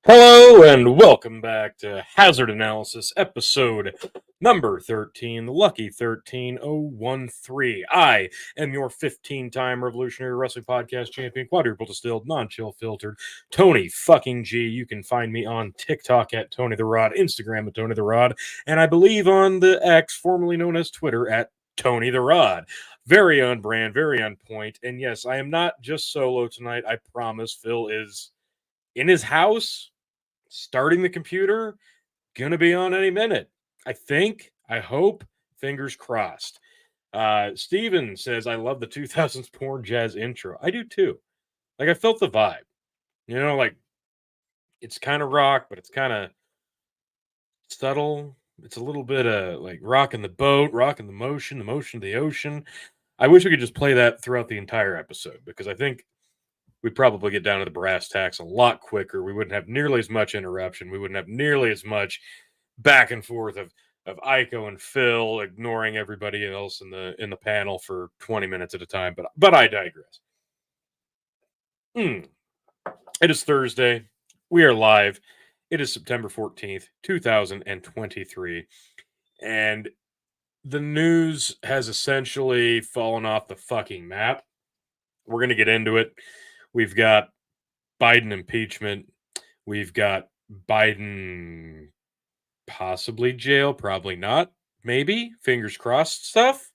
Hello and welcome back to Hazard Analysis, episode number 13, the lucky 13013. I am your 15-time Revolutionary Wrestling Podcast champion, quadruple distilled, non-chill filtered, Tony fucking G. You can find me on TikTok at Tony the Rod, Instagram at Tony the Rod, and I believe on the X, formerly known as Twitter, at Tony the Rod. Very on brand, very on point. And yes, I am not just solo tonight. I promise. Phil is in his house, starting the computer, gonna be on any minute. I think, I hope, fingers crossed. Steven says, I love the 2000s porn jazz intro. I do too. Like, I felt the vibe. Like, it's kind of rock, but it's kind of subtle. It's a little bit of like rocking the boat, rocking the motion of the ocean. I wish we could just play that throughout the entire episode because I think we'd probably get down to the brass tacks a lot quicker. We wouldn't have nearly as much interruption. We wouldn't have nearly as much back and forth of Aiko and Phil ignoring everybody else in the panel for 20 minutes at a time. But I digress. It is Thursday. We are live. It is September 14th, 2023. And the news has essentially fallen off the fucking map. We're going to get into it. We've got Biden impeachment. We've got Biden possibly jail, probably not, maybe, fingers crossed stuff.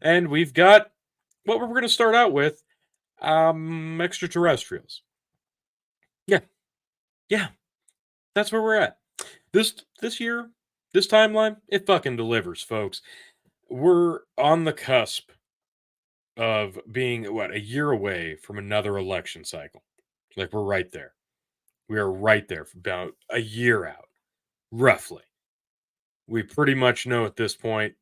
And we've got what we're going to start out with, extraterrestrials. Yeah, that's where we're at. This year, this timeline, it fucking delivers, folks. We're on the cusp of being, a year away from another election cycle. Like, we're right there. We are right there for about a year out, roughly. We pretty much know at this point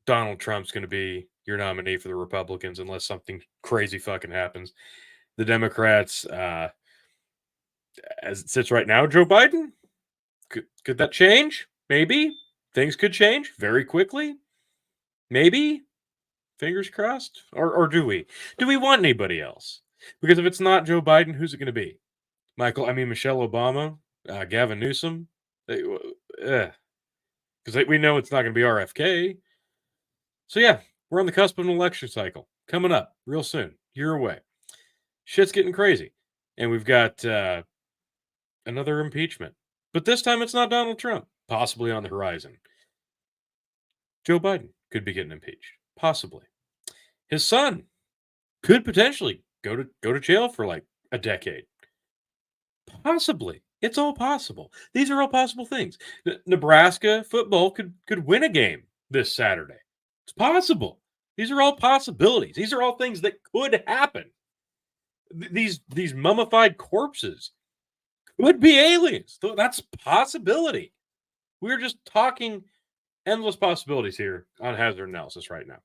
Donald Trump's going to be your nominee for the Republicans unless something crazy fucking happens. The Democrats, as it sits right now, Joe Biden, could that change? Maybe. Things could change very quickly. Maybe. Fingers crossed. Or do we? Do we want anybody else? Because if it's not Joe Biden, who's it going to be? Michelle Obama, Gavin Newsom. Because we know it's not going to be RFK. So yeah, we're on the cusp of an election cycle coming up real soon. Year away. Shit's getting crazy. And we've got another impeachment. But this time it's not Donald Trump, possibly on the horizon. Joe Biden could be getting impeached, possibly. His son could potentially go to jail for like a decade. Possibly. It's all possible. These are all possible things. Nebraska football could win a game this Saturday. It's possible. These are all possibilities. These are all things that could happen. These mummified corpses could be aliens. That's possibility. We're just talking endless possibilities here on Hazard Analysis right now.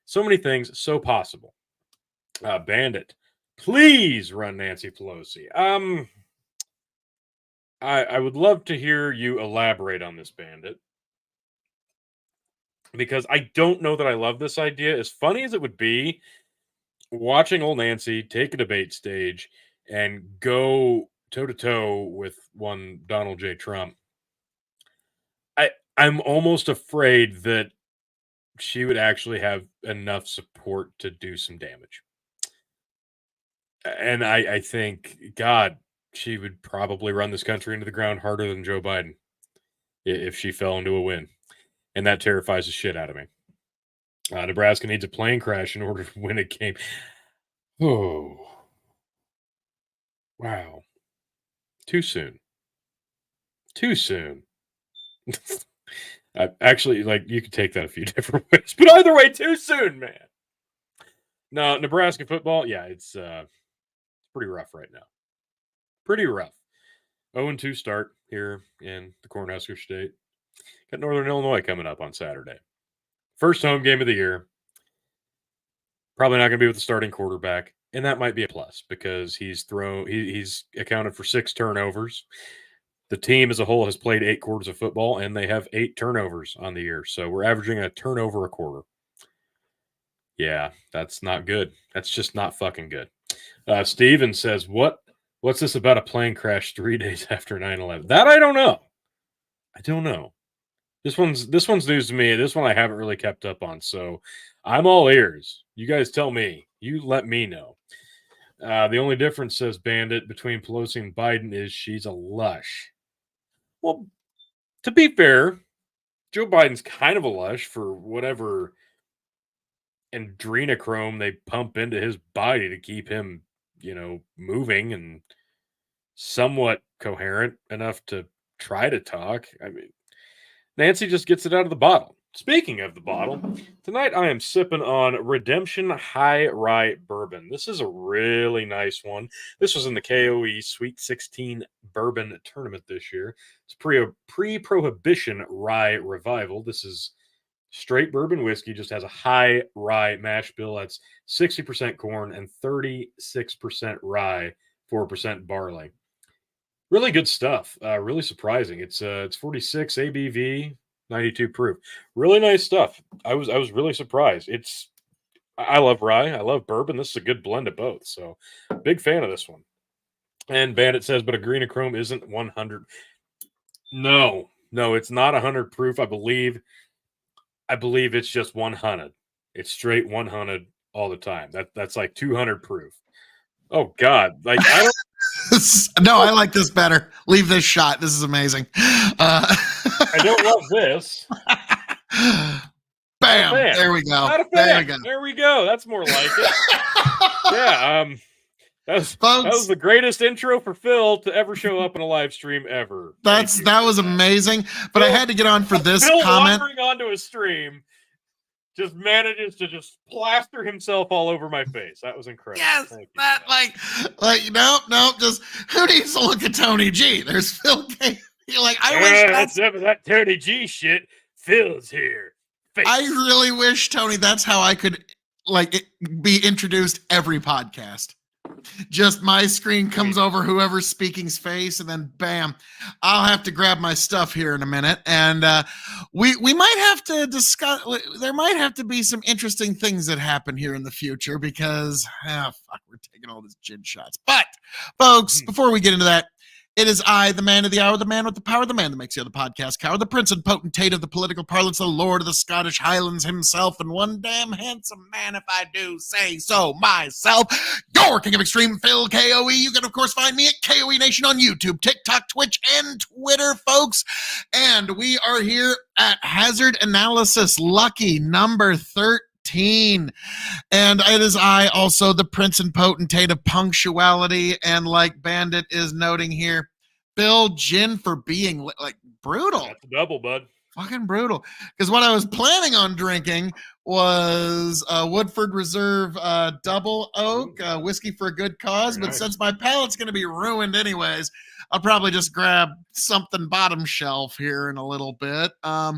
So many things, so possible. Bandit, please run Nancy Pelosi. I would love to hear you elaborate on this, Bandit, because I don't know that I love this idea. As funny as it would be, watching old Nancy take a debate stage and go toe to toe with one Donald J. Trump, I'm almost afraid that she would actually have enough support to do some damage. And I think, God, she would probably run this country into the ground harder than Joe Biden if she fell into a win. And that terrifies the shit out of me. Nebraska needs a plane crash in order to win a game. Oh, wow. Too soon. Too soon. Actually, like, you could take that a few different ways, but either way, too soon, man. No, Nebraska football, yeah, it's pretty rough right now. Pretty rough. 0-2 start here in the Cornhusker State. Got Northern Illinois coming up on Saturday. First home game of the year. Probably not going to be with the starting quarterback, and that might be a plus because he's accounted for 6 turnovers. The team as a whole has played 8 quarters of football, and they have 8 turnovers on the year. So we're averaging a turnover a quarter. Yeah, that's not good. That's just not fucking good. Steven says, what What's this about a plane crash 3 days after 9/11? That I don't know. I don't know. This one's news to me. This one I haven't really kept up on, so I'm all ears. You guys tell me. You let me know. The only difference, says Bandit, between Pelosi and Biden is she's a lush. Well, to be fair, Joe Biden's kind of a lush for whatever adrenochrome they pump into his body to keep him, moving and somewhat coherent enough to try to talk. I mean, Nancy just gets it out of the bottle. Speaking of the bottle, tonight I am sipping on Redemption High Rye Bourbon. This is a really nice one. This was in the KOE Sweet 16 Bourbon Tournament this year. It's pre-prohibition rye revival. This is straight bourbon whiskey, just has a high rye mash bill. That's 60% corn and 36% rye, 4% barley. Really good stuff. Really surprising. It's 46 ABV, 92 proof. Really nice stuff. I was really surprised. I love rye. I love bourbon. This is a good blend of both. So big fan of this one. And Bandit says, but adrenochrome isn't 100. No, it's not 100 proof. I believe it's just 100. It's straight 100 all the time. That's like 200 proof. Oh God! Like I don't. No, I like this better. Leave this shot. This is amazing. I don't love this. Bam! There we go. There we go. That's more like it. Yeah. That was the greatest intro for Phil to ever show up in a live stream ever. That was amazing. But I had to get on for this Phil comment. Wandering onto a stream just manages to just plaster himself all over my face. That was incredible. Yes, nope. Just who needs to look at Tony G? There's Phil K. You're like, I wish that Tony G shit. Phil's here. I really wish, Tony, that's how I could be introduced every podcast. Just my screen comes over whoever's speaking's face, and then bam, I'll have to grab my stuff here in a minute. And we might have to discuss, there might have to be some interesting things that happen here in the future because, we're taking all these gin shots. But, folks, before we get into that, it is I, the man of the hour, the man with the power, the man that makes the other podcast cower, the prince and potentate of the political parlance, the lord of the Scottish Highlands himself, and one damn handsome man, if I do say so myself, your king of extreme, Phil KOE. You can, of course, find me at KOE Nation on YouTube, TikTok, Twitch, and Twitter, folks. And we are here at Hazard Analysis Lucky number 13. And it is I, also the prince and potentate of punctuality, and like Bandit is noting here, Bill Gin for being brutal. That's double, bud. Fucking brutal. Because what I was planning on drinking was Woodford Reserve Double Oak, whiskey for a good cause. Very but nice. Since my palate's going to be ruined anyways, I'll probably just grab something bottom shelf here in a little bit. But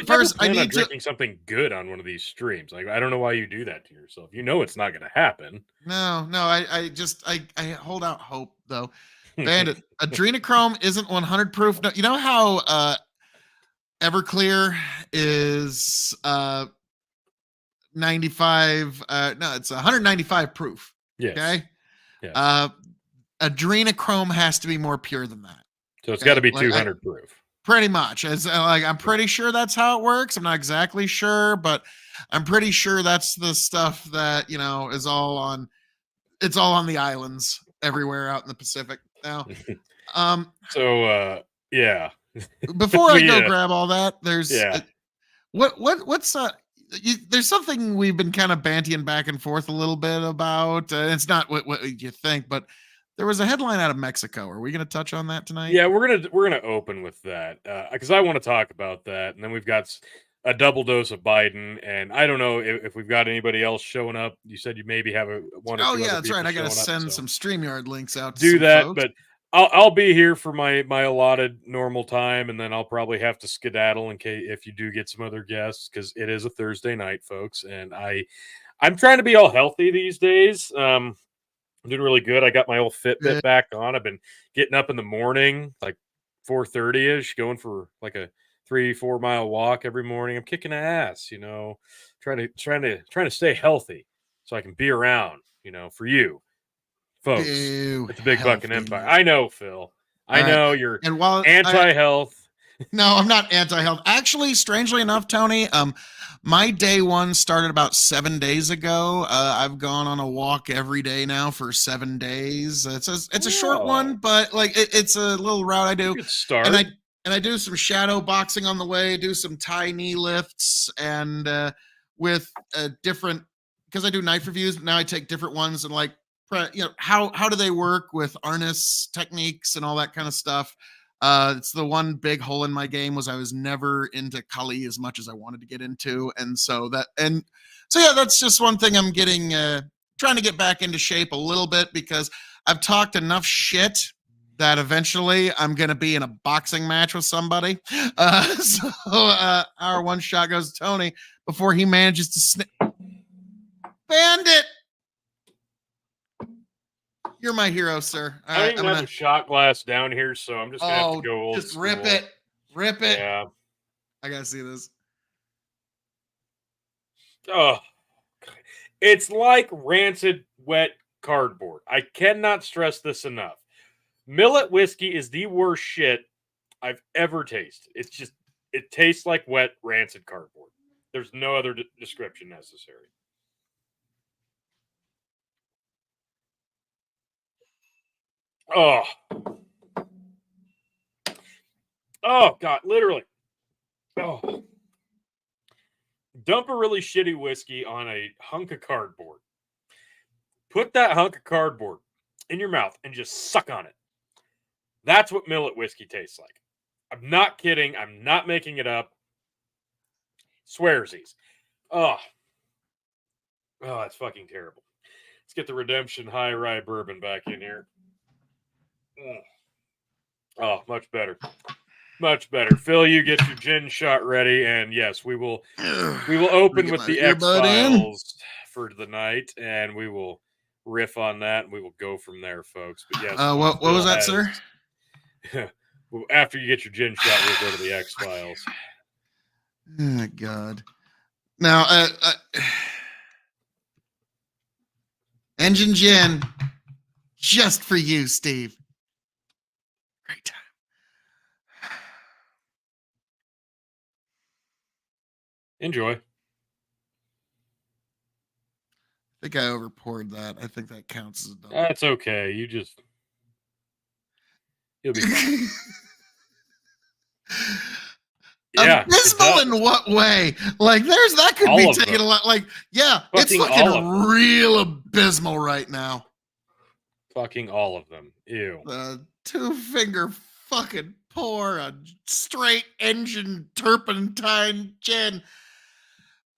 first I need drinking something good on one of these streams. Like, I don't know why you do that to yourself. You know it's not going to happen. No, I hold out hope though. Bandit, adrenochrome isn't 100 proof. No, you know how Everclear is 95 no, it's 195 proof. Yes. Okay? Yes. Adrenochrome has to be more pure than that. So it's got to be 200 proof. Pretty much. As I'm pretty sure that's how it works. I'm not exactly sure, but I'm pretty sure that's the stuff that, is all on the islands everywhere out in the Pacific now. Yeah. Before I go grab all that, there's there's something we've been kind of bantying back and forth a little bit about. It's not what you think, but there was a headline out of Mexico. Are we going to touch on that tonight? Yeah, we're gonna open with that because I want to talk about that, and then we've got a double dose of Biden, and I don't know if we've got anybody else showing up. You said you maybe have one or two. Oh yeah, that's right. I got to send some StreamYard links out. Do that, folks. But I'll be here for my allotted normal time, and then I'll probably have to skedaddle in case if you do get some other guests because it is a Thursday night, folks, and I'm trying to be all healthy these days. I'm doing really good. I got my old Fitbit back on. I've been getting up in the morning, like 4:30ish, going for like a 3-4 mile walk every morning. I'm kicking ass, trying to stay healthy so I can be around, for you. folks. Boo, It's a big fucking empire. healthiness. I know, Phil. I All right. know you're And while anti-health. No, I'm not anti-health. Actually, strangely enough, Tony, my day one started about 7 days ago. I've gone on a walk every day now for 7 days. It's a short one, but like it's a little route I do. Good start. And I do some shadow boxing on the way, do some Thai knee lifts, and with different, because I do knife reviews. Now I take different ones and like, how do they work with harness techniques and all that kind of stuff. It's the one big hole in my game was I was never into Kali as much as I wanted to get into, and so yeah, that's just one thing I'm getting, trying to get back into shape a little bit because I've talked enough shit that eventually I'm going to be in a boxing match with somebody. Our one shot goes to Tony before he manages to Bandit! You're my hero, sir. I don't even have a shot glass down here, so I'm just going to have to go old just school. rip it. Rip it. Yeah. I got to see this. Oh, it's like rancid, wet cardboard. I cannot stress this enough. Millet whiskey is the worst shit I've ever tasted. It's just, it tastes like wet, rancid cardboard. There's no other description necessary. Oh. Oh, God, literally. Oh. Dump a really shitty whiskey on a hunk of cardboard. Put that hunk of cardboard in your mouth and just suck on it. That's what millet whiskey tastes like. I'm not kidding. I'm not making it up. Swearsies. Oh. Oh, that's fucking terrible. Let's get the Redemption High Rye Bourbon back in here. Oh, much better. Much better. Phil, you get your gin shot ready, and yes, we will open with the X-Files for the night, and we will riff on that, and we will go from there, folks. But yes, what was that, sir? After you get your gin shot, we'll go to the X-Files. Oh, God. Now, Engine Gin, just for you, Steve. Great time. Enjoy. I think I overpoured that. I think that counts as a double. That's okay. You'll be fine. Yeah. Abysmal in what way? Like, that could be taken a lot. Like, yeah, it's looking real abysmal right now. Fucking all of them. Ew. 2-finger fucking pour a straight engine turpentine gin.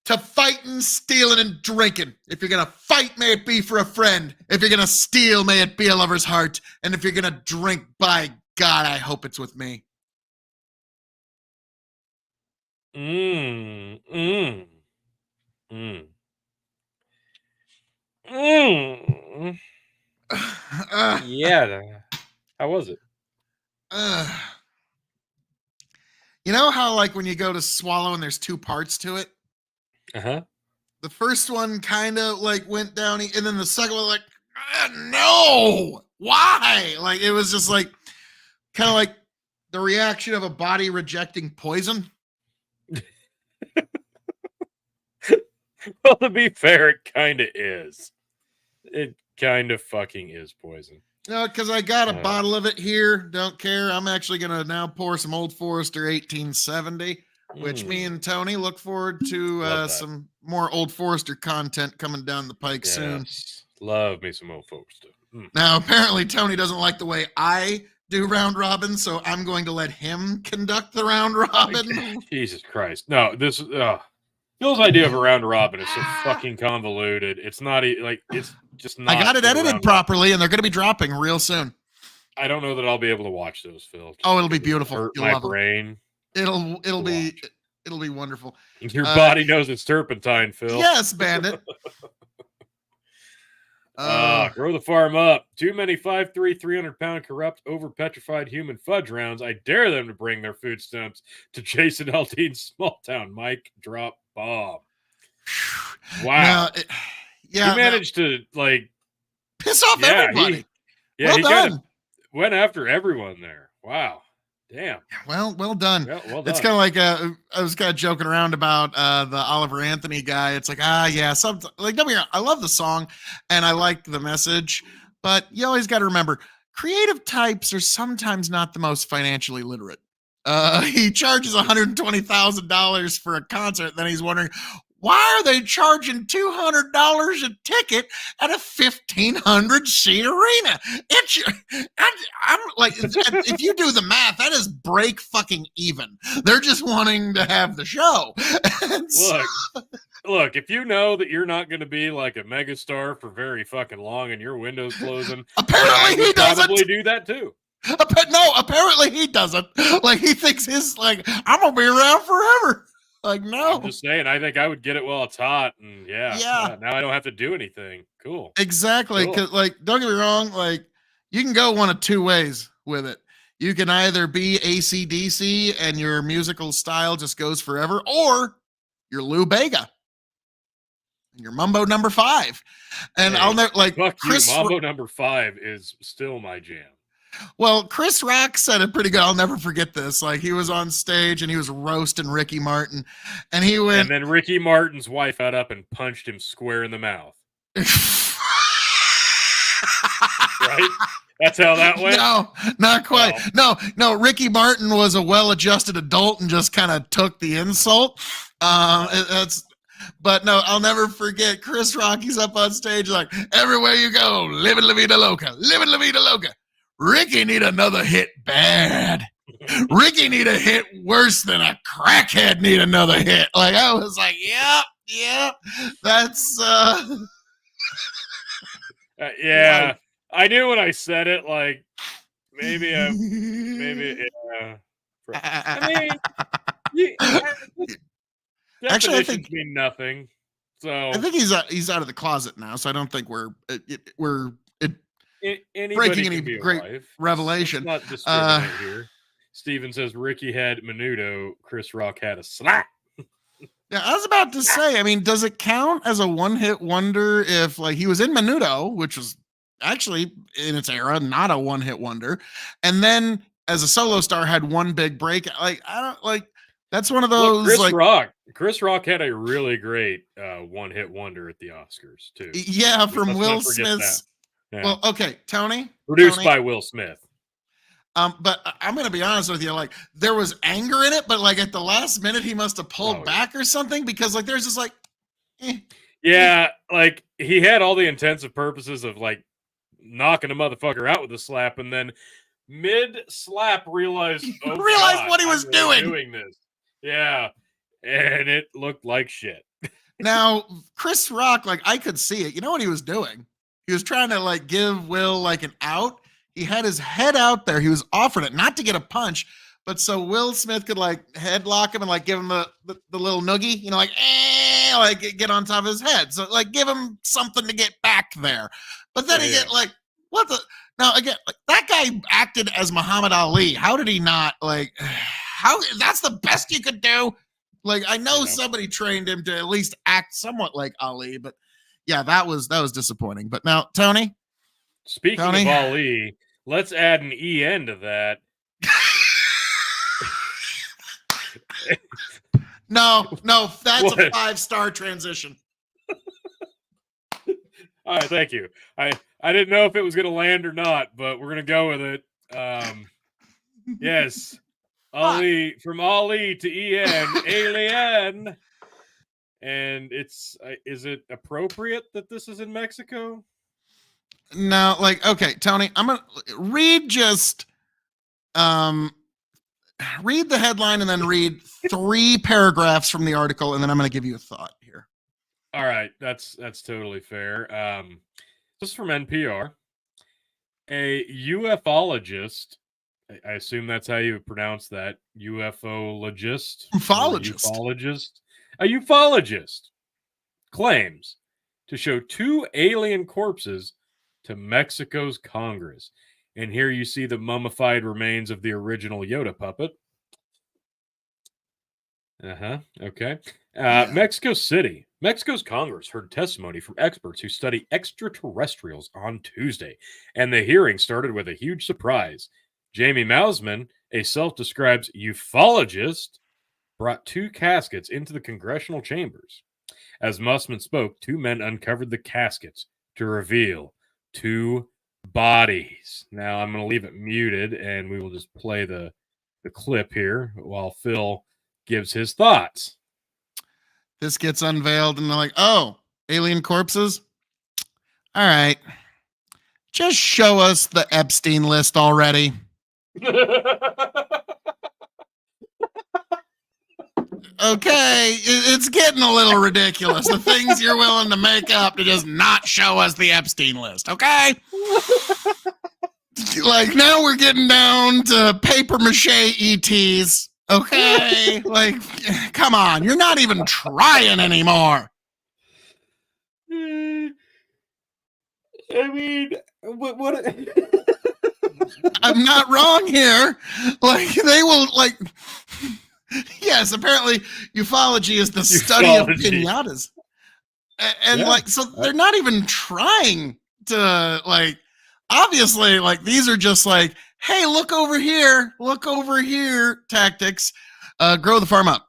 To fighting, stealing, and drinking. If you're going to fight, may it be for a friend. If you're going to steal, may it be a lover's heart. And if you're going to drink, by God, I hope it's with me. Yeah. How was it? You know how, like, when you go to swallow and there's 2 parts to it? Uh-huh. The first one kind of like went down, and then the second one, like, no, why? Like, it was just like kind of like the reaction of a body rejecting poison. Well, to be fair, it kind of is. It kind of fucking is poison. No, because I got a bottle of it here. Don't care. I'm actually going to now pour some Old Forester 1870. Which me and Tony look forward to some more Old Forester content coming down the pike soon. Love me some Old Forester. Now, apparently, Tony doesn't like the way I do round robin, so I'm going to let him conduct the round robin. Jesus Christ. No, this Phil's idea of a round robin is so fucking convoluted. It's not like, it's just not. I got it edited properly, and they're going to be dropping real soon. I don't know that I'll be able to watch those, Phil. Oh, it'll be beautiful. Hurt my brain. It'll be wonderful. Your body knows it's turpentine, Phil. Yes, Bandit. Grow the farm up. Too many 5'3", 300-pound corrupt, over-petrified human fudge rounds. I dare them to bring their food stamps to Jason Aldean's small town. Mike drop bomb. Wow. You managed to, like, Piss off Yeah, everybody. he Well kind of done. went after everyone there. Wow. Damn. Well done. Well It's done. kind of like I was kind of joking around about the Oliver Anthony guy. It's like, yeah, some like don't be wrong, I love the song and I like the message, but you always got to remember creative types are sometimes not the most financially literate. He charges $120,000 for a concert, then he's wondering why are they charging $200 a ticket at a 1,500 seat arena? I'm like, if you do the math, that is break fucking even. They're just wanting to have the show. Look, if you know that you're not going to be like a megastar for very fucking long and your window's closing, apparently he doesn't. Probably do that too. No, apparently he doesn't. Like he thinks his like I'm gonna be around forever. Like no, I'm just saying. I think I would get it while it's hot, and yeah. Now I don't have to do anything. Cool. Exactly. Cool. Like, don't get me wrong. Like, you can go one of two ways with it. You can either be AC/DC and your musical style just goes forever, or you're Lou Bega and you're Mambo Number 5. And I'll never like fuck Chris you. Mambo Number 5 is still my jam. Well, Chris Rock said it pretty good. I'll never forget this. Like he was on stage and he was roasting Ricky Martin, and he went. And then Ricky Martin's wife got up and punched him square in the mouth. Right? That's how that went? No, not quite. Oh. No. Ricky Martin was a well-adjusted adult and just kind of took the insult. But no, I'll never forget Chris Rock. He's up on stage like, everywhere you go, living La Vida Loca, living La Vida Loca. Ricky need another hit bad. Ricky need a hit worse than a crackhead need another hit. Like I was like, yeah, that's yeah. Like, I knew when I said it, like maybe I mean, actually, I think mean nothing. So I think he's out of the closet now. So I don't think we're breaking any great revelation. Let's not discriminate here. Steven says Ricky had Menudo, Chris Rock had a slap. Yeah, I was about to say, I mean, does it count as a one-hit wonder if like he was in Menudo, which was actually in its era not a one-hit wonder, and then as a solo star had one big break? Like I don't like that's one of those. Look, Chris Rock had a really great one-hit wonder at the Oscars too. Yeah, from Will Smith's. Yeah. Well, okay, Tony. Produced by Will Smith. But I'm going to be honest with you. Like, there was anger in it, but like at the last minute, he must have pulled back or something because like there's just like, yeah, like he had all the intensive purposes of like knocking a motherfucker out with a slap, and then mid slap realized what he was doing this. Yeah, and it looked like shit. Now, Chris Rock, like I could see it. You know what he was doing? He was trying to like give Will like an out. He had his head out there. He was offering it not to get a punch, but so Will Smith could like headlock him and like give him the little noogie, you know, like get on top of his head. So like give him something to get back there. But then he get like, what the? Now again, like, that guy acted as Muhammad Ali. How did he not like? How that's the best you could do. Like I know somebody trained him to at least act somewhat like Ali, but yeah, that was disappointing. But now, Tony. Speaking of Ali, let's add an EN to that. No, that's a 5-star transition. All right, thank you. I didn't know if it was going to land or not, but we're going to go with it. Yes, Ali, from Ali to EN, alien. And it's is it appropriate that this is in Mexico? No, like okay, Tony, I'm gonna read read the headline and then read 3 paragraphs from the article, and then I'm gonna give you a thought here. All right, that's totally fair. This is from NPR. A ufologist, I assume that's how you pronounce that, ufologist, a ufologist claims to show 2 alien corpses to Mexico's Congress. And here you see the mummified remains of the original Yoda puppet. Okay. Yeah. Mexico City. Mexico's Congress heard testimony from experts who study extraterrestrials on Tuesday, and the hearing started with a huge surprise. Jamie Mausman, a self described ufologist, brought two caskets into the congressional chambers. As Mussman spoke, two men uncovered the caskets to reveal two bodies. Now I'm going to leave it muted and we will just play the clip here while Phil gives his thoughts. This gets unveiled and they're like, oh, alien corpses? All right. Just show us the Epstein list already. Okay, it's getting a little ridiculous. The things you're willing to make up to just not show us the Epstein list, okay? Like, now we're getting down to paper mache ETs, okay? Like, come on, you're not even trying anymore. I mean, what I'm not wrong here. Like, they will, like... Yes, apparently ufology is the study of pinatas. And Yeah. like, so they're not even trying to, like, obviously, like, these are just like, hey, look over here tactics. Grow the farm up.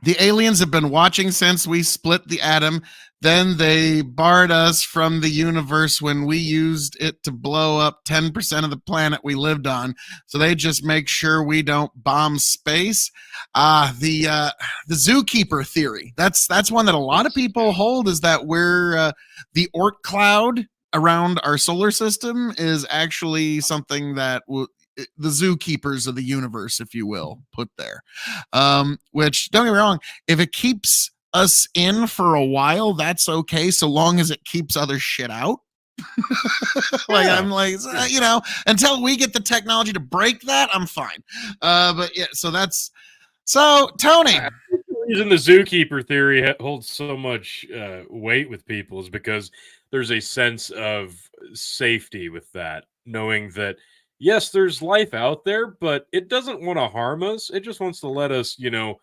The aliens have been watching since we split the atom. Then they barred us from the universe when we used it to blow up 10% of the planet we lived on. So they just make sure we don't bomb space. The zookeeper theory. That's one that a lot of people hold, is that we're the Oort cloud around our solar system is actually something that the zookeepers of the universe, if you will, put there. Which, don't get me wrong, if it keeps us in for a while, that's okay, so long as it keeps other shit out. Like, I'm like, you know, until we get the technology to break that, I'm fine. But yeah, so that's so Tony. The reason the zookeeper theory holds so much weight with people is because there's a sense of safety with that, knowing that yes, there's life out there, but it doesn't want to harm us. It just wants to let us, you know,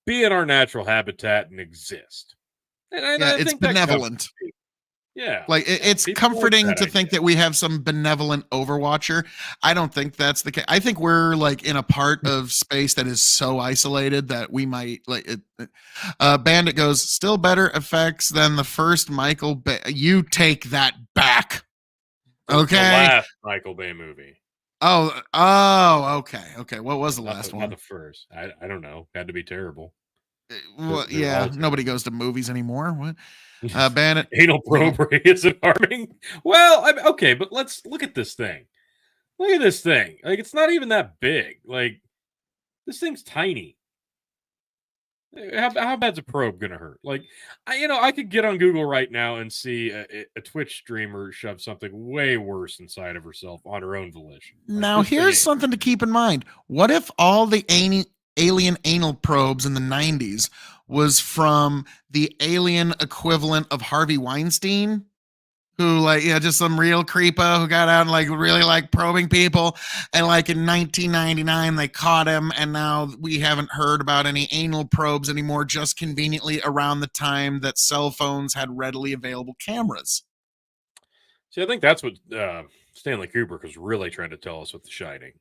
be in our natural habitat and exist. And I It's think that benevolent. Yeah. Like, it's comforting to think that we have some benevolent overwatcher. I don't think that's the case. I think we're like in a part of space that is so isolated that we might like it. Bandit goes, still better effects than the first Michael Bay. You take that back. Okay. The last Michael Bay movie. Oh, okay. What was the last one? Not the first. I don't know. Had to be terrible. Well, yeah, nobody goes to movies anymore. What? Bandit. Anal probe isn't harming. Well, okay, but let's look at this thing. Look at this thing. Like, it's not even that big. Like, this thing's tiny. How bad's a probe gonna hurt? Like, I could get on Google right now and see a Twitch streamer shove something way worse inside of herself on her own volition. Like, now, here's something to keep in mind. What if all the alien anal probes in the 90s was from the alien equivalent of Harvey Weinstein, who, like, just some real creepo who got out and like really like probing people, and like in 1999 they caught him, and now we haven't heard about any anal probes anymore, just conveniently around the time that cell phones had readily available cameras. See, I think that's what Stanley Kubrick was really trying to tell us with The Shining.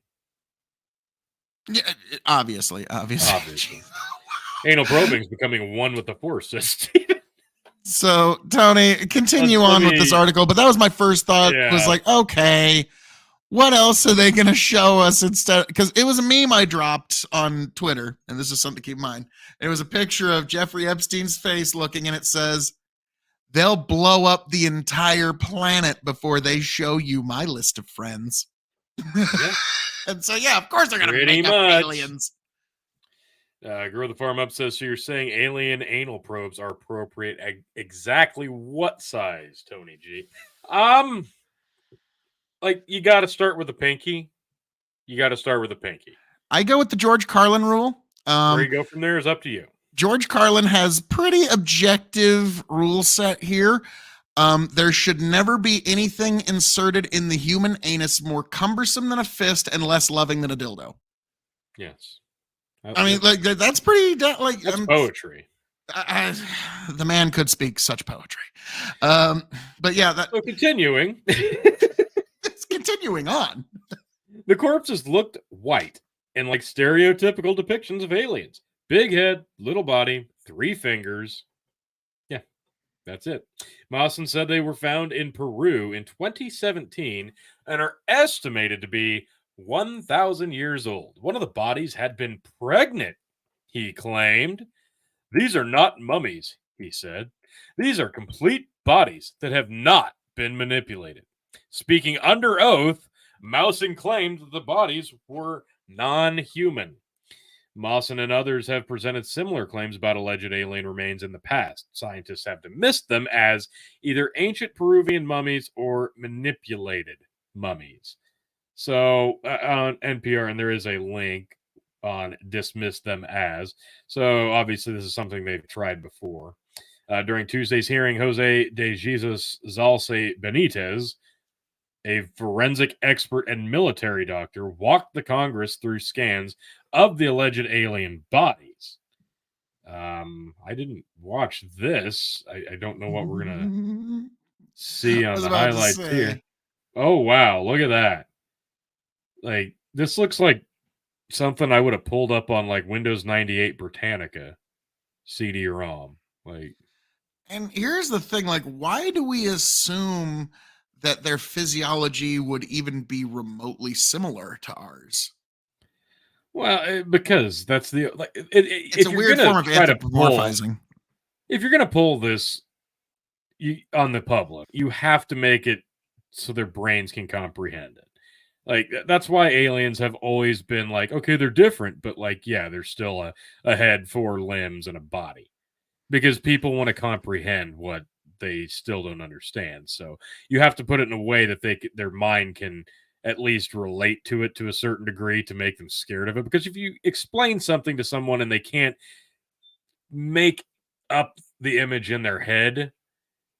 Yeah, obviously. Anal probing is becoming one with the Force. So, Tony, continue on with this article, but that was my first thought. Yeah. Was like, okay, what else are they going to show us instead? Because it was a meme I dropped on Twitter, and this is something to keep in mind. It was a picture of Jeffrey Epstein's face looking, and it says, they'll blow up the entire planet before they show you my list of friends. Yeah. And so, yeah, of course they're going to make up aliens. Grow the Farm Up says, so you're saying alien anal probes are appropriate. Exactly what size, Tony G? Like, you got to start with a pinky. I go with the George Carlin rule. Where you go from there is up to you. George Carlin has pretty objective rule set here. There should never be anything inserted in the human anus more cumbersome than a fist and less loving than a dildo. Yes. I mean, like that's pretty like that's poetry. The man could speak such poetry. But yeah, So continuing, it's continuing on. the corpses looked white and like stereotypical depictions of aliens. Big head, little body, 3 fingers. Yeah, that's it. Mawson said they were found in Peru in 2017 and are estimated to be 1,000 years old. One of the bodies had been pregnant, he claimed. These are not mummies, he said. These are complete bodies that have not been manipulated. Speaking under oath, Mawson claimed that the bodies were non-human. Mawson and others have presented similar claims about alleged alien remains in the past. Scientists have dismissed them as either ancient Peruvian mummies or manipulated mummies. So on NPR, and there is a link on dismiss them as. So obviously, this is something they've tried before. During Tuesday's hearing, Jose de Jesus Zalce Benitez, a forensic expert and military doctor, walked the Congress through scans of the alleged alien bodies. I didn't watch this. I don't know what we're gonna see on the highlights here. Oh wow, look at that. Like this looks like something I would have pulled up on like Windows 98 Britannica CD-ROM. Like, and here's the thing: like, why do we assume that their physiology would even be remotely similar to ours? well, because that's the like. It's a weird form of anthropomorphizing. If you're gonna pull this on the public, you have to make it so their brains can comprehend it. Like that's why aliens have always been like, okay, they're different, but like, yeah, there's still a head, 4 limbs, and a body, because people want to comprehend what they still don't understand. So you have to put it in a way that their mind can at least relate to it to a certain degree to make them scared of it. Because if you explain something to someone and they can't make up the image in their head,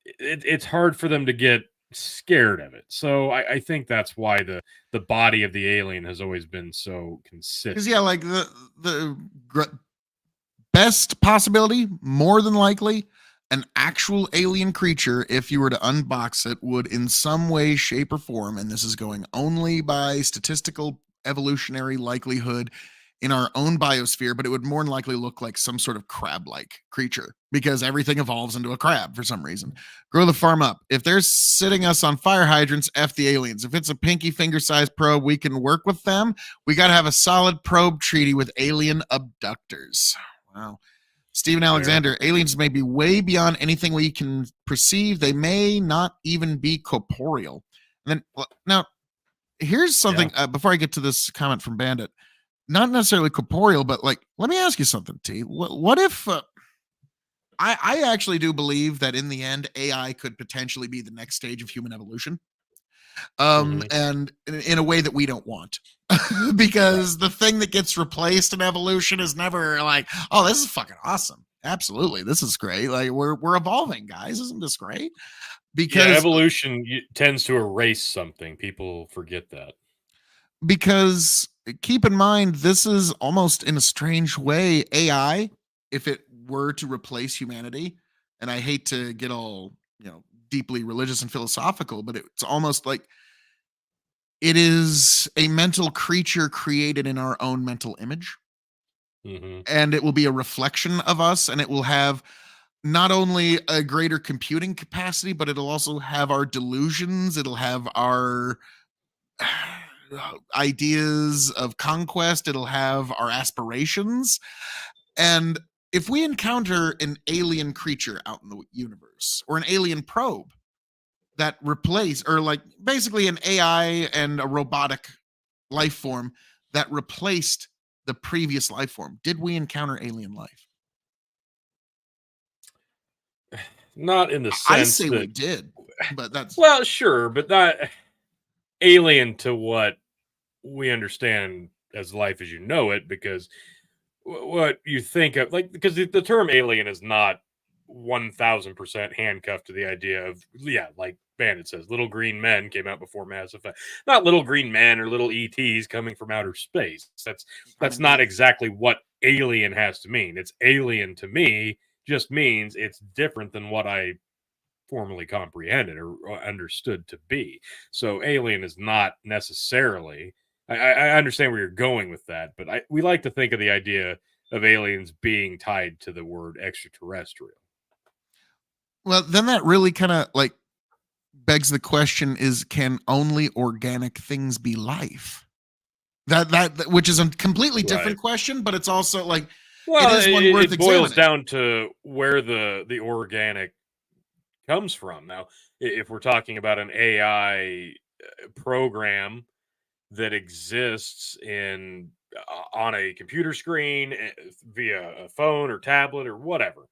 it's hard for them to get scared of it. So I think that's why the body of the alien has always been so consistent. Because yeah, like the best possibility, more than likely, an actual alien creature, if you were to unbox it, would in some way, shape, or form, and this is going only by statistical evolutionary likelihood in our own biosphere, but it would more than likely look like some sort of crab-like creature because everything evolves into a crab for some reason. Grow the farm up. If they're sitting us on fire hydrants, F the aliens. If it's a pinky finger-sized probe, we can work with them. We got to have a solid probe treaty with alien abductors. Wow. Stephen Alexander, aliens may be way beyond anything we can perceive. They may not even be corporeal. And then, now, here's something before I get to this comment from Bandit. Not necessarily corporeal, but like, let me ask you something, T. What if I actually do believe that in the end, AI could potentially be the next stage of human evolution, and in a way that we don't want, because the thing that gets replaced in evolution is never like, oh, this is fucking awesome. Absolutely, this is great. Like we're evolving, guys. Isn't this great? Because evolution tends to erase something. People forget that. Because keep in mind, this is almost in a strange way AI, if it were to replace humanity, and I hate to get all deeply religious and philosophical, but it's almost like it is a mental creature created in our own mental image, and it will be a reflection of us, and it will have not only a greater computing capacity, but it'll also have our delusions, it'll have our ideas of conquest, it'll have our aspirations. And if we encounter an alien creature out in the universe or an alien probe that replace, or like basically an AI and a robotic life form that replaced the previous life form, did we encounter alien life? Not in the sense I say we did, but that's well, sure, but not alien to what we understand as life as you know it, because what you think of, like, because the term alien is not 1000% handcuffed to the idea of, like Bandit says, little green men came out before Mass Effect. Not little green men or little ETs coming from outer space. That's not exactly what alien has to mean. It's alien to me just means it's different than what I formerly comprehended or understood to be. So alien is not necessarily. I understand where you're going with that, but we like to think of the idea of aliens being tied to the word extraterrestrial. Well, then that really kind of like begs the question: is can only organic things be life? Which is a completely different Right. question, but it's also like Well, is one worth it boils examining. down to where the organic comes from. Now, if we're talking about an AI program that exists in on a computer screen via a phone or tablet or whatever,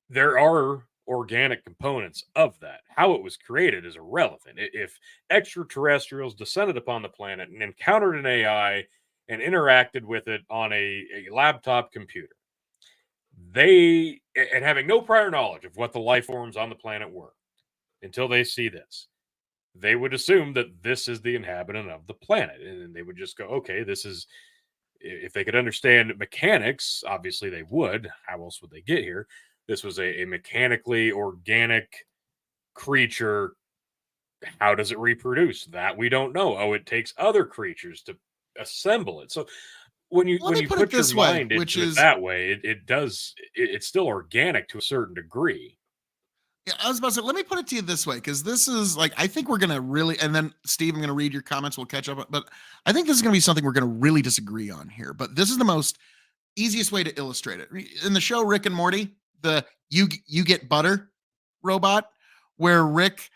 there are organic components of that. How it was created is irrelevant. If extraterrestrials descended upon the planet and encountered an AI and interacted with it on a laptop computer, they and having no prior knowledge of what the life forms on the planet were until they see this, they would assume that this is the inhabitant of the planet, and they would just go, okay, this is. If they could understand mechanics, obviously they would. How else would they get here? This was a mechanically organic creature. How does it reproduce? That we don't know. Oh, it takes other creatures to assemble it. So when you Let me put it put your this way, mind which into it is that way, it's still organic to a certain degree. yeah, I was about to say, let me put it to you this way, because this is like, I think we're going to really, and then Steve, I'm going to read your comments. We'll catch up. But I think this is going to be something we're going to really disagree on here. But this is the most easiest way to illustrate it. In the show Rick and Morty, the you get butter robot, where Rick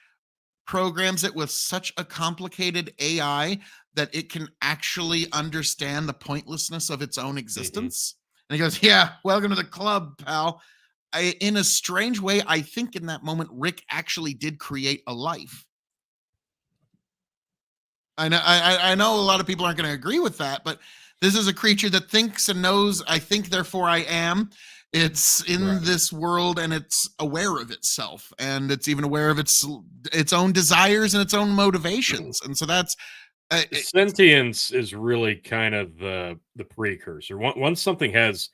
programs it with such a complicated AI that it can actually understand the pointlessness of its own Mhm. existence. And he goes, "Yeah, welcome to the club, pal." In a strange way, I think in that moment, Rick actually did create a life. I know a lot of people aren't going to agree with that, but this is a creature that thinks and knows. I think, therefore I am. It's in Right. this world and it's aware of itself, and it's even aware of its own desires and its own motivations. And so that's Sentience is really kind of the precursor. Once something has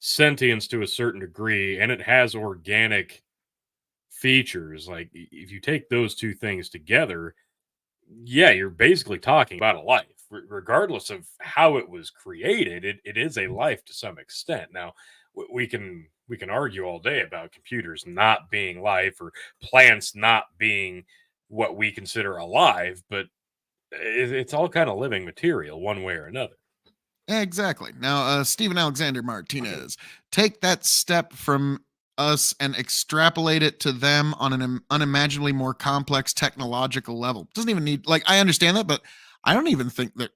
sentience to a certain degree and it has organic features, like if you take those two things together, yeah, you're basically talking about a life. Regardless of how it was created, it is a life to some extent. Now, we can argue all day about computers not being life or plants not being what we consider alive, but it's all kind of living material one way or another. exactly. Now, Stephen Alexander Martinez, take that step from us and extrapolate it to them on an unimaginably more complex technological level. Doesn't even need, like, I understand that, but I don't even think that,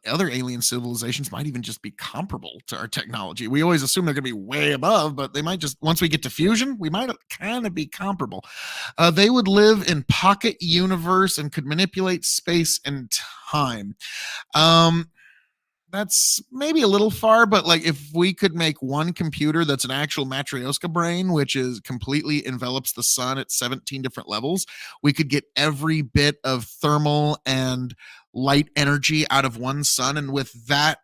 other alien civilizations might even just be comparable to our technology. We always assume they're going to be way above, but they might just, once we get to fusion, we might kind of be comparable. They would live in pocket universe and could manipulate space and time. Um, that's maybe a little far, but like if we could make one computer that's an actual Matryoshka brain, which is completely envelops the sun at 17 different levels, we could get every bit of thermal and light energy out of one sun. And with that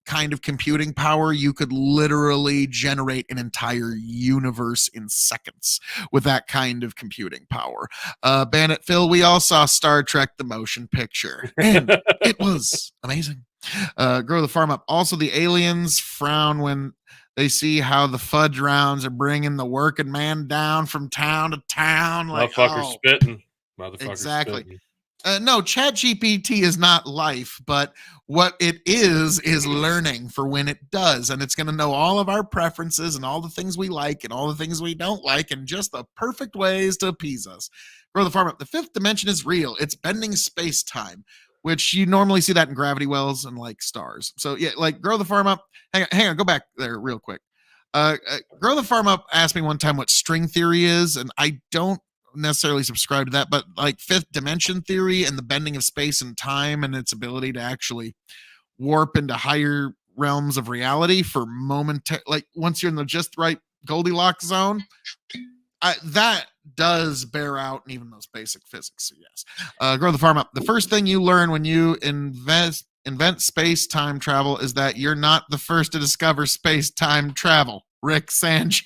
kind of computing power, you could literally generate an entire universe in seconds with that kind of computing power. Bandit Phil, we all saw Star Trek the motion picture, and it was amazing. Grow the farm up. Also, the aliens frown when they see how the fudge rounds are bringing the working man down from town to town. Like, Motherfucker oh, spitting. Motherfucker exactly. spitting. No, Chat GPT is not life, but what it is learning for when it does. And it's going to know all of our preferences and all the things we like and all the things we don't like and just the perfect ways to appease us. Grow the farm up. The fifth dimension is real. It's bending space time, which you normally see that in gravity wells and like stars. So, yeah, like grow the farm up. Hang on, go back there real quick. Grow the farm up asked me one time what string theory is, and I don't necessarily subscribe to that, but like fifth dimension theory and the bending of space and time and its ability to actually warp into higher realms of reality for moment, like once you're in the just right Goldilocks zone, that does bear out in even those basic physics. So yes. Grow the farm up. The first thing you learn when you invent space-time travel is that you're not the first to discover space-time travel. Rick Sanchez.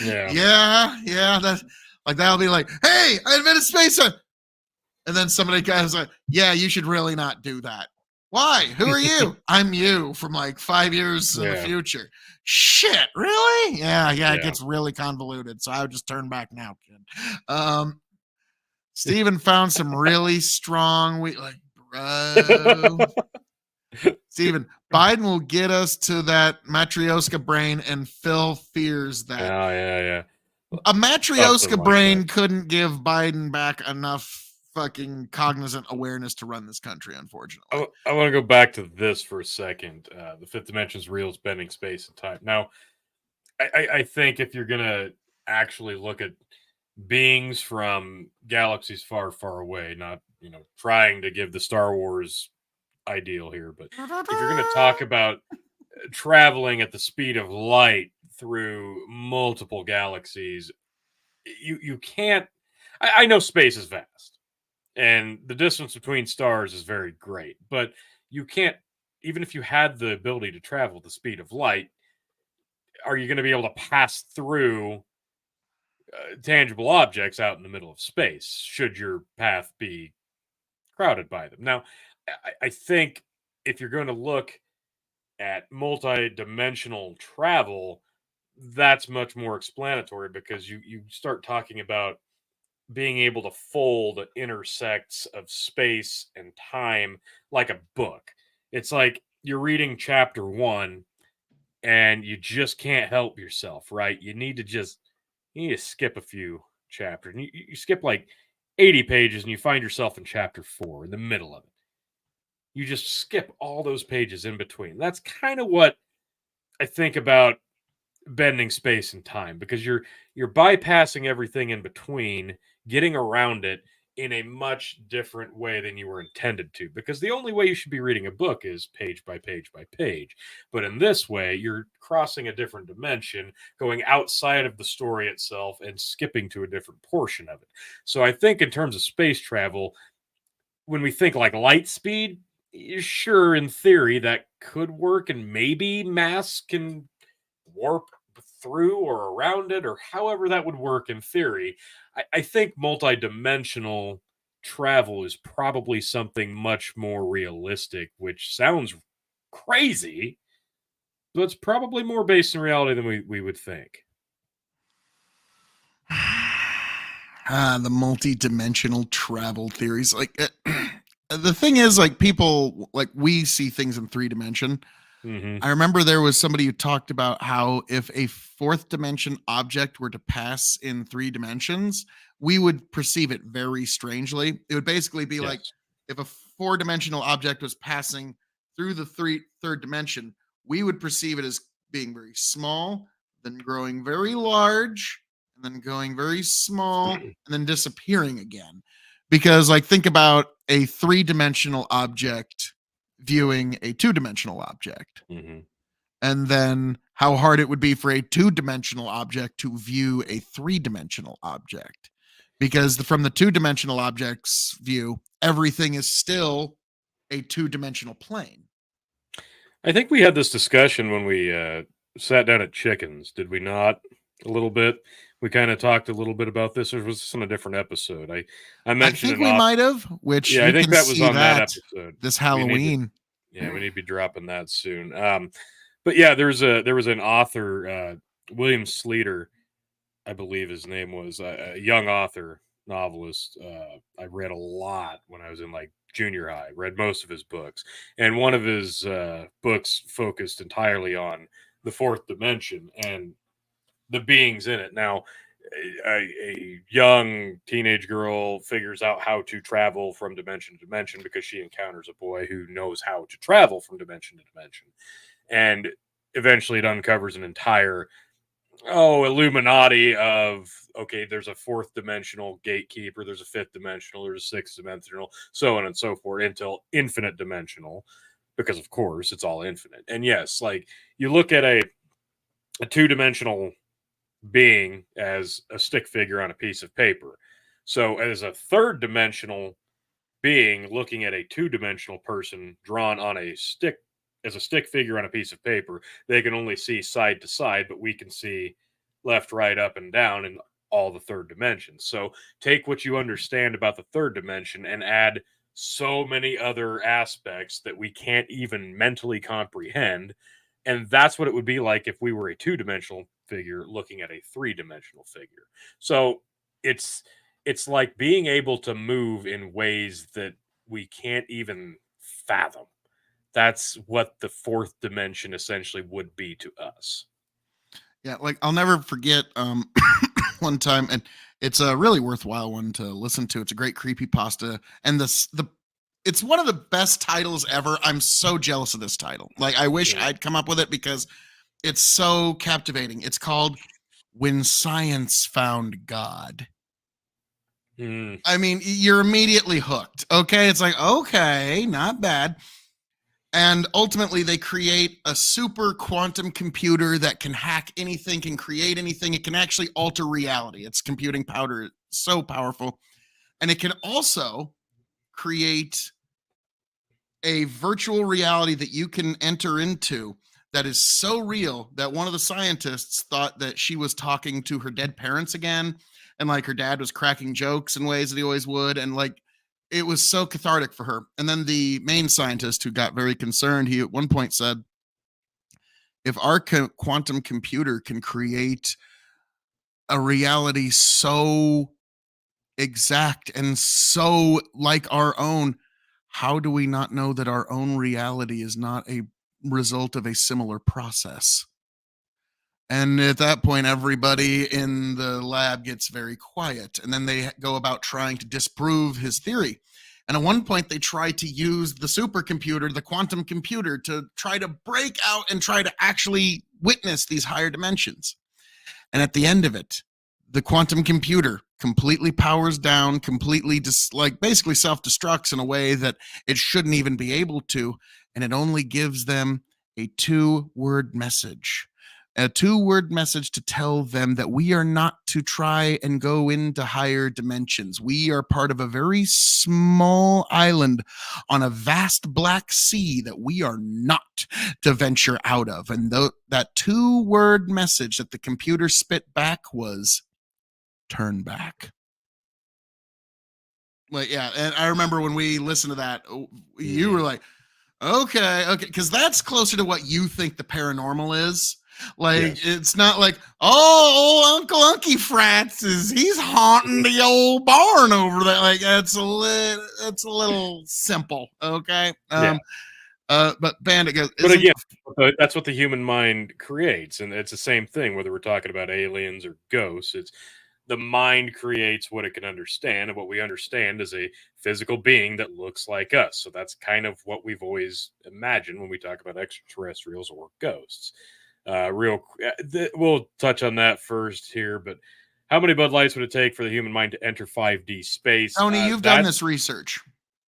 Yeah. That's like that'll be like, hey, I invented space time. And then somebody goes like, yeah, you should really not do that. Why? Who are you? I'm you from like 5 years in the future. Shit, really? Yeah, it gets really convoluted. So I would just turn back now, kid. Steven found some really strong bro. Steven, Biden will get us to that Matryoshka brain, and Phil fears that. Oh, yeah. A Matryoshka brain couldn't give Biden back enough fucking cognizant awareness to run this country, unfortunately. I want to go back to this for a second. The fifth dimension's real is bending space and time. Now, I think if you're going to actually look at beings from galaxies far, far away, not, trying to give the Star Wars ideal here, but if you're going to talk about traveling at the speed of light through multiple galaxies, you can't. I know space is vast and the distance between stars is very great, but you can't, even if you had the ability to travel the speed of light, are you going to be able to pass through tangible objects out in the middle of space should your path be crowded by them? Now, I think if you're going to look at multi-dimensional travel, that's much more explanatory, because you start talking about being able to fold intersects of space and time like a book. It's like you're reading chapter 1 and you just can't help yourself, right? You need to skip a few chapters. And you skip like 80 pages and you find yourself in chapter 4 in the middle of it. You just skip all those pages in between. That's kind of what I think about bending space and time, because you're bypassing everything in between, getting around it in a much different way than you were intended to, because the only way you should be reading a book is page by page by page. But in this way, you're crossing a different dimension, going outside of the story itself and skipping to a different portion of it. So I think in terms of space travel, when we think like light speed, sure, in theory that could work, and maybe mass can warp through or around it, or however that would work in theory. I think multi-dimensional travel is probably something much more realistic, which sounds crazy, but it's probably more based in reality than we would think. The multi-dimensional travel theories. The thing is, like, people, like, we see things in 3D. I remember there was somebody who talked about how if a fourth dimension object were to pass in 3 dimensions, we would perceive it very strangely. It would basically be like if a 4-dimensional object was passing through the third dimension, we would perceive it as being very small, then growing very large, and then going very small, and then disappearing again. Because, like, think about a 3-dimensional object viewing a 2-dimensional object, and then how hard it would be for a 2-dimensional object to view a 3-dimensional object, because from the 2-dimensional object's view, everything is still a 2-dimensional plane. I think we had this discussion when we sat down at Chickens, did we not? A little bit. We kind of talked a little bit about this, or was this on a different episode? I mentioned. I think we might have. Which I think that was on that episode this Halloween. We need to be dropping that soon. But yeah, there was an author, William Sleater, I believe his name was, a young author, novelist. I read a lot when I was in like junior high. Read most of his books, and one of his books focused entirely on the fourth dimension and the beings in it. Now, a young teenage girl figures out how to travel from dimension to dimension because she encounters a boy who knows how to travel from dimension to dimension. And eventually it uncovers an entire Illuminati of, okay, there's a 4th dimensional gatekeeper, there's a 5th dimensional, there's a 6th dimensional, so on and so forth, until infinite dimensional, because of course it's all infinite. And yes, like you look at a 2-dimensional being as a stick figure on a piece of paper. So, as a third dimensional being looking at a two-dimensional person drawn on a stick as a stick figure on a piece of paper, they can only see side to side, but we can see left, right, up, and down in all the third dimensions. So take what you understand about the third dimension and add so many other aspects that we can't even mentally comprehend. And that's what it would be like if we were a two-dimensional figure looking at a three-dimensional figure. So it's it's like being able to move in ways that we can't even fathom. That's what the fourth dimension essentially would be to us. Yeah, like I'll never forget one time, and it's a really worthwhile one to listen to. It's a great creepy pasta, and the it's one of the best titles ever. I'm so jealous of this title. Like I wish Yeah. I'd come up with it because it's so captivating. It's called When Science Found God. Mm, I mean, you're immediately hooked. Okay, it's like okay, not bad. And ultimately, they create a super quantum computer that can hack anything, can create anything. It can actually alter reality. Its computing power is so powerful. And it can also create a virtual reality that you can enter into that is so real that one of the scientists thought that she was talking to her dead parents again. And like her dad was cracking jokes in ways that he always would. And like it was so cathartic for her. And then the main scientist who got very concerned, he at one point said, if our quantum computer can create a reality so exact and so like our own, how do we not know that our own reality is not a result of a similar process? And at that point, everybody in the lab gets very quiet. And then they go about trying to disprove his theory. And at one point, they try to use the supercomputer, the quantum computer, to try to break out and try to actually witness these higher dimensions. And at the end of it, the quantum computer completely powers down, completely like basically self-destructs in a way that it shouldn't even be able to. And it only gives them a two-word message. A two-word message to tell them that we are not to try and go into higher dimensions. We are part of a very small island on a vast black sea that we are not to venture out of. And that two-word message that the computer spit back was turn back. Like, yeah, and I remember when we listened to that, you were like, okay, because that's closer to what you think the paranormal is. Like, yes. it's not like, oh, Uncle Unky Frats he's haunting the old barn over there. Like, that's a little simple, okay? Yeah. But Bandit goes, But isn't again, that's what the human mind creates, and it's the same thing whether we're talking about aliens or ghosts. It's the mind creates what it can understand, and what we understand is a physical being that looks like us. So that's kind of what we've always imagined when we talk about extraterrestrials or ghosts. We'll touch on that first here, but how many Bud Lights would it take for the human mind to enter 5D space? Tony, you've done this research.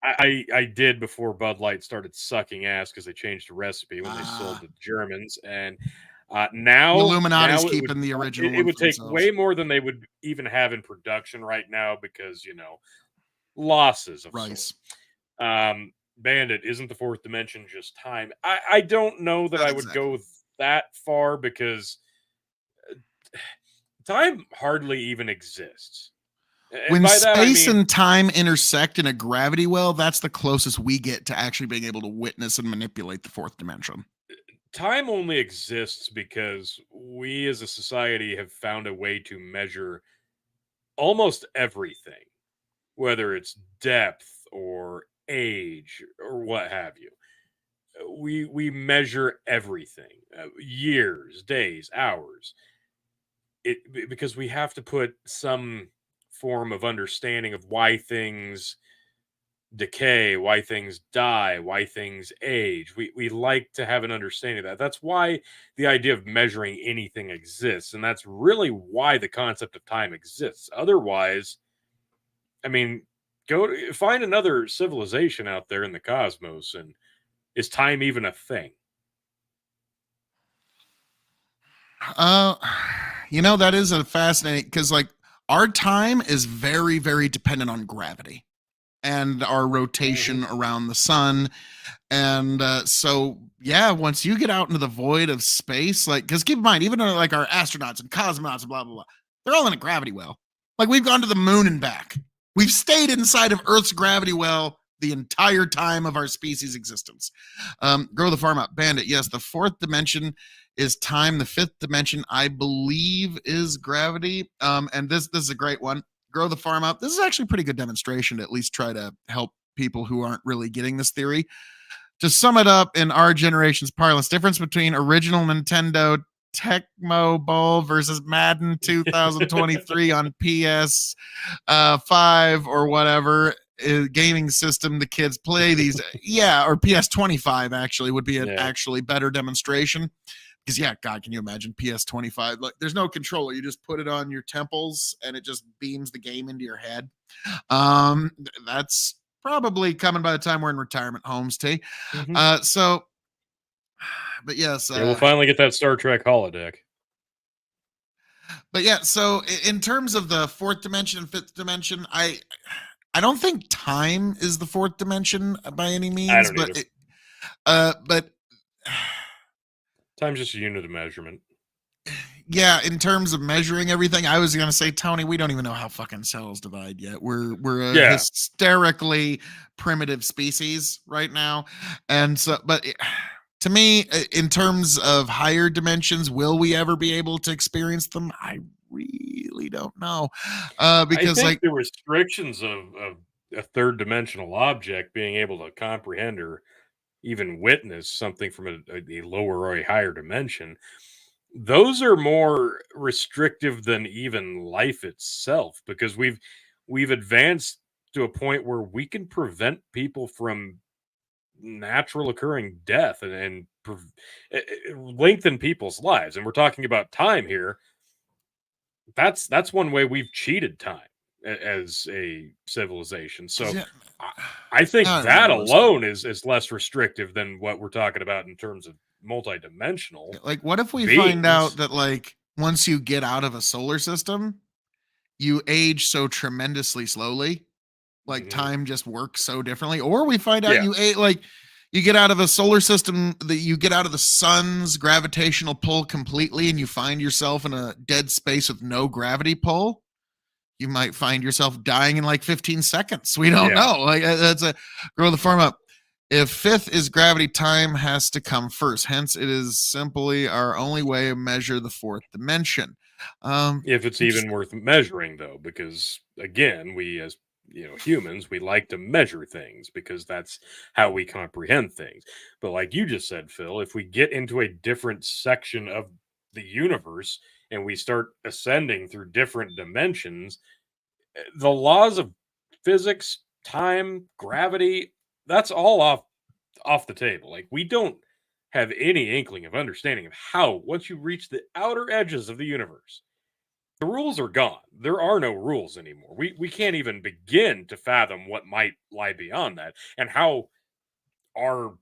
I did before Bud Light started sucking ass because they changed the recipe when they sold to the Germans, and The now Illuminati's it would keeping the original it one would for take themselves. way more than they would even have in production right now because losses of Rice. sorts. Bandit, isn't the fourth dimension just time? I don't know that Not I would exactly. go that far because time hardly even exists. And When by that I space mean and time intersect in a gravity well, that's the closest we get to actually being able to witness and manipulate the fourth dimension. time only exists because we as a society have found a way to measure almost everything, whether it's depth or age or what have you. We measure everything, years, days, hours. Because we have to put some form of understanding of why things decay, why things die, why things age. We like to have an understanding of that. That's why the idea of measuring anything exists, and that's really why the concept of time exists. Otherwise, I mean, find another civilization out there in the cosmos, and is time even a thing? Uh You know, that is a fascinating, because like our time is very, very dependent on gravity and our rotation around the sun. And so, yeah, once you get out into the void of space, like, because keep in mind, even like our astronauts and cosmonauts and blah, blah, blah, they're all in a gravity well. Like, we've gone to the moon and back. We've stayed inside of Earth's gravity well the entire time of our species' existence. Grow the Farm Up Bandit. Yes, the fourth dimension is time. The fifth dimension, I believe, is gravity. And this is a great one. Grow the Farm Up. This is actually a pretty good demonstration to at least try to help people who aren't really getting this theory. To sum it up in our generation's parlance, difference between original Nintendo Tecmo Bowl versus Madden 2023 on PS 5 or whatever gaming system the kids play these. Yeah, or PS 25 actually would be an actually better demonstration. Because yeah, God, can you imagine PS 25? Like, there's no controller. You just put it on your temples and it just beams the game into your head. That's probably coming by the time we're in retirement homes, T. So, but yes, we'll finally get that Star Trek holodeck. But yeah, so in terms of the fourth dimension and fifth dimension, I don't think time is the fourth dimension by any means, but time's just a unit of measurement. Yeah, in terms of measuring everything, I was gonna say, Tony, we don't even know how fucking cells divide yet. We're a hysterically primitive species right now, and so, but to me, in terms of higher dimensions, will we ever be able to experience them? I really don't know, because I think the restrictions of a third dimensional object being able to comprehend or even witness something from a lower or a higher dimension, those are more restrictive than even life itself, because we've advanced to a point where we can prevent people from natural occurring death and lengthen people's lives. And we're talking about time here. That's one way we've cheated time as a civilization. So I think that alone is less restrictive than what we're talking about in terms of multidimensional. Like, what if we find out that, like, once you get out of a solar system, you age so tremendously slowly, like time just works so differently? Or we find out you get out of a solar system, that you get out of the sun's gravitational pull completely, and you find yourself in a dead space with no gravity pull. You might find yourself dying in like 15 seconds. We don't know. Like, that's a Grow the Farm Up. If fifth is gravity, time has to come first. Hence, it is simply our only way to measure the fourth dimension. If it's even worth measuring, though, because again, we as humans, we like to measure things because that's how we comprehend things. But like you just said, Phil, if we get into a different section of the universe and we start ascending through different dimensions, the laws of physics, time, gravity, that's all off the table. Like, we don't have any inkling of understanding of how, once you reach the outer edges of the universe, the rules are gone. There are no rules anymore. We can't even begin to fathom what might lie beyond that, and how our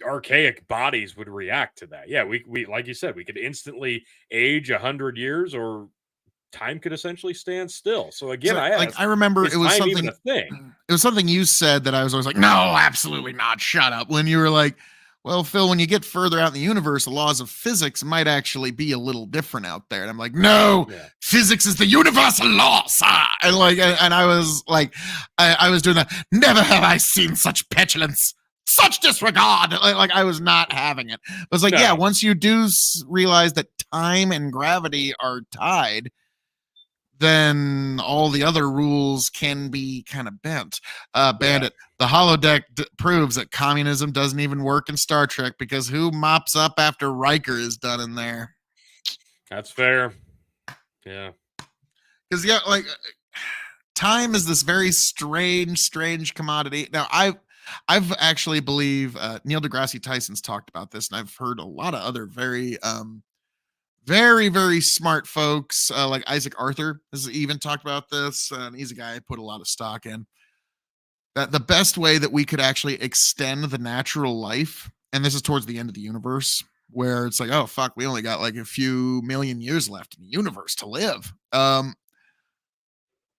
archaic bodies would react to that. Yeah, we like you said, we could instantly age 100 years, or time could essentially stand still. So again, I remember it was something. It was something you said that I was always like, no, absolutely not. Shut up. When you were like, well, Phil, when you get further out in the universe, the laws of physics might actually be a little different out there. And I'm like, no, physics is the universal law. And I was like, I was doing that. Never have I seen such petulance, such disregard. Like I was not having it. I was like, yeah, once you do realize that time and gravity are tied, then all the other rules can be kind of bent. Bandit, the holodeck proves that communism doesn't even work in Star Trek, because who mops up after Riker is done in there? That's fair. Yeah. Because like time is this very strange commodity. Now I've actually believe Neil deGrasse Tyson's talked about this, and I've heard a lot of other very very smart folks like Isaac Arthur has even talked about this, and he's a guy I put a lot of stock in, that the best way that we could actually extend the natural life, and this is towards the end of the universe, where it's like, oh fuck, we only got like a few million years left in the universe to live.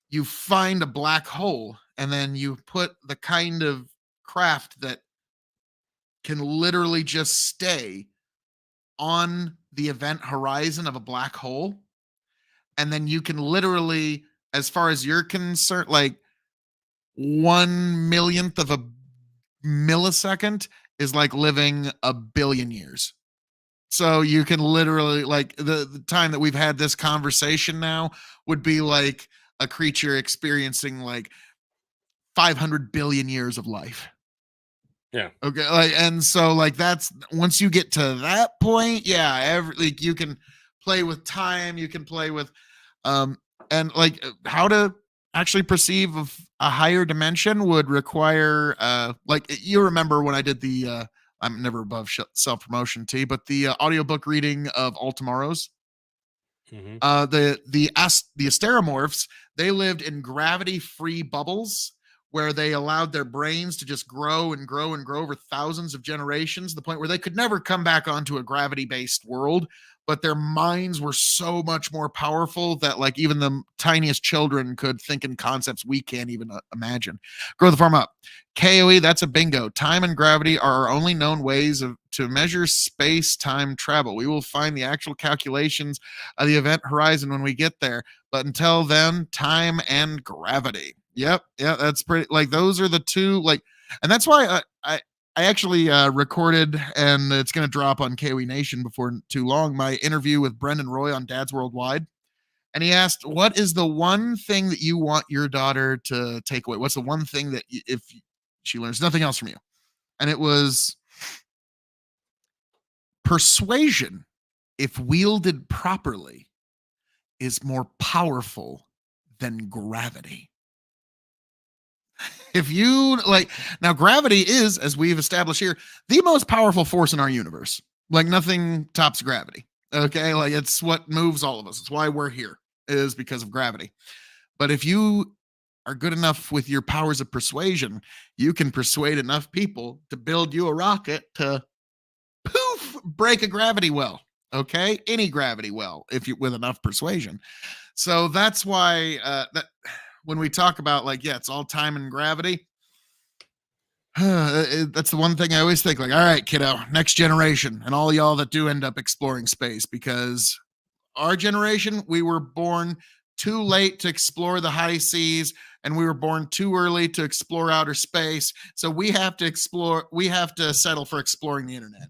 You find a black hole and then you put the kind of craft that can literally just stay on the event horizon of a black hole, and then you can literally, as far as you're concerned, like 1/1,000,000th of a millisecond is like living a billion years. So you can literally, like, the time that we've had this conversation now would be like a creature experiencing like 500 billion years of life. Yeah. Okay, like, and so like that's once you get to that point, yeah, like you can play with time, you can play with and like how to actually perceive of a higher dimension would require like you remember when I did the I'm never above self-promotion T, but the audiobook reading of All Tomorrows. Mhm. The asteromorphs, they lived in gravity-free bubbles where they allowed their brains to just grow and grow and grow over thousands of generations, to the point where they could never come back onto a gravity-based world, but their minds were so much more powerful that like even the tiniest children could think in concepts we can't even imagine. Grow the farm up. KOE, that's a bingo. Time and gravity are our only known ways to measure space-time travel. We will find the actual calculations of the event horizon when we get there. But until then, time and gravity. Yep, yeah, that's pretty. Like those are the two. Like, and that's why I actually recorded, and it's going to drop on KOE Nation before too long. My interview with Brendan Roy on Dads Worldwide, and he asked, "What is the one thing that you want your daughter to take away? What's the one thing that if she learns nothing else from you?" And it was persuasion, if wielded properly, is more powerful than gravity. If you like, now gravity is, as we've established here, the most powerful force in our universe. Like nothing tops gravity. Okay. Like it's what moves all of us. It's why we're here, is because of gravity. But if you are good enough with your powers of persuasion, you can persuade enough people to build you a rocket to poof, break a gravity well. Okay. Any gravity well, if you with enough persuasion. So that's why that when we talk about like, yeah, it's all time and gravity. That's the one thing I always think, like, all right, kiddo, next generation, and all y'all that do end up exploring space, because our generation, we were born too late to explore the high seas, and we were born too early to explore outer space. So we have to explore, we have to settle for exploring the internet.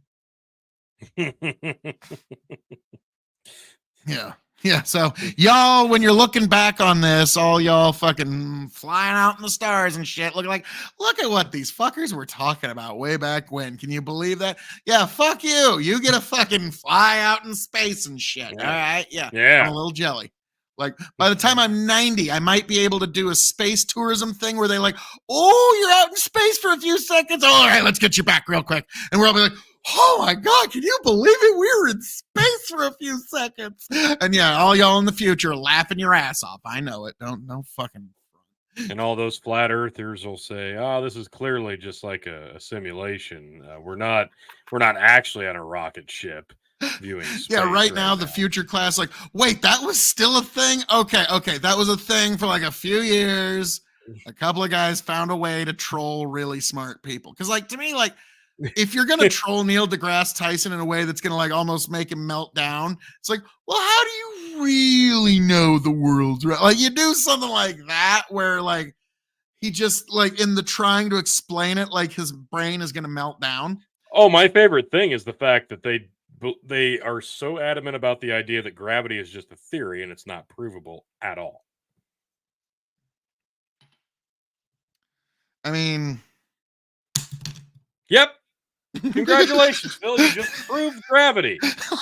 Yeah. Yeah. So y'all, when you're looking back on this, all y'all fucking flying out in the stars and shit, look at what these fuckers were talking about way back when. Can you believe that? Yeah, fuck you. You get a fucking fly out in space and shit. Yeah. All right. Yeah. I'm Yeah. a little jelly. Like by the time I'm 90, I might be able to do a space tourism thing where they like, oh, you're out in space for a few seconds. All right, let's get you back real quick. And we're all be like, oh my God, can you believe it? We were in space for a few seconds. And yeah, all y'all in the future laughing your ass off. I know it. No fucking. And all those flat earthers will say, "Oh, this is clearly just like a simulation. We're not actually on a rocket ship viewing space." Yeah, right now the future class, like, wait, that was still a thing? Okay, that was a thing for like a few years. A couple of guys found a way to troll really smart people. Because, like, to me, like, if you're gonna troll Neil deGrasse Tyson in a way that's gonna like almost make him melt down, it's like, well, how do you really know the world's right? Like, you do something like that where like he just like in the trying to explain it, like his brain is gonna melt down. Oh, my favorite thing is the fact that they are so adamant about the idea that gravity is just a theory and it's not provable at all. I mean, Yep. Congratulations, Phil. You just proved gravity.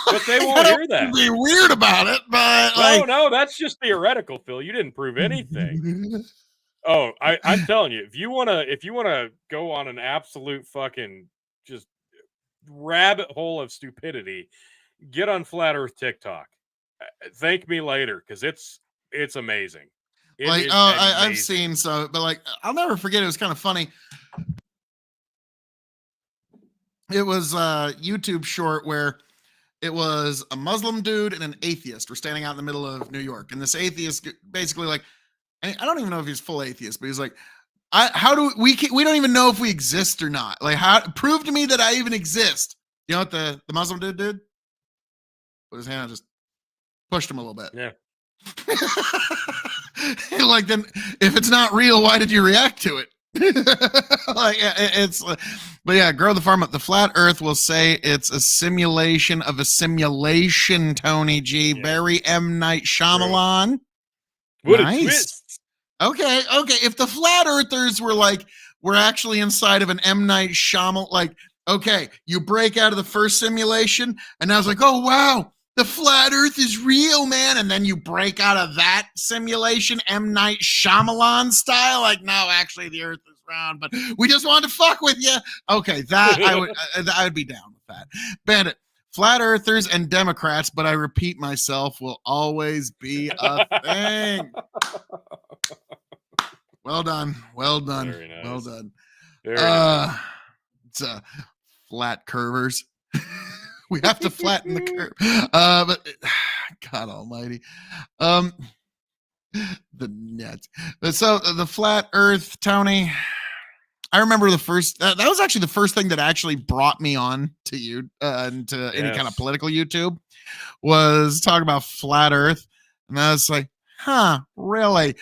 But they won't hear that. Be weird about it, but like, No, that's just theoretical, Phil. You didn't prove anything. Oh, I'm telling you, if you wanna go on an absolute fucking just rabbit hole of stupidity, get on Flat Earth TikTok. Thank me later, because it's amazing. It like, is I've amazing. seen so, but like, I'll never forget. It was kind of funny. It was a YouTube short where it was a Muslim dude and an atheist were standing out in the middle of New York, and this atheist basically like, I don't even know if he's full atheist, but he's like, how do we don't even know if we exist or not. Like, how prove to me that I even exist? You know what the Muslim dude did? Put his hand out, just pushed him a little bit. Yeah. Like, then if it's not real, why did you react to it? Like, it's, but yeah, Grow the Farm Up. The Flat Earth will say it's a simulation of a simulation. Tony G. Yeah. Very M. Night Shyamalan. What Nice. a twist. Okay. If the Flat Earthers were actually inside of an M. Night Shyamalan, like, okay, you break out of the first simulation, and I was like, oh wow, the Flat Earth is real, man. And then you break out of that simulation, M. Night Shyamalan style, like, no, actually the Earth is round, but we just wanted to fuck with you. Okay, that I would be down with that. Bandit, Flat Earthers and Democrats, but I repeat myself, will always be a thing. Well done. Very nice. Well done. Very nice. It's flat curvers. We have to flatten the curve. But God Almighty, the net. So the Flat Earth, Tony. I remember the first. That was actually the first thing that actually brought me on to you and to any kind of political YouTube was talking about Flat Earth, and I was like, huh, really?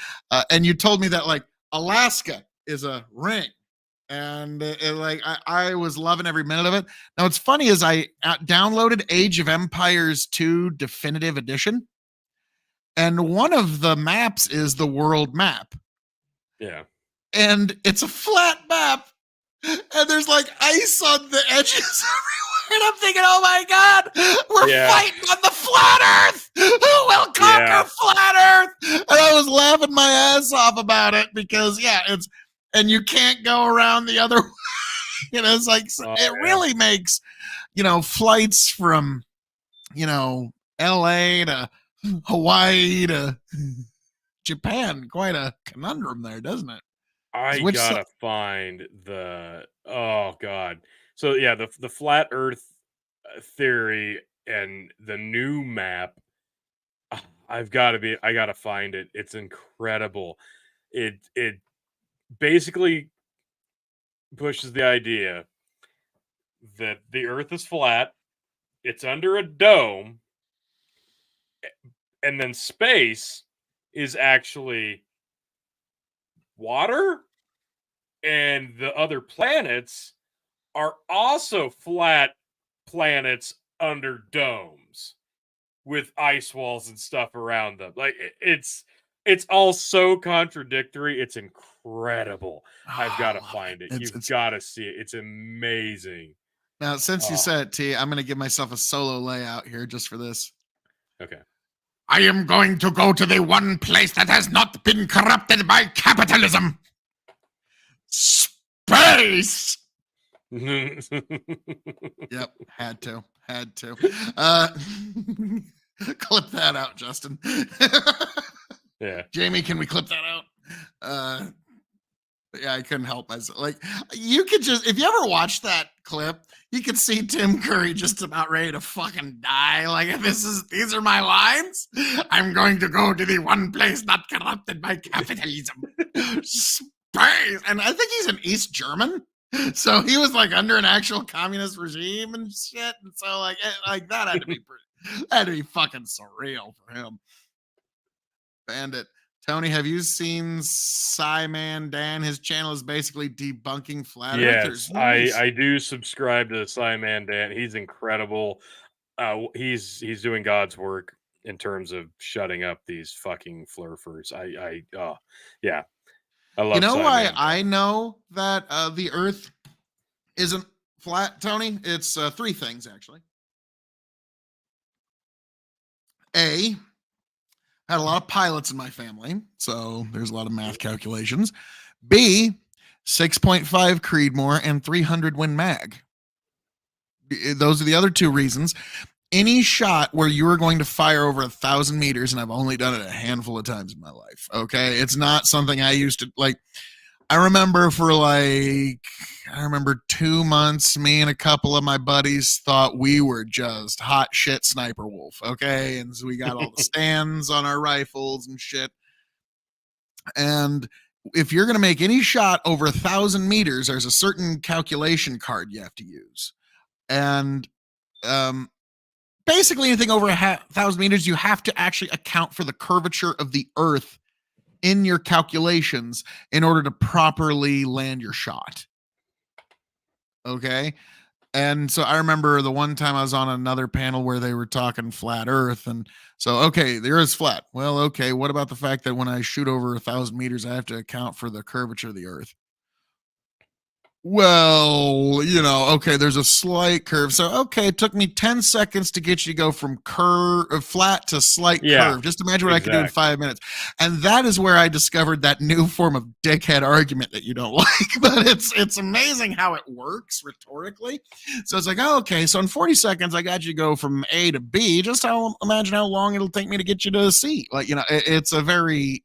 And you told me that like Alaska is a ring. And I was loving every minute of it. Now, what's funny is I downloaded Age of Empires 2 Definitive Edition. And one of the maps is the world map. Yeah. And it's a flat map. And there's like ice on the edges everywhere. And I'm thinking, oh my God, we're fighting on the flat Earth. Who will conquer flat Earth? And I was laughing my ass off about it because, it's, and you can't go around the other way. It's like, really makes, flights from, LA to Hawaii to Japan quite a conundrum there, doesn't it? I gotta find the, oh God. So yeah, the flat Earth theory and the new map, I gotta find it. It's incredible. It basically pushes the idea that the Earth is flat, it's under a dome, and then space is actually water, and the other planets are also flat planets under domes with ice walls and stuff around them. Like, it's all so contradictory. It's incredible. I've got to find it. You've got to see it. It's amazing. Now, since you said it, T, I'm going to give myself a solo layout here just for this. Okay. I am going to go to the one place that has not been corrupted by capitalism. Space. Yep, had to. Clip that out, Justin. Yeah. Jamie, can we clip that out? Yeah, I couldn't help myself. Like, you could just, if you ever watch that clip, you could see Tim Curry just about ready to fucking die. Like, these are my lines. I'm going to go to the one place not corrupted by capitalism. Space. And I think he's an East German. So he was like under an actual communist regime and shit. And so like that had to be fucking surreal for him. Bandit. Tony, have you seen Cyman Dan? His channel is basically debunking flat earthers. Yes, I do subscribe to Cyman Dan. He's incredible. He's doing God's work in terms of shutting up these fucking flurfers. I love. You know why I know that the Earth isn't flat, Tony? It's three things actually. A, had a lot of pilots in my family, so there's a lot of math calculations. B, 6.5 Creedmoor and 300 Win Mag. Those are the other two reasons. Any shot where you are going to fire over 1,000 meters, and I've only done it a handful of times in my life, okay? It's not something I used to, like, I remember for like, I remember 2 months, me and a couple of my buddies thought we were just hot shit Sniper Wolf. Okay. And so we got all the stands on our rifles and shit. And if you're going to make any shot over 1,000 meters, there's a certain calculation card you have to use. And basically anything over 1,000 meters, you have to actually account for the curvature of the earth in your calculations in order to properly land your shot. Okay. And so I remember the one time I was on another panel where they were talking flat earth. And so, okay, the earth's flat. Well, okay, what about the fact that when I shoot over 1,000 meters, I have to account for the curvature of the earth? Well, okay, there's a slight curve. So, okay, it took me 10 seconds to get you to go from flat to slight curve. Just imagine what I could do in 5 minutes. And that is where I discovered that new form of dickhead argument that you don't like. But it's amazing how it works rhetorically. So it's like, oh, okay, so in 40 seconds, I got you to go from A to B. Just imagine how long it'll take me to get you to C. Like, it's a very...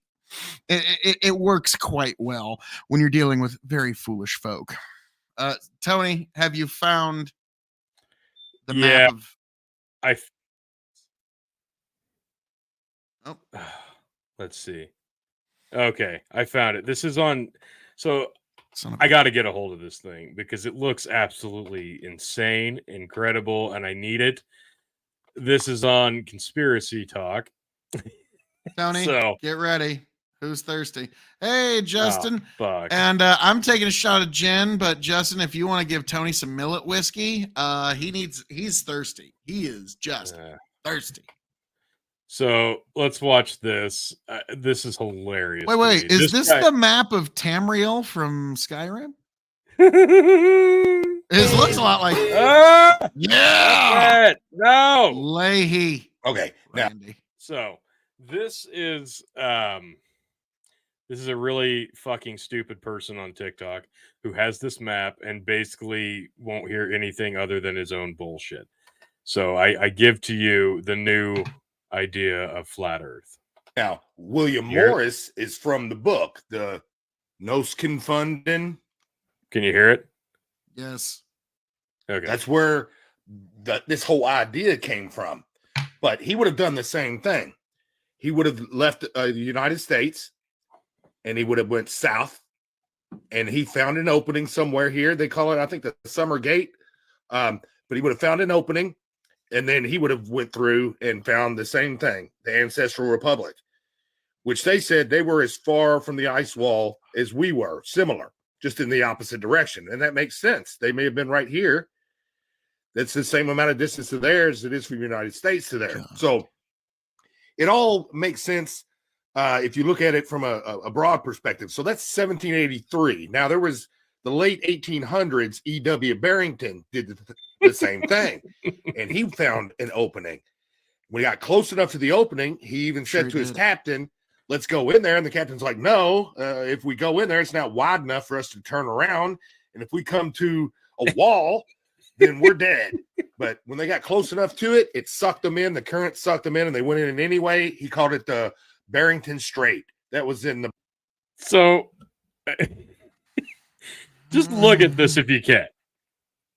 It works quite well when you're dealing with very foolish folk. Tony, have you found the map of... Let's see. Okay, I found it. This is on... So I got to get a hold of this thing because it looks absolutely insane, incredible, and I need it. This is on Conspiracy Talk. Tony, get ready. Who's thirsty? Hey, Justin. And I'm taking a shot of gin, but Justin, if you want to give Tony some millet whiskey, he's thirsty. He is just thirsty. So let's watch this. This is hilarious. Wait. Is this the map of Tamriel from Skyrim? It looks a lot like... yeah! No! Leahy. Okay. Randy. So this is a really fucking stupid person on TikTok who has this map and basically won't hear anything other than his own bullshit. So I give to you the new idea of flat Earth. Now, William Morris is from the book, the Nosconfunden. Can you hear it? Yes. Okay. That's where this whole idea came from. But he would have done the same thing. He would have left the United States and he would have went south and he found an opening somewhere here. They call it, I think, the Summer Gate. But he would have found an opening and then he would have went through and found the same thing, the Ancestral Republic, which they said they were as far from the ice wall as we were, similar, just in the opposite direction. And that makes sense. They may have been right here. That's the same amount of distance to there as it is from the United States to there. God. So it all makes sense if you look at it from a broad perspective. So that's 1783. Now, there was the late 1800s, E.W. Barrington did the same thing, and he found an opening. When he got close enough to the opening, he even said to his captain, let's go in there. And the captain's like, no, if we go in there, it's not wide enough for us to turn around. And if we come to a wall, then we're dead. But when they got close enough to it, it sucked them in. The current sucked them in, and they went in anyway. He called it the Barrington Strait. That was in the... So, just look at this if you can.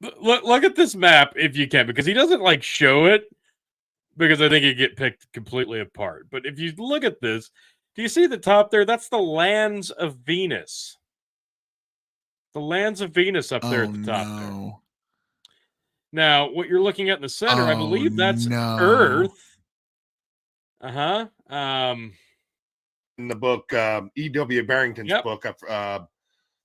Look at this map if you can, because he doesn't, like, show it, because I think it'd get picked completely apart. But if you look at this, do you see the top there? That's the lands of Venus. The lands of Venus up there at the top there. Now, what you're looking at in the center, I believe that's Earth. In the book, E.W. Barrington's book, The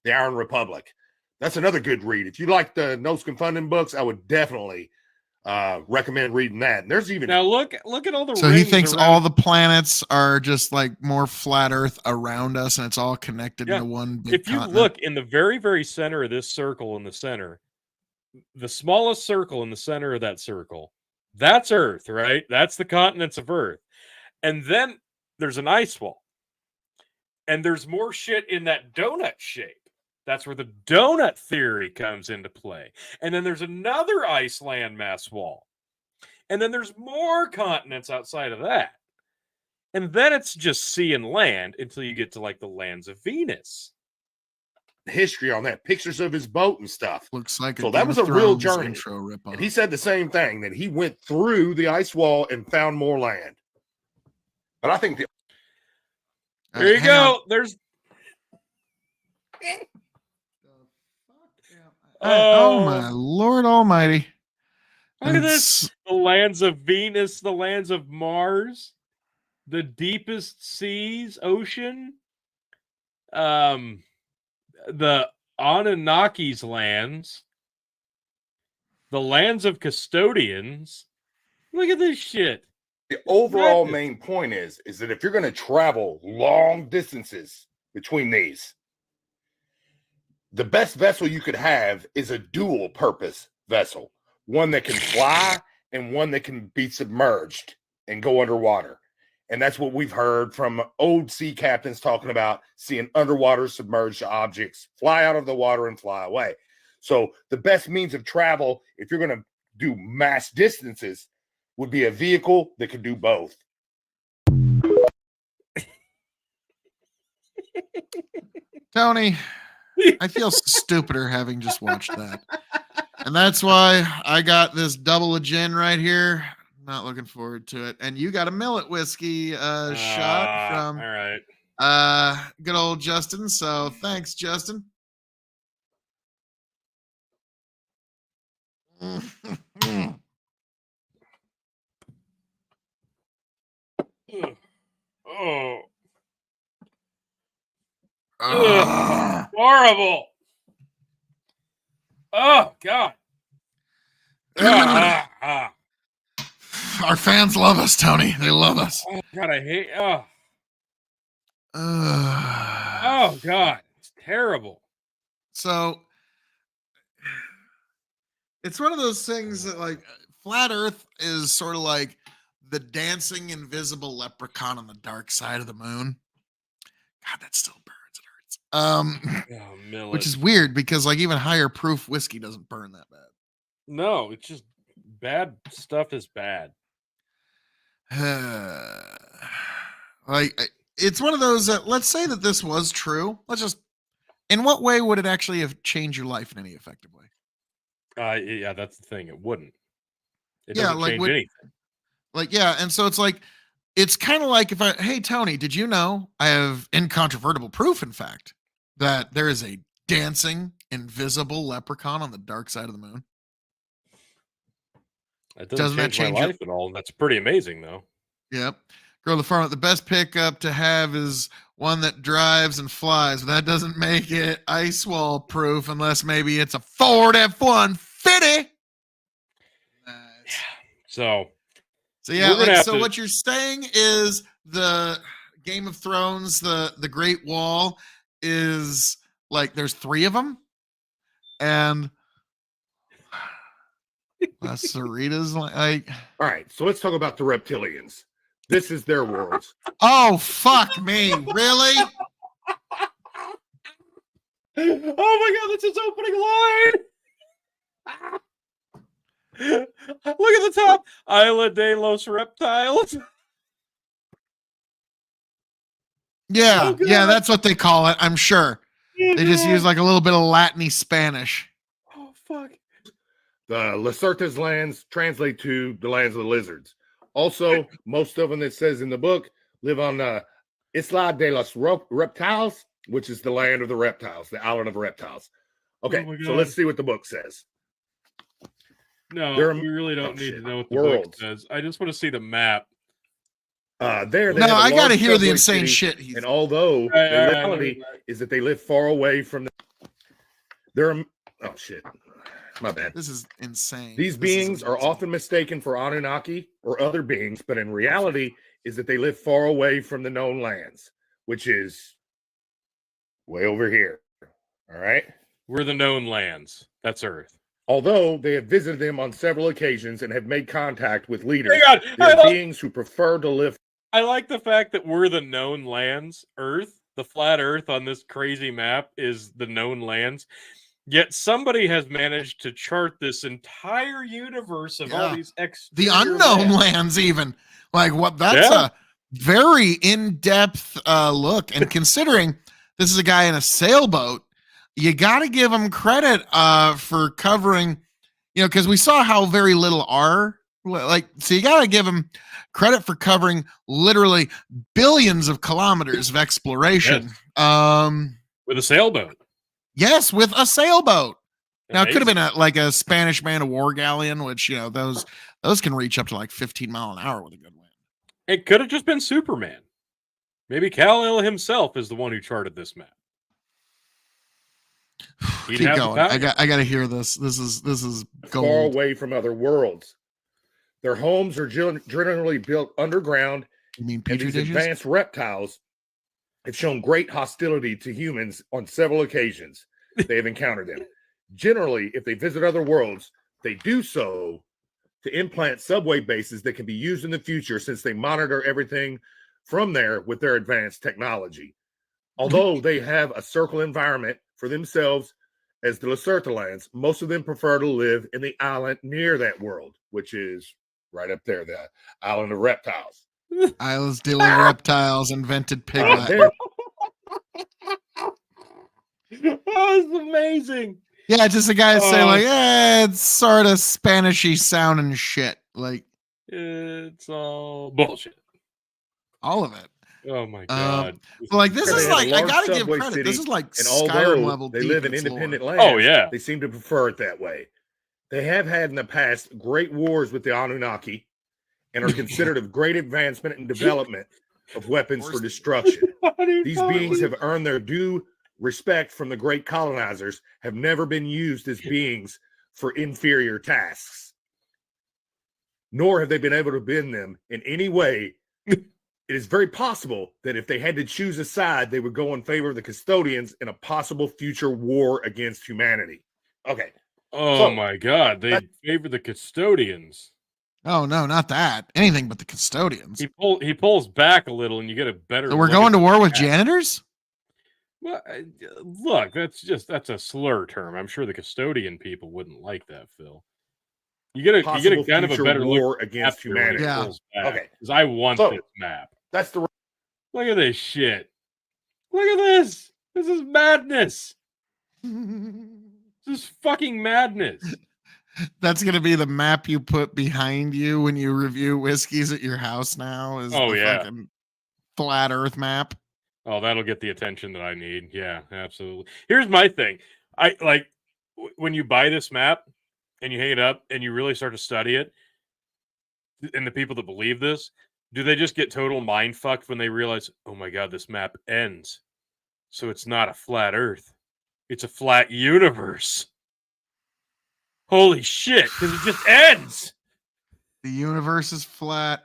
Iron Republic. That's another good read. If you like the Nosconfunden books, I would definitely recommend reading that. And there's even... Now, look at all the So he thinks all the planets are just like more flat Earth around us, and it's all connected into one big continent. If you look in the very, very center of this circle in the center, the smallest circle in the center of that circle, that's Earth, right? That's the continents of Earth. And then there's an ice wall. And there's more shit in that donut shape. That's where the donut theory comes into play. And then there's another ice landmass wall. And then there's more continents outside of that. And then it's just sea and land until you get to like the lands of Venus. history on that, pictures of his boat and stuff. Looks like So a that Game was of a real Thrones journey. intro ripoff. And he said the same thing, that he went through the ice wall and found more land. But I think There you hang on. go. There's Oh my Lord Almighty! Look at And this. The lands of Venus, the lands of Mars, the deepest seas, ocean, the Anunnaki's lands, the lands of custodians. Look at this shit. the overall Madness. main point is that if you're going to travel long distances between these, the best vessel you could have is a dual purpose vessel, one that can fly and one that can be submerged and go underwater. And that's what we've heard from old sea captains talking about, seeing underwater submerged objects fly out of the water and fly away. So the best means of travel, if you're going to do mass distances, would be a vehicle that could do both. Tony, I feel stupider having just watched that. And that's why I got this double of gin right here. Not looking forward to it. And you got a millet whiskey shot from All right. good old Justin. So thanks, Justin. Oh, Ugh. horrible. Oh, God. Our fans love us, Tony. They love us. Oh, God, I hate. Oh, Ugh. God. It's terrible. So it's one of those things that, like, flat Earth is sort of like the dancing invisible leprechaun on the dark side of the moon. God, that still burns. It hurts. Oh, Millet. Which is weird because, like, even higher proof whiskey doesn't burn that bad. No, it's just bad stuff is bad. Like, it's one of those that, let's say that this was true. In what way would it actually have changed your life in any effective way? Yeah, that's the thing. It wouldn't. It Yeah, doesn't like, change would- anything. Like, yeah. And so it's like, it's kind of like hey, Tony, did you know I have incontrovertible proof, in fact, that there is a dancing invisible leprechaun on the dark side of the moon? It Doesn't that change my change your- life at all. That's pretty amazing, though. Yep. Girl, the farm, the best pickup to have is one that drives and flies, but that doesn't make it ice wall proof unless maybe it's a Ford F-150. Nice. So So yeah, We're gonna like, have so to- what you're saying is the Game of Thrones, the Great Wall is like there's 3 of them, and Sarita's like, All right, so let's talk about the reptilians. This is their world. oh fuck me, really? oh my God, that's his opening line. Look at the top. Isla de los Reptiles. Yeah, Oh, God. yeah, that's what they call it. I'm sure they just use like a little bit of Latin Spanish. Oh fuck. The Lacerta's lands translate to the lands of the lizards. Also, most of them, it says in the book, live on Isla de los Reptiles, which is the land of the reptiles, the island of reptiles. Okay, Oh my so God. let's see what the book says. No, There are- we really don't oh, need shit. to know what the book Worlds. says. I just want to see the map. There, they No, have a I got to large hear the subway insane city, shit. He's And although Right, the right, reality right. is that they live far away from the, there are, oh shit, my bad. This is insane. These This is beings are insane. often mistaken for Anunnaki or other beings, but in reality is that they live far away from the known lands, which is way over here. All right. We're the known lands. That's Earth. Although they have visited them on several occasions and have made contact with leaders, Hang on. they are beings who prefer to live. I like the fact that we're the known lands. Earth, the flat Earth on this crazy map is the known lands. Yet somebody has managed to chart this entire universe of all Yeah. these The exterior unknown lands. lands, even like what? That's Yeah. a very in-depth look. And considering this is a guy in a sailboat, you got to give them credit for covering, because we saw how very little are like. So you got to give them credit for covering literally billions of kilometers of exploration. With a sailboat. Yes, with a sailboat. Now it could have Amazing. been like a Spanish man of war galleon, which those can reach up to like 15 mile an hour with a good wind. It could have just been Superman. Maybe Kal-El himself is the one who charted this map. He'd Keep have the going. power. I got to hear this. This is Far gold. away from other worlds. Their homes are generally built underground, You mean and petri these dishes? advanced reptiles have shown great hostility to humans on several occasions. They have encountered them. Generally, if they visit other worlds, they do so to implant subway bases that can be used in the future, since they monitor everything from there with their advanced technology. Although they have a circle environment for themselves as the Lacertolans, most of them prefer to live in the island near that world, which is right up there, the island of reptiles. Isles dealing reptiles invented piglet. There- That was amazing. Yeah, just a guy say Oh. like, it's sort of Spanishy sounding shit. Like It's all bullshit. all of it. Oh my god. But like this They is have a like I large gotta give subway credit. city, This is like and Skyrim although level. they deep live in its lore. independent lands, Oh yeah. they seem to prefer it that way. They have had in the past great wars with the Anunnaki and are considered of great advancement and development of weapons for destruction. These beings have earned their due respect from the great colonizers, have never been used as beings for inferior tasks, nor have they been able to bend them in any way. It is very possible that if they had to choose a side, they would go in favor of the custodians in a possible future war against humanity. Okay. Oh So, my god. They favor the custodians. Oh no, not that. Anything but the custodians. He pulls back a little and you get a better So we're look going at to the war with map. janitors? Well, look, that's a slur term. I'm sure the custodian people wouldn't like that, Phil. You get a possible kind of a future better look war against after when he humanity. Yeah. pulls back. Okay. Because I want So- this map. That's the Look at this shit. Look at this. This is madness. This is fucking madness. That's gonna be the map you put behind you when you review whiskeys at your house now. Is Oh, the yeah. fucking flat Earth map. Oh, that'll get the attention that I need. Yeah, absolutely. Here's my thing. I like when you buy this map and you hang it up and you really start to study it, and the people that believe this, do they just get total mind fucked when they realize, oh my god, this map ends? So it's not a flat Earth. It's a flat universe. Holy shit, because it just ends. The universe is flat.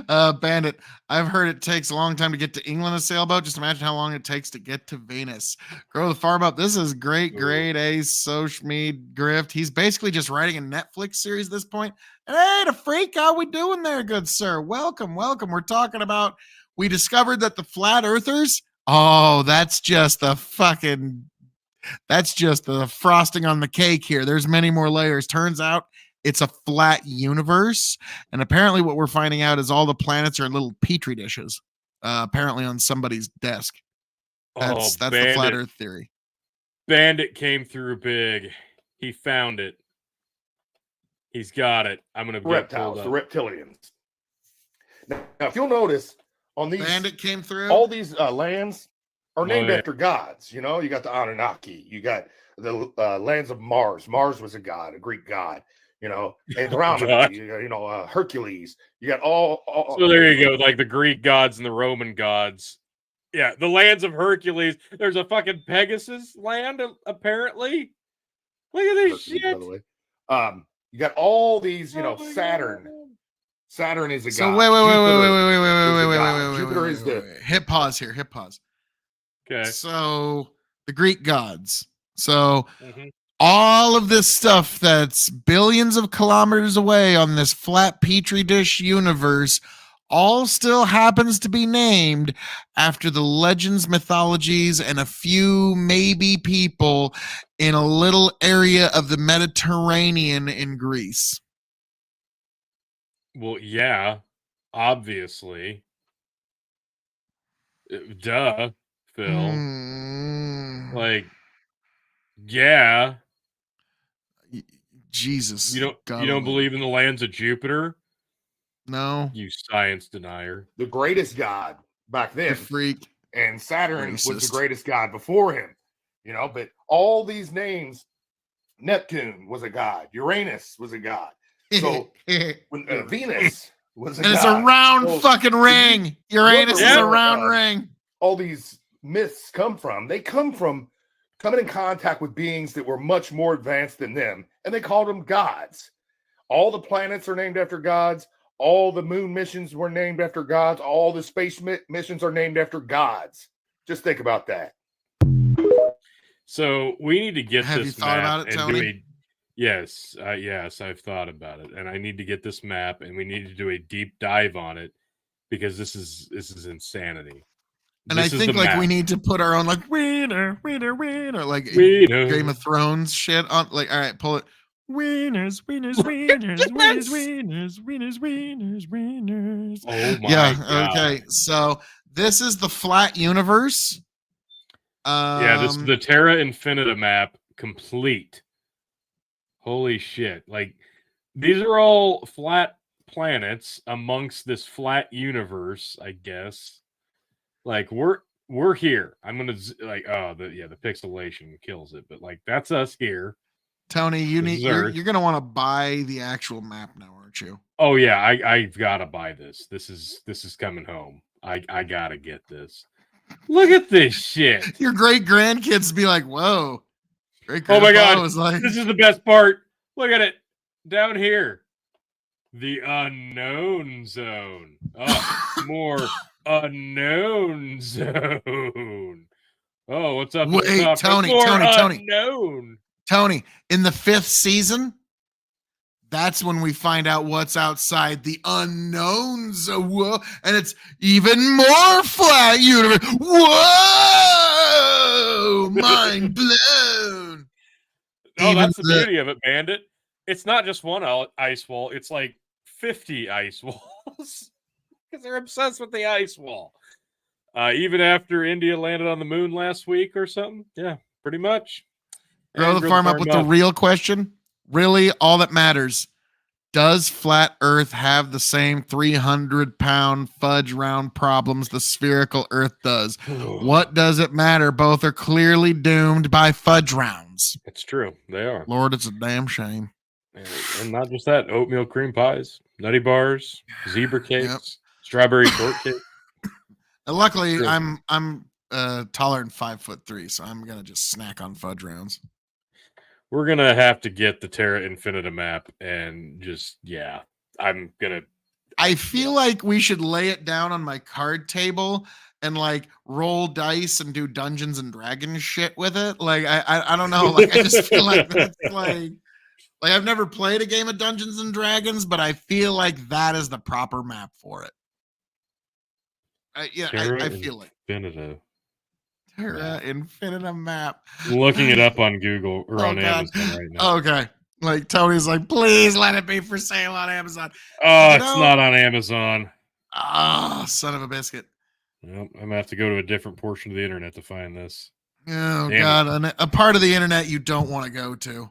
Bandit, I've heard it takes a long time to get to England a sailboat. Just imagine how long it takes to get to Venus. Grow the farm up. This is great, Ooh. grade A Sochmead Grift. He's basically just writing a Netflix series at this point. And hey, the freak, how we doing there, good sir? Welcome, welcome. We're talking about, we discovered that the flat earthers, oh, that's just the frosting on the cake here. There's many more layers. Turns out it's a flat universe. And apparently what we're finding out is all the planets are in little petri dishes, apparently on somebody's desk. That's the flat Earth theory. Bandit came through big. He found it. He's got it. I'm going to get pulled reptiles, up. the reptilians. Now, if you'll notice on these, Bandit came through. all these lands are named yeah. after gods. You know, you got the Anunnaki, you got the lands of Mars. Mars was a god, a Greek god. You know, Andromeda, you know, Hercules. You got all. So there you go, like the Greek gods and the Roman gods. Yeah, the lands of Hercules. There's a fucking Pegasus land, apparently. Look at this Hercules, shit. by the way. You got all these, you know, Oh my Saturn. God. Saturn is a So god. wait. Jupiter is the Hit pause here. Hit pause. Okay. So the Greek gods. So Mhm. all of this stuff that's billions of kilometers away on this flat petri dish universe all still happens to be named after the legends, mythologies, and a few maybe people in a little area of the Mediterranean in Greece. Well, yeah, obviously. Duh, Phil. Hmm. Like, Yeah. Jesus. You don't God almighty. believe in the lands of Jupiter? No, You science denier. The greatest god back you then, freak. and Saturn was the Racist. greatest god before him. But all these names, Neptune was a god, Uranus was a god. So when Venus was a and god. it's a round So fucking ring. Uranus is Yeah. a round ring. all these myths come from. They come from coming in contact with beings that were much more advanced than them, and they called them gods. All the planets are named after gods. All the moon missions were named after gods. All the space missions are named after gods. Just think about that. So we need to get Have you this thought map about it, and Tony? do a yes, yes, I've thought about it, and I need to get this map, and we need to do a deep dive on it because this is insanity. And This I is think the like we map. need to put our own like wiener, like Wiener. Game of Thrones shit on. Like, all right, pull it. Wieners, wieners, wieners, wieners, wieners, wieners, wieners, wieners. Oh my Yeah. god! Okay. So this is the flat universe. Yeah, this is the Terra Infinita map complete. Holy shit! Like these are all flat planets amongst this flat universe, I guess. Like we're here. I'm gonna like the pixelation kills it, but like that's us here. Tony. You This need is you're Earth. gonna want to buy the actual map now, aren't you? Oh yeah, I've got to buy this. This is coming home. I gotta get this. Look at this shit. Your great grandkids be like, "Whoa!" Great Oh my god, was like, this is the best part. Look at it down here. The unknown zone. Oh, more unknown zone. Oh, what's up? at the Wait, top? Tony, More Tony. unknown. Tony, in the 5th season, that's when we find out what's outside the unknowns. Whoa, and it's even more flat universe. Whoa, mind blown. Oh, Even that's the beauty of it, Bandit. It's not just one ice wall. It's like 50 ice walls because they're obsessed with the ice wall. Even after India landed on the moon last week or something. Yeah, pretty much. Grow the farm up with the real question. Really, all that matters. Does flat Earth have the same 300-pound fudge round problems the spherical Earth does? What does it matter? Both are clearly doomed by fudge rounds. It's true. They are. Lord, it's a damn shame. And not just that, oatmeal cream pies, nutty bars, zebra cakes, strawberry shortcake. And luckily, True. I'm taller than 5'3", so I'm gonna just snack on fudge rounds. We're gonna have to get the Terra Infinita map and just I'm gonna. I feel like we should lay it down on my card table and like roll dice and do Dungeons and Dragons shit with it. Like I don't know. Like I just feel like that's like I've never played a game of Dungeons and Dragons, but I feel like that is the proper map for it. I feel like Infinita. Terra Infinita map. I'm looking it up on Google or Oh, on God. Amazon right now. Okay. Like Tony's like, please let it be for sale on Amazon. Oh, it's No. not on Amazon. Ah, son of a biscuit. Nope, I'm gonna have to go to a different portion of the internet to find this. Oh Damn God, a part of the internet you don't want to go to,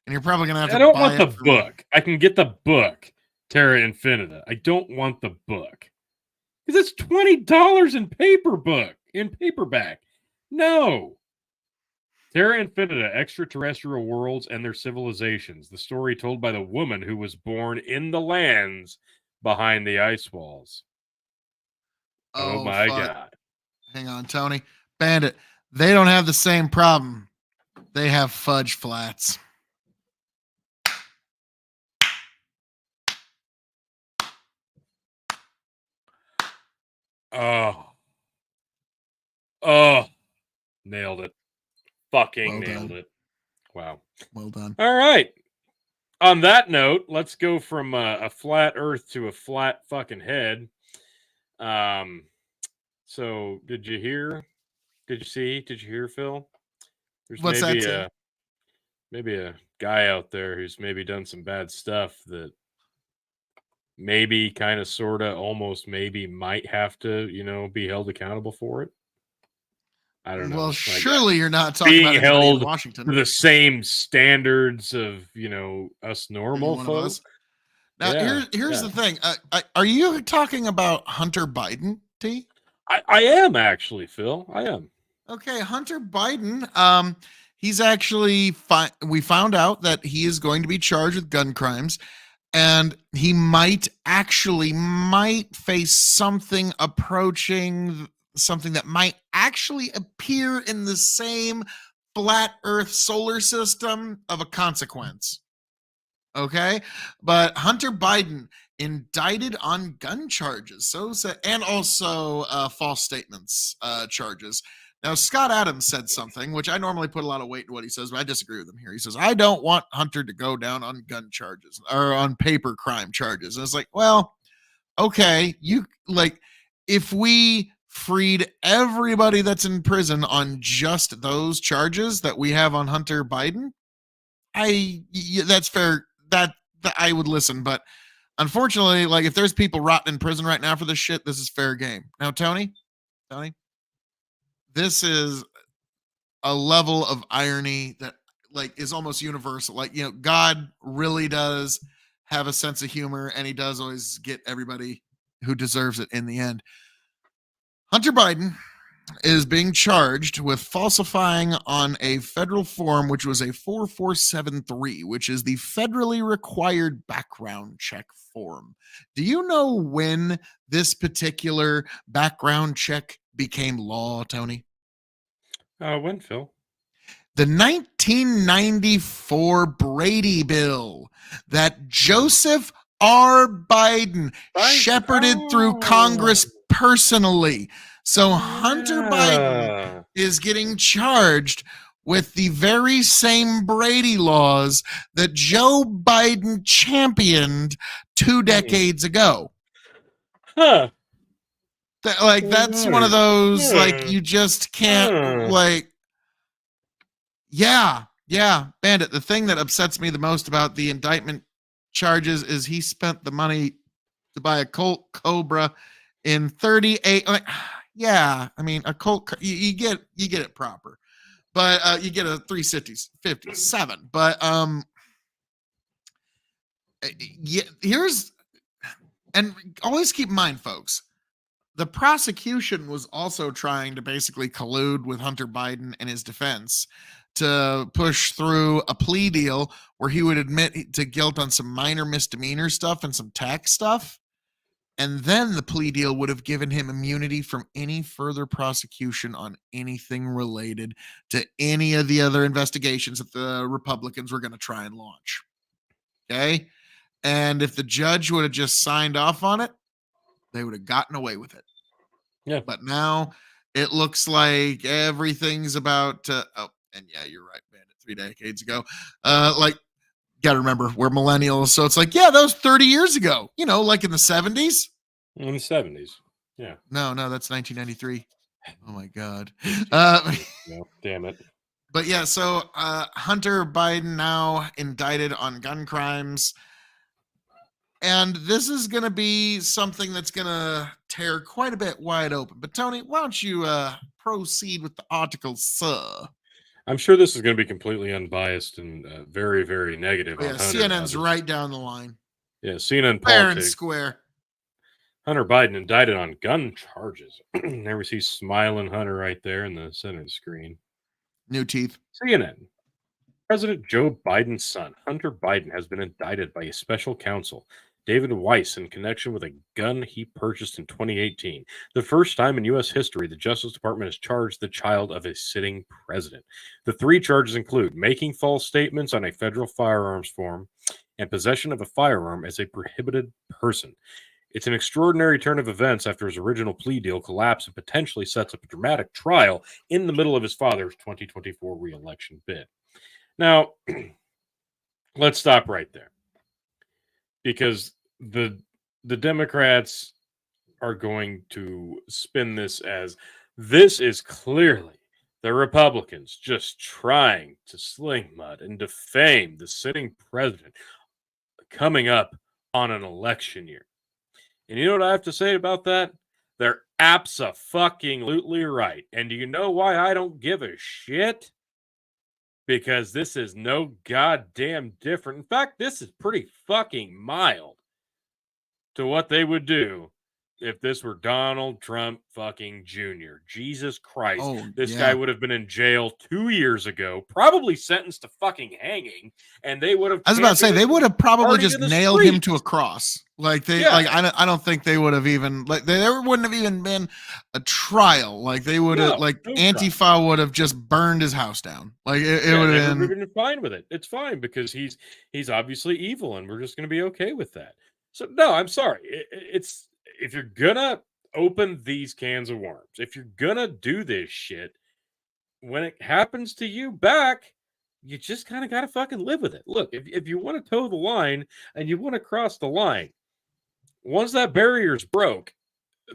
and you're probably gonna have to. I don't buy want the it from- book. I can get the book, Terra Infinita. I don't want the book because it's $20 in paperback. No. Terra Infinita, extraterrestrial worlds and their civilizations. The story told by the woman who was born in the lands behind the ice walls. Oh my fuck. God. Hang on, Tony. Bandit. They don't have the same problem. They have fudge flats. Oh, nailed it. Fucking Well nailed done. it. Wow. Well done. All right. On that note, let's go from a flat Earth to a flat fucking head. So did you hear? Did you see? Did you hear, Phil? There's What's that, Tim? maybe a guy out there who's maybe done some bad stuff that maybe kind of sorta almost maybe might have to, be held accountable for it. I don't know. Well, like, surely you're not talking being about anybody in held to Washington. the same standards of us Any normal one of folk. us. Now, Yeah, here's yeah. the thing. Are you talking about Hunter Biden, T? I am actually, Phil. I am. Okay, Hunter Biden. He's actually we found out that he is going to be charged with gun crimes, and he might face something approaching something that might actually appear in the same flat Earth solar system of a consequence. Okay, but Hunter Biden indicted on gun charges, and also false statements charges. Now, Scott Adams said something, which I normally put a lot of weight in what he says, but I disagree with him here. He says, I don't want Hunter to go down on gun charges or on paper crime charges. And it's like, well, okay, if we freed everybody that's in prison on just those charges that we have on Hunter Biden, that's fair. That I would listen, but unfortunately, like if there's people rotting in prison right now for this shit, this is fair game. Now, Tony, this is a level of irony that like is almost universal. Like, God really does have a sense of humor, and he does always get everybody who deserves it in the end. Hunter Biden is being charged with falsifying on a federal form, which was a 4473, which is the federally required background check form. Do you know when this particular background check became law, Tony? When, Phil? The 1994 Brady Bill that Joseph R. Biden shepherded through Congress personally. So Hunter Biden is getting charged with the very same Brady laws that Joe Biden championed 2 decades ago. Huh. That's one of those, like, you just can't, like, yeah, Bandit. The thing that upsets me the most about the indictment charges is he spent the money to buy a Colt Cobra in 38. Like, yeah, I mean, a Colt, you get it proper, but you get a 357. But and always keep in mind, folks, the prosecution was also trying to basically collude with Hunter Biden and his defense to push through a plea deal where he would admit to guilt on some minor misdemeanor stuff and some tax stuff. And then the plea deal would have given him immunity from any further prosecution on anything related to any of the other investigations that the Republicans were going to try and launch. Okay. And if the judge would have just signed off on it, they would have gotten away with it. Yeah. But now it looks like everything's about to, and yeah, you're right, Bandit, 3 decades ago. Like, gotta remember, we're millennials, so it's like, yeah, that was 30 years ago, like in the 70s. In the 70s. Yeah. No, that's 1993. Oh my God. No, damn it. But yeah, so Hunter Biden now indicted on gun crimes. And this is going to be something that's going to tear quite a bit wide open. But Tony, why don't you proceed with the article, sir? I'm sure this is going to be completely unbiased and very, very negative. Oh, yeah, CNN's right down the line. Yeah, CNN Fair politics. and square. Hunter Biden indicted on gun charges. There we see smiling Hunter right there in the center of the screen. New teeth. CNN. President Joe Biden's son, Hunter Biden, has been indicted by a special counsel, David Weiss, in connection with a gun he purchased in 2018. The first time in U.S. history the Justice Department has charged the child of a sitting president. The 3 charges include making false statements on a federal firearms form and possession of a firearm as a prohibited person. It's an extraordinary turn of events after his original plea deal collapsed and potentially sets up a dramatic trial in the middle of his father's 2024 re-election bid. Now, let's stop right there. Because the Democrats are going to spin this as this is clearly the Republicans just trying to sling mud and defame the sitting president coming up on an election year. And you know what I have to say about that? They're abso-fucking-lutely right. And do you know why I don't give a shit? Because this is no goddamn different. In fact, this is pretty fucking mild to what they would do if this were Donald Trump fucking Jr. Jesus Christ. Oh, This yeah. guy would have been in jail 2 years ago, probably sentenced to fucking hanging, and they would have. I was about to say they would have probably party just in the nailed him to a streets. cross. Like they, Yeah. like I don't think they would have even like there wouldn't have even been a trial. Like they would have No, like no trial. Antifa would have just burned his house down. Like it Yeah, would they have would been. have been fine with it. It's fine because he's obviously evil, and we're just going to be okay with that. So no, I'm sorry. It's if you're gonna open these cans of worms, if you're gonna do this shit, when it happens to you back, you just kind of got to fucking live with it. Look, if you want to toe the line and you want to cross the line, once that barrier's broke,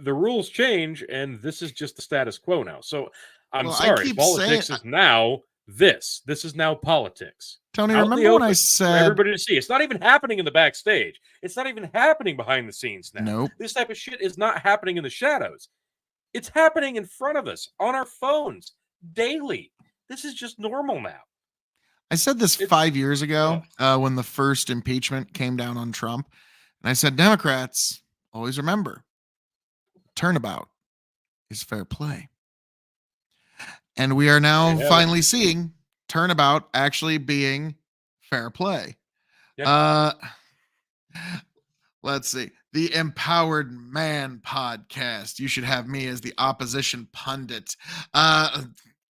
the rules change, and this is just the status quo now. So I'm Well, I sorry, keep politics saying- is now this. This is now politics. Tony, Out in the remember when I open for said everybody to see? It's not even happening in the backstage. It's not even happening behind the scenes now. nope? This type of shit is not happening in the shadows. It's happening in front of us on our phones daily. This is just normal now. I said this It's- 5 years ago when the first impeachment came down on Trump, and I said Democrats always remember turnabout is fair play. And we are now Yeah. finally seeing turnabout actually being fair play. Let's see. The Empowered Man podcast. You should have me as the opposition pundit.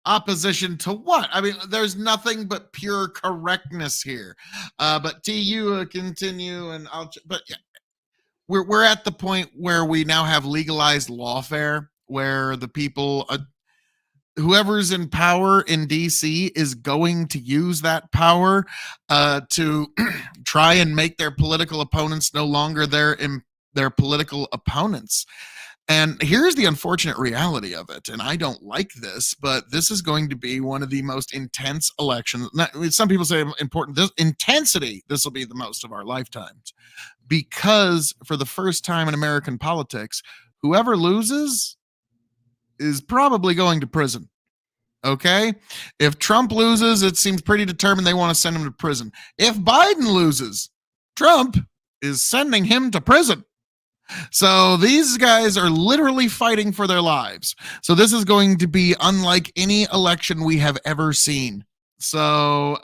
Opposition to what? I mean, there's nothing but pure correctness here. But T, you continue, and but yeah, we're at the point where we now have legalized lawfare, where the people, whoever's in power in DC is going to use that power to try and make their political opponents no longer their political opponents. And here's the unfortunate reality of it. And I don't like this, but this is going to be one of the most intense elections. Some people say important intensity. This will be the most of our lifetimes, because for the first time in American politics, whoever loses is probably going to prison. Okay. If Trump loses, it seems pretty determined they want to send him to prison. If Biden loses, Trump is sending him to prison. So these guys are literally fighting for their lives. So this is going to be unlike any election we have ever seen. So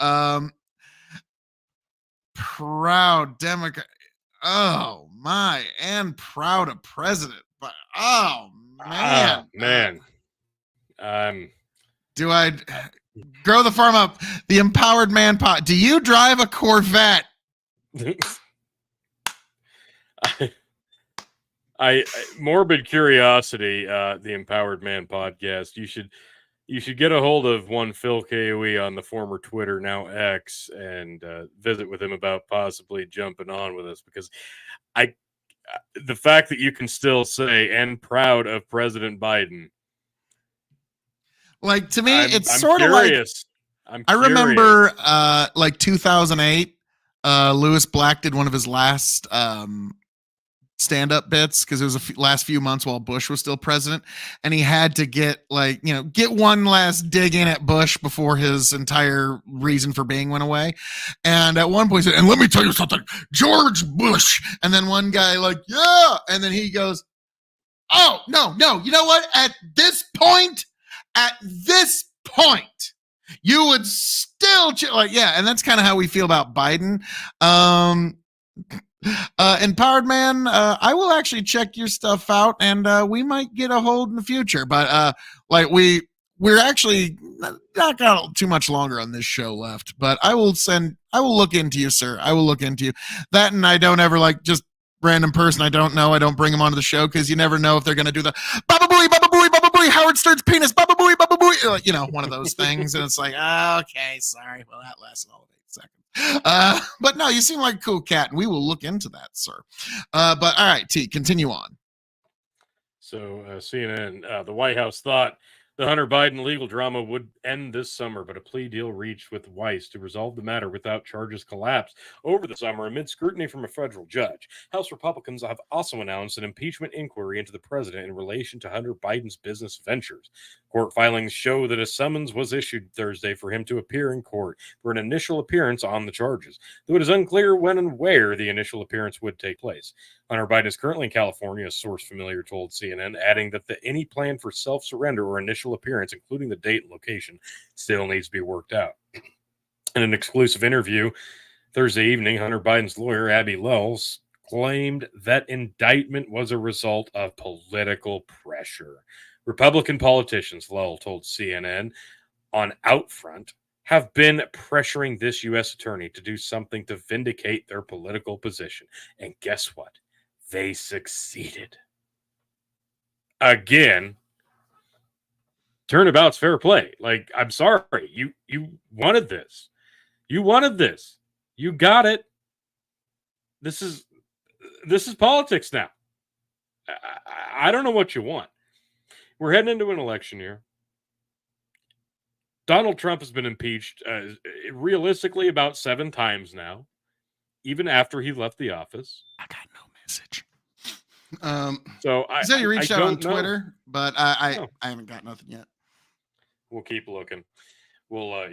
proud Democrat. Oh my, and proud of president. But oh man. Do I grow the farm up? The Empowered Man pot. Do you drive a Corvette? I morbid curiosity, the Empowered Man podcast. You should get a hold of one Phil KOE on the former Twitter, now X, and visit with him about possibly jumping on with us, because the fact that you can still say "and proud of President Biden." Like, to me, it's I'm sort of like I remember like 2008, Lewis Black did one of his last stand-up bits, because it was the last few months while Bush was still president, and he had to get one last dig in at Bush before his entire reason for being went away. And at one point he said, "And let me tell you something, George Bush." And then one guy "Yeah," and then he goes, "Oh, no, you know what? At this point, you would still yeah." And that's kind of how we feel about Biden. Empowered Man, I will actually check your stuff out, and we might get a hold in the future. But we're actually not got too much longer on this show left. But I will look into you, sir. I will look into you. That, and I don't ever just random person I don't know. I don't bring them onto the show, because you never know if they're going to do the Baba Booey, Howard Stern's penis, Baba Booey, one of those things. And it's like, okay, sorry. Well, that lasted all of 8 seconds. But no, you seem like a cool cat, and we will look into that, sir. But all right, T, continue on. So CNN, the White House thought The Hunter Biden legal drama would end this summer, but a plea deal reached with Weiss to resolve the matter without charges collapsed over the summer amid scrutiny from a federal judge. House Republicans have also announced an impeachment inquiry into the president in relation to Hunter Biden's business ventures. Court filings show that a summons was issued Thursday for him to appear in court for an initial appearance on the charges, though it is unclear when and where the initial appearance would take place. Hunter Biden is currently in California, a source familiar told CNN, adding that any plan for self-surrender or initial appearance, including the date and location, still needs to be worked out. In an exclusive interview Thursday evening, Hunter Biden's lawyer, Abby Lells, claimed that indictment was a result of political pressure. Republican politicians, Lowell told CNN, on Outfront, have been pressuring this U.S. attorney to do something to vindicate their political position. And guess what? They succeeded. Again, turnabout's fair play. Like, I'm sorry. You wanted this. You wanted this. You got it. This is politics now. I don't know what you want. We're heading into an election year. Donald Trump has been impeached realistically about 7 times now, even after he left the office. I got no message. So I said he reached out on Twitter, know. but I haven't got nothing yet. We'll keep looking. We'll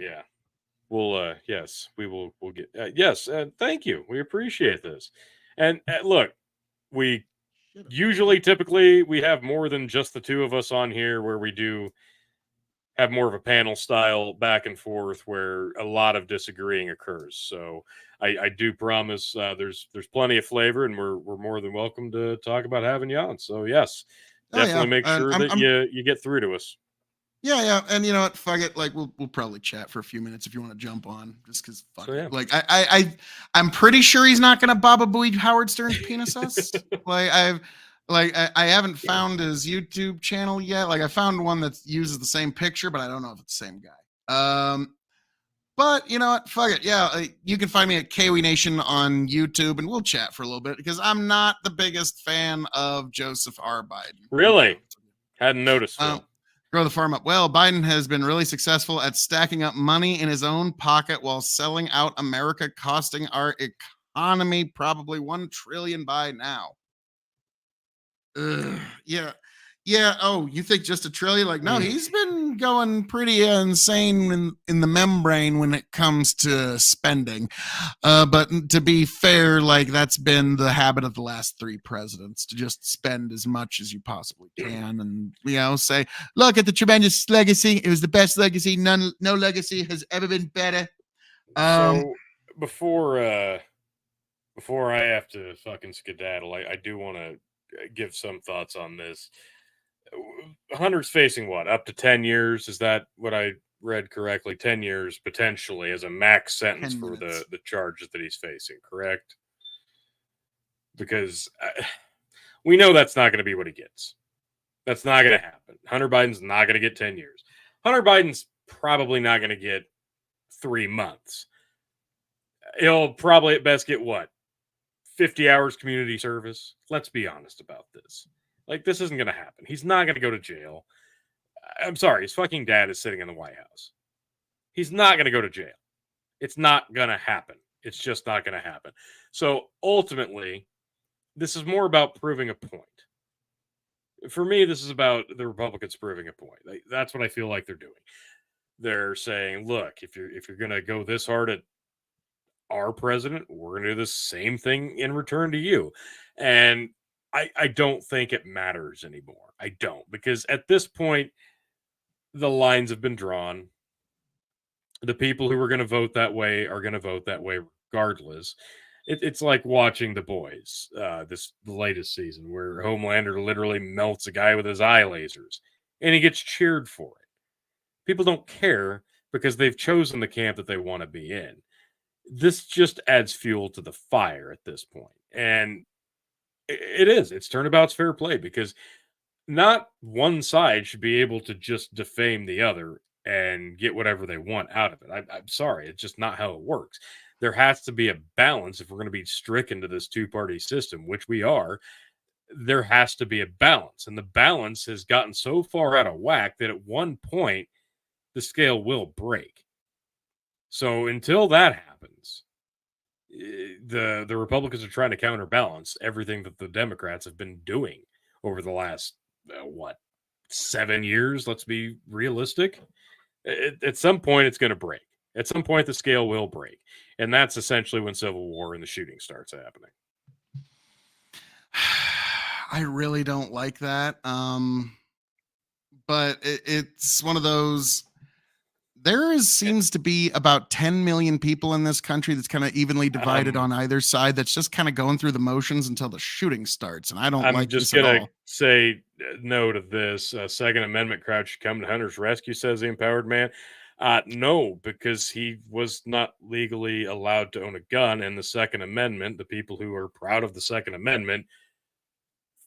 yes, we will. We'll get yes. Thank you. We appreciate this. And look, we typically we have more than just the two of us on here, where we do have more of a panel style back and forth where a lot of disagreeing occurs. So I do promise there's plenty of flavor, and we're more than welcome to talk about having you on. So yes, definitely make sure that you get through to us. Yeah, and you know what? Fuck it. Like we'll probably chat for a few minutes if you want to jump on, just because. Yeah. Like I'm pretty sure he's not gonna Baba Booey Howard Stern's penis us. I haven't found his YouTube channel yet. Like I found one that uses the same picture, but I don't know if it's the same guy. But you know what? Fuck it. Yeah, you can find me at Kiwi Nation on YouTube, and we'll chat for a little bit because I'm not the biggest fan of Joseph R. Biden. Really? Hadn't noticed. Grow the farm up. Well, Biden has been really successful at stacking up money in his own pocket while selling out America, costing our economy probably $1 trillion by now. Yeah. Oh, you think just $1 trillion? Like, no, he's been going pretty insane in the membrane when it comes to spending. But to be fair, like that's been the habit of the last 3 presidents, to just spend as much as you possibly can, and say, look at the tremendous legacy. It was the best legacy. No legacy has ever been better. So before I have to fucking skedaddle, I do want to give some thoughts on this. Hunter's facing what, up to 10 years? Is that what I read correctly? 10 years potentially as a max sentence for the charges that he's facing, correct? Because we know that's not going to be what he gets. That's not going to happen. Hunter Biden's not going to get 10 years. Hunter Biden's probably not going to get 3 months. He'll probably at best get what? 50 hours community service. Let's be honest about this. Like, this isn't going to happen. He's not going to go to jail. I'm sorry. His fucking dad is sitting in the White House. He's not going to go to jail. It's not going to happen. It's just not going to happen. So ultimately, this is more about proving a point. For me, this is about the Republicans proving a point. That's what I feel like they're doing. They're saying, look, if you're going to go this hard at our president, we're going to do the same thing in return to you. And I don't think it matters anymore. I don't, because at this point, the lines have been drawn. The people who are going to vote that way are going to vote that way regardless. It's like watching The Boys, the latest season, where Homelander literally melts a guy with his eye lasers, and he gets cheered for it. People don't care because they've chosen the camp that they want to be in. This just adds fuel to the fire at this point. And it's turnabout's fair play, because not one side should be able to just defame the other and get whatever they want out of it. I'm sorry. It's just not how it works. There has to be a balance if we're going to be stricken to this 2-party system, which we are. there has to be a balance, and the balance has gotten so far out of whack that at one point the scale will break. So until that happens, the Republicans are trying to counterbalance everything that the Democrats have been doing over the last 7 years. Let's be realistic. At some point, it's going to break. At some point, the scale will break, and that's essentially when civil war and the shooting starts happening. I really don't like that. But it's one of those. Seems to be about 10 million people in this country that's kind of evenly divided on either side. That's just kind of going through the motions until the shooting starts. And I'm just going to say no to this. Second Amendment crowd should come to Hunter's rescue, says the Empowered Man. No, because he was not legally allowed to own a gun. And the Second Amendment, the people who are proud of the Second Amendment,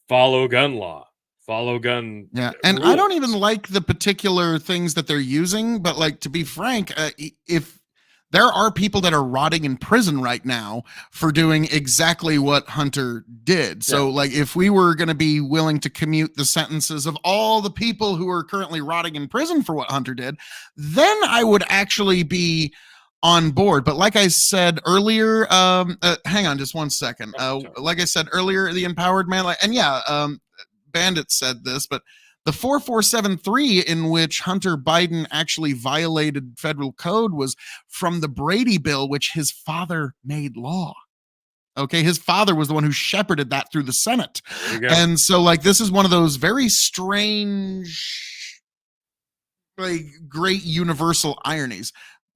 follow gun law. Follow gun. Yeah. And rules. I don't even like the particular things that they're using, but like, to be frank, if there are people that are rotting in prison right now for doing exactly what Hunter did. So like, if we were going to be willing to commute the sentences of all the people who are currently rotting in prison for what Hunter did, then I would actually be on board. But like I said earlier, hang on just one second. Like I said earlier, the Empowered Man, Bandit said this, but the 4473 in which Hunter Biden actually violated federal code was from the Brady bill, which his father made law. Okay, his father was the one who shepherded that through the Senate. And so like, this is one of those very strange, like, great universal ironies.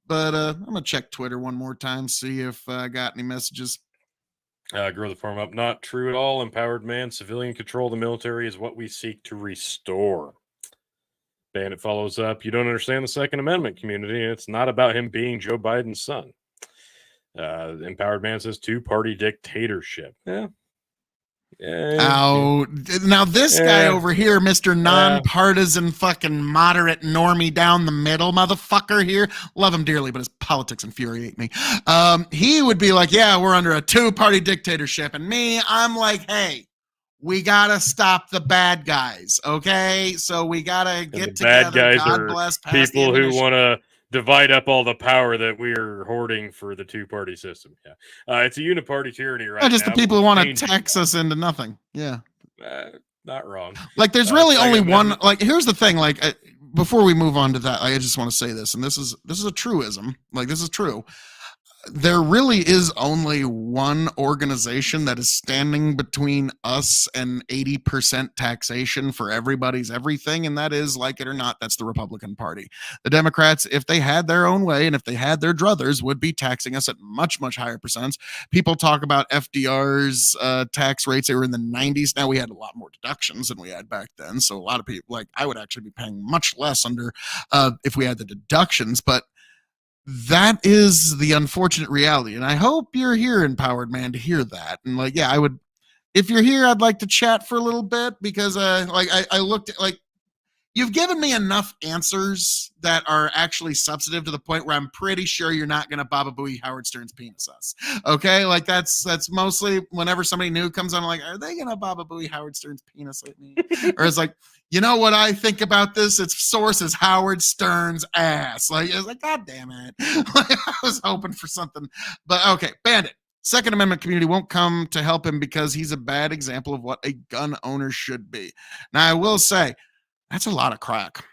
But I'm gonna check Twitter one more time, see if I got any messages. Grow the form up. Not true at all. Empowered Man. Civilian control of the military is what we seek to restore. Bandit follows up. You don't understand the Second Amendment community. It's not about him being Joe Biden's son. Empowered Man says two-party dictatorship. Yeah. Now this guy over here, Mr. Nonpartisan fucking moderate normie down the middle motherfucker here, love him dearly, but his politics infuriate me. He would be like, yeah, we're under a two-party dictatorship. And me, I'm like, hey, we gotta stop the bad guys, okay? So we gotta get together. Bad guys are people who want to divide up all the power that we're hoarding for the two-party system. Yeah, it's a uniparty tyranny right now. Just the people who want to tax us into nothing. Yeah, not wrong. Like, there's really only one. Like, here's the thing. Like, before we move on to that, I just want to say this, and this is a truism. Like, this is true. There really is only one organization that is standing between us and 80% taxation for everybody's everything, and that is, like it or not, that's the Republican Party. The Democrats, if they had their own way and if they had their druthers, would be taxing us at much, much higher percents. People talk about FDR's tax rates. They were in the 90s. Now we had a lot more deductions than we had back then, so a lot of people, like, I would actually be paying much less under if we had the deductions, but that is the unfortunate reality. And I hope you're here, Empowered Man, to hear that. And like, yeah, I would, if you're here, I'd like to chat for a little bit, because I looked at, like, you've given me enough answers that are actually substantive to the point where I'm pretty sure you're not going to Baba Booey Howard Stern's penis us. Okay. Like, that's mostly whenever somebody new comes on, I'm like, are they going to Baba Booey Howard Stern's penis at me? Or it's like, you know what I think about this? Its source is Howard Stern's ass. Like, it's like, God damn it. Like, I was hoping for something, but okay. Bandit. Second Amendment community won't come to help him because he's a bad example of what a gun owner should be. Now, I will say, that's a lot of crack.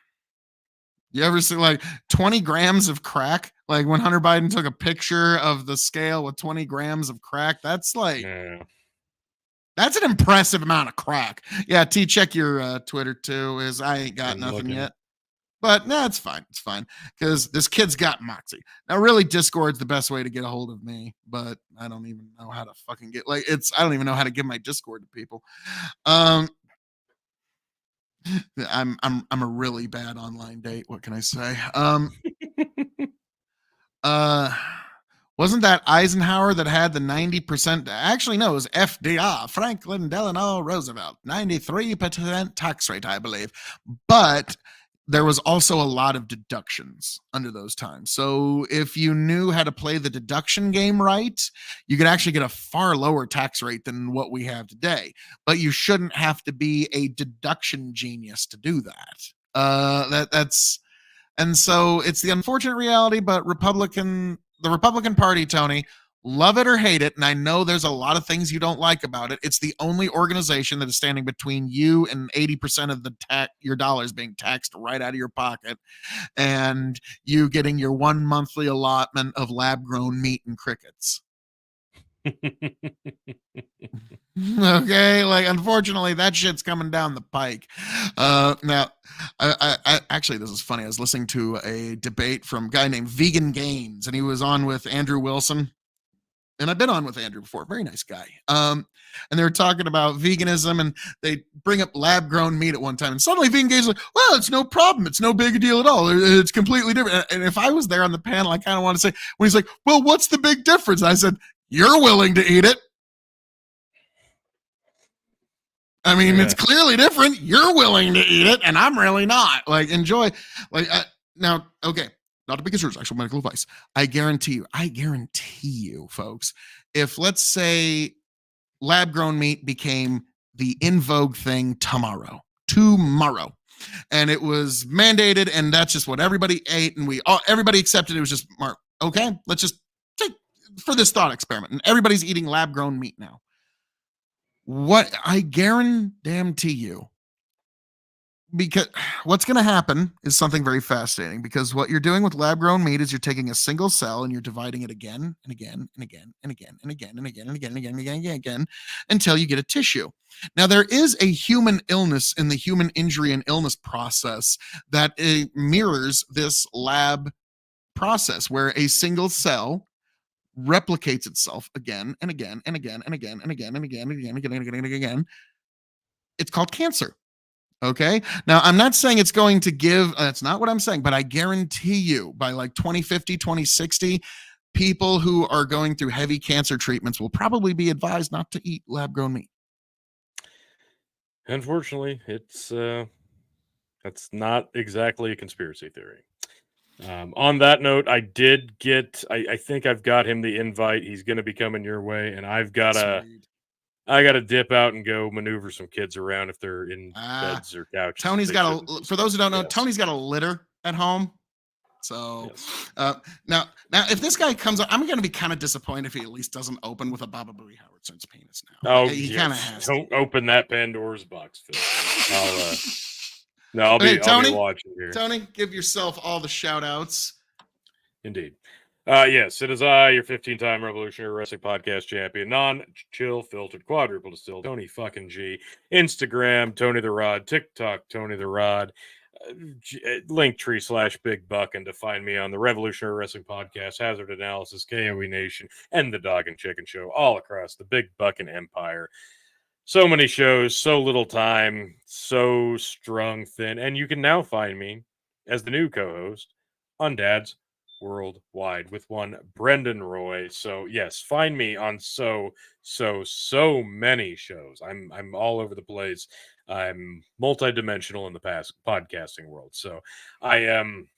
You ever see like 20 grams of crack? Like when Hunter Biden took a picture of the scale with 20 grams of crack, that's like, that's an impressive amount of crack. Yeah, T, check your Twitter too, is I ain't got nothing yet. But no, it's fine. It's fine. Because this kid's got moxie. Now, really, Discord's the best way to get a hold of me, but I don't even know how to fucking get, like, I don't even know how to give my Discord to people. I'm a really bad online date. What can I say? Wasn't that Eisenhower that had the 90%? Actually, no, it was FDR, Franklin Delano Roosevelt, 93% tax rate, I believe. But there was also a lot of deductions under those times. So if you knew how to play the deduction game right, you could actually get a far lower tax rate than what we have today. But you shouldn't have to be a deduction genius to do that. That's and so it's the unfortunate reality. But the Republican Party, Tony, love it or hate it, and I know there's a lot of things you don't like about it. It's the only organization that is standing between you and 80% of your dollars being taxed right out of your pocket, and you getting your 1 monthly allotment of lab-grown meat and crickets. Okay, like unfortunately that shit's coming down the pike. Now, I actually, this is funny. I was listening to a debate from a guy named Vegan Gains, and he was on with Andrew Wilson. And I've been on with Andrew before, very nice guy. And they were talking about veganism, and they bring up lab-grown meat at one time, and suddenly Vegan Gains like, well, it's no problem, it's no big deal at all, it's completely different. And if I was there on the panel, I kind of want to say, when he's like, well, what's the big difference? And I said, you're willing to eat it. I mean, It's clearly different. You're willing to eat it, and I'm really not. Like, enjoy. Like, now, okay. Not to be considered actual medical advice. I guarantee you, folks, if let's say lab-grown meat became the in vogue thing tomorrow, and it was mandated, and that's just what everybody ate, and everybody accepted it was just okay. Let's just take for this thought experiment, and everybody's eating lab-grown meat now. What I guarantee you. Because what's going to happen is something very fascinating, because what you're doing with lab-grown meat is you're taking a single cell and you're dividing it again and again and again and again and again and again and again and again and again and again until you get a tissue. Now, there is a human illness in the human injury and illness process that mirrors this lab process, where a single cell replicates itself again and again and again and again and again and again and again and again and again and again. It's called cancer. Okay. Now, I'm not saying it's going to give, that's not what I'm saying, but I guarantee you by like 2050, 2060, people who are going through heavy cancer treatments will probably be advised not to eat lab-grown meat. Unfortunately, that's not exactly a conspiracy theory. On that note, I think I've got him the invite. He's going to be coming your way, and I got to dip out and go maneuver some kids around if they're in beds or couches. Tony's for those who don't know, Tony's got a litter at home. So now if this guy comes up, I'm going to be kind of disappointed if he at least doesn't open with a Baba Booey Howardson's penis now. Oh, he kind of has. Don't open that Pandora's box, Phil. I'll be watching here. Tony, give yourself all the shout outs. Indeed. Yes, it is I, your 15-time Revolutionary Wrestling Podcast champion, non-chill filtered quadruple distilled Tony fucking G, Instagram Tony the Rod, TikTok Tony the Rod, Linktree /Big Buck, and to find me on the Revolutionary Wrestling Podcast, Hazard Analysis, KOE Nation, and the Dog and Chicken Show, all across the Big Buckin' Empire. So many shows, so little time, so strung thin, and you can now find me as the new co-host on Dad's Worldwide with one Brendan Roy. So yes, find me on so many shows. I'm all over the place. I'm multidimensional in the past podcasting world. So I am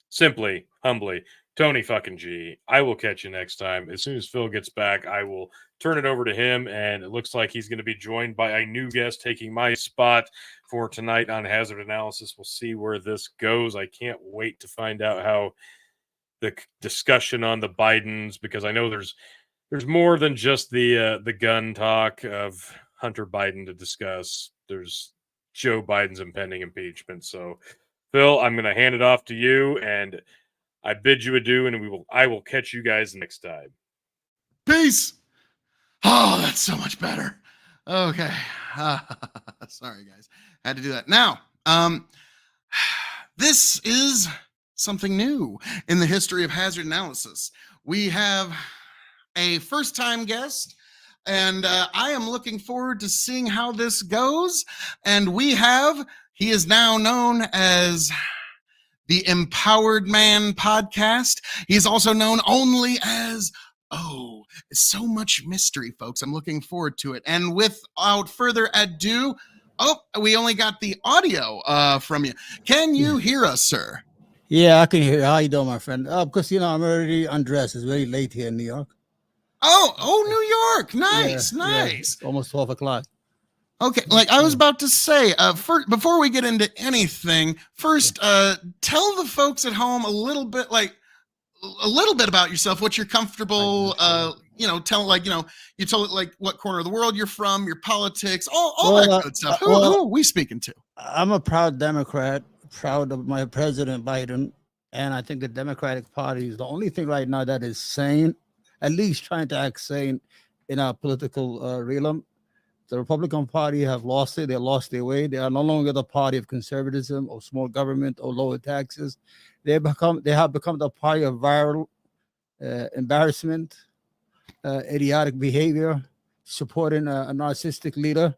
simply, humbly Tony fucking G. I will catch you next time. As soon as Phil gets back, I will turn it over to him, and it looks like he's going to be joined by a new guest taking my spot for tonight on Hazard Analysis. We'll see where this goes. I can't wait to find out how the discussion on the Bidens, because I know there's more than just the gun talk of Hunter Biden to discuss. There's Joe Biden's impending impeachment. So, Phil, I'm going to hand it off to you, and I bid you adieu, and I will catch you guys next time. Peace. Oh, that's so much better. Okay. Sorry, guys. Had to do that. Now, this is something new in the history of Hazard Analysis. We have a first-time guest, and I am looking forward to seeing how this goes. And he is now known as the Empowered Man Podcast. He's also known only as, so much mystery, folks. I'm looking forward to it. And without further ado, Oh, we only got the audio from you. Can you hear us, sir? Yeah, I can hear you. How you doing, my friend? Because I'm already undressed. It's very late here in New York. Oh, New York. Nice, Yeah, nice. it's almost 12 o'clock. Okay, like I was about to say, first, before we get into anything, first, tell the folks at home a little bit about yourself, what you're comfortable, tell you tell it like what corner of the world you're from, your politics, all that good stuff. Who are we speaking to? I'm a proud Democrat, proud of my President Biden, and I think the Democratic Party is the only thing right now that is sane, at least trying to act sane in our political realm. The Republican Party have lost it. They lost their way. They are no longer the party of conservatism or small government or lower taxes. They have become the party of viral embarrassment, idiotic behavior, supporting a narcissistic leader.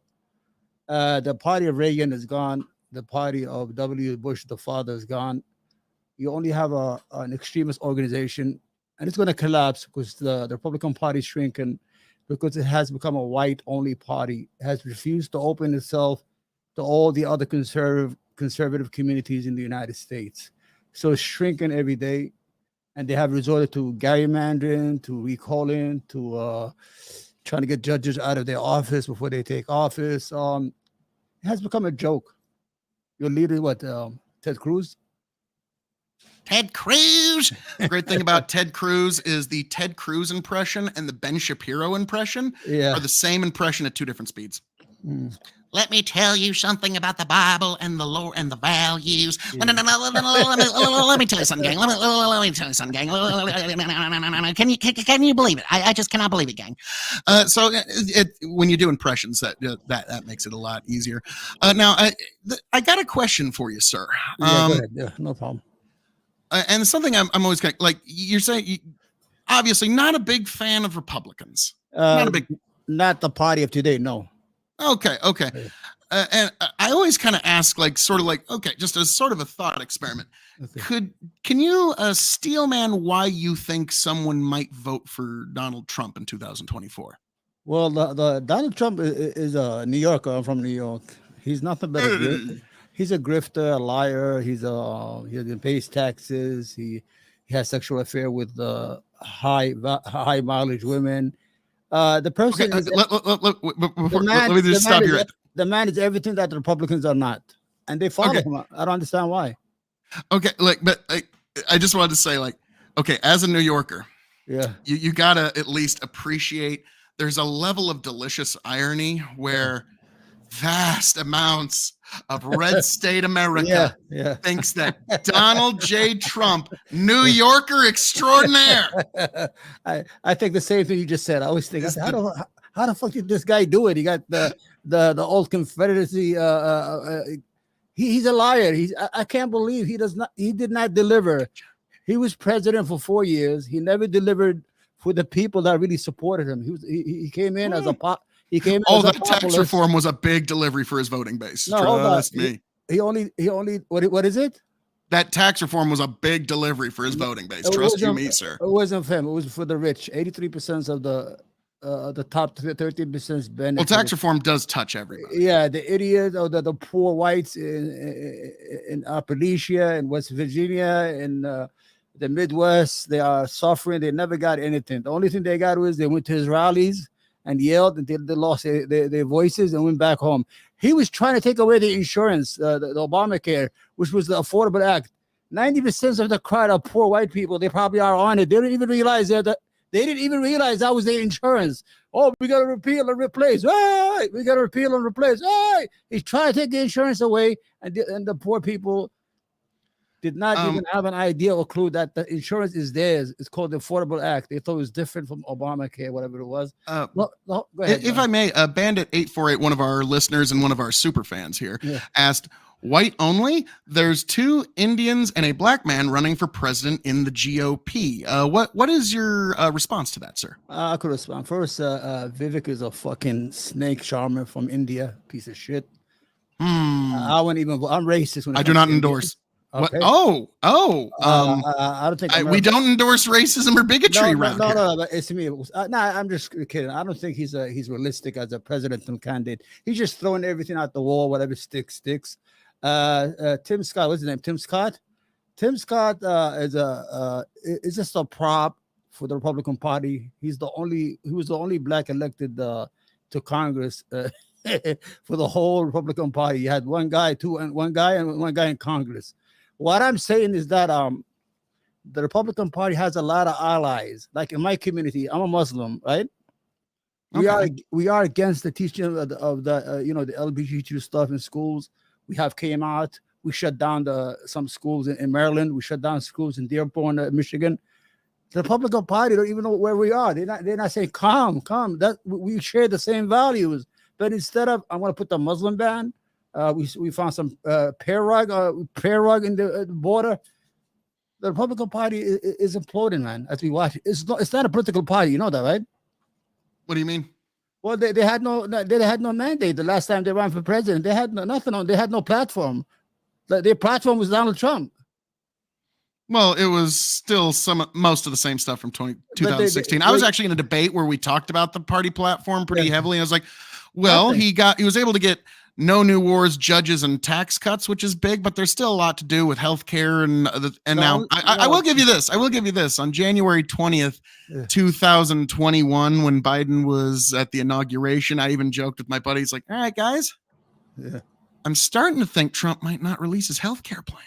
The party of Reagan is gone. The party of W. Bush, the father, is gone. You only have an extremist organization, and it's going to collapse because the Republican Party is shrinking, because it has become a white-only party. It has refused to open itself to all the other conservative communities in the United States. So it's shrinking every day, and they have resorted to gerrymandering, to recalling, to trying to get judges out of their office before they take office. It has become a joke. Your leader, Ted Cruz? Ted Cruz. The great thing about Ted Cruz is the Ted Cruz impression and the Ben Shapiro impression are the same impression at two different speeds. Mm. Let me tell you something about the Bible and the Lord and the values. Yeah. Let me tell you something, gang. Let me tell you something, gang. Can you believe it? I just cannot believe it, gang. So when you do impressions, that makes it a lot easier. Now, I got a question for you, sir. Go ahead. Yeah, no problem. And something I'm always like, you're saying, obviously not a big fan of Republicans. Not the party of today, no. Okay. And I always kind of ask, just as sort of a thought experiment. Okay. Can you steel man why you think someone might vote for Donald Trump in 2024? Well, the Donald Trump is a New Yorker. I'm from New York. He's nothing but he's a grifter, a liar. He doesn't pay his taxes. He has sexual affair with high mileage women. The person let me just stop here. The man is everything that the Republicans are not, and they follow him. I don't understand why. Okay, I just wanted to say, as a New Yorker, yeah, you gotta at least appreciate there's a level of delicious irony where vast amounts of red state America thinks that Donald J. Trump, New Yorker extraordinaire. I think the same thing you just said. I always think, how the fuck did this guy do it? He got the old Confederacy. He's a liar. I can't believe he did not deliver. He was president for 4 years. He never delivered for the people that really supported him. He came in as a that tax reform was a big delivery for his voting base. No, trust me. He only what is it? That tax reform was a big delivery for his voting base. Trust you me, sir. It wasn't for him. It was for the rich. 83% of the top 13% benefit. Well, tax reform does touch everybody. Yeah, the idiots or the poor whites in Appalachia and West Virginia and the Midwest, they are suffering. They never got anything. The only thing they got was they went to his rallies and yelled, and they lost their voices and went back home. He was trying to take away the insurance, the Obamacare, which was the Affordable Act. 90% of the crowd are poor white people. They probably are on it. They didn't even realize that was their insurance. Oh, we got to repeal and replace. Hey, we got to repeal and replace. Hey, he's trying to take the insurance away, and the poor people did not even have an idea or clue that the insurance is theirs. It's called the Affordable Act. They thought it was different from Obamacare, whatever it was. Go ahead, if I may, Bandit 848, one of our listeners and one of our super fans here, asked, white only? There's 2 Indians and a black man running for president in the GOP. What is your response to that, sir? I could respond. First, Vivek is a fucking snake charmer from India, piece of shit. I wouldn't even. I'm racist. I do not endorse. What? Okay. I don't think we America- don't endorse racism or bigotry no, around no, here. no, but it's me. No, I'm just kidding. I don't think he's realistic as a presidential candidate. He's just throwing everything out the wall, whatever sticks. Tim Scott, what's his name? Tim Scott. Tim Scott is just a prop for the Republican Party. He was the only black elected to Congress for the whole Republican Party. You had one guy in Congress. What I'm saying is that the Republican Party has a lot of allies. Like in my community, I'm a Muslim, right? We are against the teaching of the the LGBTQ stuff in schools. We have came out. We shut down some schools in Maryland. We shut down schools in Dearborn, Michigan. The Republican Party don't even know where we are. They're not saying come. That we share the same values. But instead of I'm going to put the Muslim ban, we found some prayer rug in the border. The Republican Party is imploding, man. As we watch, it's not a political party. You know that, right? What do you mean? Well, they had no mandate the last time they ran for president. They had nothing on. They had no platform. Their platform was Donald Trump. Well, it was still most of the same stuff from 2016. I was actually in a debate where we talked about the party platform pretty heavily. I was like, well, he was able to get no new wars, judges, and tax cuts, which is big, but there's still a lot to do with healthcare I will give you this. On January 20th, 2021, when Biden was at the inauguration, I even joked with my buddies, like, all right, guys, I'm starting to think Trump might not release his healthcare plan.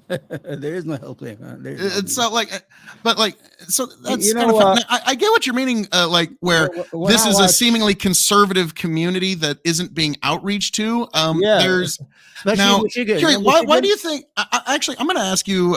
There is no health plan. It's so so that's kind of fun. I get what you're meaning, this is a seemingly conservative community that isn't being outreached to. There's now why do you think actually I'm going to ask you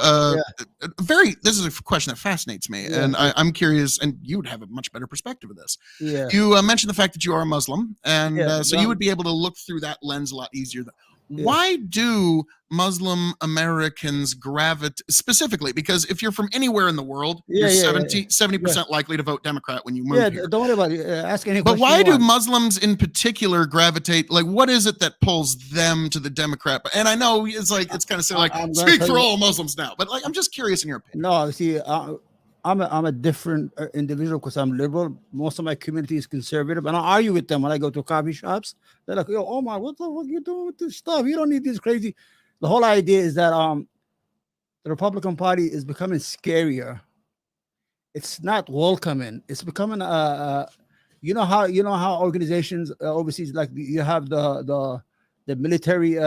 this is a question that fascinates me, and I'm curious, and you would have a much better perspective of this. You mentioned the fact that you are a Muslim, and so you would be able to look through that lens a lot easier. Why do Muslim Americans gravitate specifically? Because if you're from anywhere in the world, you're 70% likely to vote Democrat when you move here. Don't worry about it. Ask any But question why you do want. Muslims in particular gravitate? Like, what is it that pulls them to the Democrat? And I know it's kind of silly, like speak for all Muslims now. But I'm just curious in your opinion. No, see, I'm a different individual because I'm liberal. Most of my community is conservative, and I argue with them when I go to coffee shops. They're like, "Yo, Omar, what the fuck you doing with this stuff? You don't need this crazy." The whole idea is that the Republican Party is becoming scarier. It's not welcoming. It's becoming you know how organizations overseas, like you have the military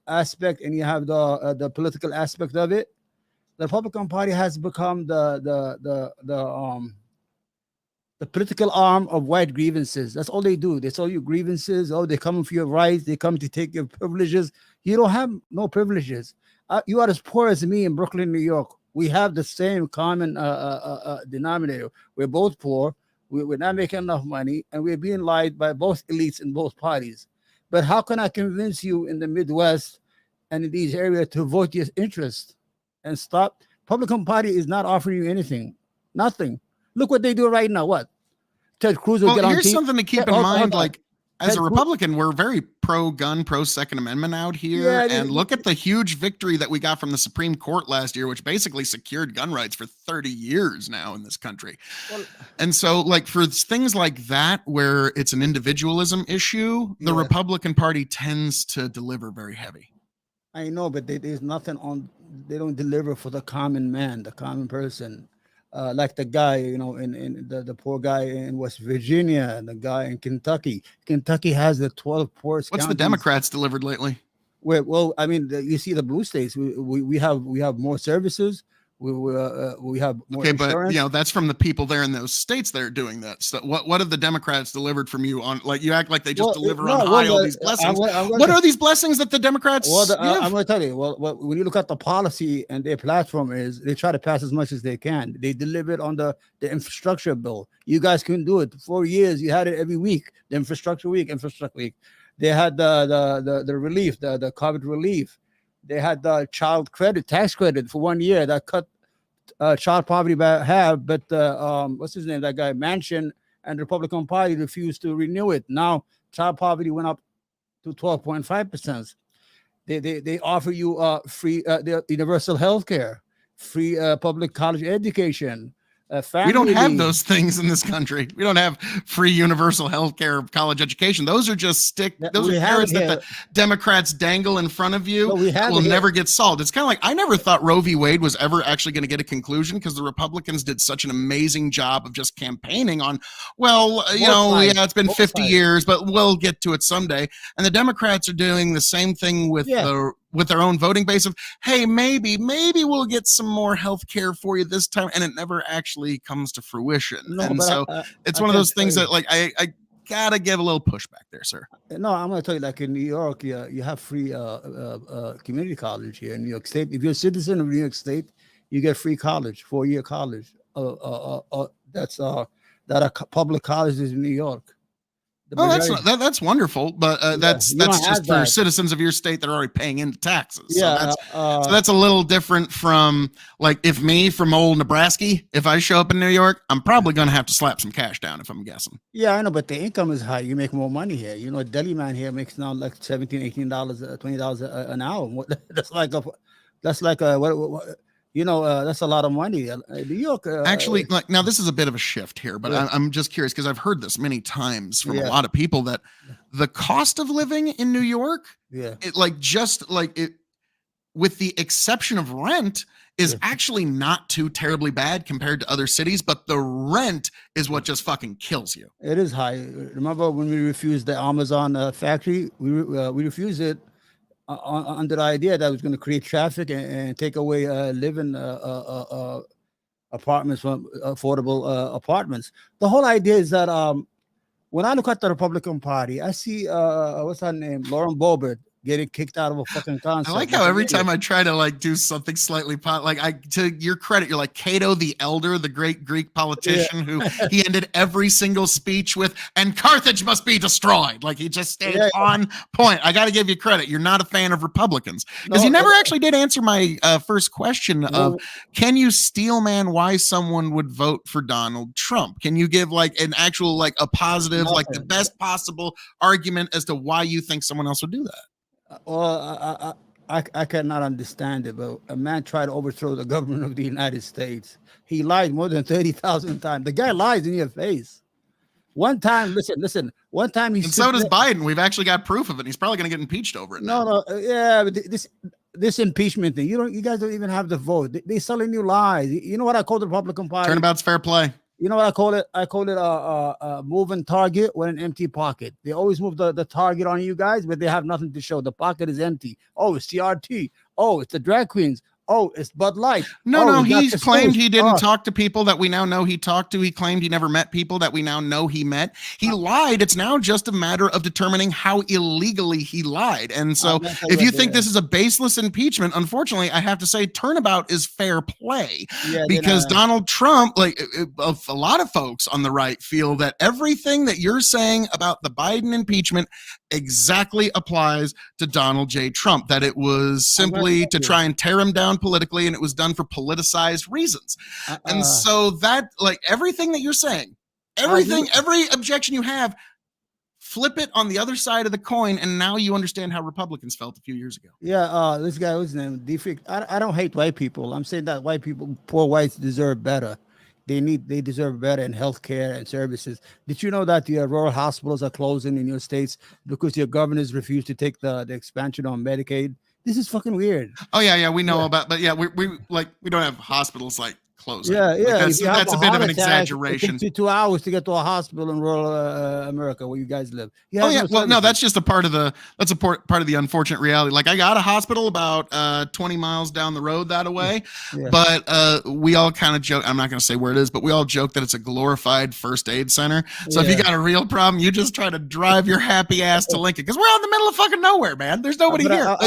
aspect and you have the political aspect of it. The Republican Party has become the political arm of white grievances. That's all they do. They sell you grievances. Oh, they come for your rights. They come to take your privileges. You don't have no privileges. You are as poor as me in Brooklyn, New York. We have the same common denominator. We're both poor. We're not making enough money, and we're being lied by both elites in both parties. But how can I convince you in the Midwest and in these areas to vote your interest? And stop. Republican Party is not offering you anything. Nothing. Look what they do right now. What? Ted Cruz will get on here's TV. something to keep in mind. Like, as a Republican, we're very pro-gun, pro-Second Amendment out here. And look at the huge victory that we got from the Supreme Court last year, which basically secured gun rights for 30 years now in this country. And so, like, for things like that, where it's an individualism issue, the Republican Party tends to deliver very heavy. I know, but there's nothing on. They don't deliver for the common man, the common person, like the guy, in the poor guy in West Virginia, and the guy in Kentucky. Kentucky has the 12 poorest. What's the Democrats delivered lately? Well, I mean, you see the blue states. We have more services. We have more insurance. But that's from the people there in those states that are doing that. So what have the Democrats delivered from you on? Like, you act like they just deliver on high all these blessings. What are these blessings that the Democrats? I'm going to tell you. Well, when you look at the policy and their platform is, they try to pass as much as they can. They delivered on the infrastructure bill. You guys couldn't do it. 4 years, you had it every week. The infrastructure week. They had the relief, the COVID relief. They had the child tax credit for 1 year that cut child poverty by half. But what's his name? That guy Manchin and the Republican Party refused to renew it. Now child poverty went up to 12.5%. They offer you free the universal health care, free public college education. We don't have leave. those things in this country. We don't have free universal health care, college education. Those are just those We are have carrots it that here. the Democrats dangle in front of you No, we have that will it here. never get solved. It's kind of like I never thought Roe v. Wade was ever actually going to get a conclusion because the Republicans did such an amazing job of just campaigning on, well, you Both know, sides. yeah, it's been Both 50 sides. years, but we'll get to it someday. And the Democrats are doing the same thing with with their own voting base of, hey, maybe we'll get some more health care for you this time, and it never actually comes to fruition. No, And but so it's I one of can those things tell that like I gotta give a little pushback there, sir. No, I'm going to tell you, like in New York, you have free community college here in New York State. If you're a citizen of New York State, you get free college, 4-year college. That are public colleges in New York. The Oh, majority- that's wonderful, but that's you don't just have for that. citizens of your state that are already paying into taxes. yeah. So that's a little different from like if me from old Nebraska, if I show up in New York, I'm probably going to have to slap some cash down if I'm guessing. Yeah, I know, but the income is high. You make more money here. You know, a deli man here makes now like $17, $18, $20 an hour. That's like what that's a lot of money. New York. Actually, like now this is a bit of a shift here, but Yeah. I'm just curious because I've heard this many times from a Yeah. lot of people that the cost of living in New York, yeah. it like just like it, with the exception of rent, is Yeah. actually not too terribly bad compared to other cities, but the rent is what just fucking kills you. It is high. Remember when we refused the Amazon factory? We refused it under the idea that it was going to create traffic and take away living apartments from affordable apartments. The whole idea is that when I look at the Republican Party, I see what's her name, Lauren Boebert, getting kicked out of a fucking concert. I like how every time I try to like do something slightly to your credit, you're like Cato the Elder, the great Greek politician who he ended every single speech with, and Carthage must be destroyed. Like he just stayed on point. I got to give you credit. You're not a fan of Republicans because you never actually did answer my first question of can you steel man why someone would vote for Donald Trump? Can you give like an actual like a positive, like the best possible argument as to why you think someone else would do that? Well, I cannot understand it, but a man tried to overthrow the government of the United States. He lied more than 30,000 times. The guy lies in your face. One time, listen. One time and so does Biden. We've actually got proof of it. He's probably going to get impeached over it. No, yeah, but this impeachment thing. You guys don't even have the vote. They selling you lies. You know what I call the Republican Party? Turnabout's fair play. You know what I call it? I call it a moving target with an empty pocket. They always move the target on you guys, but they have nothing to show. The pocket is empty. Oh, it's CRT. Oh, it's the drag queens. Oh, it's Bud Light. No, he claimed he didn't talk to people that we now know he talked to. He claimed he never met people that we now know he met. He lied. It's now just a matter of determining how illegally he lied. And so if you think this is a baseless impeachment, unfortunately, I have to say turnabout is fair play because Donald Trump, like a lot of folks on the right feel that everything that you're saying about the Biden impeachment exactly applies to Donald J. Trump, that it was simply to try and tear him down politically and it was done for politicized reasons. And so that like everything that you're saying, every objection you have, flip it on the other side of the coin and now you understand how Republicans felt a few years ago. Yeah, this guy was named Defrick. I don't hate white people. I'm saying that white people, poor whites deserve better. They deserve better in healthcare and services. Did you know that the rural hospitals are closing in your states because your governors refuse to take the expansion on Medicaid? This is fucking weird. Oh yeah, we know about, but yeah, we don't have hospitals like closing. Yeah. Like that's a bit of an attack, exaggeration. It takes you 2 hours to get to a hospital in rural America where you guys live. That's just a part of the unfortunate reality. Like I got a hospital about 20 miles down the road that way, but we all kind of joke. I'm not going to say where it is, but we all joke that it's a glorified first aid center. So if you got a real problem, you just try to drive your happy ass to Lincoln because we're out in the middle of fucking nowhere, man. There's nobody here.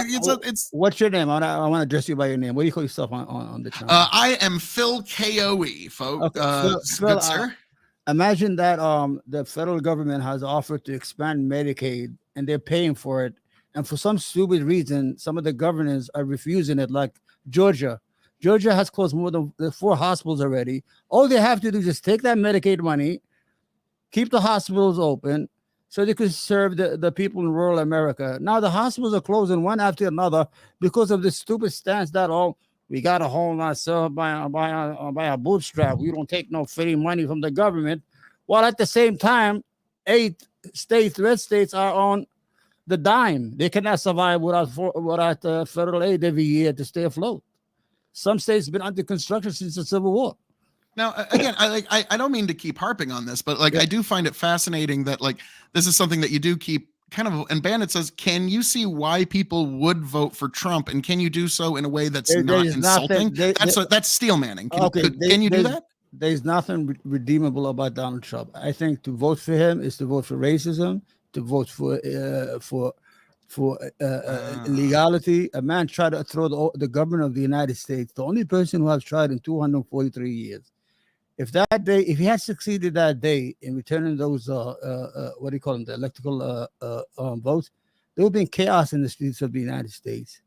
What's your name? I want to address you by your name. What do you call yourself on the channel? I am Phil KOE, folks. Good sir. Imagine that the federal government has offered to expand Medicaid and they're paying for it. And for some stupid reason, some of the governors are refusing it, like Georgia. Georgia has closed more than 4 hospitals already. All they have to do is just take that Medicaid money, keep the hospitals open, so they could serve the people in rural America. Now the hospitals are closing one after another because of this stupid stance that we got to hold ourselves by our bootstrap. We don't take no free money from the government. While at the same time, 8 states, red states, are on the dime. They cannot survive without federal aid every year to stay afloat. Some states have been under construction since the Civil War. Now, again, I don't mean to keep harping on this, but I do find it fascinating that this is something that you do keep kind of. And Bandit says, can you see why people would vote for Trump, and can you do so in a way that's not insulting? That's steel manning. Can you do that? There's nothing redeemable about Donald Trump. I think to vote for him is to vote for racism, to vote for illegality. A man tried to throw the government of the United States, the only person who has tried in 243 years. If he had succeeded that day in returning those, what do you call them, the electrical votes, there would have been chaos in the streets of the United States.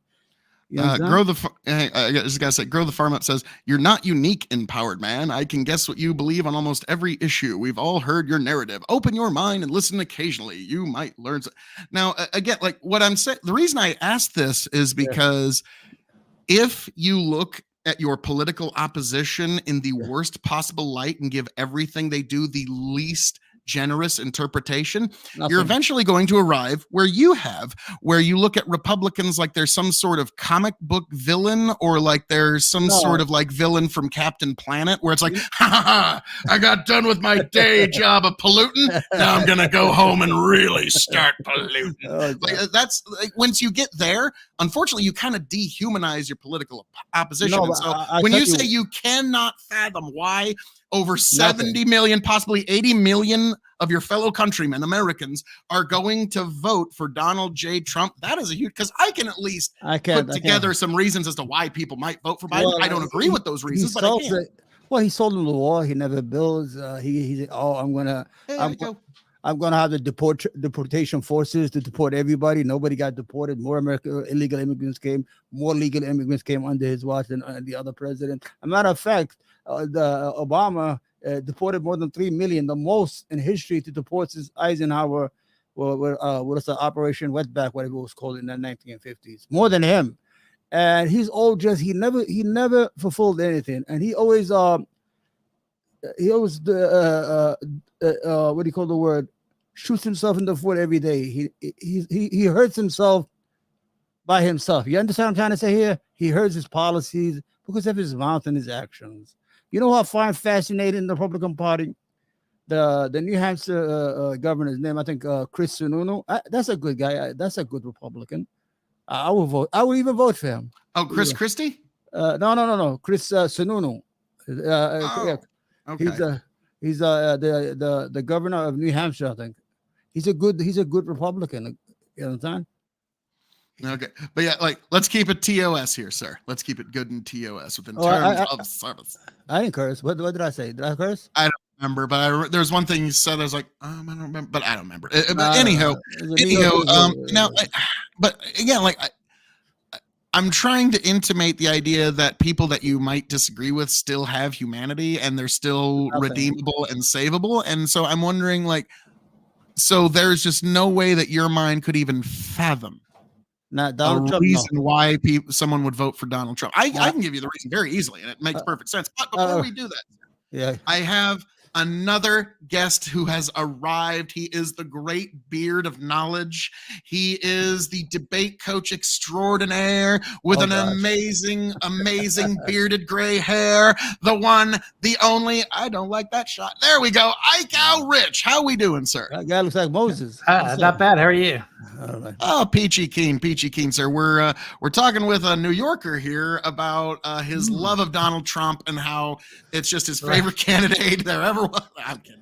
Grow the Farm Up says, you're not unique, empowered man. I can guess what you believe on almost every issue. We've all heard your narrative. Open your mind and listen occasionally. You might learn. Now, again, what I'm saying, the reason I asked this is because if you look at your political opposition in the worst possible light and give everything they do the least generous interpretation, you're eventually going to arrive where you look at Republicans like there's some sort of comic book villain, or like there's some sort of villain from Captain Planet, where it's like, I got done with my day job of polluting. Now I'm gonna go home and really start polluting. That's once you get there, unfortunately, you kind of dehumanize your political opposition. And so when you say you cannot fathom why over 70 million, possibly 80 million of your fellow countrymen, Americans, are going to vote for Donald J. Trump, that is a huge, because I can at least put together some reasons as to why people might vote for Biden. Well, I don't agree with those reasons, but I can. Well, he sold them the war. He never builds. He said, I'm gonna have the deportation forces to deport everybody. Nobody got deported. More illegal immigrants came. More legal immigrants came under his watch than the other president. As a matter of fact, the Obama deported more than 3 million, the most in history to deport since Eisenhower. What was the Operation Wetback, whatever it was called in the 1950s? More than him, and he's all just he never fulfilled anything, and he always what do you call the word? Shoots himself in the foot every day. He hurts himself by himself. You understand what I'm trying to say here? He hurts his policies because of his mouth and his actions. You know what I find fascinating in the Republican Party? The New Hampshire governor's name, I think Chris Sununu. That's a good guy. That's a good Republican. I will vote. I will even vote for him. Oh, Chris Christie? No. Chris Sununu. Okay. He's the governor of New Hampshire, I think. He's a good Republican. You understand? Okay, but yeah, let's keep it TOS here, sir. Let's keep it good in TOS within terms of service. I didn't curse. What did I say? Did I curse? I don't remember, but there's one thing you said. I was like, I don't remember, but I don't remember. But anyhow, now, but again, I'm trying to intimate the idea that people that you might disagree with still have humanity and they're still redeemable and savable, and so I'm wondering, so there's just no way that your mind could even fathom reason why someone would vote for Donald Trump. I can give you the reason very easily, and it makes perfect sense. But before we do that, I have another guest who has arrived. He is the great beard of knowledge. He is the debate coach extraordinaire with amazing bearded gray hair. The one, the only. I don't like that shot. There we go. Ike Al Rich. How we doing, sir? That guy looks like Moses. Not bad. How are you? Oh, peachy keen, sir. We're talking with a New Yorker here about his love of Donald Trump and how it's just his favorite candidate there ever was. I'm kidding.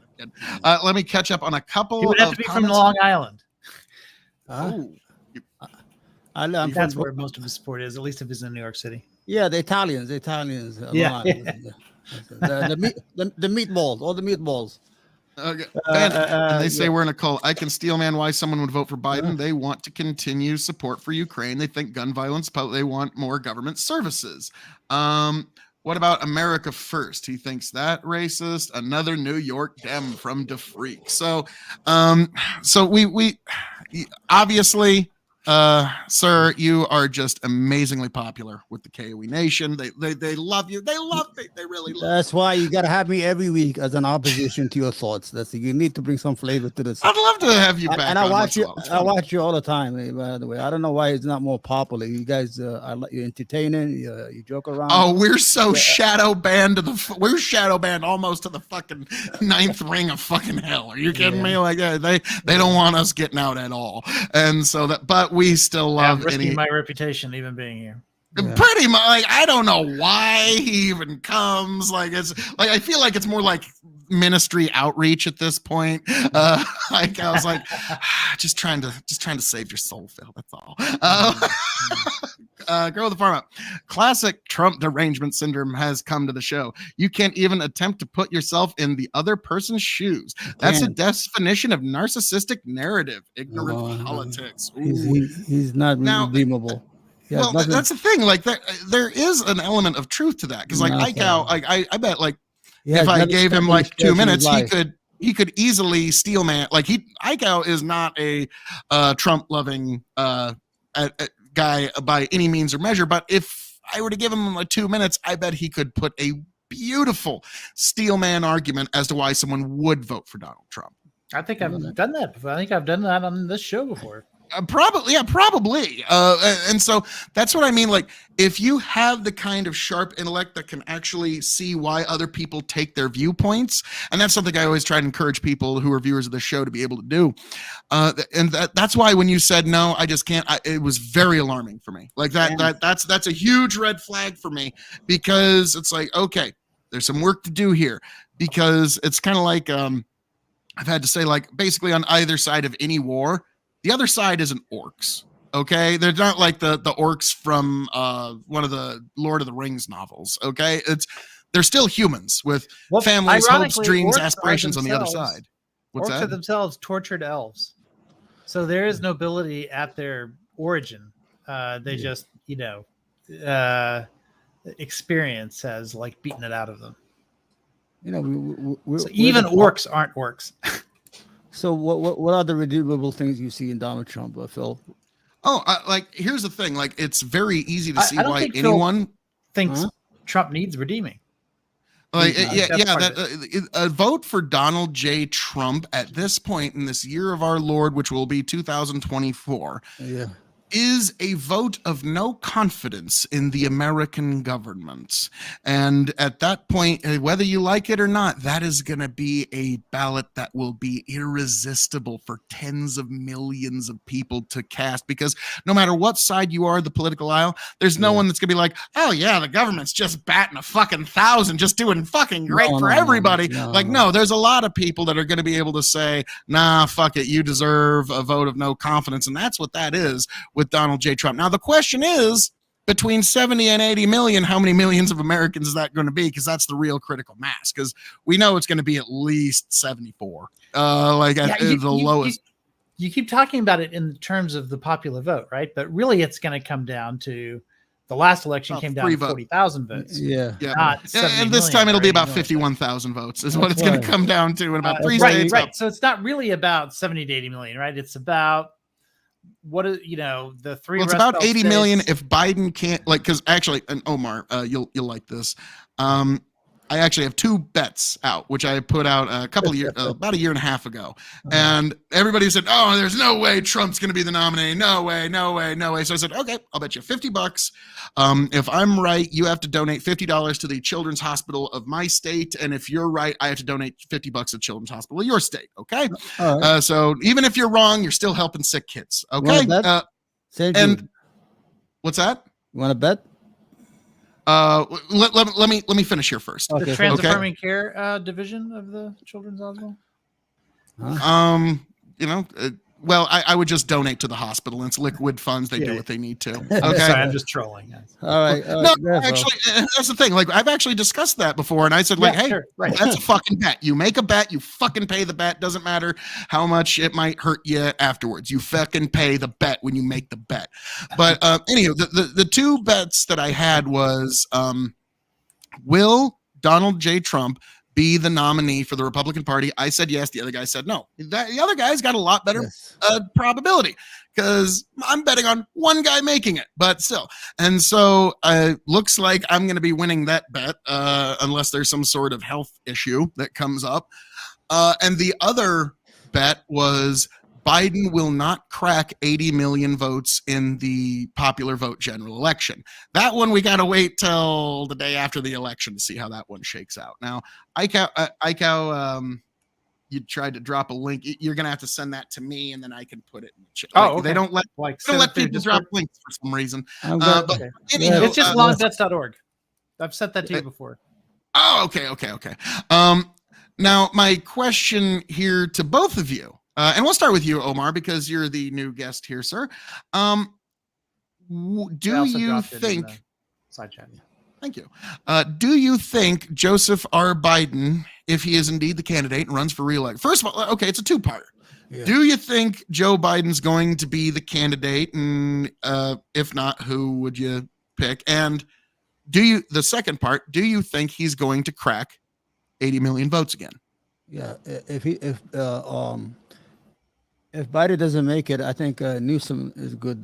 Let me catch up on a couple. He would have to be from Long Island. That's where most of his support is, at least if he's in New York City. Yeah, the Italians. Yeah. The meatballs, all the meatballs. Okay. And they say we're in a cult. I can steel man why someone would vote for Biden. They want to continue support for Ukraine. They think gun violence, but they want more government services. What about America First? He thinks that racist. Another New York Dem from DeFreak. So, we obviously, sir, you are just amazingly popular with the KOE Nation. They love you. They really love. That's why you gotta have me every week as an opposition to your thoughts. You need to bring some flavor to this. I'd love to have you back. And I on watch once in a you. while. It's I fun. watch you all the time. By the way, I don't know why it's not more popular. You guys, you're entertaining. You joke around. Oh, we're so shadow banned we're shadow banned almost to the fucking ninth ring of fucking hell. Are you kidding me? Like they don't want us getting out at all. And so but we still love risking my reputation even being here. Yeah. Pretty much. Like, I don't know why he even comes. Like, it's like I feel like it's more like ministry outreach at this point. Like I was like, just trying to save your soul, Phil. That's all. Grow the farm up. Classic Trump derangement syndrome has come to the show. You can't even attempt to put yourself in the other person's shoes. That's a definition of narcissistic narrative, ignorant politics. He's not Now- redeemable. Yeah, Well, that's the thing. Like there is an element of truth to that because, like, No, Eichau, I bet, like, if I gave him like 2 minutes, he could easily steel man. Like Eichau is not a Trump loving guy by any means or measure. But if I were to give him like 2 minutes, I bet he could put a beautiful steel man argument as to why someone would vote for Donald Trump. I think I've done that before. I think I've done that on this show before. Probably. And so that's what I mean. Like, if you have the kind of sharp intellect that can actually see why other people take their viewpoints, and that's something I always try to encourage people who are viewers of the show to be able to do. And that's why when you said no, I just can't. It was very alarming for me. Like that's a huge red flag for me because it's like, okay, there's some work to do here because it's kind of like I've had to say, like, basically on either side of any war. The other side isn't orcs, okay? They're not like the orcs from one of the Lord of the Rings novels, okay? They're still humans with families, hopes, dreams, aspirations on the other side. What's orcs that? are themselves tortured elves. So there is nobility at their origin. They just, experience has like beaten it out of them. So even orcs aren't orcs. So what are the redeemable things you see in Donald Trump, Phil? Oh, like, here's the thing. Like, it's very easy to see I don't why think anyone thinks Trump needs redeeming. like, That's a vote for Donald J. Trump at this point in this year of our Lord, which will be 2024, is a vote of no confidence in the American government. And at that point, whether you like it or not, that is going to be a ballot that will be irresistible for tens of millions of people to cast, because no matter what side you are of the political aisle, there's no one that's going to be like, oh yeah, the government's just batting a fucking 1,000, just doing fucking great for everybody. No, there's a lot of people that are going to be able to say, nah, fuck it, you deserve a vote of no confidence. And that's what that is with Donald J. Trump. Now, the question is, between 70 and 80 million, how many millions of Americans is that going to be? Because that's the real critical mass. Because we know it's going to be at least 74, the lowest. You keep talking about it in terms of the popular vote, right? But really, it's going to come down to the last election came down to 40,000 votes. Yeah. Not 70 and this million time it'll be or about 80 million. 51,000 votes is what it's going to come down to in about three Right, states. right. So it's not really about 70 to 80 million, right? It's about what is the three. Well, it's about 80 million if Biden can't, like, because actually, and Omar, you'll like this. I actually have two bets out, which I put out about a year and a half ago. And everybody said, oh, there's no way Trump's going to be the nominee. No way. So I said, okay, I'll bet you $50. If I'm right, you have to donate $50 to the Children's Hospital of my state. And if you're right, I have to donate $50 to Children's Hospital of your state. Okay. Right. So even if you're wrong, you're still helping sick kids. Okay. And what's that? You want to bet? Let me finish here first. The Trans-Affirming Care division of the Children's Hospital. Well, I would just donate to the hospital. It's liquid funds. They do what they need to. Okay. Sorry, I'm just trolling. All right. No, actually, that's the thing. Like, I've actually discussed that before, and I said, like, hey, that's a fucking bet. You make a bet, you fucking pay the bet. Doesn't matter how much it might hurt you afterwards. You fucking pay the bet when you make the bet. But anyhow, the two bets that I had was Will Donald J. Trump be the nominee for the Republican Party? I said yes. The other guy said no. The other guy's got a lot better Yes. probability because I'm betting on one guy making it, but still. And so looks like I'm going to be winning that bet unless there's some sort of health issue that comes up. And the other bet was Biden will not crack 80 million votes in the popular vote general election. That one, we got to wait till the day after the election to see how that one shakes out. Now, Icow, you tried to drop a link. You're going to have to send that to me, and then I can put it in the chat. Oh, They don't let, like they don't let through people Discord? drop links for some reason. But Okay. Anyhow, It's just longdebts.org. I've sent that to you uh, before. Oh, okay. Now, my question here to both of you, and we'll start with you, Omar, because you're the new guest here, sir. I Do also you dropped it in think? the side chat? Thank you. Do you think Joseph R. Biden, if he is indeed the candidate and runs for reelection, first of all, okay, it's a two-parter. Yeah. Do you think Joe Biden's going to be the candidate, and if not, who would you pick? And the second part, do you think he's going to crack 80 million votes again? Yeah, if Biden doesn't make it, I think Newsom is good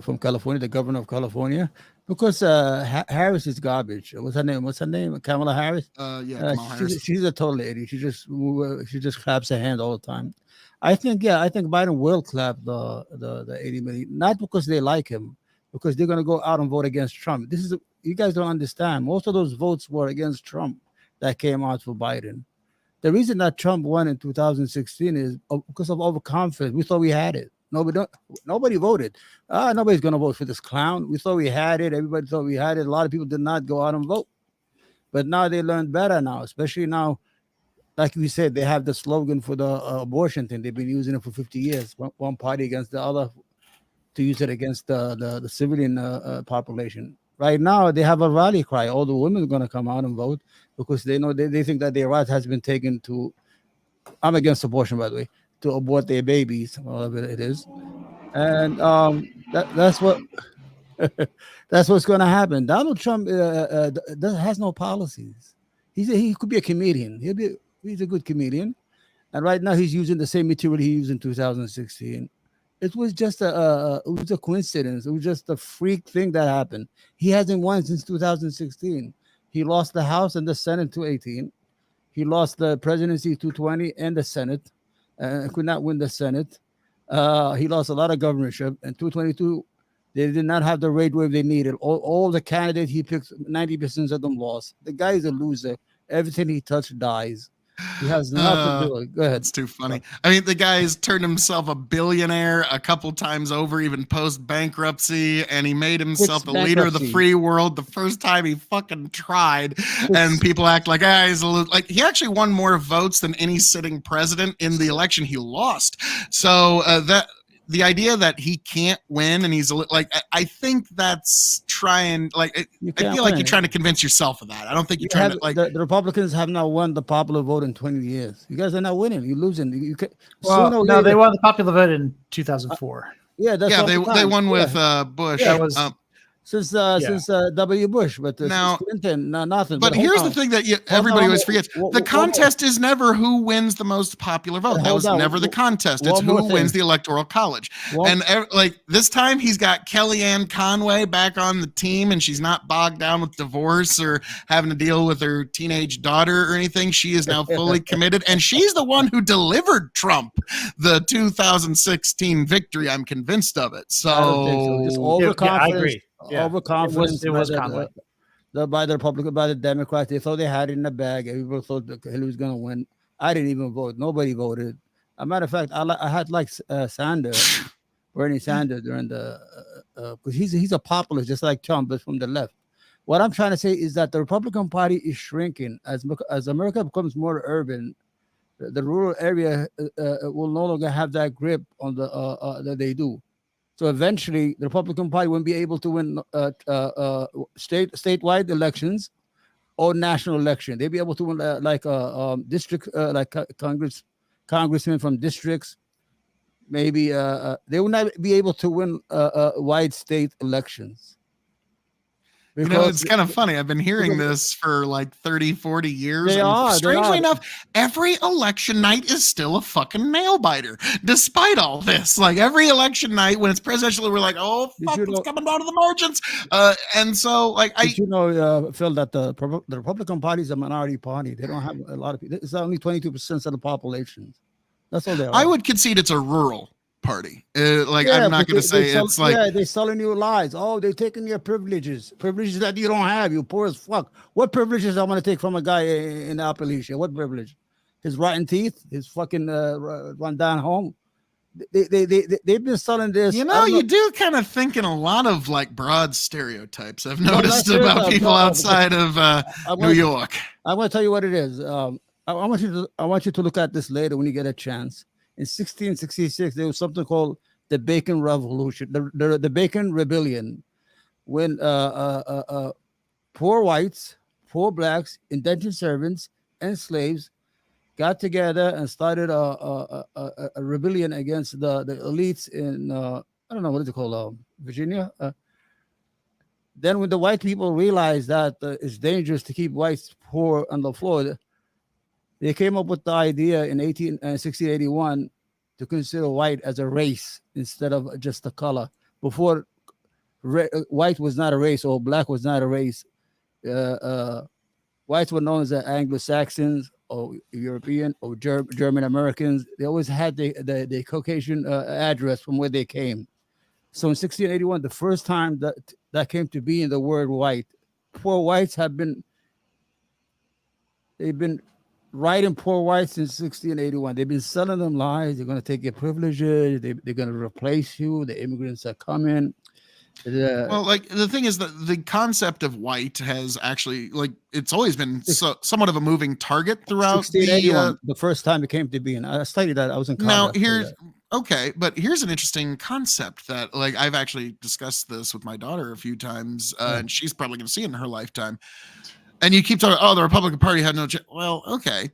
from California, the governor of California, because Harris is garbage. What's her name? Kamala Harris. Kamala Harris. She's a total idiot. She just claps her hand all the time. I think Biden will clap the 80 million, not because they like him, because they're gonna go out and vote against Trump. You guys don't understand. Most of those votes were against Trump that came out for Biden. The reason that Trump won in 2016 is because of overconfidence. We thought we had it. Nobody voted. Nobody's going to vote for this clown. We thought we had it. Everybody thought we had it. A lot of people did not go out and vote. But now they learned better now, especially now, like we said, they have the slogan for the abortion thing. They've been using it for 50 years, one party against the other, to use it against the civilian population. Right now, they have a rally cry. All the women are going to come out and vote because they know they think that their right has been taken to. I'm against abortion, by the way, to abort their babies, whatever it is, and that's what that's what's going to happen. Donald Trump has no policies. He could be a comedian. He's a good comedian, and right now he's using the same material he used in 2016. It was just a coincidence. It was just a freak thing that happened. He hasn't won since 2016. He lost the House and the Senate to 18. He lost the presidency to 20 and the Senate. Could not win the Senate. He lost a lot of governorship. And 222, they did not have the rate wave they needed. All the candidates he picked, 90% of them lost. The guy is a loser. Everything he touched dies. He has nothing to do. Go ahead. It's too funny. I mean, the guy's turned himself a billionaire a couple times over, even post bankruptcy, and he made himself the leader of the free world the first time he fucking tried. And people act like, he's like he actually won more votes than any sitting president in the election he lost. So the idea that he can't win and he's like, I think that's trying, like, I feel like you're trying to convince yourself of that. I don't think you're trying to, like, the Republicans have not won the popular vote in 20 years. You guys are not winning. You're losing. No, they won the popular vote in 2004. They won with Bush. That was since W. Bush, but now Clinton, nothing. But here's the thing that everybody always forgets: the contest is never who wins the most popular vote. That was never the contest. It's who wins the Electoral College. And like this time, he's got Kellyanne Conway back on the team, and she's not bogged down with divorce or having to deal with her teenage daughter or anything. She is now fully committed, and she's the one who delivered Trump the 2016 victory. I'm convinced of it. So, I don't think so. Just overconfidence. I agree. Overconfidence. It was Conway. By the Republican, by the Democrats. They thought they had it in the bag. Everybody thought Hillary was going to win. I didn't even vote. Nobody voted. As a matter of fact, I had Sanders, Bernie Sanders, during the because he's a populist, just like Trump, but from the left. What I'm trying to say is that the Republican Party is shrinking as America becomes more urban. The rural area will no longer have that grip on that they do. So eventually, the Republican Party won't be able to win statewide elections or national election. They'll be able to win district, congressmen from districts. Maybe they will not be able to win wide state elections. You know, it's kind of funny. I've been hearing this for like 30, 40 years. Strangely enough, every election night is still a fucking nail biter, despite all this. Like every election night when it's presidential, we're like, oh, fuck, it's coming down to the margins. And so, like, Phil, that the Republican Party is a minority party. They don't have a lot of people. It's only 22% of the population. That's all they are. I would concede it's a rural party. I'm not going to say it's like, they're selling you lies. Oh, they're taking your privileges that you don't have. You poor as fuck. What privileges I want to take from a guy in Appalachia? What privilege? His rotten teeth, his fucking run down home. They've been selling this. You know, you do kind of think in a lot of like broad stereotypes. I've noticed about people outside of New York. I'm going to tell you what it is. I want you to look at this later when you get a chance. In 1666, there was something called the Bacon Revolution, the Bacon Rebellion, when poor whites, poor blacks, indentured servants, and slaves got together and started a rebellion against the elites in I don't know what is it called, Virginia. Then when the white people realized that it's dangerous to keep whites poor on the floor, they came up with the idea in 1681 to consider white as a race instead of just a color. Before, white was not a race, or black was not a race. Whites were known as the Anglo-Saxons or European or German Americans. They always had the Caucasian address from where they came. So in 1681, the first time that came to be in the word white, poor whites they've been writing poor whites since 1681. They've been selling them lies. They're going to take your privileges. They're going to replace you. The immigrants are coming. Well, like the thing is that the concept of white has actually, like, it's always been somewhat of a moving target throughout 1681, the first time it came to be. And I studied that. I was in college. Now but here's an interesting concept that, like, I've actually discussed this with my daughter a few times, and she's probably going to see it in her lifetime. And you keep talking, the Republican Party had no chance. Well, okay.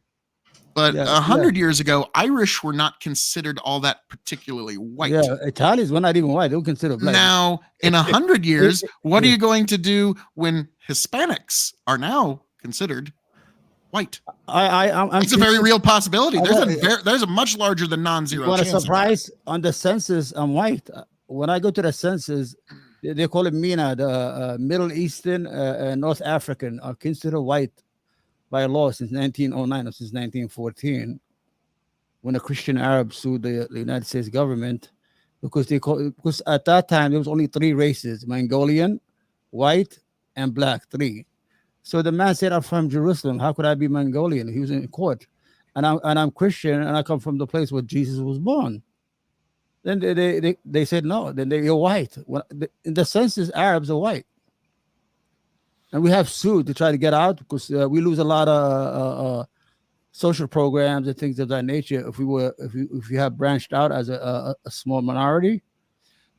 But 100 years ago, Irish were not considered all that particularly white. Yeah, Italians were not even white. They were considered black. Now, in 100 years, what are you going to do when Hispanics are now considered white? It's a very real possibility. There's a much larger than non-zero chance. What a surprise on the census, I'm white. When I go to the census, they call it MENA, the Middle Eastern North African are considered white by law since 1909 or since 1914, when the Christian Arabs sued the United States government because at that time there was only three races: Mongolian, white, and black. Three. So the man said, "I'm from Jerusalem. How could I be Mongolian?" He was in court, and I'm Christian, and I come from the place where Jesus was born. Then they said no. Then you're white. In the census, Arabs are white, and we have sued to try to get out because we lose a lot of social programs and things of that nature if we have branched out as a small minority.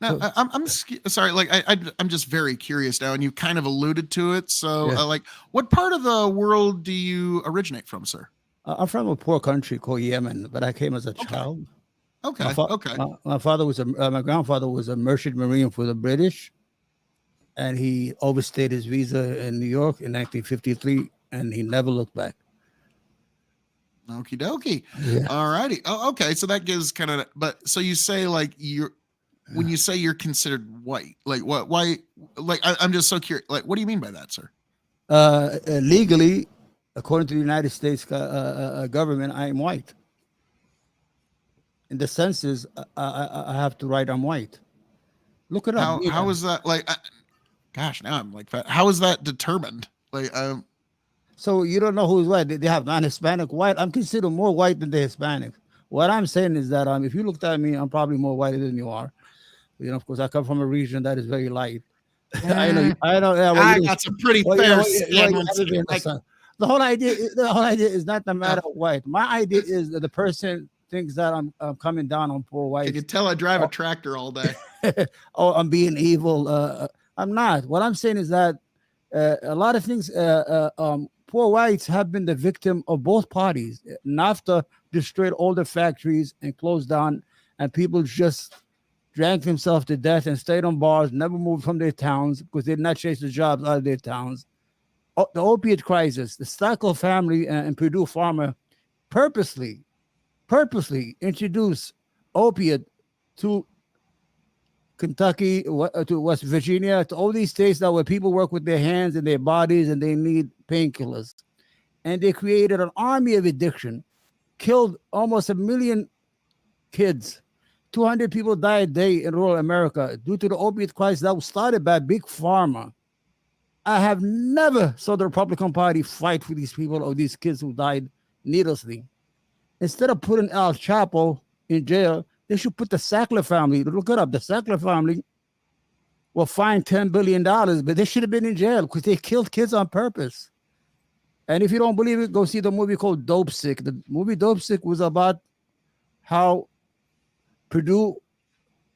Now, I'm sorry. Like I'm just very curious now, and you kind of alluded to it. So, like, what part of the world do you originate from, sir? I'm from a poor country called Yemen, but I came as a child. Okay. My father was my grandfather was a merchant marine for the British, and he overstayed his visa in New York in 1953, and he never looked back. Okie dokie. Yeah. All righty. Oh, okay. So that gives kind of. But so you say like when you say you're considered white, like what? Why? Like I'm just so curious. Like, what do you mean by that, sir? Legally, according to the United States government, I am white. In the census, I have to write I'm white. Look it up. How is that? Like, gosh, now I'm like that. How is that determined? Like, so you don't know who's white. They have non-Hispanic white. I'm considered more white than the Hispanic. What I'm saying is that if you looked at me, I'm probably more white than you are. You know, of course, I come from a region that is very light. I know. I got some pretty fair skin. The whole idea is not the matter of white. My idea is that the person thinks that I'm coming down on poor whites. You can tell I drive a tractor all day. Oh, I'm being evil. I'm not. What I'm saying is that a lot of things. Poor whites have been the victim of both parties. NAFTA destroyed all the factories and closed down, and people just drank themselves to death and stayed on bars, never moved from their towns because they did not chase the jobs out of their towns. The opiate crisis, the Stockwell family and Purdue Pharma purposely introduced opiate to Kentucky, to West Virginia, to all these states that where people work with their hands and their bodies and they need painkillers. And they created an army of addiction, killed almost 1 million kids. 200 people die a day in rural America due to the opiate crisis that was started by Big Pharma. I have never saw the Republican Party fight for these people or these kids who died needlessly. Instead of putting Al Chapo in jail, they should put the Sackler family. Look it up. The Sackler family were fined $10 billion, but they should have been in jail because they killed kids on purpose. And if you don't believe it, go see the movie called Dope Sick. The movie Dope Sick was about how Purdue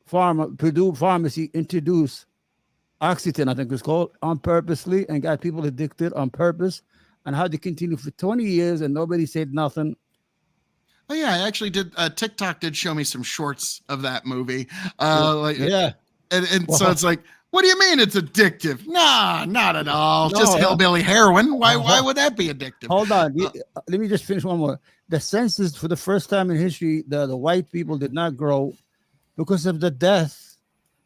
Pharmacy introduced Oxycontin, I think it's called, on purposely and got people addicted on purpose, and how they continued for 20 years and nobody said nothing. Oh yeah, I actually did. TikTok did show me some shorts of that movie. Yeah. And so it's like, what do you mean it's addictive? Nah, not at all. Just hillbilly heroin. Why would that be addictive? Hold on. Let me just finish one more. The census, for the first time in history, the white people did not grow because of the death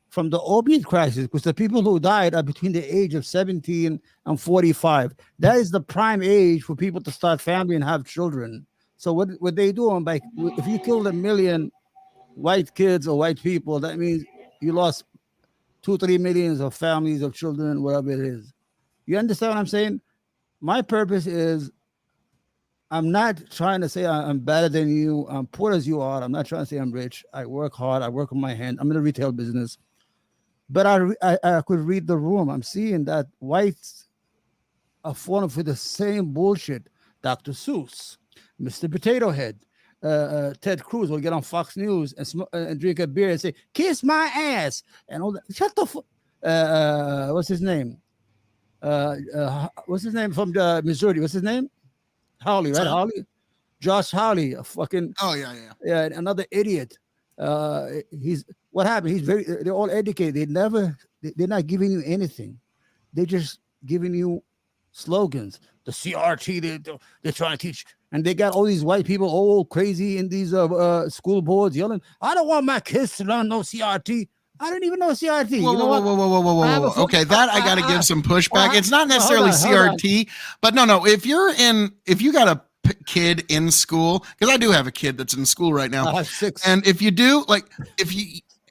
from the opiate crisis, because the people who died are between the age of 17 and 45. That is the prime age for people to start family and have children. So what they do, if you killed 1 million white kids or white people, that means you lost 2-3 millions of families of children, whatever it is. You understand what I'm saying? My purpose is, I'm not trying to say I'm better than you, I'm poor as you are. I'm not trying to say I'm rich. I work hard. I work on my hand. I'm in the retail business. But I could read the room. I'm seeing that whites are falling for the same bullshit. Dr. Seuss, Mr. Potato Head, Ted Cruz will get on Fox News and drink a beer and say, "Kiss my ass," and all that. Shut the fuck. What's his name? What's his name from Missouri? What's his name? Hawley, right? Hawley, Josh Hawley, a fucking yeah, another idiot. He's what happened? They're all educated. They're not giving you anything. They're just giving you slogans. The CRT, they're trying to teach, and they got all these white people all crazy in these school boards yelling, "I don't want my kids to learn no CRT." I don't even know CRT. Whoa. Okay, that I got to give some pushback. It's not necessarily CRT, but no. If you got a kid in school, because I do have a kid that's in school right now. I have 6. And if you do,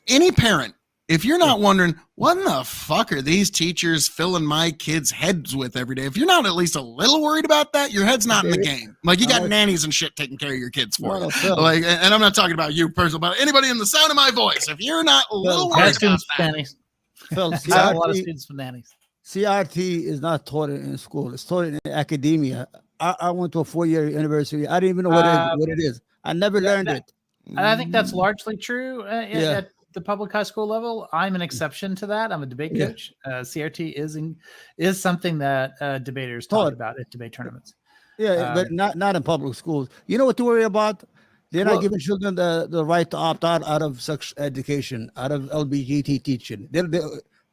any parent, if you're not wondering, what in the fuck are these teachers filling my kids' heads with every day? If you're not at least a little worried about that, your head's not in the game. Like, you got nannies and shit taking care of your kids for you. And I'm not talking about you personally, but anybody in the sound of my voice. If you're not a little worried about that. Phil, I have a lot of students with nannies. CRT is not taught in school. It's taught in academia. I went to a 4-year university. I didn't even know what it is. I never learned it. And I think that's largely true at the public high school level. I'm an exception to that. I'm a debate coach. CRT is something that debaters talk about at debate tournaments. Yeah, but not in public schools. You know what to worry about? They're not giving children the right to opt out of sex education, out of LGBT teaching.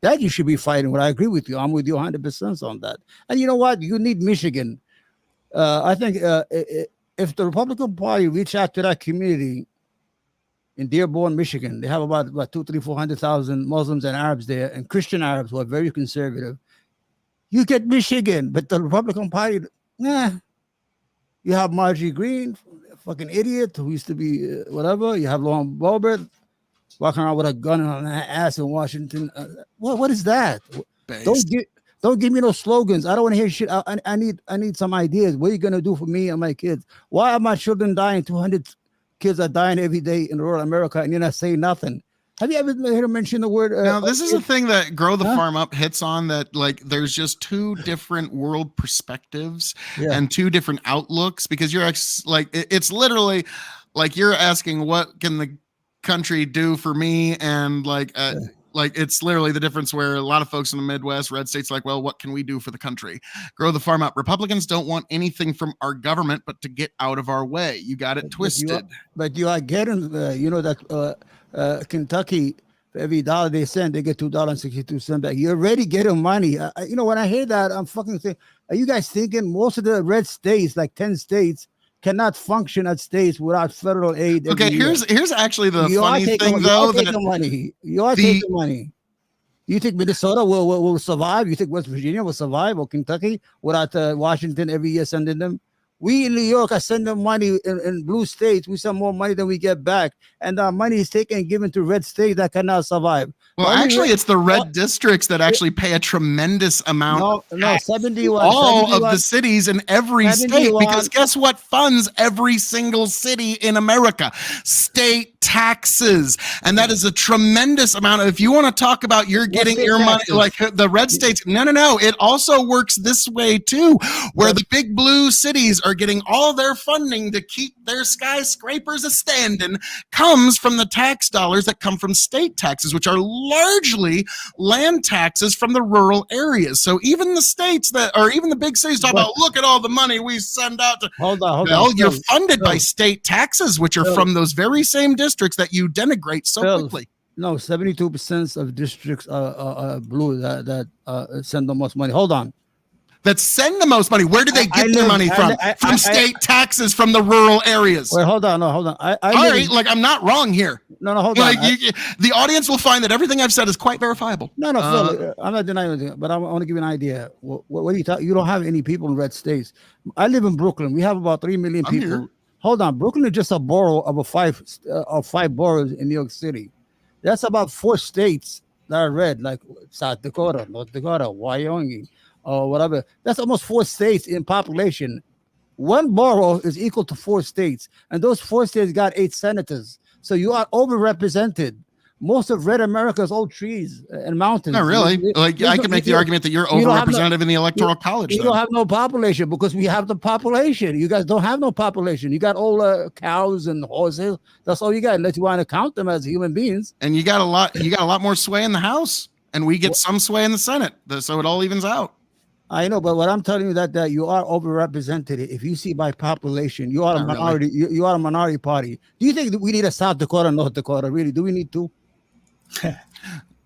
That you should be fighting. But I agree with you. I'm with you 100% on that. And you know what? You need Michigan. I think if the Republican Party reach out to that community in Dearborn, Michigan, they have about 400,000 Muslims and Arabs there, and Christian Arabs who are very conservative. You get Michigan, but the Republican Party, you have Marjorie Greene, fucking idiot who used to be whatever. You have Lauren Boebert walking around with a gun on her ass in Washington. What is that? Don't give me no slogans. I don't want to hear shit. I need some ideas. What are you gonna do for me and my kids? Why are my children dying? 200 kids are dying every day in rural America, and you're not saying nothing. Have you ever heard him mention the word? Now, this is a thing that Grow the Farm Up hits on, that there's just two different world perspectives and two different outlooks, because it's literally like you're asking, what can the country do for me? And it's literally the difference where a lot of folks in the Midwest, red states, well, what can we do for the country? Grow the Farm Up. Republicans don't want anything from our government but to get out of our way. You got it twisted. But you are getting, that Kentucky For every dollar they send, they get $2.62 back. You're already getting money. When I hear that, I'm fucking saying, are you guys thinking most of the red states, like 10 states, cannot function as states without federal aid? Okay, here's actually the funny thing, though. You are taking money. You think Minnesota will survive? You think West Virginia will survive, or Kentucky, without Washington every year sending them? We in New York are sending money in blue states. We send more money than we get back. And our money is taken and given to red states that cannot survive. Well, actually, it's the red districts that actually pay a tremendous amount. No, 71. All of the cities in every state, because guess what funds every single city in America? State taxes. And that is a tremendous amount. If you want to talk about you're getting your money, like the red states, no. It also works this way too, where the big blue cities are getting all their funding to keep their skyscrapers a standing, comes from the tax dollars that come from state taxes, which are largely land taxes from the rural areas. So even the states even the big cities talk about, look at all the money we send out to. Hold on. You're funded by state taxes, which are from those very same districts that you denigrate so quickly. No, 72% of districts are blue that send the most money. Hold on. That send the most money. Where do they get their money from? From state taxes from the rural areas. Wait, hold on. All right, I'm not wrong here. No, hold on. The audience will find that everything I've said is quite verifiable. No, Phil, I'm not denying anything, but I want to give you an idea. What do you talk? You don't have any people in red states. I live in Brooklyn. We have about 3 million people. Here. Hold on. Brooklyn is just a borough of five boroughs in New York City. That's about 4 states that are red, like South Dakota, North Dakota, Wyoming, or whatever. That's almost 4 states in population. One borough is equal to 4 states, and those 4 states got 8 senators. So you are overrepresented. Most of red America is old trees and mountains. Not really. I can make the argument that you're overrepresented in the electoral college. You don't have no population because we have the population. You guys don't have no population. You got all cows and horses. That's all you got, unless you want to count them as human beings. And you got a lot more sway in the House, and we get some sway in the Senate. So it all evens out. I know, but what I'm telling you that you are overrepresented. If you see by population, you are a minority. Really. You are a minority party. Do you think that we need a South Dakota, North Dakota? Really? Do we need to?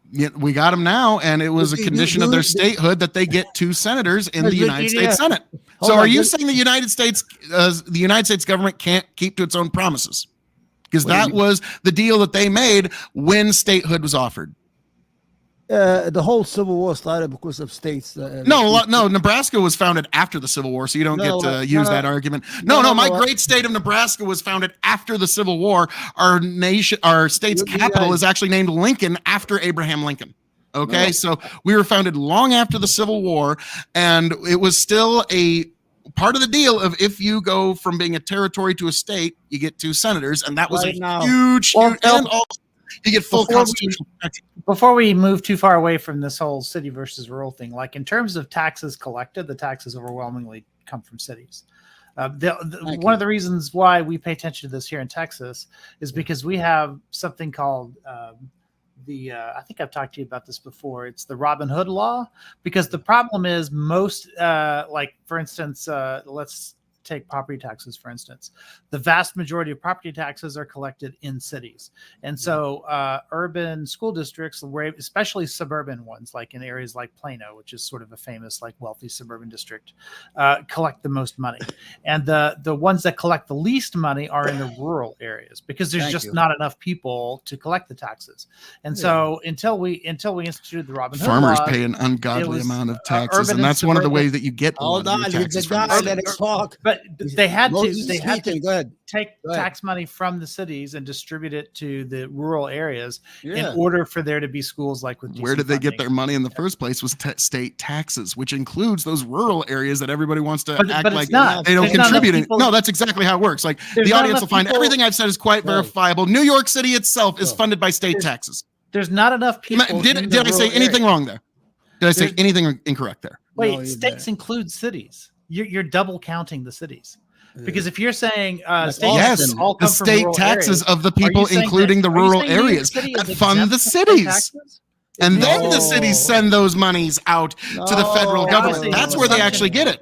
Yeah, we got them now, and it was a condition of their statehood that they get 2 senators in the United States Senate. So, are you saying the United States government can't keep to its own promises? Because that was the deal that they made when statehood was offered. The whole Civil War started because of states. No, Nebraska was founded after the Civil War, so you don't get to use that argument. No, my great state of Nebraska was founded after the Civil War. Our state's capital is actually named Lincoln after Abraham Lincoln. Okay, so we were founded long after the Civil War, and it was still a part of the deal of if you go from being a territory to a state, you get 2 senators, and that was huge, and also you get full constitutional protection. Before we move too far away from this whole city versus rural thing, like in terms of taxes collected, the taxes overwhelmingly come from cities. One of the reasons why we pay attention to this here in Texas is because we have something called I think I've talked to you about this before. It's the Robin Hood law, because the problem is most, like for instance, let's take property taxes, for instance. The vast majority of property taxes are collected in cities. And so urban school districts, especially suburban ones, like in areas like Plano, which is sort of a famous, like wealthy suburban district, collect the most money. And the ones that collect the least money are in the rural areas because there's just not enough people to collect the taxes. And so until we instituted the Robin Hood farmers laws, pay an ungodly amount of taxes, and that's one of the ways that you get a lot of your taxes from the cities. But they had to take tax money from the cities and distribute it to the rural areas in order for there to be schools like with DC Where did they get their money in the first place was state taxes, which includes those rural areas that everybody wants to act like they don't contribute. No, that's exactly how it works. Like the audience will find everything I've said is quite verifiable. New York City itself is funded by state taxes. There's not enough people. Did I say anything wrong there? Did I say anything incorrect there? Wait, states include cities. You're double counting the cities, because if you're saying states all come the state from taxes areas, of the people, including the rural areas, that fund the cities. And then the cities send those monies out to the federal government. That's where they actually get it.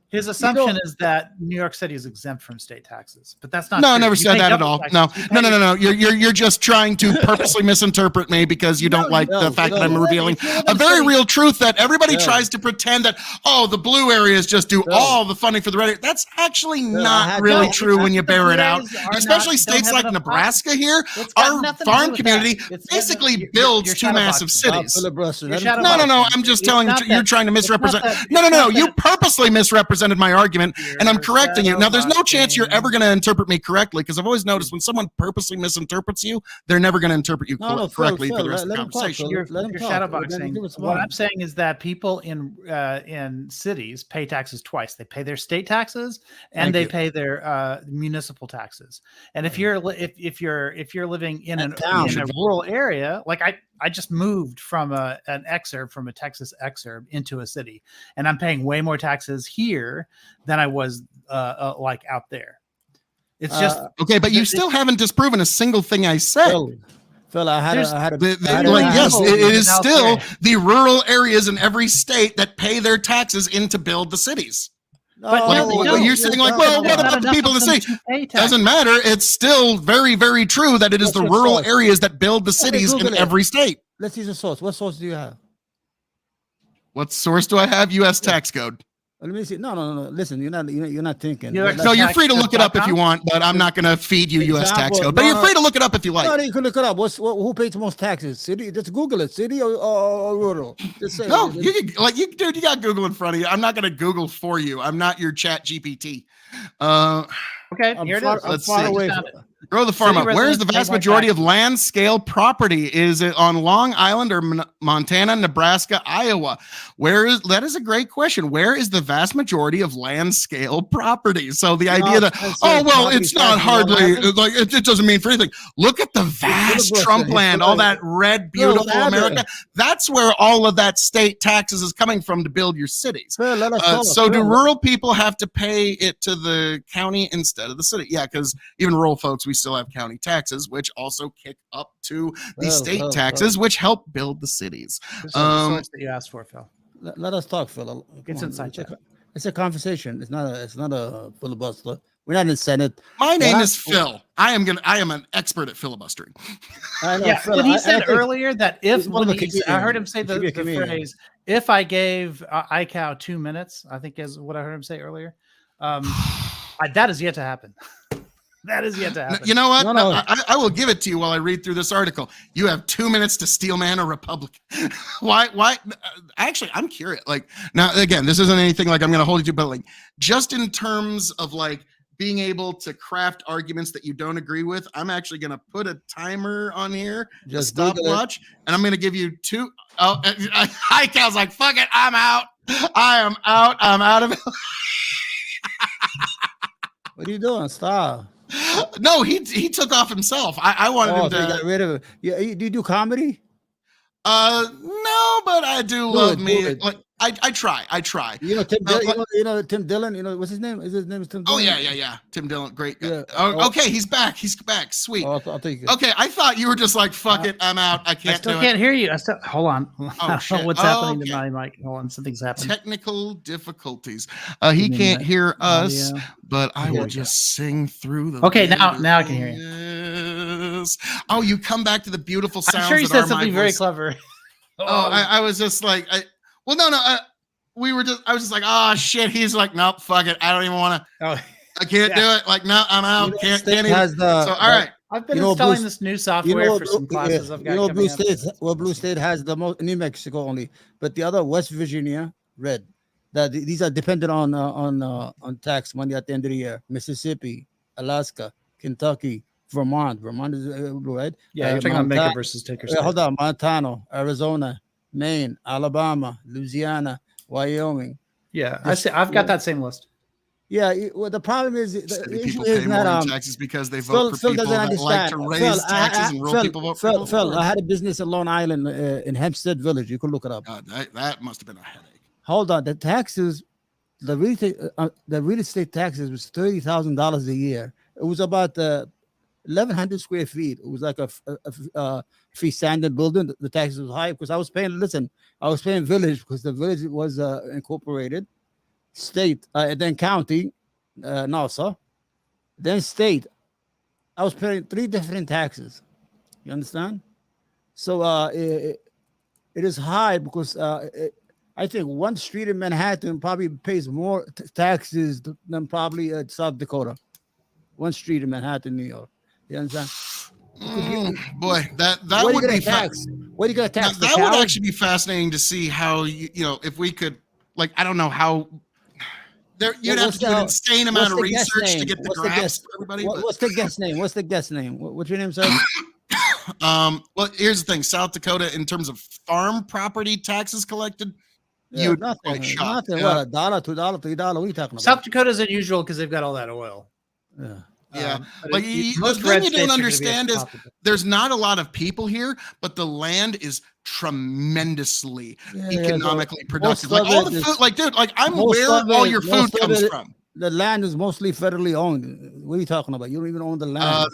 His assumption is that New York City is exempt from state taxes, but that's not No, I true. never You said pay that at double all. taxes. No, no. You're just trying to purposely misinterpret me because you don't like the fact that I'm revealing a very real truth that everybody tries to pretend that, oh, the blue areas just do all the funding for the red area. That's actually not really true when you bear it out. Especially states like Nebraska here, our farm community basically builds two massive cities. No. I'm just telling you, you're trying to misrepresent. No. You purposely misrepresented my argument, and I'm correcting you. Now, there's no chance you're ever going to interpret me correctly, because I've always noticed when someone purposely misinterprets you, they're never going to interpret you correctly for the rest of the conversation. You're shadowboxing. What I'm saying is that people in cities pay taxes twice. They pay their state taxes and they pay their municipal taxes. And if you're living in a rural area, like I just moved from a Texas exurb into a city, and I'm paying way more taxes here than I was like out there. It's just okay, but you still haven't disproven a single thing I said. Phil, yes, it is still the rural areas in every state that pay their taxes in to build the cities. You're saying like, well, what about the people in the city? Doesn't matter. It's still very, very true that it is the rural areas that build the cities in every state. Let's use a source. What source do you have? What source do I have? U.S. tax code. Let me see. No. Listen, you're not thinking. No, you're free to look it up if you want, but I'm not going to feed you U.S. tax code. But you're free to look it up if you like. No, you can look it up. Who pays the most taxes? City? Just Google it. City or rural? Just say no, dude, you got Google in front of you. I'm not going to Google for you. I'm not your Chat GPT. Okay, here it is. Let's see. Throw the farm up. Where is the vast majority of land scale property? Is it on Long Island or Montana, Nebraska, Iowa? That is a great question. Where is the vast majority of land scale property? So the idea that, it's not hardly, like, it doesn't mean for anything. Look at the vast Trump land, all that red, beautiful America. That's where all of that state taxes is coming from to build your cities. So do rural people have to pay it to the county instead of the city? Yeah, because even rural folks, we still have county taxes, which also kick up to the state taxes, which help build the cities. That you asked for, Phil. Let us talk, Phil. It's inside chat. It's a conversation. It's not a filibuster. We're not in the Senate. My name is Phil. I am an expert at filibustering. I know, yeah, Phil, but he said earlier that I heard him say the phrase, if I gave iCow 2 minutes, I think is what I heard him say earlier. That is yet to happen. That is yet to happen. You know what? No. I will give it to you while I read through this article. You have 2 minutes to steel man a Republican. Why? Actually, I'm curious. Like, now, again, this isn't anything like I'm going to hold you to, but like, just in terms of like being able to craft arguments that you don't agree with, I'm actually going to put a timer on here, a stopwatch, and I'm going to give you two. Oh, iCal's like, fuck it, I'm out. I am out. I'm out of it. What are you doing? Stop. No, he took off himself. I wanted him to get rid of it. Yeah, do you do comedy? No, but I do love me. Like, I try. You know Tim Dillon. Tim Dillon. What's his name? Is his name Tim Dillon? Oh yeah. Tim Dillon, great guy. Yeah. Okay, he's back. Sweet. I'll take it. Okay, I thought you were just like, fuck it, I'm out. I can't. I still can't hear you. Hold on. Oh shit. What's happening to my mic? Hold on, something's happening. Technical difficulties. He can't hear us, but I will just sing through the. Okay, now I can hear you. Oh, you come back to the beautiful sounds. I'm sure you said something very clever. I was just like, I was just like, oh shit. He's like, nope, fuck it. I don't even want to. I can't do it. Like, no, I'm out. Can't even. So, all right. I've been installing this new software for some classes I've got. Blue State has the most. New Mexico only, but the other West Virginia, red. That these are dependent on tax money at the end of the year. Mississippi, Alaska, Kentucky, Vermont. Vermont is blue, right? Yeah, you're talking about maker versus taker. Hold on, Montana, Arizona, Maine, Alabama, Louisiana, Wyoming. Yeah, I see. I've got that same list. Yeah, well, the problem is the people pay more in taxes because they vote for people that like to raise taxes, and rural people vote for people. Phil, I had a business in Long Island in Hempstead Village. You could look it up. God, that must have been a headache. Hold on, the taxes, the real estate taxes was $30,000 a year. It was about 1,100 square feet. It was like a freestanding building. The taxes was high because I was paying. Listen, I was paying village because the village was incorporated. state, then county, Nassau, then state. I was paying 3 different taxes. You understand? So it is high because I think one street in Manhattan probably pays more taxes than probably South Dakota. One street in Manhattan, New York. You understand? Boy, that What are you would gonna be tax? What are you gonna tax? that would actually be fascinating to see how if we could, like, I don't know how there you'd have to do an insane amount of research to get the graphs for everybody. What's the guest name? What's the guest name? What's your name, sir? Well, here's the thing: South Dakota, in terms of farm property taxes collected, you would be quite shocked. Nothing. Yeah. What, $1, $2, $3? What are you talking about? South Dakota's unusual because they've got all that oil. Yeah. Yeah, But like the thing you don't understand is there's not a lot of people here, but the land is tremendously economically productive. Like all the food, like dude, like I'm where all your food comes from. The land is mostly federally owned. What are you talking about? You don't even own the land.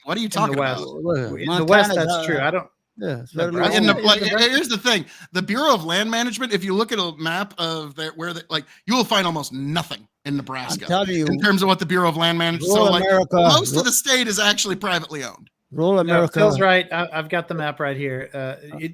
What are you talking about? In the West, that's true. I don't. Yeah, here's the thing: the Bureau of Land Management. If you look at a map of you will find almost nothing in Nebraska. I'm telling you, in terms of what the Bureau of Land Management. So, like, most of the state is actually privately owned. Rural America. Phil's right. I've got the map right here.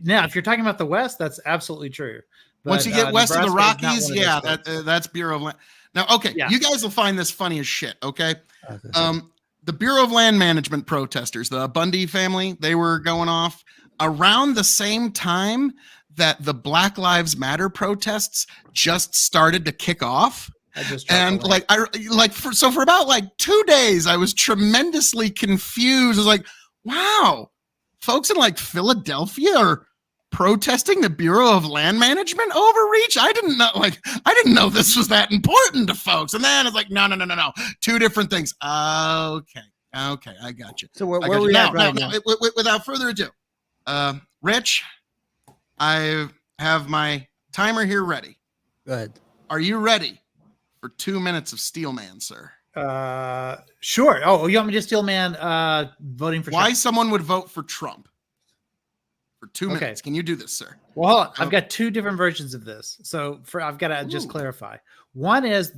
Now, if you're talking about the West, that's absolutely true. But, once you get west of the Nebraska Rockies, yeah, that's Bureau of Land. Now, okay, you guys will find this funny as shit. Okay, the Bureau of Land Management protesters, the Bundy family, they were going off around the same time that the Black Lives Matter protests just started to kick off. And for about like 2 days, I was tremendously confused. I was like, wow, folks in like Philadelphia are protesting the Bureau of Land Management overreach. I didn't know this was that important to folks. And then it's like, no. 2 different things. Okay, I got you. So where are we at right now? Without further ado, Rich, I have my timer here ready. Go ahead. Are you ready for 2 minutes of Steelman, sir? Sure. Oh, you want me to Steelman voting for why Trump? Someone would vote for Trump for 2 minutes? Can you do this, sir? Well, hold on. I've got 2 different versions of this. So I've got to just clarify. One is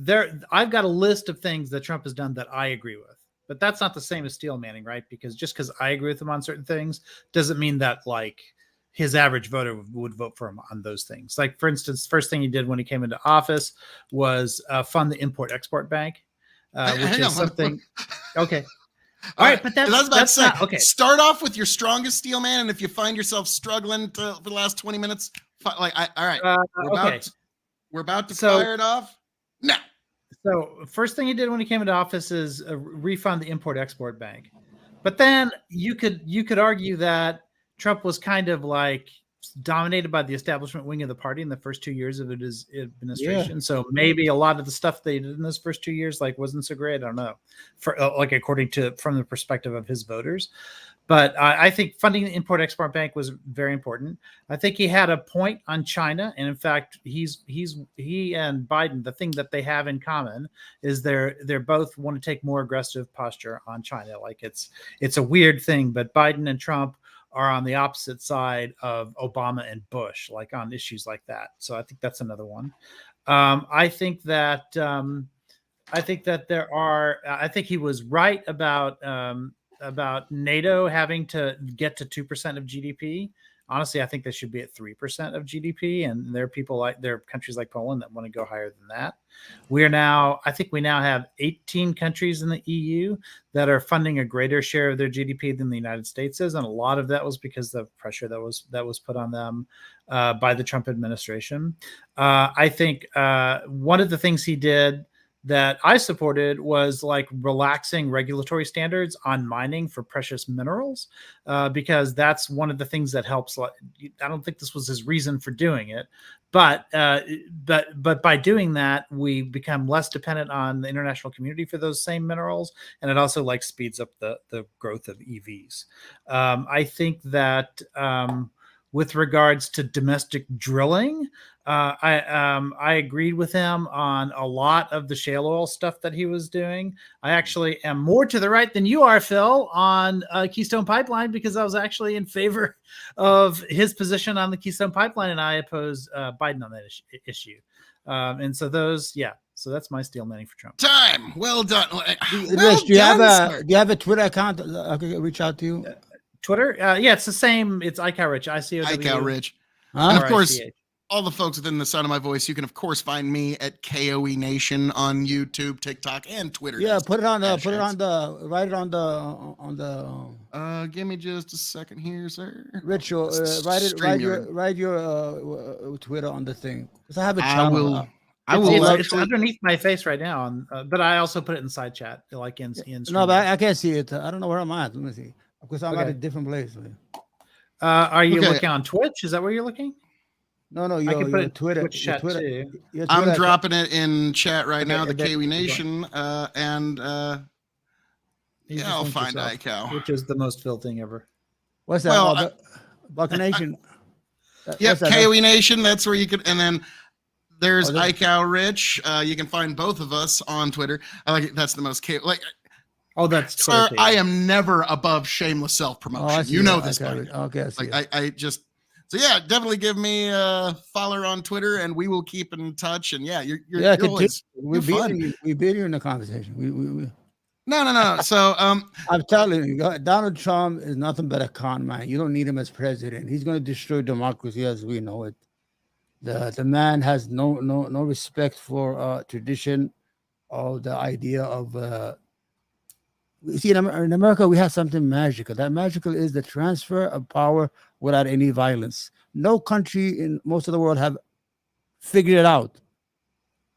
I've got a list of things that Trump has done that I agree with. But that's not the same as Steelmanning, right? Because just because I agree with him on certain things doesn't mean that like his average voter would vote for him on those things. Like, for instance, first thing he did when he came into office was fund the Import-Export Bank, which is something. Okay. All right, but that's not, okay. Start off with your strongest Steelman, and if you find yourself struggling for the last 20 minutes, all right, we're about to fire it off now. So first thing he did when he came into office is refund the Import-Export Bank. But then you could argue that Trump was kind of like dominated by the establishment wing of the party in the first 2 years of his administration. Yeah. So maybe a lot of the stuff they did in those first 2 years wasn't so great. I don't know, according to from the perspective of his voters. But I think funding the Import-Export Bank was very important. I think he had a point on China, and in fact, he and Biden, the thing that they have in common is they're both want to take more aggressive posture on China. Like it's a weird thing, but Biden and Trump are on the opposite side of Obama and Bush, like on issues like that. So I think that's another one. I think he was right about NATO having to get to 2% of GDP. Honestly, I think they should be at 3% of GDP, and there are countries like Poland that want to go higher than that. I think we now have 18 countries in the EU that are funding a greater share of their GDP than the United States is, and a lot of that was because of pressure that was put on them by the Trump administration. I think one of the things he did that I supported was like relaxing regulatory standards on mining for precious minerals, because that's one of the things that helps. I don't think this was his reason for doing it, but by doing that, we become less dependent on the international community for those same minerals, and it also like speeds up the growth of EVs. I think that with regards to domestic drilling, I agreed with him on a lot of the shale oil stuff that he was doing. I actually am more to the right than you are, Phil, on Keystone Pipeline, because I was actually in favor of his position on the Keystone Pipeline, and I oppose Biden on that issue. And so those, So that's my steel manning for Trump. Time. Well done. Well Rich, do you have done, sir. a Twitter account that I could reach out to you? Twitter, yeah, it's the same. It's iCow Rich, ICOW. iCal Rich. Huh? And of course, RICH. all the folks within the sound of my voice, you can of course find me at KOE Nation on YouTube, TikTok, and Twitter. Yeah, That's put it on hashtags. write it on the Give me just a second here, sir. Rich, write StreamYard. your Twitter on the thing. Because I have a I channel. will. I It's, will it's, actually. it's underneath my face right now, but I also put it in side chat, like in. No, but I can't see it. I don't know where I'm at. Let me see. Because I'm at Okay. a different place. Are you Okay. looking on Twitch? Is that where you're looking? No, I your can put it Twitter. Twitch Your chat Twitter. too. Your I'm Twitter- dropping it in chat right Okay, now. The and then- KOE Nation, and You just I'll link find yourself, iCal. which is the most filled thing ever. What's that? Well, Buck Nation. Yep, What's that? KOE Nation. That's where you can. And then there's Oh, there- iCal Rich. You can find both of us on Twitter. I like it. That's the most like. Oh, that's Sir, Twitter, I yeah. am never above shameless self Oh, promotion. I see you know that. this by Okay, now. okay, I see Like it. I just. So yeah, definitely give me a follow on Twitter, and we will keep in touch. And yeah, you're Yeah, you're always, we you're fun. beat you. We beat you in the conversation. We. No. So I'm telling you, Donald Trump is nothing but a con man. You don't need him as president. He's going to destroy democracy as we know it. The man has no respect for tradition or the idea of. You see, in America, we have something magical. That magical is the transfer of power without any violence. No country in most of the world have figured it out.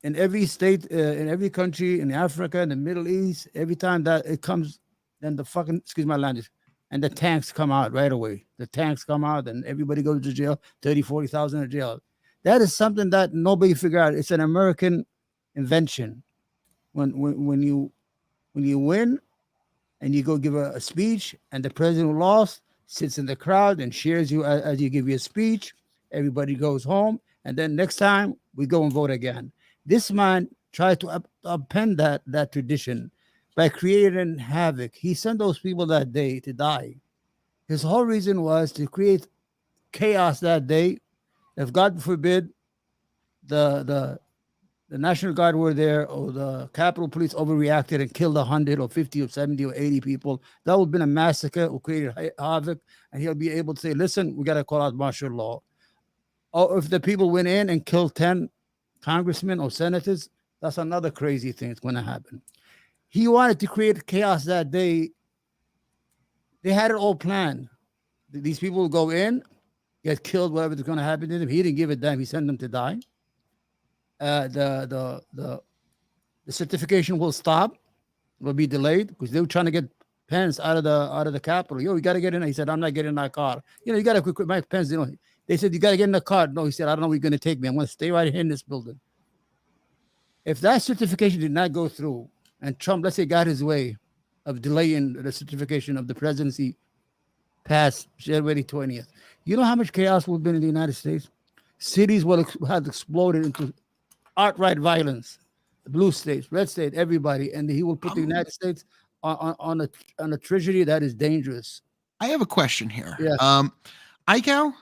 In every state, in every country, in Africa, in the Middle East, every time that it comes, then the fucking, excuse my language, and the tanks come out right away. The tanks come out and everybody goes to jail, 30, 40,000 in jail. That is something that nobody figured out. It's an American invention. When you win and you go give a speech and the president who lost sits in the crowd and cheers you as you give your speech, everybody goes home. And then next time we go and vote again. This man tried to upend that tradition by creating havoc. He sent those people that day to die. His whole reason was to create chaos that day. If God forbid the National Guard were there or the Capitol Police overreacted and killed 100 or 50 or 70 or 80 people, that would have been a massacre or created havoc. And he'll be able to say, listen, we got to call out martial law. Or if the people went in and killed 10 congressmen or senators, that's another crazy thing that's going to happen. He wanted to create chaos that day. They had it all planned. These people will go in, get killed, whatever's going to happen to them. He didn't give a damn. He sent them to die. The certification will stop. Will be delayed because they were trying to get Pence out of the Capitol. Yo, you got to get in. He said, I'm not getting in that car. You got to quit. Mike Pence, they said, you got to get in the car. No, he said, I don't know where you're going to take me. I'm going to stay right here in this building. If that certification did not go through and Trump, let's say, got his way of delaying the certification of the presidency past January 20th, you know how much chaos would have been in the United States? Cities would have exploded into outright violence. The blue states, red state, everybody. And he will put the United States on a tragedy that is dangerous. I have a question here. Yeah. iCal,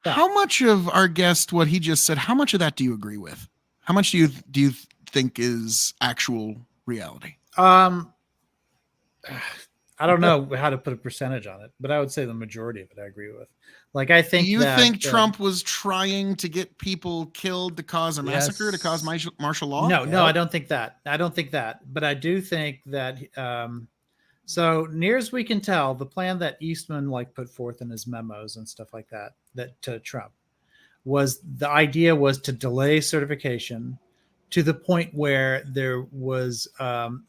Yeah. how much of our guest, what he just said, how much of that do you agree with? How much do you think is actual reality? I don't know how to put a percentage on it, but I would say the majority of it I agree with. Like, I think Do you that, think Trump was trying to get people killed to cause a massacre, to cause martial law? No, I don't think that. But I do think that. So near as we can tell, the plan that Eastman put forth in his memos and stuff like that to Trump was the idea was to delay certification to the point where there was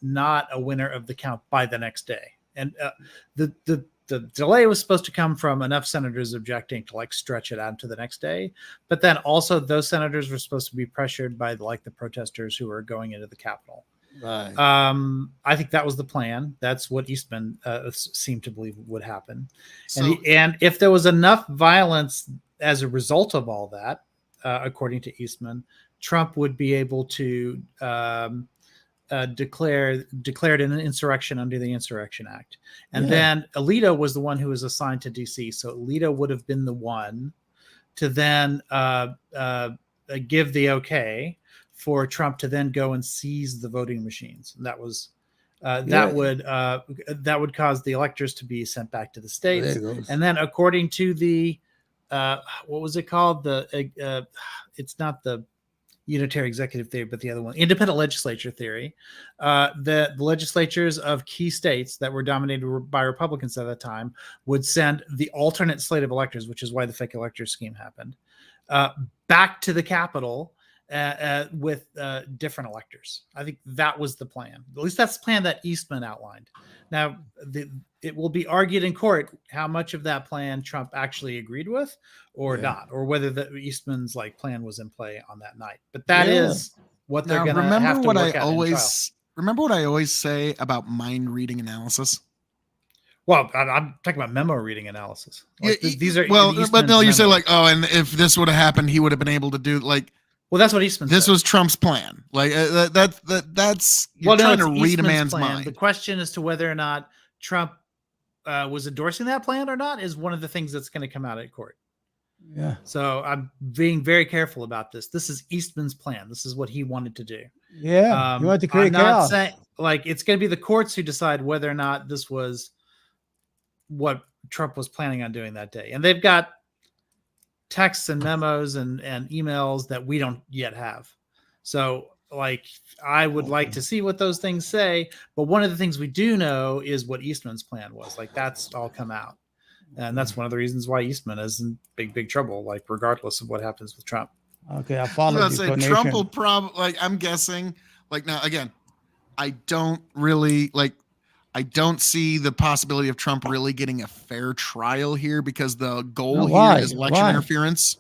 not a winner of the count by the next day, and the delay was supposed to come from enough senators objecting to stretch it out to the next day. But then also those senators were supposed to be pressured by the protesters who were going into the Capitol. Right. I think that was the plan. That's what Eastman seemed to believe would happen. So, And if there was enough violence as a result of all that, according to Eastman, Trump would be able to declared an insurrection under the Insurrection Act. And then Alito was the one who was assigned to DC. So Alito would have been the one to then give the okay for Trump to then go and seize the voting machines. And that was Yeah. that would cause the electors to be sent back to the states. There it goes. And then, according to the what was it called? It's not the unitary executive theory, but the other one, independent legislature theory. The legislatures of key states that were dominated by Republicans at that time would send the alternate slate of electors, which is why the fake elector scheme happened, back to the Capitol with different electors. I think that was the plan. At least that's the plan that Eastman outlined. Now, it will be argued in court how much of that plan Trump actually agreed with or not, or whether the Eastman's plan was in play on that night. But that is what they're going to have to work out in trial. Remember what I always say about mind reading analysis? Well, I'm talking about memo reading analysis. These are but no, you say and if this would have happened, he would have been able to do Well, that's what Eastman this said. was Trump's plan. That's you're trying to read a man's mind. The question as to whether or not Trump was endorsing that plan or not is one of the things that's going to come out at court. Yeah. So I'm being very careful about this. This is Eastman's plan. This is what he wanted to do. Yeah. You want to create I'm not chaos. saying it's going to be the courts who decide whether or not this was what Trump was planning on doing that day. And they've got texts and memos and emails that we don't yet have. So I would like to see what those things say, but one of the things we do know is what Eastman's plan was. That's all come out. And that's one of the reasons why Eastman is in big trouble, regardless of what happens with Trump. Okay, I follow I the was gonna say, explanation. Trump will probably I'm guessing now again, I don't really I don't see the possibility of Trump really getting a fair trial here because the goal here is election interference.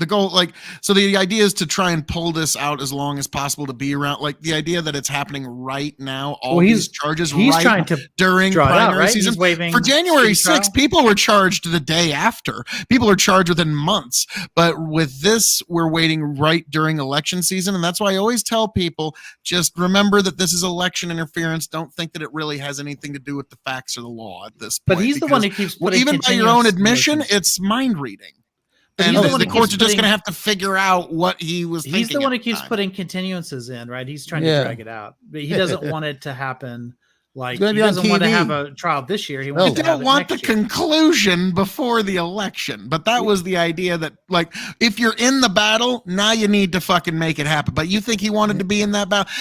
The goal, so the idea is to try and pull this out as long as possible to be around, the idea that it's happening right now, all these charges he's trying to during draw it out, primary right? season. He's waiving For January speedy 6th, people were charged the day after. People are charged within months. But with this, we're waiting right during election season. And that's why I always tell people, just remember that this is election interference. Don't think that it really has anything to do with the facts or the law at this point. But he's the one who keeps putting even by your own admission, motions. it's mind reading. But And he's the one the who courts keeps are just putting- going to have to figure out what he was thinking. He's the one who at keeps time. putting continuances in, right? He's trying Yeah. to drag it out, but he doesn't want it to happen. He gonna be on doesn't want to TV. have a trial this year. He You wants to have don't it want the next year. conclusion before the election, but that was the idea that if you're in the battle, now you need to fucking make it happen. But you think he wanted to be in that battle?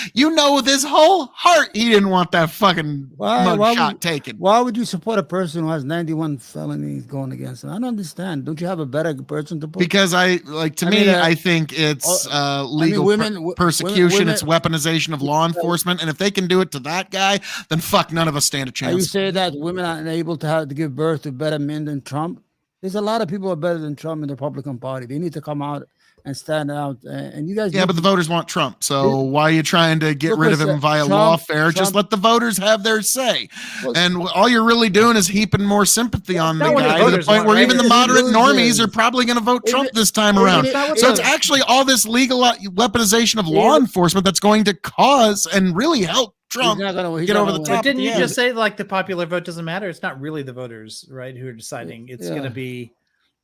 With his whole heart, he didn't want that fucking mug shot taken. Why would you support a person who has 91 felonies going against him? I don't understand. Don't you have a better person to put? Because I think it's legal persecution. women- It's weaponization of law enforcement, and if they can do it to that guy, then fuck, none of us stand a Are you chance. saying that women are unable to give birth to better men than Trump? There's a lot of people who are better than Trump in the Republican Party. They need to come out and stand out. And you guys, Yeah, but the voters want Trump. So why are you trying to get Look, rid of him listen, via Trump- lawfare? Just Trump- let the voters have their say. Well, And all you're really doing is heaping more sympathy on the not what the guy to the voters point want, where right? even the It moderate really normies is. are probably going to vote It- Trump this time it- around. it- it- So it's it- actually all this legal weaponization of law enforcement that's going to cause and really help Trump he's get over the But top. didn't you at the just say the popular vote doesn't matter? It's not really the voters, right, who are deciding. It's Yeah. going to be.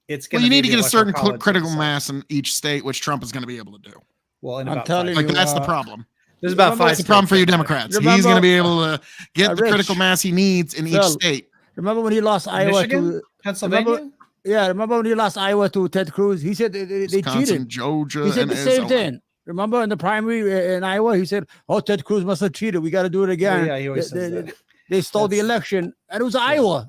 It's Well, going you to need to get a certain Electoral College critical that mass in each state, which Trump is going to be able to do. Well, in I'm about telling five. you, That's the problem. There's about remember- five. That's the problem for you states. Democrats. He's Remember- going to be able to get the Rich, critical mass he needs in each Phil, state. remember when he lost Iowa Michigan? to? Pennsylvania. Remember when he lost Iowa to Ted Cruz? He said they Wisconsin, cheated. Georgia, He said and the same Arizona. thing. Remember in the primary in Iowa, he said, "Oh, Ted Cruz must have cheated. We got to do it again." yeah, he always says that. They stole the That's- election, and it was Iowa.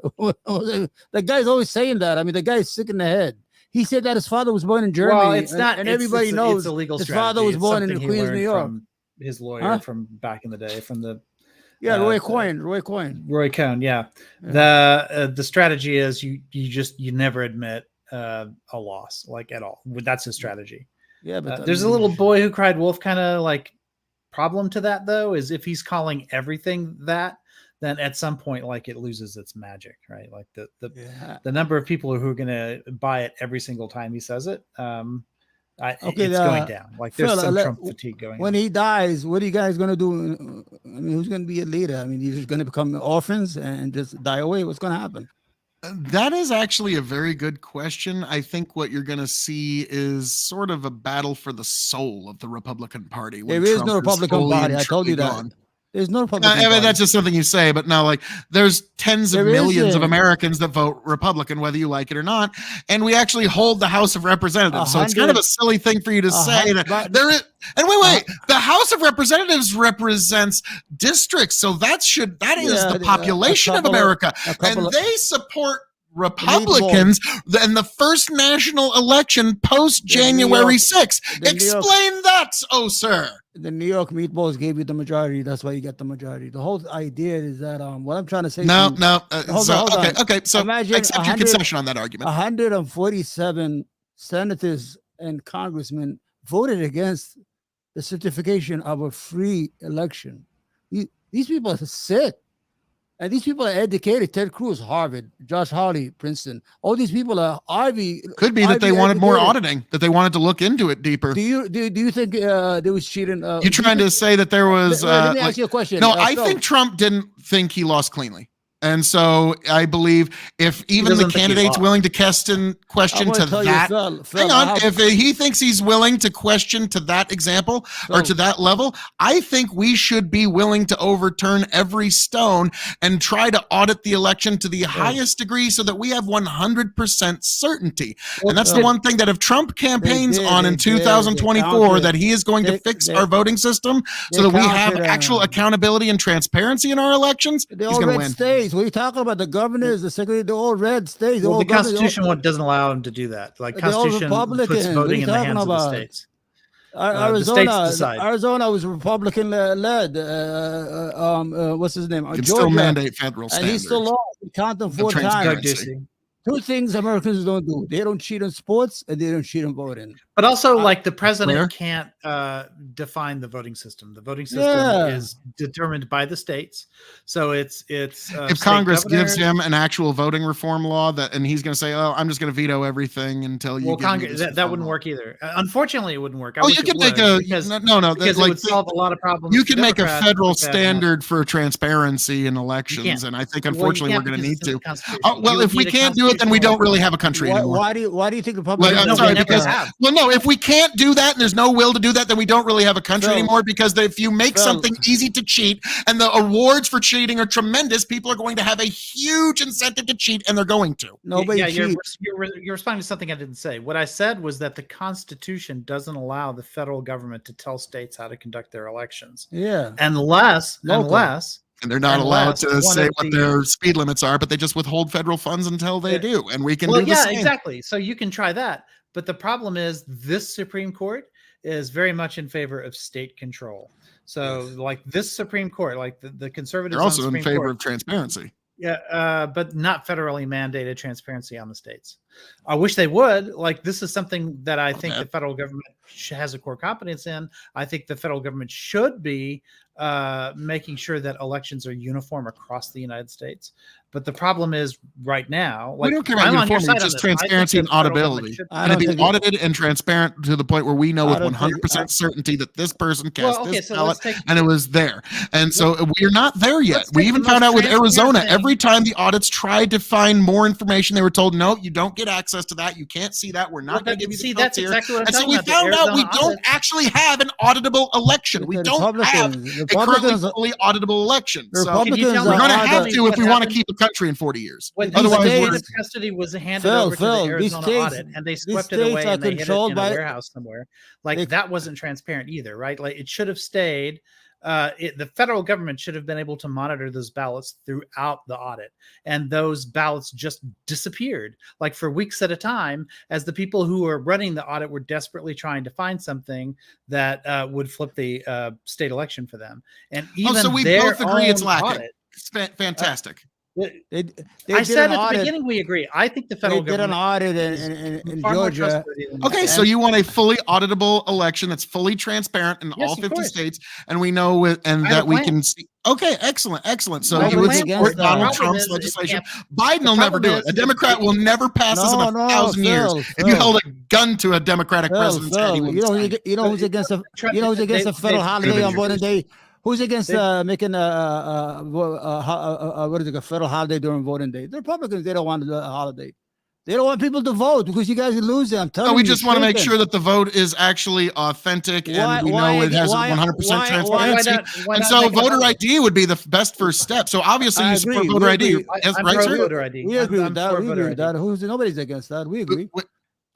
The guy's always saying that. I mean, the guy's sick in the head. He said that his father was born in Germany. Well, it's and- not. and it's- everybody it's, knows it's a legal his strategy. father was It's born in something he Queens, learned New York. from his lawyer Huh? from back in the day, from the Yeah, Uh, Roy Coyne. Roy Coyne. Roy Cohn. Yeah, Yeah. the strategy is you never admit a loss at all. That's his strategy. Yeah, but I There's a mean, little boy who cried wolf kind of problem to that though, is if he's calling everything that, then at some point it loses its magic, right? Yeah. The number of people who are going to buy it every single time he says it, Okay, it's going down. There's Phil, some Trump fatigue going When on. he dies, what are you guys gonna do? I mean, who's gonna be a leader? I mean, you're just gonna become orphans and just die away. What's gonna happen? That is actually a very good question. I think what you're going to see is sort of a battle for the soul of the Republican Party. when There is Trump no Republican fully Party. and I told you truly that. gone. There's no Republican I mean, Party. that's just something you say, but no, like there's tens of There millions of isn't. Americans that vote Republican, whether you like it or not. And we actually hold the House of Representatives. So it's kind of a silly thing for you to say that there is. And wait, the House of Representatives represents districts. So that is Yeah, the population of couple of- America. a couple And of- they support Republicans in the first national election post January 6th. the New York- Explain that, oh sir. The New York Meatballs gave you the majority. That's why you get the majority. The whole idea is that what I'm trying to say. No, to you, no. hold on, hold on. Okay. So Imagine accept your 100 concession on that argument. 147 senators and congressmen voted against the certification of a free election. These people are sick. And these people are educated. Ted Cruz, Harvard. Josh Hawley, Princeton. All these people are Ivy. Could be that they Ivy wanted more educated. auditing, that they wanted to look into it deeper. Do you think there was cheating? You trying to say that there was? Let me like- ask you a question. no, I Phil. think Trump didn't think he lost cleanly. And so I believe if even the doesn't think he candidate's lost. willing to question I'm to gonna tell you, that, Phil, hang I on, have- if he thinks he's willing to question to that example or Phil, to that level, I think we should be willing to overturn every stone and try to audit the election to the highest degree so that we have 100% certainty. And that's the Phil, one thing that if Trump campaigns on in they did. They 2024, counted. that he is going to They- fix they- our voting system so they that we have counted, actual accountability and transparency in our elections, They're he's all going to red win. states. What are you talking about? The governors, the secretary, they're all red states. Well, all the governors, Constitution doesn't allow them to do that. Like They're all Constitution Republicans. puts What are voting you in the talking hands of the about? states. Arizona, states decide. Arizona was Republican led. What's his name? You can Georgia, still mandate federal and standards. he still lost. We count them 4 Of times. Doug transparency. Ducey. Two things Americans don't do: they don't cheat in sports, and they don't cheat in voting. But also, like the president Where? can't define the voting system. The voting system Yeah. is determined by the states. So it's If state Congress gives governors- him an actual voting reform law and he's going to say, "Oh, I'm just going to veto everything until you." well, give me Congress this that reform wouldn't law." work either. Unfortunately, it wouldn't work. I Oh, wish you it could make would, a because no. because it Like would solve a lot of problems. you for can make a Democrats federal with that. standard for transparency in elections, can't. and I think Well, you unfortunately can't we're going to because need it's in to. the Constitution. Oh, well, You would if we need a can't do it, then we don't really have a country anymore. Why do you think the Like, Republicans? I'm No, sorry, we never because have. well, no, if we can't do that and there's no will to do that, then we don't really have a country Phil, anymore. Because if you make Phil. something easy to cheat and the awards for cheating are tremendous, people are going to have a huge incentive to cheat, and they're going to. Nobody yeah, cheats. you're responding to something I didn't say. What I said was that the Constitution doesn't allow the federal government to tell states how to conduct their elections, Yeah. unless Local. And they're not allowed Unless to one say of what the- their speed limits are, but they just withhold federal funds until they Yeah. do, and we can well, do the yeah, same. exactly. So you can try that, but the problem is this Supreme Court is very much in favor of state control. So, like this Supreme Court, like the conservatives, They're also on the in Supreme favor Court, of transparency. yeah, but not federally mandated transparency on the states. I wish they would. Like this is something that I think Okay. the federal government has a core competence in. I think the federal government should be making sure that elections are uniform across the United States. But the problem is right now, We like don't care about I'm on your uniformity, side on just this. I think transparency the and federal government auditability. should- I And it don't be think audited and transparent to the point where we know I with don't think- 100% certainty that this person cast Well, okay, this so ballot let's take and it was there. And so we're not there yet. Let's We take even the found most out with transparent Arizona, thing. every time the audits tried to find more information, they were told, no, you don't get access to that. You can't see that. We're not going to give you the see, results that's here. exactly what I'm And so talking we about. the found out we Arizona don't audit. actually have an auditable election. We The don't have Republicans- a currently Republicans- fully auditable election. The So Can you Republicans tell we're me going to are have the- to if we want to keep a country in 40 years. When Otherwise, these we're states- custody was handed Phil, over to Phil, the these Arizona states- audit, and they these swept it away states are and they hid it controlled in a by- warehouse somewhere. Like They- that wasn't transparent either, right? Like it should have stayed. The federal government should have been able to monitor those ballots throughout the audit, and those ballots just disappeared, like for weeks at a time, as the people who were running the audit were desperately trying to find something that would flip the state election for them. And even so we their both agree it's own lacking. audit- It's fantastic. They I did said an at the audit. beginning we agree. I think the They federal did an government audit is in far more Georgia. trustworthy than Okay, that. so you want a fully auditable election that's fully transparent in Yes, all of 50 course. states, and we know it, and I have that a we plan. can see. Okay, excellent. So I have you a would plan support against that. Donald The problem Trump's is it legislation. can't- Biden will the never do problem it. is A it- Democrat will never pass this in No, 1,000 years. If you Phil. held a gun to a Democratic Phil, president's head, he Phil, wouldn't you know, sign it. you know who's against the you know who's against the federal holiday on voting day? Who's against They- making what is it, a federal holiday during voting day? The Republicans, they don't want a holiday. They don't want people to vote because you guys are losing. I'm telling No, you. we just want to make shaking. sure that the vote is actually authentic and we know it has 100% transparency. why And not so make it voter public? ID would be the best first step. So obviously I you support agree. voter We ID. agree. Yes, I'm right, pro sir? voter ID. We agree I'm with that. for We voter agree with ID. that. Nobody's against that. We agree.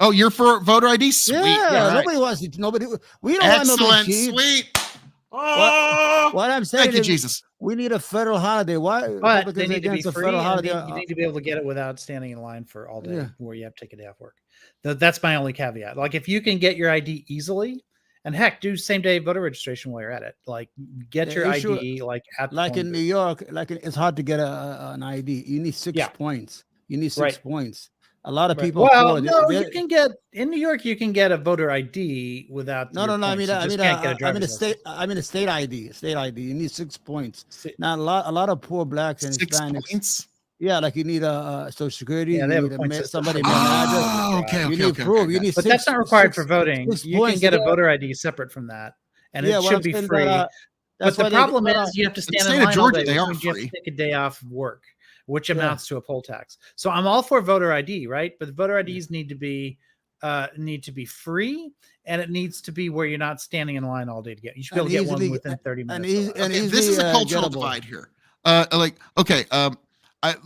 Oh, you're for voter ID? Sweet. Yeah, All right. nobody wants it. Nobody. We don't want nobody Excellent. cheap. Sweet. What I'm saying Thank you, is, Jesus. we need a federal holiday. Why? But Republicans they need to be against a free, federal and holiday? you need to be able to get it without standing in line for all day, Yeah. where you have to take a day off work. That's my only caveat. Like, if you can get your ID easily, and heck, do same day voter registration while you're at it. Like, get Yeah, your issue- ID like at the Like polling in New booth. York, it's hard to get an ID. You need 6 Yeah. points. You need 6 Right. points. A lot of Right. people. Well, afford it. no, They- you can get in New York. You can get a voter ID without. No, your no, no. I points. mean, You I just mean, can't get a I mean, a driver's state. license. I mean, a state ID. State ID. You need 6 points. Si- Now, a lot of poor blacks and 6 Hispanics. points. Yeah, like you need a social security. Yeah, you they have need a point system. somebody with an address. Oh, okay, You okay, need okay, proof. okay. You need. But 6 that's not required for 6 voting. 6 You can points get to a voter ID separate from that, and Yeah, it what should I'm be saying free. that, But that's the why they- problem is you have to stand state in of line all Georgia, day, they which are means you have free. to take a day off of work, which Yeah. amounts to a poll tax. So I'm all for voter ID, right? But the voter IDs need to be free, and it needs to be where you're not standing in line all day to get. You should be able And to get easily- one within 30 and minutes. easy- or less. and Okay, this easily, is a cultural gettable. divide here.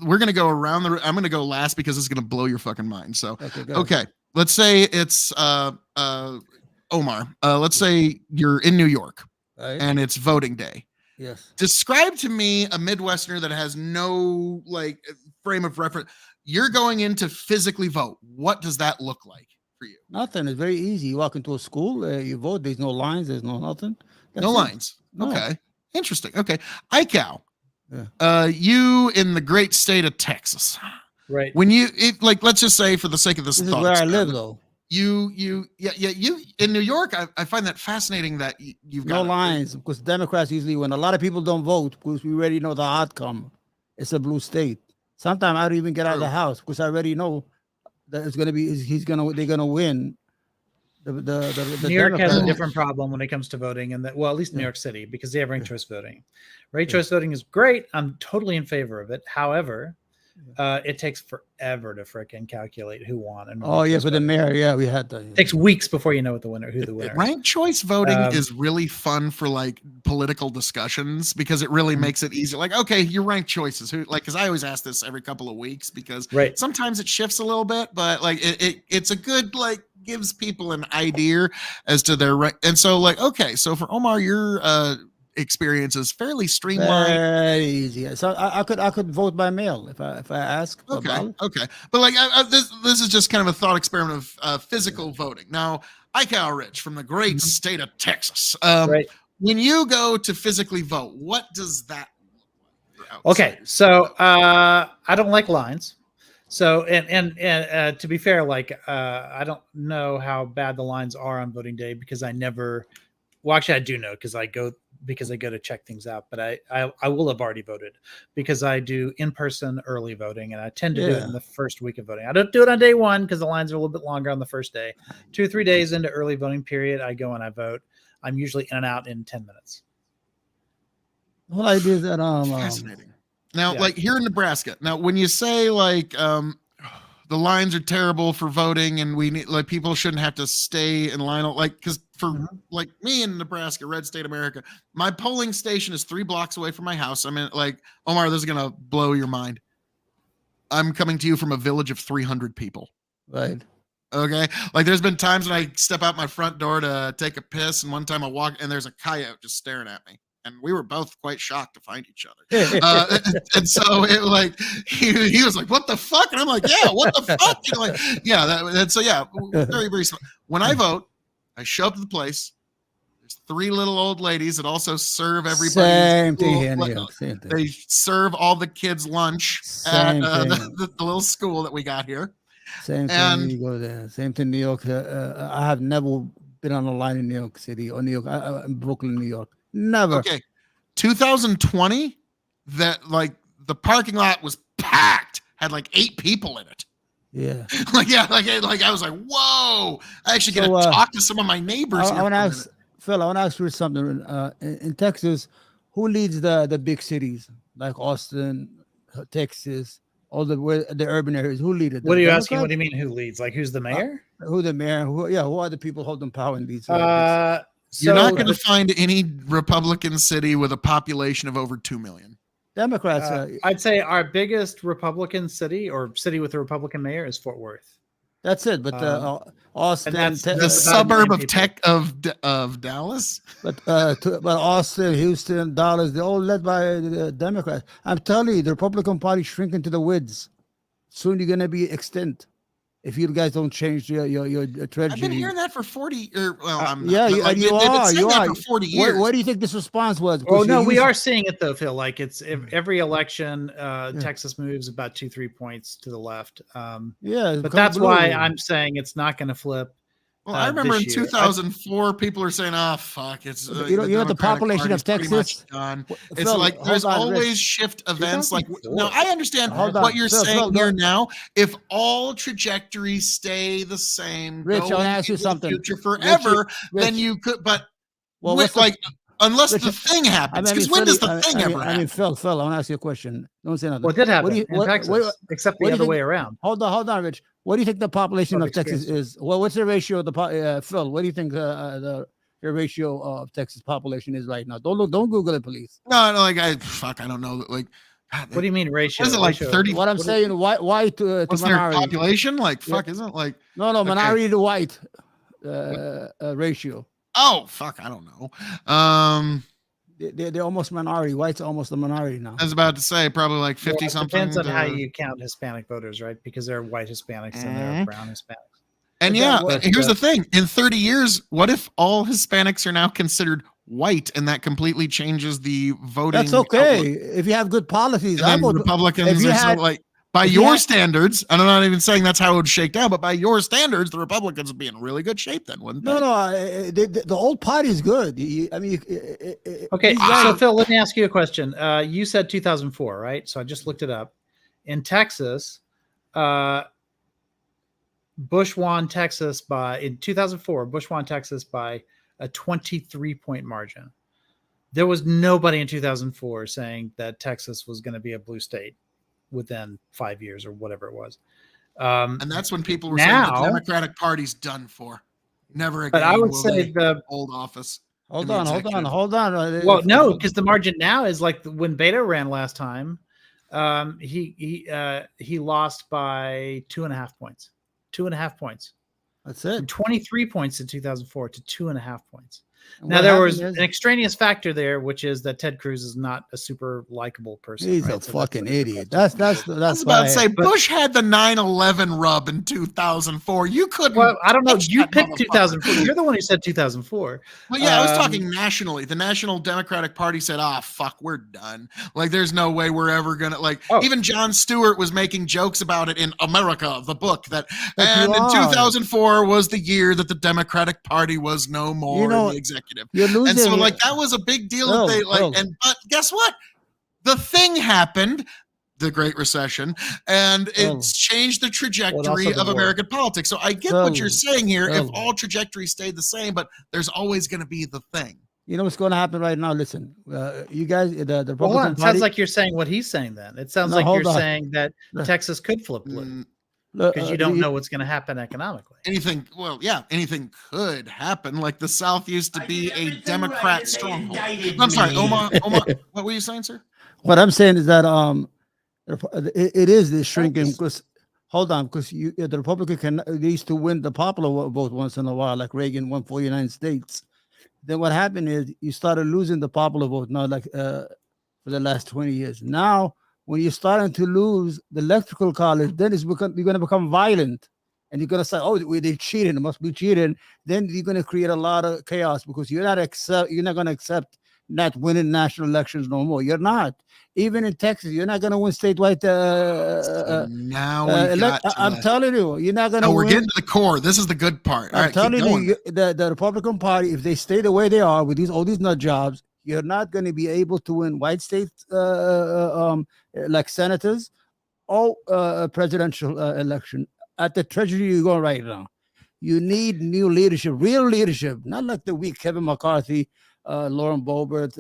We're gonna go around the. I'm gonna go last because it's gonna blow your fucking mind. So, Okay. Go ahead. okay, let's say it's Omar. Let's say you're in New York Right? and it's voting day. Yes. Describe to me a Midwesterner that has no like frame of reference. You're going in to physically vote. What does that look like for you? Nothing. It's very easy. You walk into a school, you vote. There's no lines. There's no nothing. That's No it. lines. No. Okay. Interesting. Okay. ICAO. Yeah. You in the great state of Texas. Right. When you like, let's just say for the sake of this, This is thought where I live, experiment, though. you in New York. I find that fascinating that you've No got lines because Democrats usually win. A lot of people don't vote because we already know the outcome. It's a blue state. Sometimes I don't even get out of the True. house because I already know that it's gonna be. They're gonna win. The New York has a Democrats. different problem when it comes to voting, and well, at least New Yeah. York City, because they have ranked Yeah. choice voting. Ranked choice voting is great. I'm totally in favor of it. However, it takes forever to frickin' calculate who won. And Oh ranked yeah, choice for the voting. mayor. Yeah, we had that. It takes weeks before you know who the winner is. Ranked choice voting Um, is really fun for like political discussions because it really Mhm. makes it easy. Like, okay, your ranked choices. Who like? Because I always ask this every couple of weeks because Right. sometimes it shifts a little bit, but like it's a good like gives people an idea as to their rank. And so like, okay, so for Omar, your experience is fairly streamlined. Very easy. So I could vote by mail if I ask. for a Okay, ballot. okay, but like this is just kind of a thought experiment of physical voting. Now, ICAO Rich from the great state of Texas. Right. When you go to physically vote, what does that look like? for Okay, outsiders? so I don't like lines. So and to be fair, like I don't know how bad the lines are on voting day because I never. Well, actually, I do know because I go to check things out. But I will have already voted because I do in person early voting, and I tend to do it Yeah. in the first week of voting. I don't do it on day one because the lines are a little bit longer on the first day. 2 or 3 days into early voting period, I go and I vote. I'm usually in and out in 10 minutes. The whole idea is that Fascinating. Now, yeah. like here in Nebraska, now when you say like the lines are terrible for voting and we need like people shouldn't have to stay in line like because for Mhm. like me in Nebraska, red state America, my polling station is 3 blocks away from my house. I mean, like Omar, this is gonna blow your mind. I'm coming to you from a village of 300 people. right. Okay. Like there's been times when I step out my front door to take a piss, and one time I walk and there's a coyote just staring at me. And we were both quite shocked to find each other. And so it like he was like, "What the fuck?" And I'm like, "Yeah, what the fuck?" You know, like, yeah. So yeah, very very smart. When I vote, I show up to the place. There's 3 little old ladies that also serve everybody. Same thing here in New Like, York. Same thing. they serve all the kids lunch Same at thing. the little school that we got here. Same thing. and- You go there. Same thing. New York. I have never been on a line in New York City or New York. Brooklyn, New York. Never. Okay. 2020, that like the parking lot was packed, had like 8 people in it. Yeah. Like, yeah, like I was like, whoa. I actually get So, to talk to some of my neighbors. I here want to for a ask minute. Phil. I want to ask you something. In Texas, who leads the big cities like Austin, Texas, all the urban areas? Who lead it? What The are you asking? What Democrats? do you mean who leads? Like who's the mayor? Who the mayor? Who are the people holding power in these? You're not So going to find any Republican city with a population of over 2 million. Democrats. I'd say our biggest Republican city or city with a Republican mayor is Fort Worth. That's it. But Austin, that's The about suburb 9 of Tech of Dallas. but Austin, Houston, Dallas, they're all led by the Democrats. I'm telling you, the Republican Party shrinking to the weeds. Soon you're gonna be extinct if you guys don't change your tragedy. I've been hearing that for 40. I'm yeah, not, but, you, like, and you they've been are. saying You that are. for 40 years. What do you think this response was? Oh Because no, we used- are seeing it though, Phil. Like it's every election, Texas moves about 2-3 points to the left. Yeah, But become that's blue. why I'm saying it's not going to flip. Well, I remember in this year. 2004, people are saying, "Oh fuck, it's You know the Democratic population of Party's pretty much Texas. done." It's Phil, like there's hold on, Rich. always shift events. Like 2004. now, I understand Hold what on. you're Phil, saying Phil, here go- now. If all trajectories stay the same, Rich, I wanna going ask you into the something. future forever, then Rich, you could. But well, with, what's the- like, unless Rich, the thing happens, because when does the thing ever happen? Phil, I want to ask you a question. Don't say nothing. What did happen What do you- in what- Texas, what- except what the do you other think- way around? Hold on, Rich. What do you think the population Of of Texas is? Well, what's the ratio of the Phil? What do you think the ratio of Texas population is right now? Don't Google it, please. No, like I don't know. Like, God, What do you mean ratio? What is it, like Ratio- 30? What I'm saying, why to what's their minority? population? Like, Yeah. fuck, isn't it like? No, Okay. minority to white ratio. Oh, fuck, I don't know. They're almost minority. Whites are almost a minority now. I was about to say probably like 50 Well, it something. depends on how to- you count Hispanic voters, right? Because there are white Hispanics and there Mhm. are brown Hispanics. And But yeah, that was, here's the thing: in 30 years, what if all Hispanics are now considered white, and that completely changes the voting? That's okay outlook? if you have good policies. And I then vote. Republicans if you are had- so like, by if you your had- standards, and I'm not even saying that's how it would shake down, but by your standards, the Republicans would be in really good shape then, wouldn't they? No, the old party is good. Okay, these guys- so Phil, let me ask you a question. You said 2004, right? So I just looked it up. In Texas, Bush won Texas in 2004. Bush won Texas by a 23-point margin. There was nobody in 2004 saying that Texas was going to be a blue state within 5 years or whatever it was. And that's when people were saying Now- the Democratic Party's done for. Never again. But I would will say they the hold office. hold in the on. executive. well, no, because the margin now is like when Beto ran last time. He lost by 2.5 points. 2.5 points. That's From it. 23 points in 2004 to 2.5 points. And Now what there happened was is an extraneous factor there, which is that Ted Cruz is not a super likable person. he's right? a So fucking that's- idiot. That's I was about why. to say but- Bush had the 9/11 rub in 2004. You couldn't. Well, I don't know. touch You that picked motherfucker. 2004. You're the one who said 2004. But yeah, I was Um, talking nationally. The National Democratic Party said, "Ah, fuck, we're done. Like, there's no way we're ever gonna like." Oh. Even Jon Stewart was making jokes about it in America, the book. That But you and in are. 2004 was the year that the Democratic Party was no more know, in the executive. You're losing. And so, like, that was a big deal. Phil, that they like, Phil. and but guess what? The thing happened. The Great Recession, and Phil. it's changed the also trajectory the of war. American politics. So I get what you're Phil. saying here. If Phil. all trajectories stayed the same, but there's always going to be the thing. You know what's going to happen right now? Listen, you guys, the Well, hold Republican on. It Party. sounds like you're saying what he's saying. Then it sounds No, like hold you're on. saying that No. Texas could flip blue Mm, because you don't know what's going to happen economically. anything. Well, yeah, anything could happen. Like the South used to be a Democrat stronghold. I'm sorry, Omar. What were you saying, sir? What I'm saying is that it is this shrinking because hold on, because the Republican used to win the popular vote once in a while, like Reagan won 49 states. Then what happened is you started losing the popular vote now, like for the last 20 years. Now, when you're starting to lose the electoral college, then you're going to become violent. And you're going to say, oh, they cheated, it must be cheating. Then you're going to create a lot of chaos because you're not going to accept not winning national elections no more. You're not. Even in Texas, you're not going to win statewide. Now we got. I'm telling you, you're not going to No, we're win. getting to the core. This is the good part. All I'm right, keep telling going. you, the Republican Party, if they stay the way they are with all these nut jobs, you're not going to be able to win white states like senators or presidential election. At the Treasury, you're going right now. You need new leadership, real leadership, not like the weak Kevin McCarthy Lauren Boebert,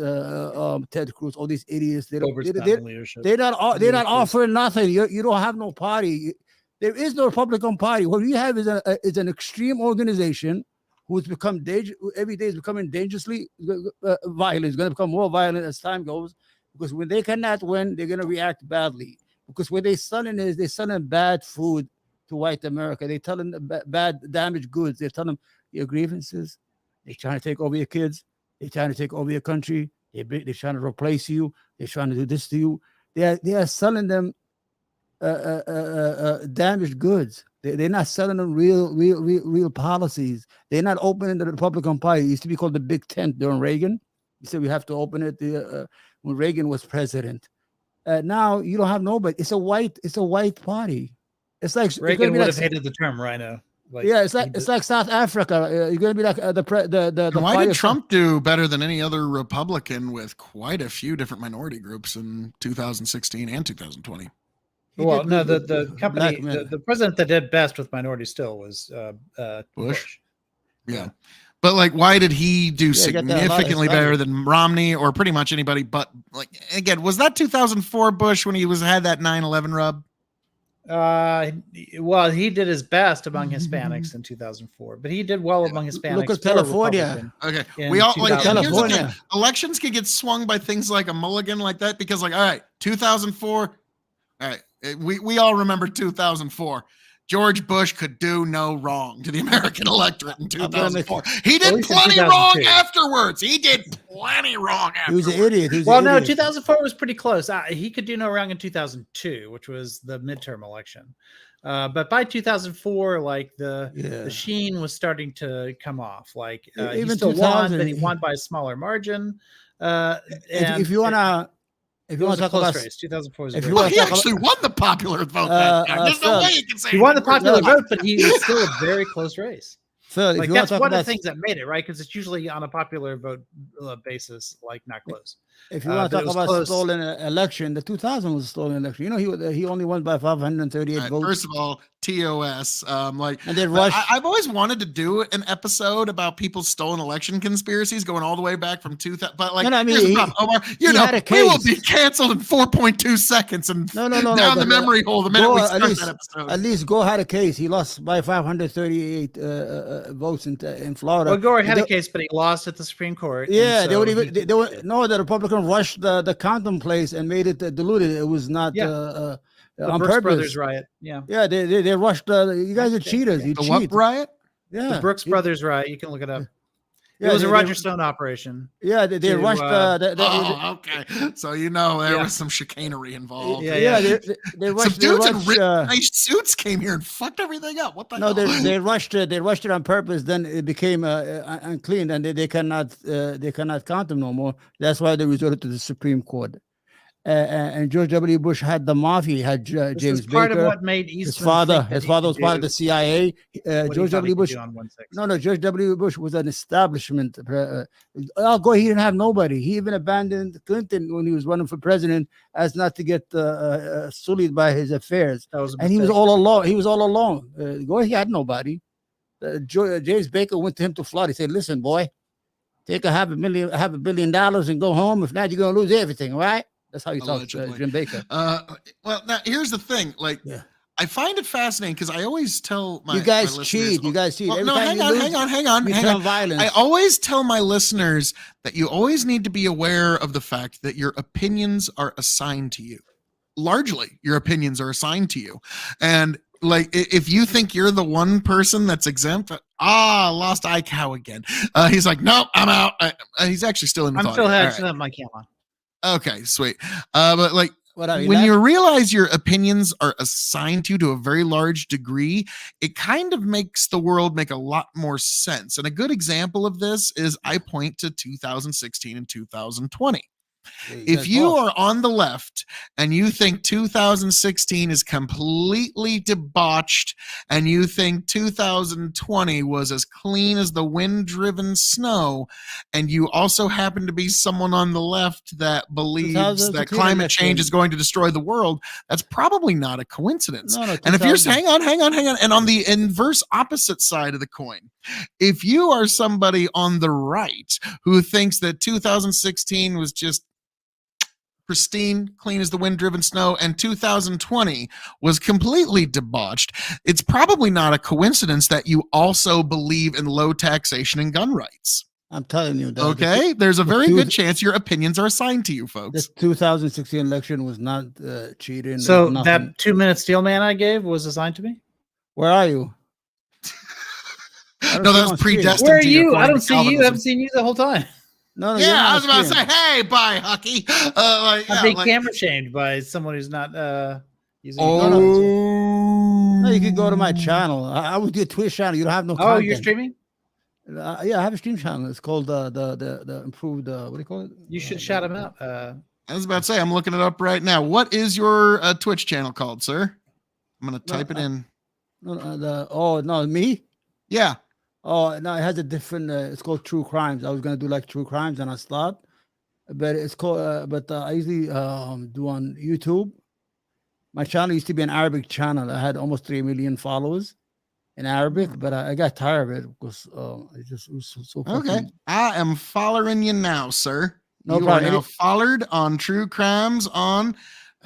Ted Cruz, all these idiots. Robert's not in leadership. They're not Leadership. offering nothing. You don't have no party. There is no Republican Party. What we have is an extreme organization who's become every day is becoming dangerously violent. It's going to become more violent as time goes, because when they cannot win, they're going to react badly. Because what they're selling bad food to white America. They're telling them bad, damaged goods. They're telling them your grievances. They're trying to take over your kids. They're trying to take over your country. They're trying to replace you. They're trying to do this to you. They are selling them damaged goods. They're not selling them real policies. They're not opening the Republican Party. It used to be called the Big Tent during Reagan. You said we have to open it when Reagan was president. Now you don't have nobody. It's a white party. It's like Reagan would have hated the term rhino. It's like South Africa. You're going to be like the why did Trump do better than any other Republican with quite a few different minority groups in 2016 and 2020? Well, no, the company, the president that did best with minorities still was Bush. Yeah. But like, why did he do significantly better than Romney or pretty much anybody? But like, again, was that 2004 Bush when he had that 9/11 rub? Well, he did his best among Hispanics in 2004, but he did well among Hispanics. Look at California. Okay, we all like California. Elections can get swung by things like a mulligan like that because, like, all right, 2004. All right, we all remember 2004. George Bush could do no wrong to the American electorate in 2004. He did plenty wrong afterwards. He did plenty wrong afterwards. He was an idiot. No, 2004 was pretty close. He could do no wrong in 2002, which was the midterm election. But by 2004, like the sheen was starting to come off. Like he still won, but he won by a smaller margin. If you want to. If you want to talk about race, 2004 he actually won the popular vote. There's no way you can say he won the popular vote, but he was still a very close race. Phil, like that's one of the things that made it, right? Because it's usually on a popular vote basis, like not close. If you want to talk about stolen election, the 2000 was a stolen election. You know, he only won by 538 votes. First of all, TOS. And then Rush. I've always wanted to do an episode about people's stolen election conspiracies going all the way back from 2000. But like, I mean, Omar, we will be canceled in 4.2 seconds and down the memory hole the minute we start that episode. At least Gore had a case. He lost by 538 votes in Florida. Well, Gore had a case, but he lost at the Supreme Court. Yeah, the Republican rushed the counting place and made it diluted. It was not the on Brooks purpose. Brothers riot. Yeah, they rushed. You guys are cheaters. You cheat. What riot? Yeah, the Brooks Brothers riot. You can look it up. It was a Roger Stone operation. Yeah, they rushed. Okay. So there was some chicanery involved. They rushed. Some dudes in nice suits came here and fucked everything up. What the hell? They rushed it. They rushed it on purpose. Then it became unclean, and they cannot count them no more. That's why they resorted to the Supreme Court. And George W. Bush had the mafia. He had James Baker. Part of what made Eastman his father was part of the CIA. George W. Bush. George W. Bush was an establishment. Al Gore, he didn't have nobody. He even abandoned Clinton when he was running for president, as not to get sullied by his affairs. And he was all alone. He was all alone. Gore, he had nobody. James Baker went to him to Florida. He said, "Listen, boy, take $500 million and go home. If not, you're gonna lose everything, right?" That's how you talk to Jim Baker. Well, now here's the thing. Like, I find it fascinating because I always tell my you guys my cheat. You guys cheat. Well, no, hang on. Violence. I always tell my listeners that you always need to be aware of the fact that your opinions are assigned to you. Largely, your opinions are assigned to you, and like if you think you're the one person that's exempt, lost iCow again. He's like, nope, I'm out. He's actually still in the I'm still had my camera. Okay, sweet. But like when you realize your opinions are assigned to you to a very large degree, it kind of makes the world make a lot more sense. And a good example of this is I point to 2016 and 2020. If you are on the left and you think 2016 is completely debauched and you think 2020 was as clean as the wind-driven snow, and you also happen to be someone on the left that believes that climate change is going to destroy the world, that's probably not a coincidence. And if you're saying, hang on, and on the inverse opposite side of the coin, if you are somebody on the right who thinks that 2016 was just pristine, clean as the wind-driven snow, and 2020 was completely debauched, it's probably not a coincidence that you also believe in low taxation and gun rights. I'm telling you that. Okay, there's a very good chance your opinions are assigned to you, The folks. 2016 election was not cheating. So nothing. that 2-minute steel man I gave was assigned to me. Where are you? No, that was predestined. Where are to you? I according don't to see you. I Calvinism. haven't seen you the whole time. No, you're Yeah, not I was about to screen. say, hey, bye, Hucky. I'm being camera shamed by someone who's not using. No, you can go to my channel. I would do a Twitch channel. You don't have no Oh, content. you're streaming? Yeah, I have a stream channel. It's called the improved. What do you call it? You should shout him out. I was about to say, I'm looking it up right now. What is your Twitch channel called, sir? I'm going to type it in. No, me. Yeah. Oh no, it has a different. It's called True Crimes. I was gonna do like True Crimes, and I stopped. But it's called. But I usually do on YouTube. My channel used to be an Arabic channel. I had almost 3 million followers in Arabic, but I got tired of it because it was so Okay. fucking- I am following you now, sir. No you problem. are now followed on True Crimes on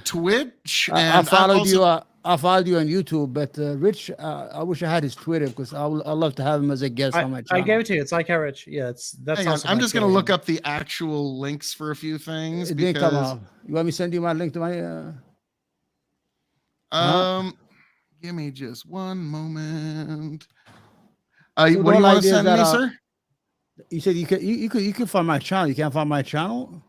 Twitch. I And followed you. I followed you on YouTube, but Rich, I wish I had his Twitter because I love to have him as a guest on my I channel. gave it to you. It's like how rich. Yeah, that's. Hang on, also I'm my just going to Twitter look handle. up the actual links for a few things. It didn't come Because, up. You want me to send you my link to my? give me just one moment. So What the do you whole want to idea is send me, that, sir? You said you could find my channel. You can't find my channel.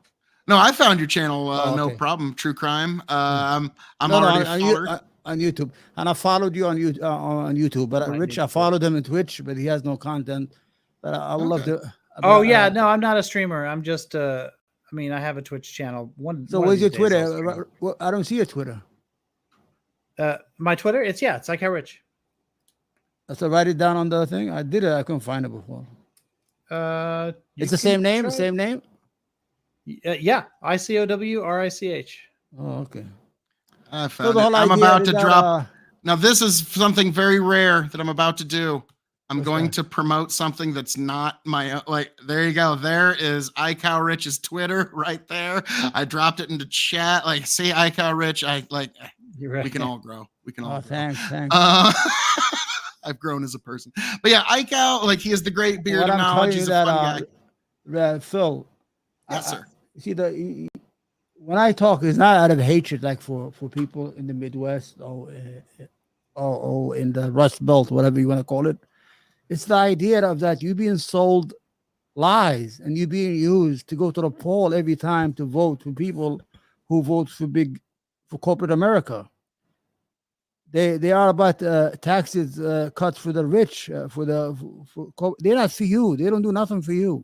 No, I found your channel. Oh, No okay. problem. True Crime. I'm No, already on followed. on YouTube, and I followed you on YouTube. But Right, Rich, yeah. I followed him on Twitch, but he has no content. But I would love Okay. to. Oh yeah, no, I'm not a streamer. I'm just. I mean, I have a Twitch channel. So one of where's your these days I'll Twitter? I don't see your Twitter. stream. My Twitter. It's like how rich. So write it down on the thing. I did it. I couldn't find it before. You It's the can same name. try- Same name. Yeah, ICOWRICH. Oh, okay. I So found the it. whole I'm idea about is to that, drop. Now, this is something very rare that I'm about to do. I'm What's going that? to promote something that's not my there you go. There is iCow Rich's Twitter right there. I dropped it into chat. Like, see iCow Rich. You're right. We can all grow. We can all Oh, grow. thanks. I've grown as a person. But yeah, iCow, like he has the great beard What of I'm knowledge. telling He's you a fun guy. Phil. Yes, sir. You see when I talk, it's not out of hatred, like for people in the Midwest or in the Rust Belt, whatever you want to call it. It's the idea of that you being sold lies and you being used to go to the poll every time to vote for people who vote for corporate America. They are about taxes cuts for the rich. They're not for you. They don't do nothing for you.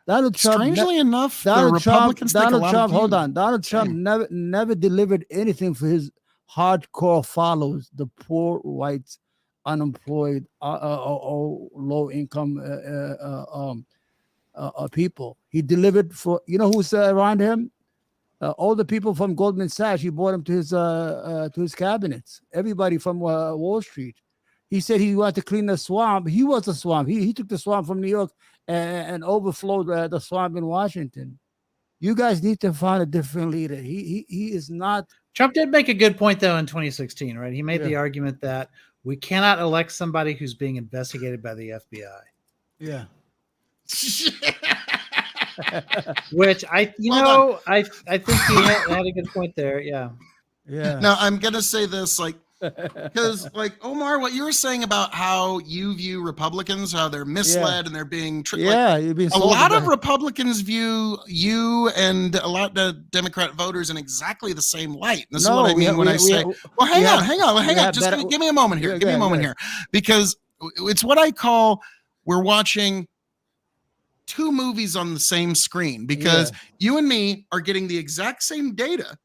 Donald Trump. Strangely enough, the Donald Republicans Trump, think a Donald lot Trump, of you. hold on. Donald Trump never delivered anything for his hardcore followers, the poor, whites, unemployed, or low income people. He delivered for who's around him. All the people from Goldman Sachs. He brought them to his cabinets. Everybody from Wall Street. He said he wanted to clean the swamp. He was the swamp. He took the swamp from New York and overflowed the swamp in Washington. You guys need to find a different leader. He is not. Trump did make a good point though in 2016, right? He made Yeah. the argument that we cannot elect somebody who's being investigated by the FBI. Yeah. Which I Hold think he had a good point there. Yeah. Yeah. Now I'm gonna say this, because Omar, what you were saying about how you view Republicans, how they're misled and they're being You've been a lot of Republicans view you and a lot of Democrat voters in exactly the same light. This is what I mean when I say, well, hang on. Just give me a moment here. Give me a moment here, because it's what I call we're watching two movies on the same screen because Yeah. you and me are getting the exact same data,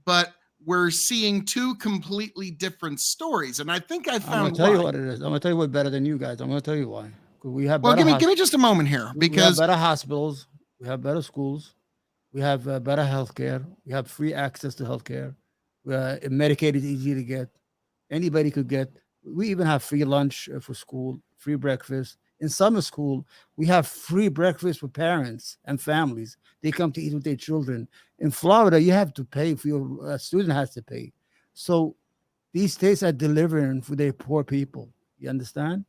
but we're seeing two completely different stories. And I think I I'm gonna found tell you why. what it is. I'm gonna tell you what better than you guys. I'm gonna tell you why. 'Cause we have Well, better give me just a moment here we have because better hospitals, we have better schools, we have better healthcare, we have free access to healthcare. Medicaid is easy to get. Anybody could get. We even have free lunch for school, free breakfast. In summer school, we have free breakfast for parents and families. They come to eat with their children. In Florida, you have to pay for your student has to pay. So these states are delivering for their poor people. You understand?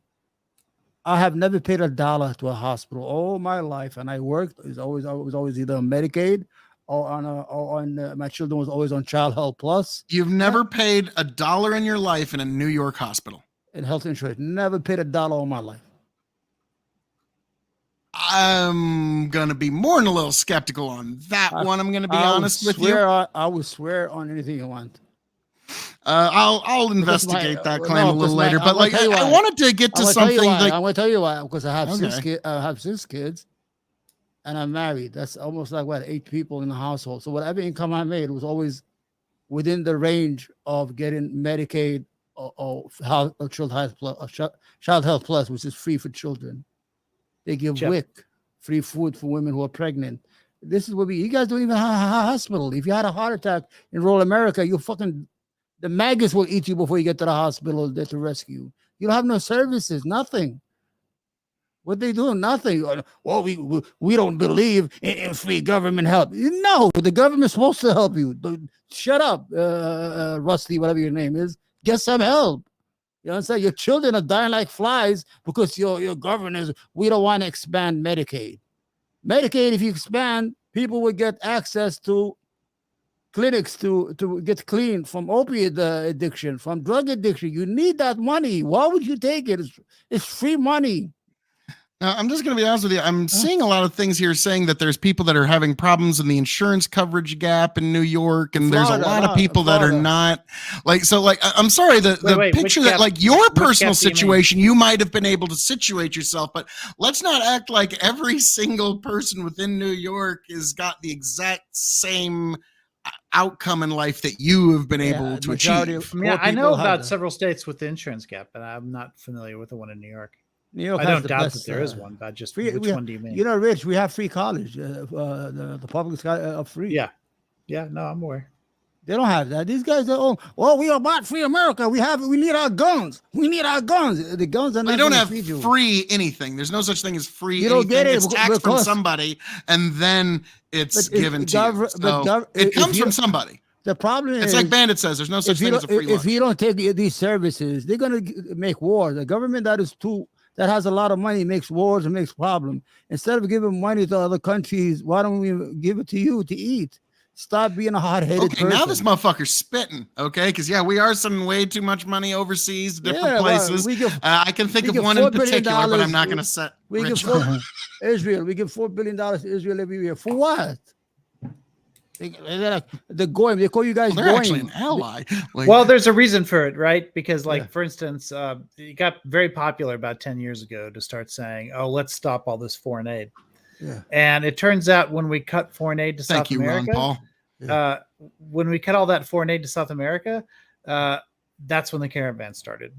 I have never paid $1 to a hospital all my life, and I worked. It was always either on Medicaid or on my children was always on Child Health Plus you've never paid $1 in your life in a New York hospital. and health insurance. Never paid $1 all my life. I'm gonna be more than a little skeptical on that one. I'm gonna be honest with you. I will swear on anything you want. I'll Because my- investigate that no, claim a little because my- later. I'm But gonna like, tell you I why. wanted to get to I'm gonna tell you something why. like I'm gonna tell you why. Because I have Okay. I have 6 kids, and I'm married. That's almost like what 8 people in the household. So whatever income I made was always within the range of getting Medicaid or Child Health Plus, Child Health Plus, which is free for children. They give Chip. WIC, free food for women who are pregnant. This is what you guys don't even have a hospital. If you had a heart attack in rural America, the maggots will eat you before you get to the hospital to rescue. You don't have no services, nothing. What they doing? Nothing. Well, we don't believe in free government help. No, the government's supposed to help you. Shut up, Rusty, whatever your name is. Get some help. You know what I'm saying? Your children are dying like flies because your governors, we don't want to expand Medicaid. Medicaid, if you expand, people will get access to clinics to get clean from opiate addiction, from drug addiction. You need that money. Why would you take it? It's free money. I'm just going to be honest with you. I'm seeing a lot of things here saying that there's people that are having problems in the insurance coverage gap in New York, and there's a Florida, lot of people that are Florida. not like. So, like, I'm sorry, the Wait, which picture that gap- like your which personal gap do you mean? situation, you might have been able to situate yourself, but let's not act like every single person within New York has got the exact same outcome in life that you have been able to majority achieve. I mean, Poor I know people have about that. several states with the insurance gap, but I'm not familiar with the one in New York. New York I has don't the doubt best, that there is one, but just free- which we have- one do you mean? You know, Rich, we have free college. The public is free. Yeah. Yeah, no, I'm aware. They don't have that. These guys are, well, we are about free America. We need our guns. We need our guns. The guns are not They don't gonna have feed you. free anything. There's no such thing as free You don't anything. get it It's taxed from because- somebody and then it's But if given to you. So if it comes you- from somebody. The problem is It's like Bandit says, there's no such thing as a free if lunch. you don't take these services, they're gonna make wars. The government that has a lot of money makes wars and makes problems. Instead of giving money to other countries, why don't we give it to you to eat? Stop being a hot-headed Okay, person. now this motherfucker's spitting. Okay, because yeah, we are sending way too much money overseas, to different Yeah, well, places. we give- I can think we of give one in $4 billion particular, but I'm not going to set. We give Rich Israel. We give $4 billion to Israel every year. For what? They're like the goyim. They call you guys They're actually an goyim. ally. Like, Well, there's a reason for it, right? Because, like, Yeah. for instance, it got very popular about 10 years ago to start saying, oh, let's stop all this foreign aid. Yeah. And it turns out when we cut foreign aid to thank South you, America, Ron Paul. when we cut all that foreign aid to South America, that's when the caravan started.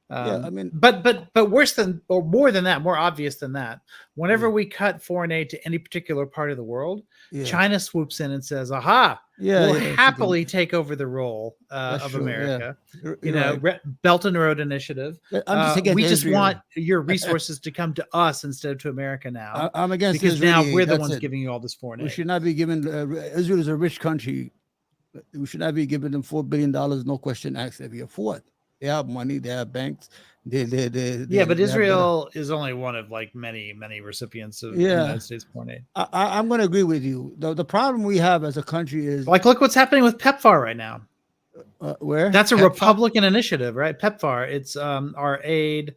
Yeah, I mean, but worse than, or more than that, more obvious than that, whenever we cut foreign aid to any particular part of the world, yeah. China swoops in and says, aha, Yeah, we'll yeah, happily take over the role That's of true, yeah. America. You're You know, right. Belt and Road Initiative. I'm just against We just Israel. want your resources to come to us instead of to America now, I'm against because now Israeli, we're the that's ones it. giving you all this foreign We aid. should not be giving Israel is a rich country. We should not be giving them $4 billion, no question asked every year. For what? They have money. They have banks. Yeah, but they have better- Israel is only one of like many recipients of Yeah. United States foreign aid. I'm going to agree with you. The problem we have as a country is Like, look what's happening with PEPFAR right now. where That's a PEPFAR? Republican initiative, right? PEPFAR. It's our aid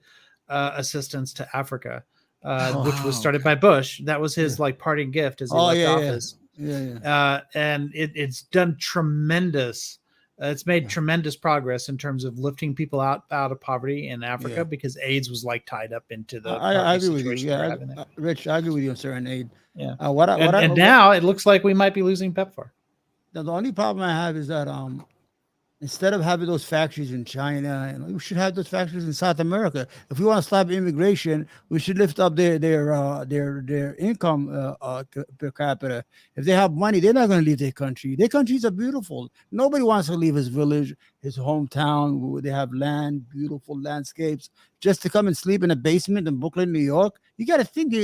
assistance to Africa, which was started by Bush. That was his like parting gift as he left office. Yeah. And it's done tremendous It's made tremendous progress in terms of lifting people out of poverty in Africa Yeah. because AIDS was like tied up into the I agree with you. situation we're Yeah, having there. Rich, I agree with you on certain aid. Yeah. And Now it looks like we might be losing PEPFAR. the only problem I have is that instead of having those factories in China, we should have those factories in South America. If we want to stop immigration, we should lift up their income per capita. If they have money, they're not going to leave their country. Their countries are beautiful. Nobody wants to leave his village, his hometown, where they have land, beautiful landscapes, just to come and sleep in a basement in Brooklyn, New York. You got to think,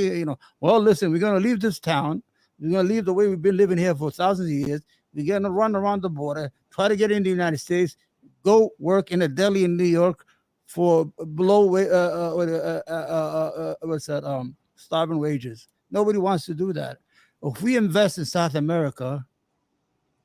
well, listen, we're going to leave this town. We're going to leave the way we've been living here for thousands of years. We're going to run around the border, try to get into the United States, go work in a deli in New York for below starving wages. Nobody wants to do that. If we invest in South America,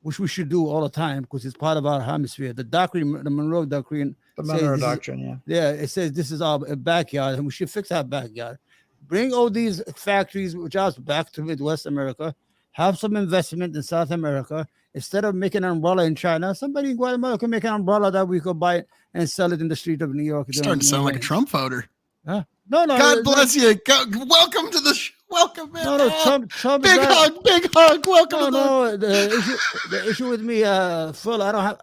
which we should do all the time because it's part of our hemisphere, the doctrine, the Monroe Doctrine, The Monroe Doctrine, yeah, it says this is our backyard and we should fix our backyard. Bring all these factories, jobs back to Midwest America. Have some investment in South America. Instead of making an umbrella in China, somebody in Guatemala can make an umbrella that we could buy and sell it in the street of New York. You're starting to sound like a Trump voter. No. God bless you. Welcome to the welcome, man. No, Trump big hug. Welcome. The issue with me, Phil, I don't have.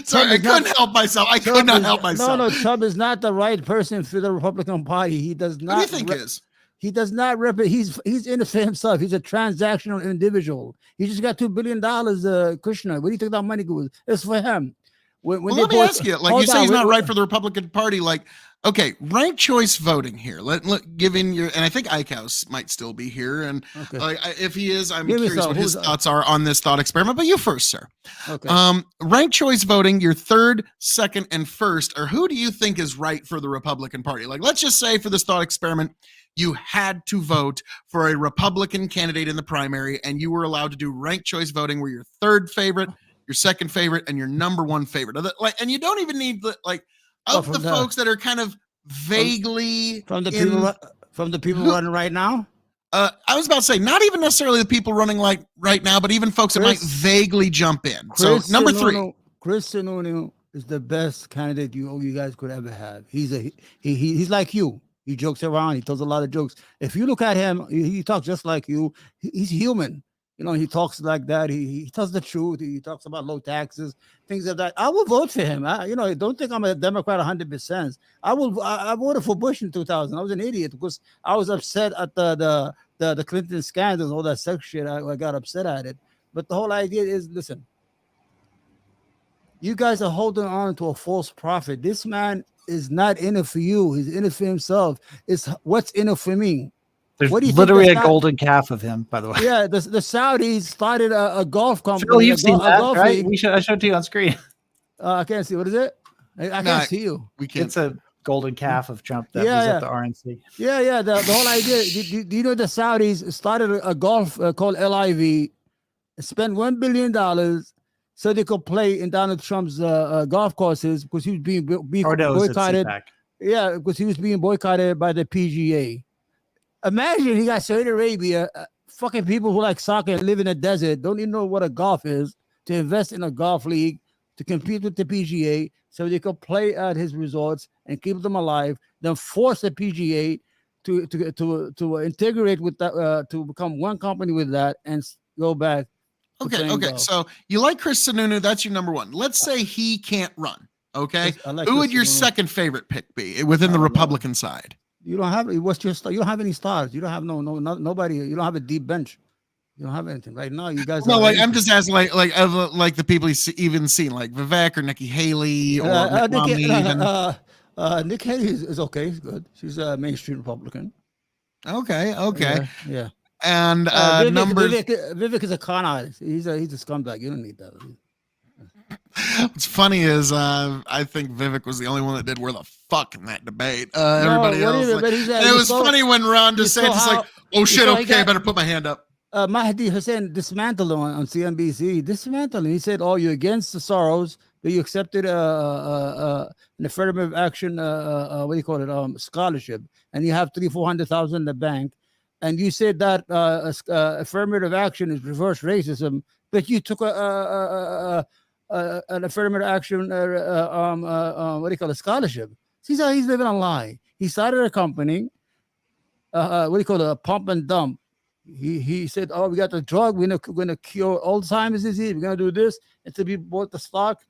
Sorry, I couldn't help myself. I could not help myself. No, Trump is not the right person for the Republican Party. He does not. What do you think is? He does not he's in it for himself. He's a transactional individual. He just got $2 billion, Kushner. Where do you think that money goes? It's for him. When let me ask you, like you say, he's not right for the Republican Party. Like, okay, ranked choice voting here. Let give in your, and I think Eichhouse might still be here. And if he is, I'm curious what his thoughts are on this thought experiment. But you first, sir. Okay. Ranked choice voting, your third, second, and first, or who do you think is right for the Republican Party? Like, let's just say for this thought experiment, you had to vote for a Republican candidate in the primary, and you were allowed to do ranked choice voting where your third favorite, your second favorite, and your number one favorite. Like, and you don't even need the folks that are kind of vaguely from the people running right now. I was about to say, not even necessarily the people running like right now, but even folks that might vaguely jump in. So number three, Chris Sununu is the best candidate you guys could ever have. He's like you. He jokes around. He tells a lot of jokes. If you look at him, he talks just like you. He's human. He talks like that. He tells the truth. He talks about low taxes, things like that. I will vote for him. Don't think I'm a Democrat 100%. I voted for Bush in 2000. I was an idiot because I was upset at the Clinton scandals, all that sex shit. I got upset at it. But the whole idea is, listen, you guys are holding on to a false prophet. This man is not in it for you. He's in it for himself. It's what's in it for me. There's literally a golden calf of him, by the way. Yeah, the Saudis started a golf company. Phil, you've seen that, right? I showed it to you on screen. I can't see. What is it? I can't see you. We can't. It's a golden calf of Trump that was at the RNC. Yeah. The whole idea. Do you know the Saudis started a golf called LIV, spent $1 billion so they could play in Donald Trump's golf courses because he was being boycotted. Yeah, because he was being boycotted by the PGA. Imagine he got Saudi Arabia, fucking people who like soccer and live in a desert, don't even know what a golf is, to invest in a golf league, to compete with the PGA so they could play at his resorts and keep them alive, then force the PGA to integrate with that, to become one company with that and go back. Okay. So you like Chris Sununu, that's your number one. Let's say he can't run. Okay. Who would your second favorite pick be within the Republican side? You don't have you don't have any stars. You don't have nobody. You don't have a deep bench. You don't have anything right now. You guys. No, I'm just asking, like the people he's even seen, like Vivek or Nikki Haley or Mitt Romney. Nikki Haley is okay. He's good. She's a mainstream Republican. Okay. Yeah. And Vivek is a con artist. He's a scumbag. You don't need that. What's funny is I think Vivek was the only one that did where the fuck in that debate. Everybody else. It was funny when Ron DeSantis like, oh shit, okay, I better put my hand up. Mahdi Hussein dismantled on CNBC. Dismantling. He said, "Oh, you're against the Soros, but you accepted an affirmative action. What do you call it? Scholarship, and you have $300,000-400,000 in the bank, and you said that affirmative action is reverse racism, but you took a an affirmative action, what do you call it, scholarship. He's living a lie. He started a company, what do you call it, a pump and dump. He said, "Oh, we got the drug. We're gonna cure Alzheimer's disease. We're gonna do this." And so he bought the stock,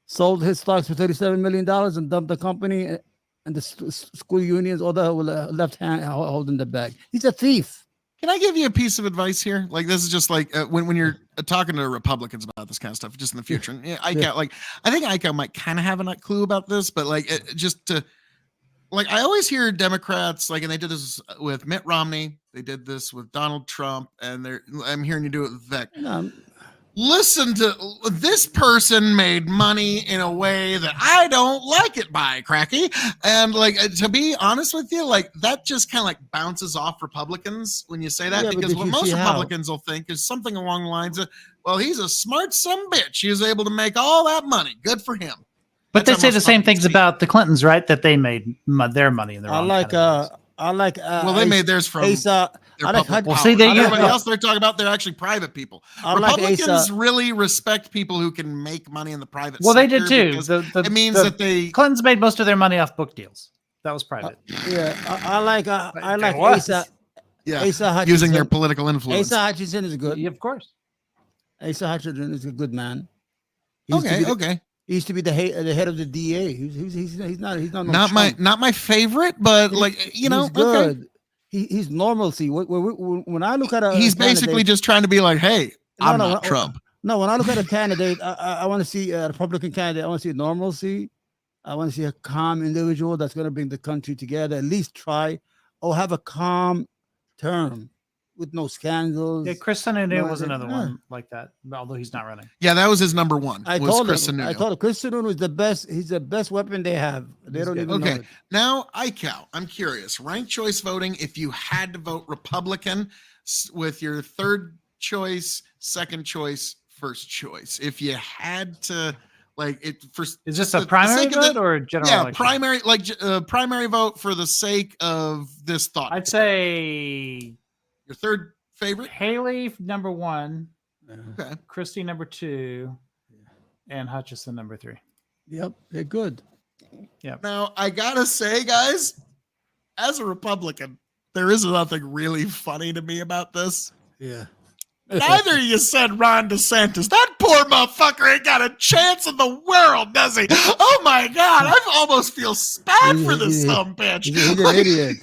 sold his stocks for $37 million, and dumped the company. And the school unions, all the left hand holding the bag. He's a thief. Can I give you a piece of advice here? Like, this is just like when you're talking to Republicans about this kind of stuff, just in the future. And yeah, I think Iko might kind of have a clue about this, but like, I always hear Democrats, like, and they did this with Mitt Romney, they did this with Donald Trump, and I'm hearing you do it with Vic. Listen to this person made money in a way that I don't like it by cracky. And like, to be honest with you, like that just kind of like bounces off Republicans when you say that, because what most Republicans will think is something along the lines of, well, he's a smart son bitch. He was able to make all that money. Good for him. But they say the same things about the Clintons, right? That they made their money in the wrong well, they made theirs from Asa. Well, see, everybody else they're talking about, they're actually private people. Republicans really respect people who can make money in the private sector. Well, they did too. It means that the Clintons made most of their money off book deals. That was private. I like Asa. Yeah, Asa Hutchinson. Using their political influence. Asa Hutchinson is good. Yeah, of course. Asa Hutchinson is a good man. Okay. He used to be the head of the DA. He's not my favorite, but like, you know, he's good. Okay. He's normalcy. When I look at he's basically just trying to be like, hey, I'm not Trump. No, when I look at a candidate, I want to see a Republican candidate. I want to see normalcy. I want to see a calm individual that's going to bring the country together. At least try or have a calm term with no scandals. Yeah, Chris Sununu was another one like that, although he's not running. Yeah, that was his number one. I told him Chris Sununu is the best. He's the best weapon they have. They don't even know it. Now, Iko, I'm curious. Ranked choice voting, if you had to vote Republican with your third choice, second choice, first choice, if you had to, like, it first, is this a primary vote or a general election? Primary, like primary vote for the sake of this thought. I'd say your third favorite? Haley, number one. Okay. Christie, number two. And Hutchison, number three. Yep, they're good. Yep. Now, I gotta say, guys, as a Republican, there is nothing really funny to me about this. Yeah. Neither of you said Ron DeSantis. That poor motherfucker ain't got a chance in the world, does he? Oh my God, I almost feel bad for this dumb bitch. He's an idiot.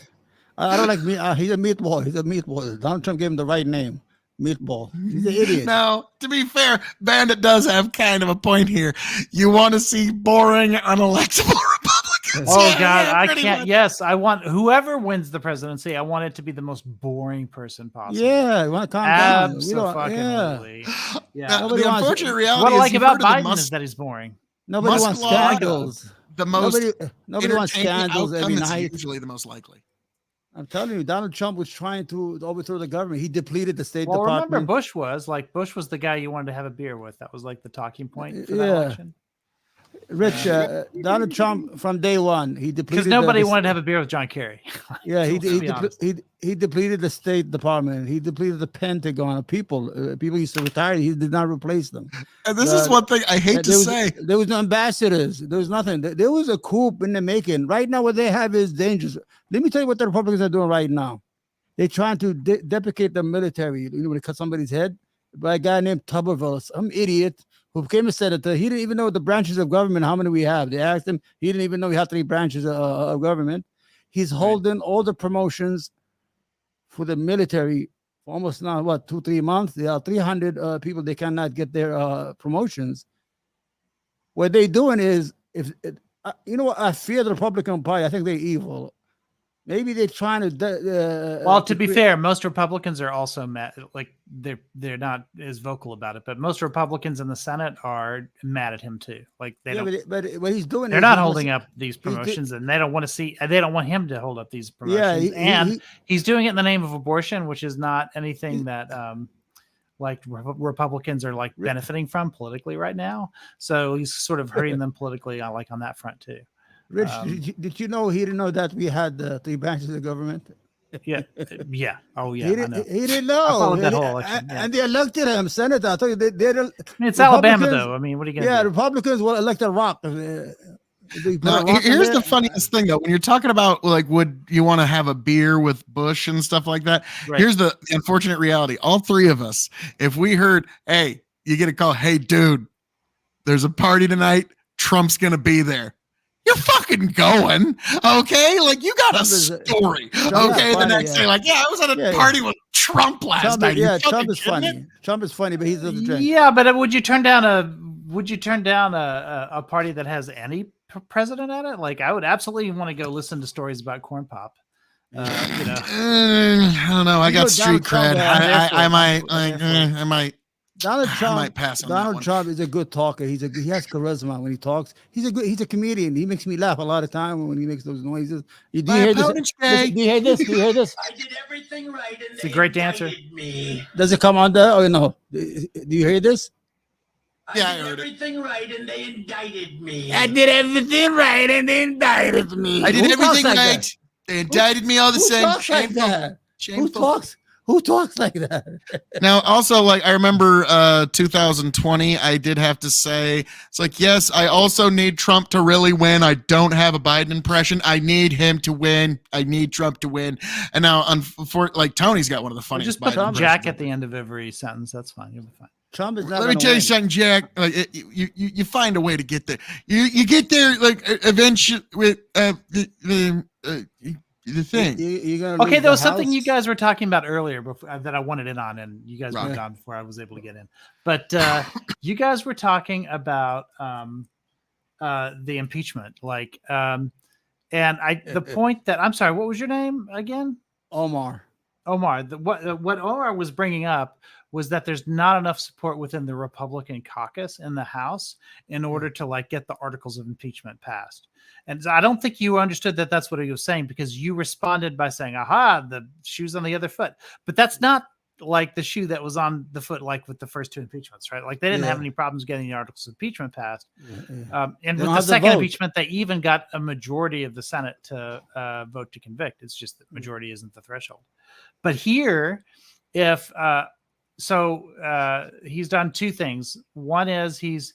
I don't like meat. He's a meatball. He's a meatball. Donald Trump gave him the right name. Meatball. He's an idiot. Now, to be fair, Bandit does have kind of a point here. You want to see boring, unelectable Republicans. Oh, God, I can't. Much. Yes, I want whoever wins the presidency, I want it to be the most boring person possible. Yeah, you want to calm down. Absolutely. Yeah. Now, the unfortunate reality what I like about Biden is that he's boring. Nobody wants scandals. The most nobody wants scandals every night. Usually the most likely. I'm telling you, Donald Trump was trying to overthrow the government. He depleted the State Department. Remember, Bush was the guy you wanted to have a beer with. That was like the talking point for that election. Rich, Donald Trump from day one, he depleted because nobody wanted to have a beer with John Kerry. Yeah, he depleted the State Department. He depleted the Pentagon. People used to retire. He did not replace them. And this is one thing I hate to say. There was no ambassadors. There was nothing. There was a coup in the making. Right now, what they have is dangerous. Let me tell you what the Republicans are doing right now. They're trying to deprecate the military. You know, when they cut somebody's head by a guy named Tuberville, some idiot who became a senator. He didn't even know the branches of government, how many we have. They asked him. He didn't even know we had 3 branches of government. He's holding all the promotions for the military for almost now, 2-3 months. There are 300 people. They cannot get their promotions. What they're doing is, you know what? I fear the Republican Party. I think they're evil. Maybe they're trying to. Well, to be fair, most Republicans are also mad. Like they're not as vocal about it, but most Republicans in the Senate are mad at him too. Like they don't. But what he's doing, they're not holding up these promotions, and they don't want to see. They don't want him to hold up these promotions. Yeah, he's doing it in the name of abortion, which is not anything that like Republicans are like benefiting from politically right now. So he's sort of hurting them politically, like on that front too. Rich, did you know he didn't know that we had 3 branches of government? Yeah, yeah. Oh yeah, he, I didn't, know. he didn't know. followed that And- whole election, yeah. And they elected him senator. I thought you, they're I mean, it's Alabama, Republicans- though. I mean, what are you gonna yeah, do? Republicans will elect a rock. They put a No, rock in here's there. the funniest thing though. When you're talking about like, would you want to have a beer with Bush and stuff like that? Right. Here's the unfortunate reality. All three of us, if we heard, hey, you get a call, hey, dude, there's a party tonight. Trump's gonna be there. You're fucking going, okay? Like you got a Trump is- story, Trump is okay? The funny, next yeah. day, like, yeah, I was at a Yeah, yeah. party with Trump last Trump, night. yeah, You fucking Trump is kidding me? funny. Trump is funny, but he's the drink. Yeah, but would you turn down a party that has any president at it? Like, I would absolutely want to go listen to stories about corn pop. You know, I don't know. I You got know, street Donald Trump, cred. I'm there for I it. might, I'm like, there for it. I might. Donald I Trump. might pass on that Donald one. Trump is a good talker. He has charisma when he talks. He's a comedian. He makes me laugh a lot of time when he makes those noises. Do you My hear this? opponent's Listen, gay. do you hear this? Do you hear this? I did everything right, and He's a they great dancer. indicted me. Does it come on there? Oh no. Do you hear this? Yeah, I did heard it. everything right, and they indicted me. did everything right and they indicted me. I did Who talks everything like right. that? They indicted me all the Who same. talks like Shameful. that? Who Shameful. talks? Who talks like that? Now, also, like, I remember 2020, I did have to say, it's like, yes, I also need Trump to really win. I don't have a Biden impression. I need him to win. I need Trump to win. And now, like, Tony's got one of the or funniest just put Biden Jack impressions. at the end of every sentence. That's fine. You'll be fine. Trump is not. Let me gonna tell you win. something, Jack. Like, you find a way to get there. You get there, like, eventually with the thing. You're gonna Okay, lose there was the something you House. guys were talking about earlier before, that I wanted in on, and you guys Right. moved on before I was able to get in. But you guys were talking about the impeachment, like, and the point that I'm sorry, what was your name again? Omar. Omar. What Omar was bringing up was that there's not enough support within the Republican caucus in the House in order to like get the articles of impeachment passed. And I don't think you understood that that's what he was saying, because you responded by saying, aha, the shoe's on the other foot. But that's not like the shoe that was on the foot, like with the first two impeachments, right? Like they didn't have Yeah. any problems getting the articles of impeachment passed. Yeah. And They with don't the have the second vote. impeachment, they even got a majority of the Senate to vote to convict. It's just that majority isn't the threshold. But here, if he's done two things. One is he's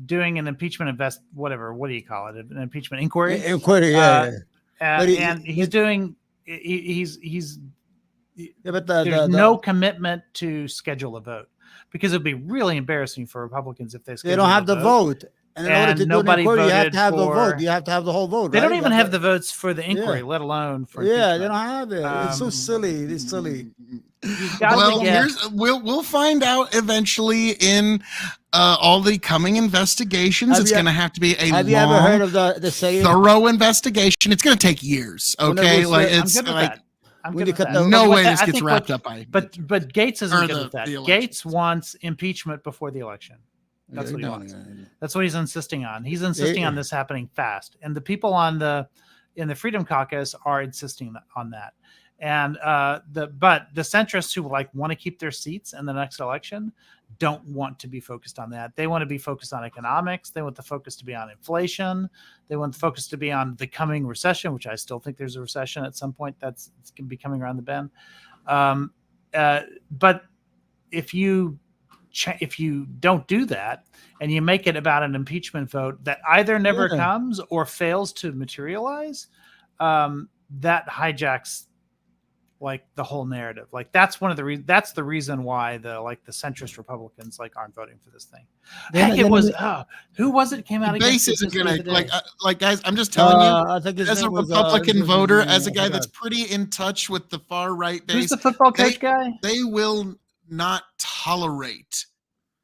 doing an impeachment what do you call it? An impeachment inquiry. Inquiry, yeah. But he- And he's doing he's Yeah, but there's no commitment to schedule a vote, because it'd be really embarrassing for Republicans if they they don't have the vote. And in order And to do an nobody inquiry, you have voted to have the for- vote. You have to have the whole vote. They don't right? even You have to- the votes for the inquiry, let alone for Yeah, they impeachment. don't have it. It's so Um, silly. It's silly. You've got to Well, get- we'll find out eventually in all the coming investigations. Have It's you- going to have to be a Have you ever heard long, of the saying? thorough investigation. It's going to take years. Whenever Okay, it's, like I'm I'm it's good with like that. I'm when good you with cut that. the- no But way what this I gets think wrapped what- up by. But Gates isn't Or good the- with that. the elections. Gates wants impeachment before the election. That's what he wants. That's what he's insisting on. He's insisting on this happening fast, and the people in the Freedom Caucus are insisting on that. And but the centrists who like want to keep their seats in the next election don't want to be focused on that. They want to be focused on economics. They want the focus to be on inflation. They want the focus to be on the coming recession, which I still think there's a recession at some point it's going to be coming around the bend. But if you don't do that and you make it about an impeachment vote that either never Yeah. comes or fails to materialize, that hijacks like the whole narrative. Like that's one of the that's the reason why the centrist Republicans like aren't voting for this thing. Heck, it was who was it came out The against base it isn't just the going other to day? like guys. I'm just telling you. I think his As a name was, Republican his voter, name, as a I guy forgot. that's pretty in touch with the far right Who's base, the football coach guy? they will not tolerate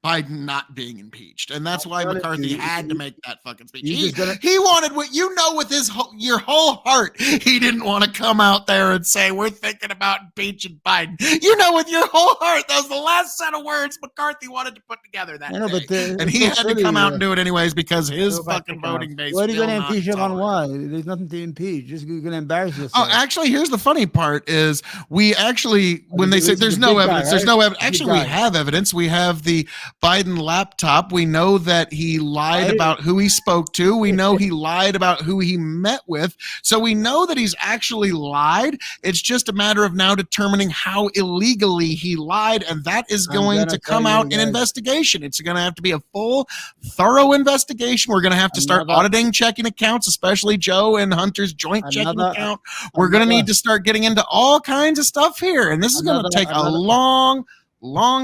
Biden not being impeached, and that's why telling McCarthy you, had to make that fucking speech. you He, just gotta- he wanted what you know with his your whole heart. He didn't want to come out there and say we're thinking about impeaching Biden. You know, with your whole heart, that was the last set of words McCarthy wanted to put together that I know, day. but And he had to come out and do it anyways because his Go back fucking to Trump. voting base. What are you will going to not impeach him on? tolerate it. Why? There's nothing to impeach. Just you're going to embarrass yourself. Oh, actually, here's the funny part: is we actually, when they say This is there's the no big guy, evidence, there's right? no evidence. Big Actually, we guy. have evidence. We have the Biden laptop. We know that he lied about who he spoke to. We know he lied about who he met with. So we know that he's actually lied. It's just a matter of now determining how illegally he lied, and that is going to come out in investigation. It's going to have to be a full, thorough investigation. We're going to have to start auditing checking accounts, especially Joe and Hunter's joint checking account. We're going to need to start getting into all kinds of stuff here, and this is going to take a long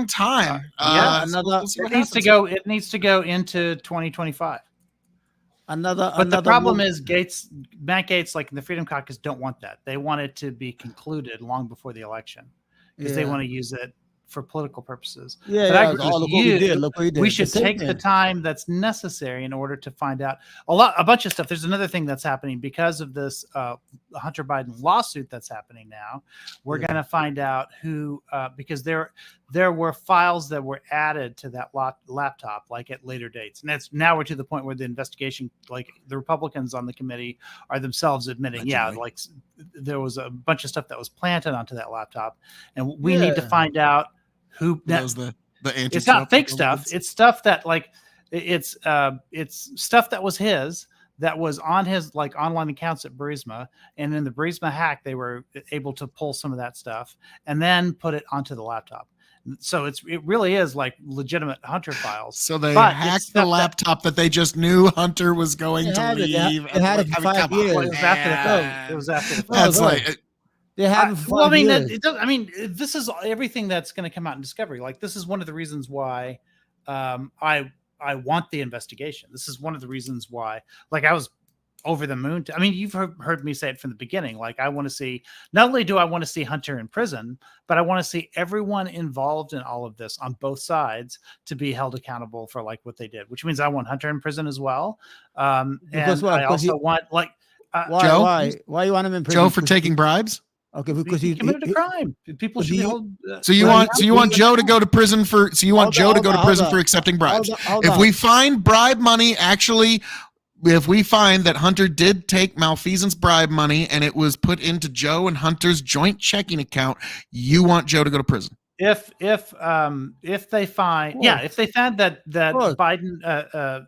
time. It needs to go. It needs to go into 2025. But the problem is Matt Gaetz, like in the Freedom Caucus, don't want that. They want it to be concluded long before the election because they want to use it for political purposes. We should take the time that's necessary in order to find out a bunch of stuff. There's another thing that's happening because of this Hunter Biden lawsuit that's happening now. We're going to find out who, because there were files that were added to that laptop, like at later dates. And now we're to the point where the investigation, like the Republicans on the committee are themselves admitting, like there was a bunch of stuff that was planted onto that laptop. And we need to find out who that was it's not fake stuff. It's stuff that it's stuff that was his, that was on his like online accounts at Burisma, and in the Burisma hack, they were able to pull some of that stuff and then put it onto the laptop. So it really is like legitimate Hunter files. So they hacked the laptop that they just knew Hunter was going to leave. It had it for 5 years. It was after the fact. It was after the fact. That's like. They have. This is everything that's going to come out in Discovery. Like, this is one of the reasons why I want the investigation. This is one of the reasons why, like, I was over the moon. You've heard me say it from the beginning. Like, I want to see, not only do I want to see Hunter in prison, but I want to see everyone involved in all of this on both sides to be held accountable for like what they did, which means I want Hunter in prison as well. And I also want like, Joe, why you want him in prison? Joe for taking bribes? Okay, because he committed a crime. People should be held. So you want Joe to go to prison for? So you want Joe to go to prison for accepting bribes? If we find bribe money, actually, if we find that Hunter did take malfeasance bribe money and it was put into Joe and Hunter's joint checking account, you want Joe to go to prison? If they find that Biden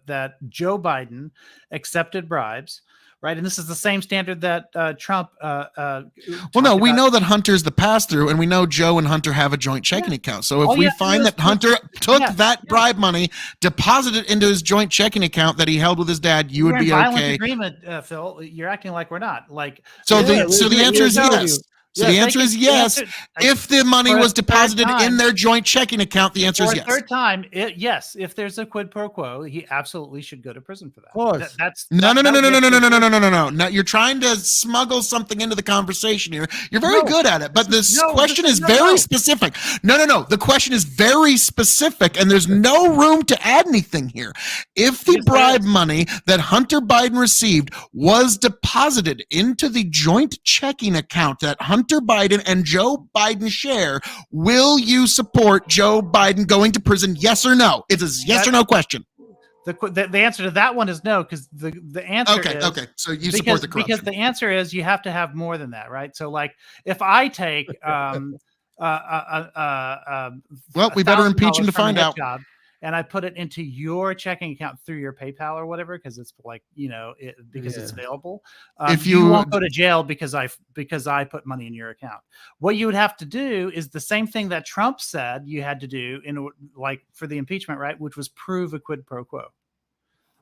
that Joe Biden accepted bribes. Right, and this is the same standard that Trump. We know that Hunter's the pass-through, and we know Joe and Hunter have a joint checking account. So if we find that Hunter took that bribe money, deposited into his joint checking account that he held with his dad, you would be okay. Agreement, Phil. You're acting like we're not. Like, so the answer is yes. So the answer is yes. If the money was deposited in their joint checking account, the answer is yes. Third time, yes. If there's a quid pro quo, he absolutely should go to prison for that. Of course. No. You're trying to smuggle something into the conversation here. You're very good at it, but this question is very specific. No. The question is very specific, and there's no room to add anything here. If the bribe money that Hunter Biden received was deposited into the joint checking account that Hunter Biden and Joe Biden share, will you support Joe Biden going to prison? Yes or no? It's a yes or no question. The answer to that one is no, because the answer is okay. So you support the corruption. Because the answer is you have to have more than that, right? So like if I take well, we better impeach him to find out. And I put it into your checking account through your PayPal or whatever, because it's like, because it's available. If you won't go to jail because I put money in your account. What you would have to do is the same thing that Trump said you had to do for the impeachment, right? Which was prove a quid pro quo.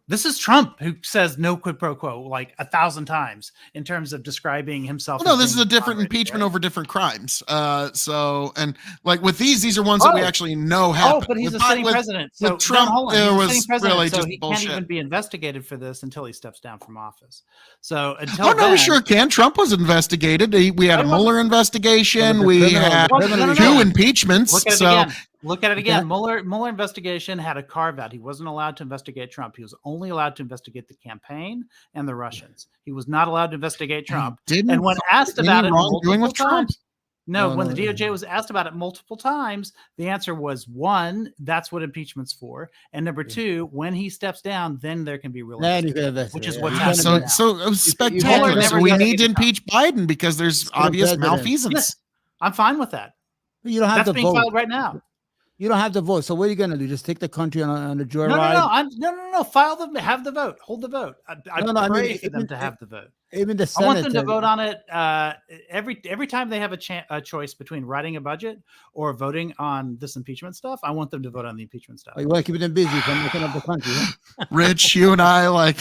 This is Trump who says no quid pro quo like 1,000 times in terms of describing himself. Well, no, this is a different impeachment over different crimes. And like with these are ones that we actually know happen. Oh, but he's a sitting president. So with Trump, it was really just he bullshit. Can't even be investigated for this until he steps down from office. So until we sure can. Trump was investigated. We had a Mueller investigation. We had 2 impeachments. Look at it again. Mueller investigation had a carve out. He wasn't allowed to investigate Trump. He was only allowed to investigate the campaign and the Russians. He was not allowed to investigate Trump. And when asked about it multiple times, when the DOJ was asked about it multiple times, the answer was 1, that's what impeachment's for, and number 2, when he steps down, then there can be real which is what's happening. So it was spectacular. So we need to impeach Biden because there's obvious malfeasance. I'm fine with that. You don't have that's to being vote. filed right now. You don't have to vote. So what are you gonna do? Just take the country on a joyride? No. File them. Have the vote. Hold the vote. I pray for them to have the vote. Even the I Senate. want them to vote on it every time they have a choice between writing a budget or voting on this impeachment stuff. I want them to vote on the impeachment stuff. You want to keep them busy from looking up the country. Huh? Rich, you and I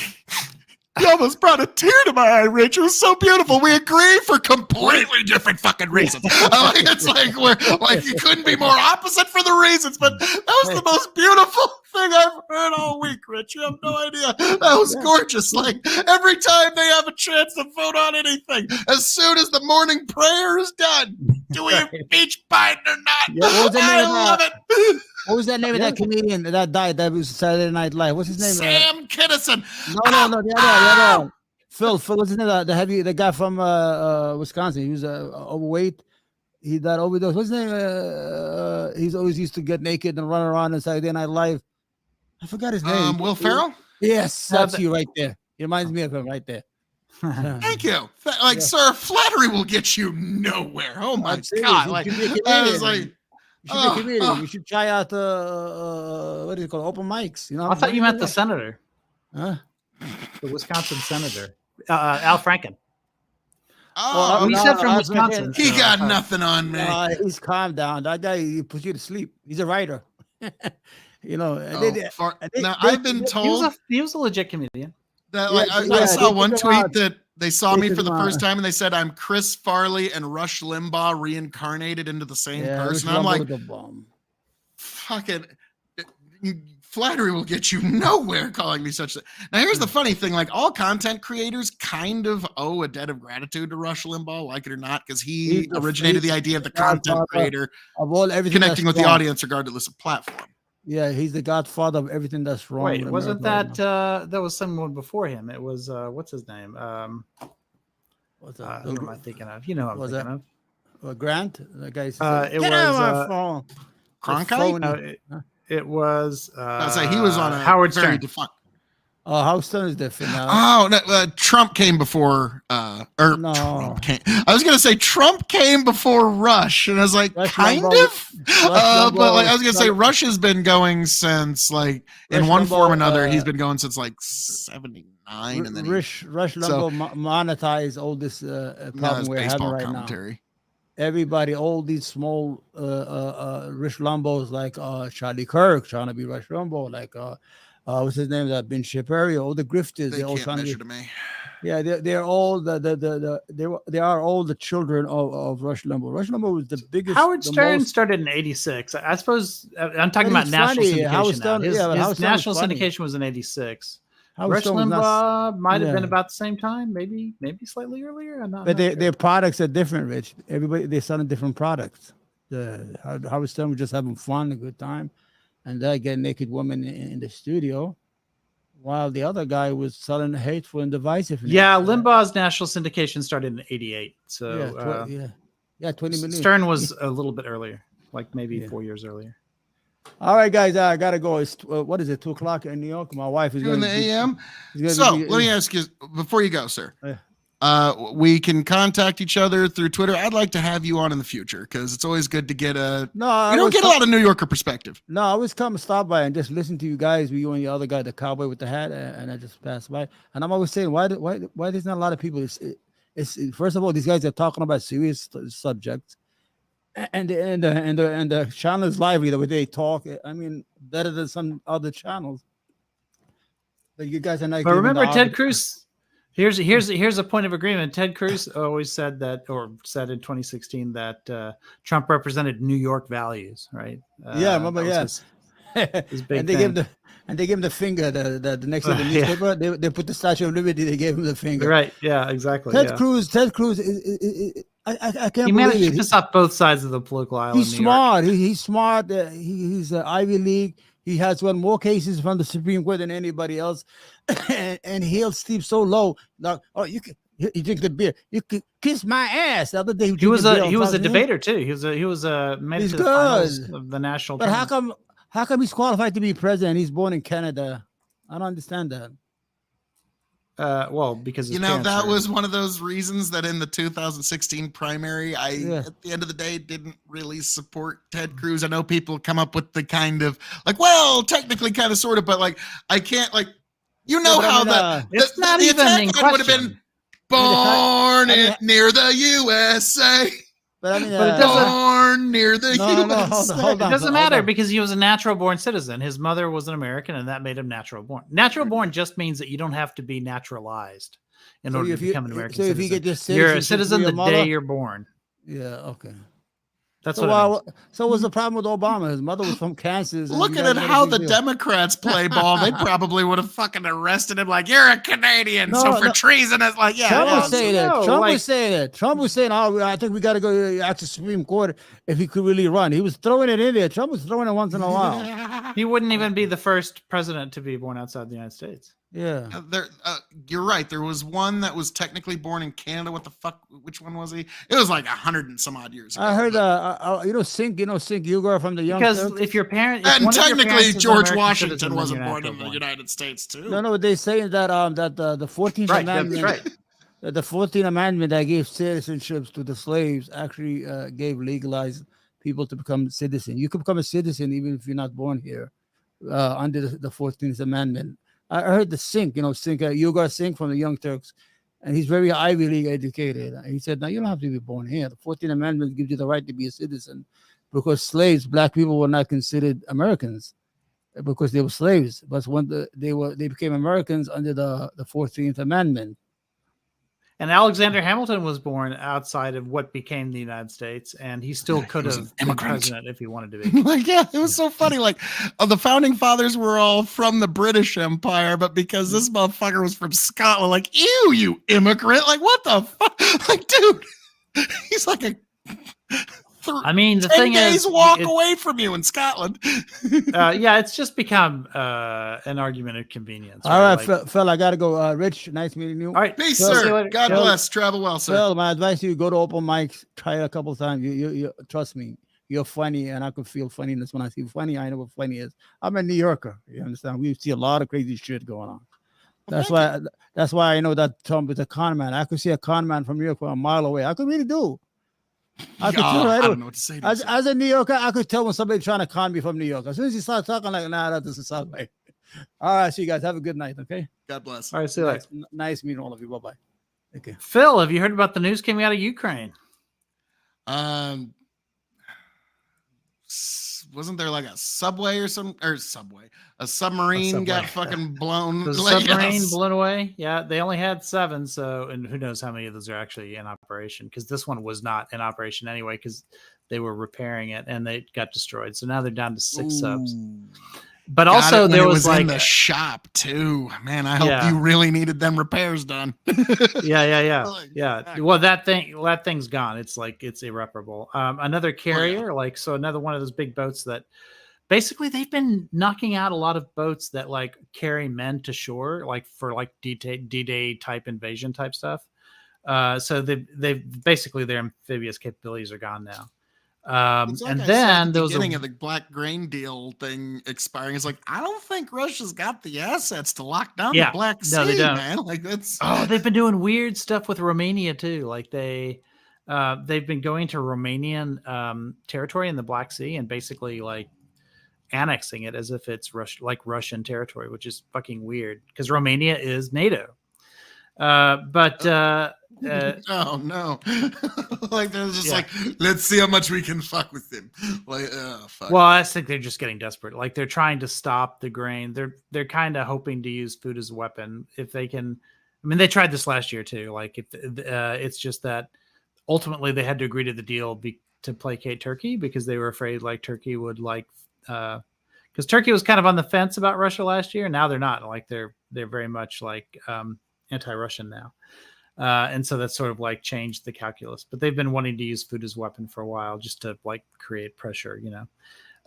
you almost brought a tear to my eye, Rich. It was so beautiful. We agree for completely different fucking reasons. It's like you couldn't be more opposite for the reasons, but that was the most beautiful thing I've heard all week, Rich. You have no idea. That was gorgeous. Like every time they have a chance to vote on anything, as soon as the morning prayer is done, do we impeach Biden or not? Yeah, I love it. What was that name of that comedian that died? That was Saturday Night Live. What's his name? Sam Kinison. No, the other one. Phil, what's his name? The guy from Wisconsin. He was overweight. He died overdose. What's his name? He's always used to get naked and run around on Saturday Night Live. I forgot his name. Will Ferrell? Yes, that's you right there. He reminds me of him right there. Thank you. Sir, flattery will get you nowhere. Oh my God. You should be a I was comedian. You should be a comedian. You should try out what do you call it? Open mics. You know. I thought you meant the senator, Huh? the Wisconsin senator, Al Franken. Oh, We said from Wisconsin. he so got I- nothing on me. He's calm down. That guy, he puts you to sleep. He's a writer. You know. Now, I've been told He was a legit comedian. that Yeah, I saw they one took him tweet out. that they saw me They for took the him first out. time and they said I'm Chris Farley and Rush Limbaugh reincarnated into the same Yeah, person. Rich I'm like, Lumbo with the bomb. fucking flattery will get you nowhere calling me such. Now, here's the funny thing: like all content creators kind of owe a debt of gratitude to Rush Limbaugh, like it or not, because he He's the originated the idea of the content godfather creator Of all everything connecting with that's the wrong. audience regardless of platform. Yeah, he's the godfather of everything that's wrong. Wait, with wasn't America right that that was someone before him? It was what's his name? now. What's that? Who am I thinking of? You know who I'm Was thinking of. Grant? That guy. It Get out of my was, phone. Cronkite? phone- No, it was. I was like, he was on a Howard very Stern. defined. Oh, Howard Stern is different now. Oh, no, Trump came before. No. Trump came. I was gonna say Trump came before Rush, and I was like, Rush kind Limbaugh- of. Rush But like, Limbaugh I was gonna say, Trump- Rush has been going since like in Rush one form or Limbaugh, another. He's been going since like '79, and then Rush Limbaugh monetized all this problem we're having right now. Everybody, all these small Rush Limbaughs like Charlie Kirk trying to be Rush Limbaugh, like what's his name? That Ben Shapiro, all the grifters. They They're all can't trying to measure be, to me. yeah, they're all they are all the children of Rush Limbaugh. Rush Limbaugh was the biggest. Howard the Stern most- started in '86. I suppose I'm talking But about he's national funny. Howard syndication. Stern- Now. His yeah, but Howard Stern was national funny. syndication was in '86. Howard Rush Stern was not- Limbaugh might have been yeah. about the same time, maybe slightly earlier. I'm not. But not sure. their products are different, Rich. Everybody they're selling different products. Howard Stern was just having fun, a good time, and they get naked women in the studio, while the other guy was selling hateful and divisive. Yeah, Limbaugh's national syndication started in '88. So yeah, 20 million. Stern was a little bit earlier, like maybe Yeah. 4 years earlier. All right, guys, I gotta go. It's what is it? 2:00 in New York. My wife is Two in going the AM. to So let me ask you before you go, sir. Yeah. We can contact each other through Twitter. I'd like to have you on in the future because it's always good to get a. No, I You don't was get a lot of New Yorker perspective. No, I always come stop by and just listen to you guys. You and the other guy, the cowboy with the hat, and I just pass by. And I'm always saying, why there's not a lot of people? It's first of all, these guys are talking about serious subjects, and the channel is lively the way they talk. I mean, better than some other channels. But you guys are not. But giving remember, the Ted opportunity. Cruz. Here's a point of agreement. Ted Cruz always said that, or said in 2016 that Trump represented New York values, right? Yeah, remember, that was yeah. his big and they thing. gave him the finger. The next to the Yeah. newspaper, they put the Statue of Liberty. They gave him the finger. Right? Yeah, exactly. Ted yeah. Cruz. I can't He believe managed to it. piss off both sides of the political aisle. He's in New York. smart. He's smart. He's Ivy League. He has won more cases from the Supreme Court than anybody else, and he'll sleep so low. Like, oh, you drink the beer. You could kiss my ass. The other day He was drinking beer a on top of him. debater too. He was made it He's to the finals good. of the national. But tournament. how come he's qualified to be president? He's born in Canada. I don't understand that. Well, because his You know, parents that were- was one of those reasons that in the 2016 primary, I, Yeah. at the end of the day, didn't really support Ted Cruz. I know people come up with the kind of like, well, technically, kind of, sort of, but like, I can't, like, you know but I how mean, It's not the even attack in ad would have been question. born I mean, near the USA, But I mean, But it doesn't- born near the No, USA. hold It on. doesn't matter because he was a natural born citizen. His mother was an American, and that made him natural born. Natural born just means that you don't have to be naturalized in So order if to you- become an American so if citizen. you get this You're a citizenship citizen through the your day mother? you're born. Yeah, okay. That's So, what it means. so what's the problem with Obama? His mother was from Kansas. and Looking you guys at made a how big the deal. Democrats play ball, they probably would have fucking arrested him. Like, you're a Canadian, so No, for no. treason, it's like, yeah, Trump yeah, was saying that. no, Trump like- was saying that. Trump was saying, "Oh, I think we got to go ask the Supreme Court if he could really run." He was throwing it in there. Trump was throwing it once in a while. He wouldn't even be the first president to be born outside the United States. Yeah. You're right. There was one that was technically born in Canada. What the fuck? Which one was he? It was like 100 and some odd years ago. I heard, but- Sink Ugar from the Young Because Turks. if your parent, if and one of your technically, parents is an George American Washington citizen, then wasn't you're born in natural the United States, too. No, they're saying that the 14th Right, that's Amendment, right. that the 14th Amendment that gave citizenships to the slaves actually gave legalized people to become citizen. You can become a citizen even if you're not born here under the 14th Amendment. I heard the Sink, Ugar Sink from the Young Turks, and he's very Ivy League educated. And he said, "No, you don't have to be born here. The 14th Amendment gives you the right to be a citizen because slaves, black people, were not considered Americans because they were slaves. But when they became Americans under the 14th Amendment." And Alexander Hamilton was born outside of what became the United States, and he still could was an have been immigrant. president if he wanted to be. Like, yeah, it was so funny. Like, the founding fathers were all from the British Empire, but because this motherfucker was from Scotland, like, ew, you immigrant. Like, what the fuck? Like, dude, he's like a I mean, the 10 thing days is, walk it- away from you in Scotland. yeah, it's just become an argument of convenience. All right, Like, Phil, I gotta go. Rich, nice meeting you. all right, Peace, Phil, see you sir. later. God Phil. bless. Travel well, sir. Phil, my advice to you: go to open mics, try it a couple times. You trust me, you're funny, and I can feel funniness when I see funny. I know what funny is. I'm a New Yorker. You understand? We see a lot of crazy shit going on. That's why I know that Trump is a con man. I could see a con man from New York from a mile away. I could really do. I could tell right I away. don't know what to say. To As, you, sir. as a New Yorker, I could tell when somebody trying to con me from New York. As soon as he starts talking like, nah, that doesn't sound right. All right, see you guys. Have a good night. Okay. God bless. all right, see you later. Nice meeting all of you. Bye bye. Okay. Phil, have you heard about the news coming out of Ukraine? Wasn't there like a subway or a submarine got subway. fucking blown? The like, submarine yes. blown away. Yeah, they only had 7. So, and who knows how many of those are actually in operation? Because this one was not in operation anyway, because they were repairing it and they got destroyed. So now they're down to 6 subs. Ooh. But Got also it when there it was in like, the shop too. Man, I hope Yeah. you really needed them repairs done. yeah. Fuck. Well, that thing's gone. It's like it's irreparable. Another carrier, another one of those big boats that basically they've been knocking out a lot of boats that like carry men to shore, like for like D-Day type invasion type stuff. So they've basically their amphibious capabilities are gone now. It's like And I said at then the there was beginning of the black grain deal thing expiring. It's like I don't think Russia's got the assets to lock down Yeah. the Black Sea, No, they don't. man. Like that's they've been doing weird stuff with Romania too. Like they've been going to Romanian territory in the Black Sea and basically like annexing it as if it's Russian territory, which is fucking weird because Romania is NATO. oh no. Like they're just Yeah. like, let's see how much we can fuck with them. Like, oh fuck. Well, I think they're just getting desperate. Like they're trying to stop the grain. They're kind of hoping to use food as a weapon if they can. I mean, they tried this last year too. Like if it's just that ultimately they had to agree to the deal to placate Turkey because they were afraid like Turkey would because Turkey was kind of on the fence about Russia last year. Now they're not. Like they're very much like anti-Russian now. And so that's sort of like changed the calculus, but they've been wanting to use food as a weapon for a while just to like create pressure,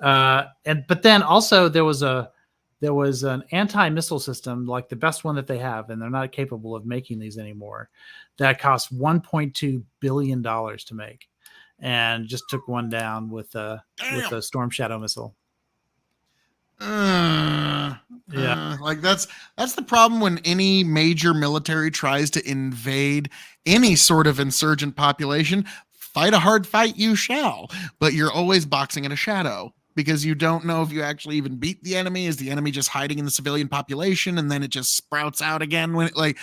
but then also there was an anti-missile system, like the best one that they have, and they're not capable of making these anymore, that cost $1.2 billion to make and just took one down with a Storm Shadow missile. Like that's the problem when any major military tries to invade any sort of insurgent population. Fight a hard fight, you shall, but you're always boxing in a shadow because you don't know if you actually even beat the enemy. Is the enemy just hiding in the civilian population and then it just sprouts out again when it like,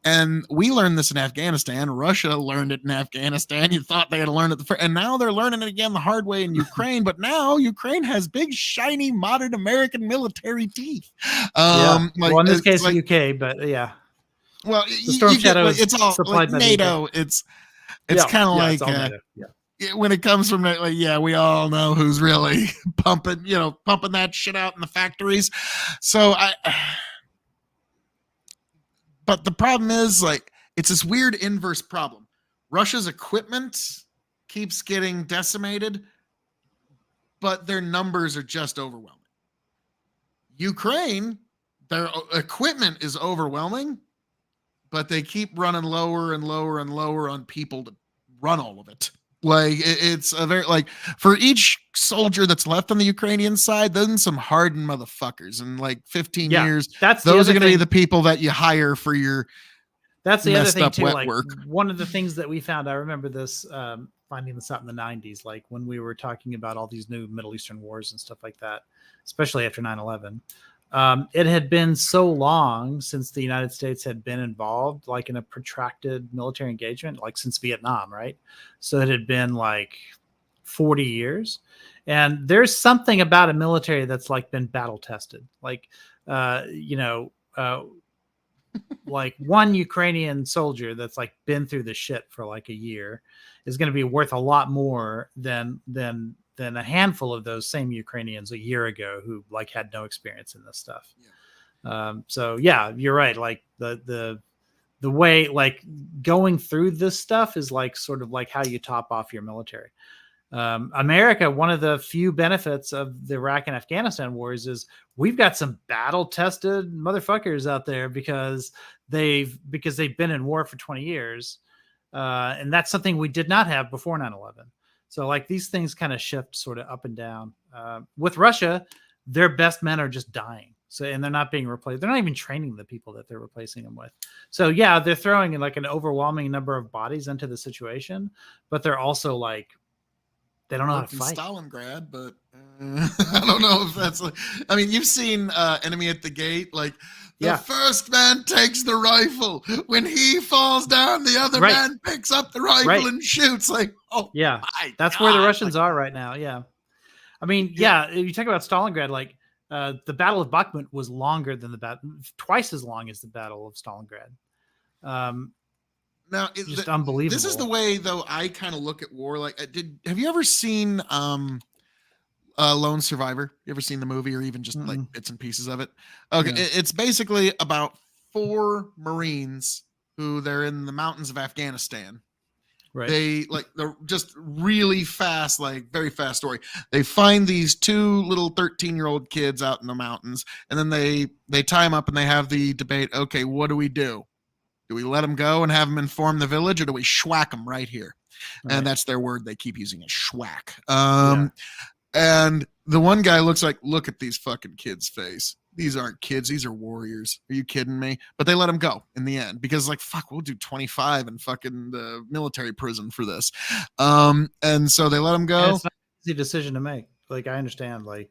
and we learned this in Afghanistan. Russia learned it in Afghanistan. You thought they had learned it and now they're learning it again the hard way in Ukraine. But now Ukraine has big, shiny, modern American military teeth. Well, in this case, like, UK, but yeah. Well, the Storm Shadow is it's all supplied like by NATO. It's kind of like it's all NATO. when it comes from like, we all know who's really pumping that shit out in the factories. So but the problem is like, it's this weird inverse problem. Russia's equipment keeps getting decimated, but their numbers are just overwhelming. Ukraine, their equipment is overwhelming, but they keep running lower and lower and lower on people to run all of it. Like it's a very like for each soldier that's left on the Ukrainian side, then some hardened motherfuckers in like 15 years. Those are going to be the people that you hire for your. That's the other thing too. Like work. One of the things that we found, I remember this finding this out in the 90s, like when we were talking about all these new Middle Eastern wars and stuff like that, especially after 9/11. It had been so long since the United States had been involved, like in a protracted military engagement, like since Vietnam, right? So it had been like 40 years. And there's something about a military that's like been battle tested. Like, like one Ukrainian soldier that's like been through the shit for like a year is going to be worth a lot more than a handful of those same Ukrainians a year ago who like had no experience in this stuff. So yeah, you're right. Like the way like going through this stuff is like sort of like how you top off your military. America, one of the few benefits of the Iraq and Afghanistan wars is we've got some battle tested motherfuckers out there because they've been in war for 20 years. And that's something we did not have before 9/11. So like these things kind of shift sort of up and down. With Russia, their best men are just dying. So, and they're not being replaced. They're not even training the people that they're replacing them with. So yeah, they're throwing in like an overwhelming number of bodies into the situation, but they're also like, they don't know how to fight. Stalingrad, but I don't know if that's like, I mean, you've seen Enemy at the Gate, like the first man takes the rifle. When he falls down, the other man picks up the rifle and shoots. Like, oh yeah, that's where the Russians are right now. Yeah. I mean, if you talk about Stalingrad, like the Battle of Bakhmut was longer than twice as long as the Battle of Stalingrad. Now, just unbelievable. This is the way, though, I kind of look at war. Like, have you ever seen Lone Survivor? You ever seen the movie or even just like bits and pieces of it? Okay, it's basically about 4 Marines who they're in the mountains of Afghanistan. Right. They're just really fast, like very fast story. They find these 2 little 13-year-old kids out in the mountains, and then they tie them up and they have the debate. Okay, what do we do? Do we let them go and have them inform the village, or do we schwack them right here? Right. And that's their word they keep using, is schwack. And the one guy look at these fucking kids' face. These aren't kids. These are warriors. Are you kidding me? But they let him go in the end because like, fuck, we'll do 25 in fucking the military prison for this. And so they let him go. And it's not an easy decision to make. Like, I understand. Like,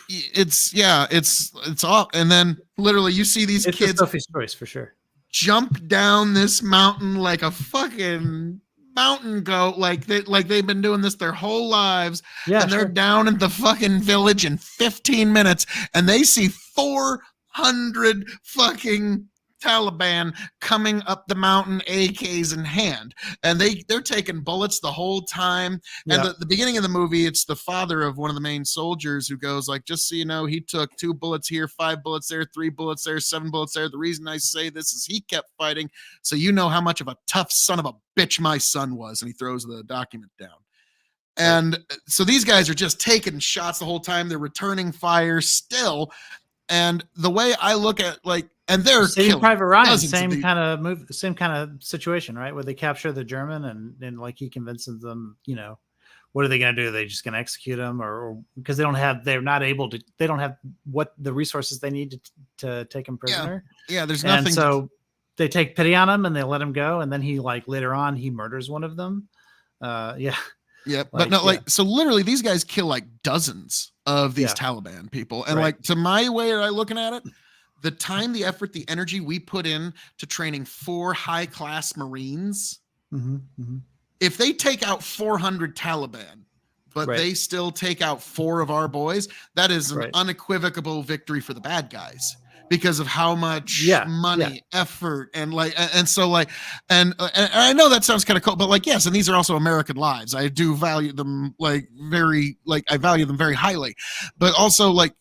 it's all. And then literally you see these kids. Sophie's choice for sure. Jump down this mountain like a fucking mountain goat, like they've been doing this their whole lives, and they're down in the fucking village in 15 minutes, and they see 400 fucking Taliban coming up the mountain, AKs in hand, and they're taking bullets the whole time. And the beginning of the movie, it's the father of one of the main soldiers who goes like, just so you know, he took 2 bullets here, 5 bullets there, 3 bullets there, 7 bullets there. The reason I say this is he kept fighting, so you know how much of a tough son of a bitch my son was. And he throws the document down. And so these guys are just taking shots the whole time. They're returning fire still. And the way I look at and they're Saving Private Ryan, same kind of situation, right? Where they capture the German and like he convinces them, what are they going to do? Are they just going to execute them, or because they're not able to, they don't have what the resources they need to take him prisoner. Yeah, there's And nothing. so they take pity on him and they let him go. And then he later on, he murders one of them. Yeah. Yeah, but so literally these guys kill like dozens of these Taliban people. And like, to my way of looking at it, the time, the effort, the energy we put in to training 4 high-class Marines, if they take out 400 Taliban, but they still take out 4 of our boys, that is an unequivocal victory for the bad guys because of how much money, effort, and and I know that sounds kind of cool, but like, yes, and these are also American lives. I do value them I value them very highly, but also but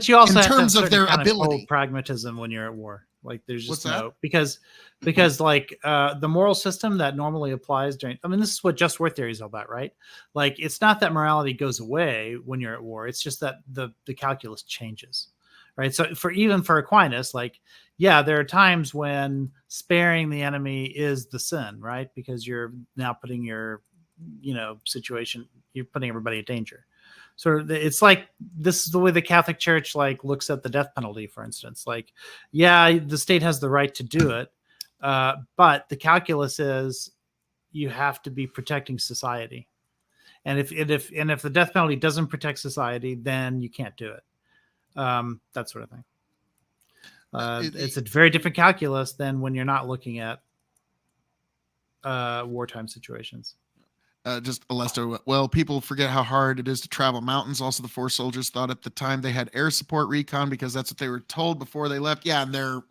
you also in have terms to have of their kind ability, cold pragmatism when you're at war. Like there's just What's because the moral system that normally applies during, I mean, this is what just war theory is all about, right? Like, it's not that morality goes away when you're at war. It's just that the calculus changes, right? So for Aquinas, there are times when sparing the enemy is the sin, right? Because you're now putting your, situation, you're putting everybody in danger. So it's like, this is the way the Catholic Church looks at the death penalty, for instance. The state has the right to do it, but the calculus is you have to be protecting society, and if the death penalty doesn't protect society, then you can't do it. That sort of thing. It's a very different calculus than when you're not looking at wartime situations. Just Alesta, well, people forget how hard it is to travel mountains. Also, the 4 soldiers thought at the time they had air support recon because that's what they were told before they left. Yeah, and their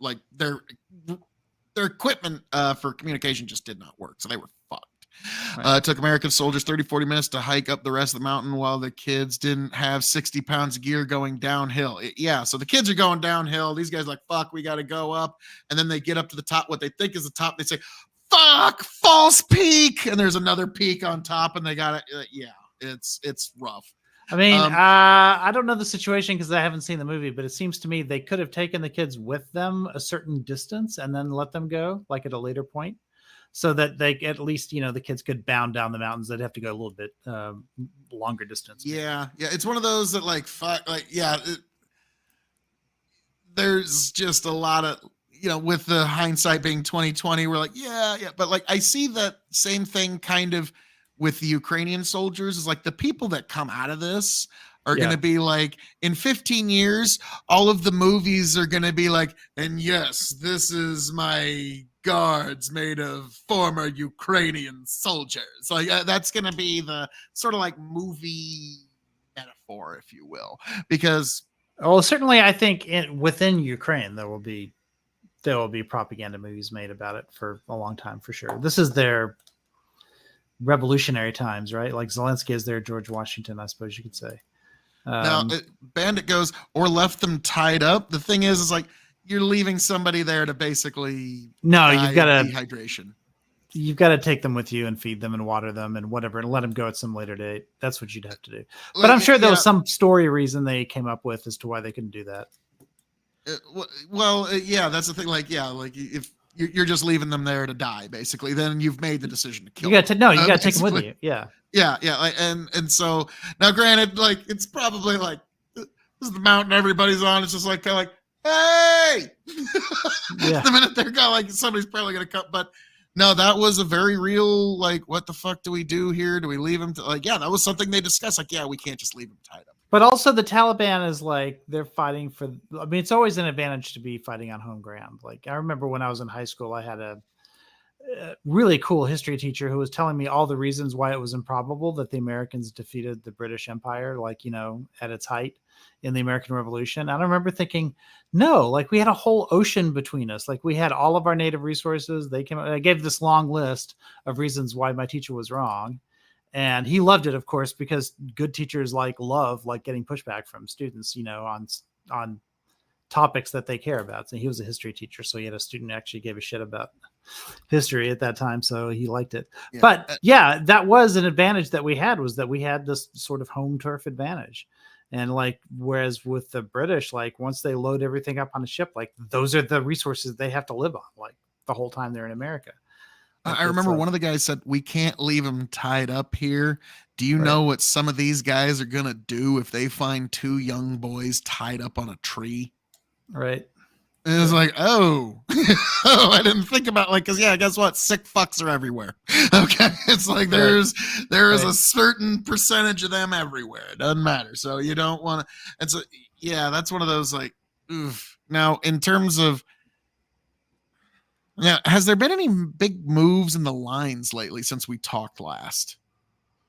equipment for communication just did not work, so they were fucked. Right. It took American soldiers 30-40 minutes to hike up the rest of the mountain while the kids didn't have 60 pounds of gear going downhill. So the kids are going downhill. These guys are like, fuck, we got to go up. And then they get up to the top, what they think is the top. They say, fuck, false peak, and there's another peak on top, and they got it. It's rough. I mean, I don't know the situation because I haven't seen the movie, but it seems to me they could have taken the kids with them a certain distance and then let them go at a later point, so that they at least the kids could bound down the mountains. They'd have to go a little bit longer distance. Yeah, it's one of those that there's just a lot of. With the hindsight being 2020, we're like, but I see that same thing kind of with the Ukrainian soldiers. Is the people that come out of this are going to be in 15 years, all of the movies are going to be and yes, this is my guards made of former Ukrainian soldiers. That's going to be the sort of movie metaphor, if you will, because. Well, certainly I think within Ukraine, there will be propaganda movies made about it for a long time, for sure. This is their revolutionary times, right? Zelensky is their George Washington, I suppose you could say. Now, Bandit goes, or left them tied up. The thing is you're leaving somebody there to basically you've got to dehydration. You've got to take them with you and feed them and water them and whatever, and let them go at some later date. That's what you'd have to do. But I'm sure there was some story reason they came up with as to why they couldn't do that. That's the thing. If you're just leaving them there to die, basically, then you've made the decision to kill. You got to you got to take them with you. Yeah. And so now, granted, it's probably this is the mountain everybody's on. It's just kind of hey. The minute they're going, somebody's probably gonna cut. But no, that was a very real. What the fuck do we do here? Do we leave them to that was something they discussed. We can't just leave them tied up. But also the Taliban is they're fighting for, I mean, it's always an advantage to be fighting on home ground. I remember when I was in high school, I had a really cool history teacher who was telling me all the reasons why it was improbable that the Americans defeated the British Empire, at its height in the American Revolution. And I remember thinking, no, we had a whole ocean between us. We had all of our native resources. I gave this long list of reasons why my teacher was wrong. And he loved it, of course, because good teachers love getting pushback from students, on topics that they care about. So he was a history teacher, so he had a student who actually gave a shit about history at that time, so he liked it. Yeah. But that was an advantage that we had, was that we had this sort of home turf advantage. And whereas with the British, once they load everything up on a ship, those are the resources they have to live on, the whole time they're in America. Like, I it's remember like- one of the guys said, we can't leave them tied up here. Do you Right. know what some of these guys are going to do if they find two young boys tied up on a tree? right. And it's like, oh, oh, I didn't think about because guess what? Sick fucks are everywhere. Okay, it's like there is a Right. certain percentage of them everywhere. It doesn't matter. So you don't want to. And so that's one of those like, oof. Now in terms of, has there been any big moves in the lines lately since we talked last,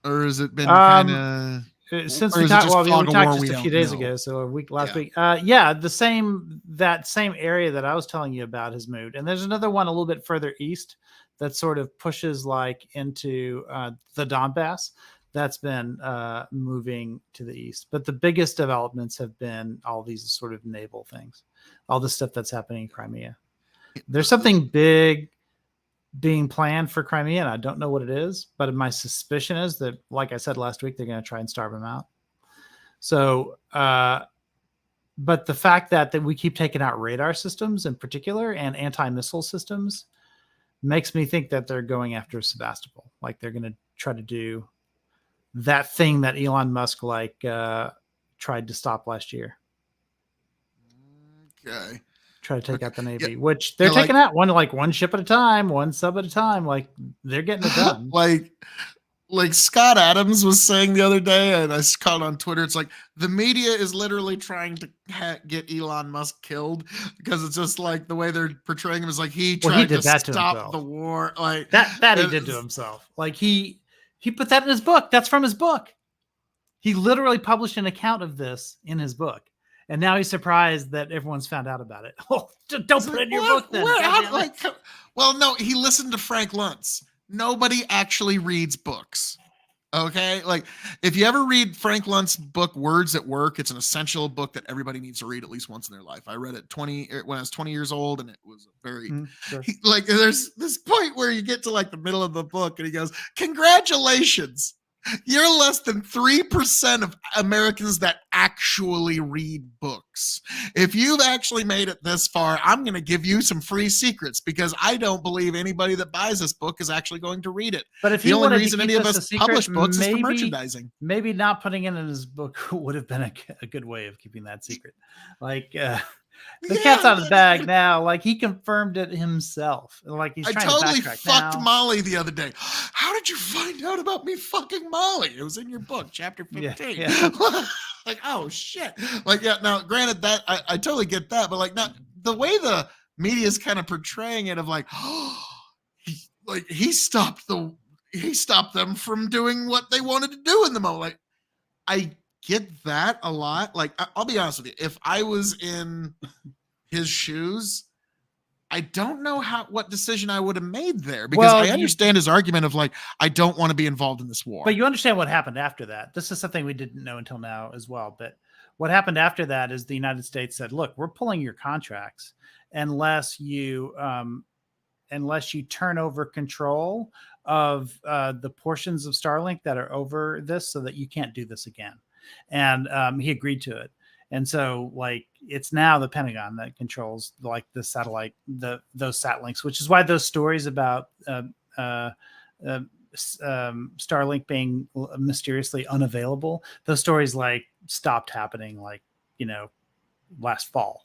or has it been kind of? Since Or we is it talked, just well, we fog of talked war just we a few don't days know? ago, so a week last Yeah. week. That same area that I was telling you about has moved, and there's another one a little bit further east that sort of pushes like into the Donbass. That's been moving to the east, but the biggest developments have been all these sort of naval things, all the stuff that's happening in Crimea. There's something big being planned for Crimea, and I don't know what it is, but my suspicion is that, like I said last week, they're going to try and starve them out. So, but the fact that we keep taking out radar systems in particular and anti-missile systems makes me think that they're going after Sebastopol. Like they're going to try to do that thing that Elon Musk tried to stop last year. Okay. Try to take Okay. out the Navy, Yeah. which they're Yeah, like- taking out one ship at a time, one sub at a time. Like they're getting it done. like Scott Adams was saying the other day, and I caught on Twitter. It's like the media is literally trying to get Elon Musk killed because it's just like the way they're portraying him is like he Well, tried he did to that to stop himself. the war. Like That he it did to is- himself. Like he put that in his book. That's from his book. He literally published an account of this in his book. And now he's surprised that everyone's found out about it. Oh, don't put it in your book then. Well, no, he listened to Frank Luntz. Nobody actually reads books. Okay. Like if you ever read Frank Luntz's book, Words at Work, it's an essential book that everybody needs to read at least once in their life. I read it when I was 20 years old, and it was very Sure. there's this point where you get to like the middle of the book and he goes, congratulations. You're less than 3% of Americans that actually read books. If you've actually made it this far, I'm going to give you some free secrets because I don't believe anybody that buys this book is actually going to read it. But if The he only wanted reason to any keep of this a us secret, publish books is for merchandising. maybe not putting it in his book would have been a good way of keeping that secret. Like the cat's out of the bag now. Like he confirmed it himself. Like he's I trying totally to backtrack fucked now. Molly the other day. How did you find out about me fucking Molly? It was in your book, chapter 15. Yeah. Like, oh shit. Like, yeah, now granted that I totally get that, but like not the way the media is kind of portraying it of like, he stopped them from doing what they wanted to do in the moment. Like, I get that a lot. Like, I'll be honest with you. If I was in his shoes, I don't know what decision I would have made there because Well, I you- understand his argument of like, I don't want to be involved in this war. But you understand what happened after that. This is something we didn't know until now as well. But what happened after that is the United States said, look, we're pulling your contracts unless you turn over control of the portions of Starlink that are over this so that you can't do this again. And he agreed to it. And so like it's now the Pentagon that controls like the satellite, those sat links, which is why those stories about Starlink being mysteriously unavailable, those stories like stopped happening like, last fall.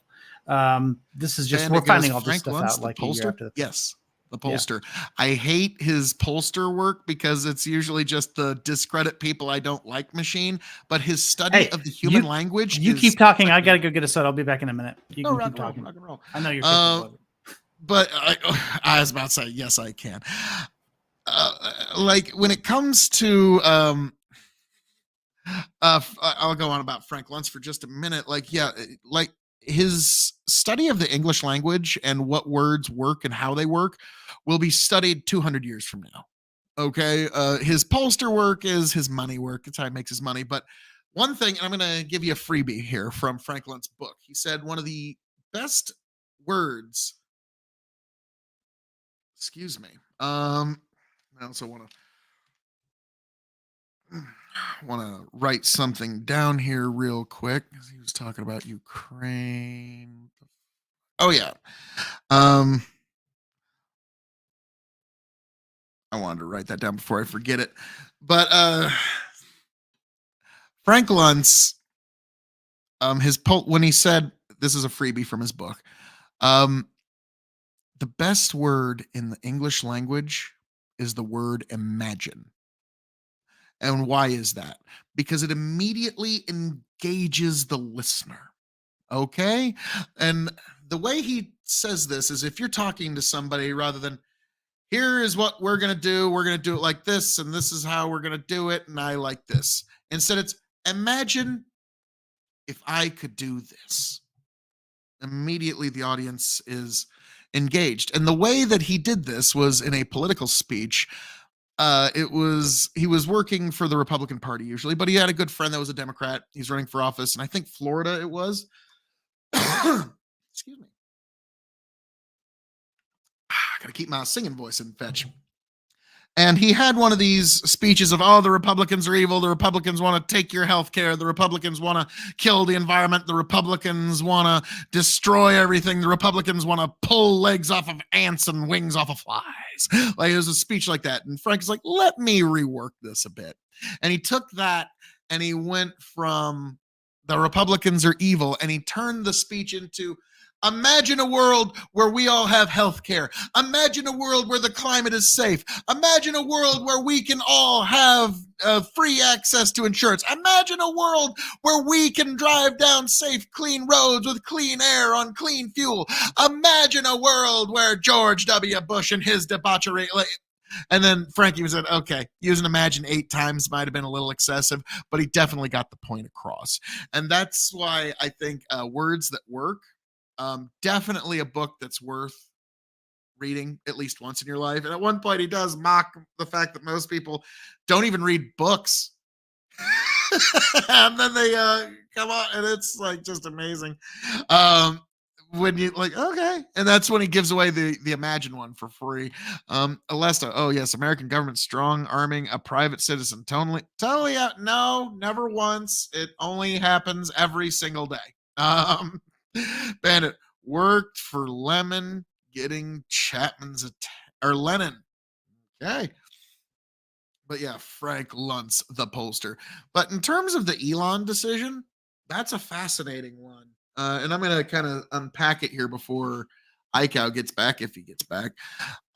This is just, And we're it goes, finding all this Frank stuff Luntz, out the like a year pollster? after the fact. Yes, the pollster. I hate his pollster work because it's usually just the discredit people I don't like machine, but his study Hey, of the human you- language. You is keep talking. I second- got to go get a soda. I'll be back in a minute. You No, can rock keep and roll, talking. rock and roll. I know you're capable of it. But I was about to say, yes, I can. Like when it comes to, I'll go on about Frank Luntz for just a minute. Like, yeah, like his study of the English language and what words work and how they work will be studied 200 years from now. Okay. His pollster work is his money work. It's how he makes his money. But one thing, and I'm going to give you a freebie here from Frank Luntz's book. He said one of the best words. Excuse me. I also want to write something down here real quick because he was talking about Ukraine. Oh yeah. I wanted to write that down before I forget it. But Frank Luntz, when he said, this is a freebie from his book, the best word in the English language is the word imagine. And why is that? Because it immediately engages the listener. Okay? And the way he says this is if you're talking to somebody rather than, here is what we're going to do it like this, and this is how we're going to do it, and I like this. Instead, it's imagine if I could do this. Immediately, the audience is engaged. And the way that he did this was in a political speech. He was working for the Republican Party usually, but he had a good friend that was a Democrat. He's running for office, and I think Florida it was. Excuse me. I gotta keep my singing voice in fetch. And he had one of these speeches of, oh, the Republicans are evil. The Republicans want to take your health care. The Republicans want to kill the environment. The Republicans want to destroy everything. The Republicans want to pull legs off of ants and wings off of flies. Like, it was a speech like that. And Frank's like, let me rework this a bit. And he took that and he went from the Republicans are evil, and he turned the speech into, imagine a world where we all have health care. Imagine a world where the climate is safe. Imagine a world where we can all have free access to insurance. Imagine a world where we can drive down safe, clean roads with clean air on clean fuel. Imagine a world where George W. Bush and his debauchery... And then Frankie said, okay, using imagine 8 times might have been a little excessive, but he definitely got the point across. And that's why I think Words That Work, definitely a book that's worth reading at least once in your life. And at one point he does mock the fact that most people don't even read books. And then they come on, and it's like just amazing. When you like, okay. And that's when he gives away the Imagine one for free. Alesta, oh yes, American government strong arming a private citizen. Totally out. No, never once. It only happens every single day. Bandit worked for Lemon getting Chapman's or Lennon. Okay. But yeah, Frank Luntz, the pollster. But in terms of the Elon decision, that's a fascinating one. And I'm going to kind of unpack it here before Icow gets back, if he gets back.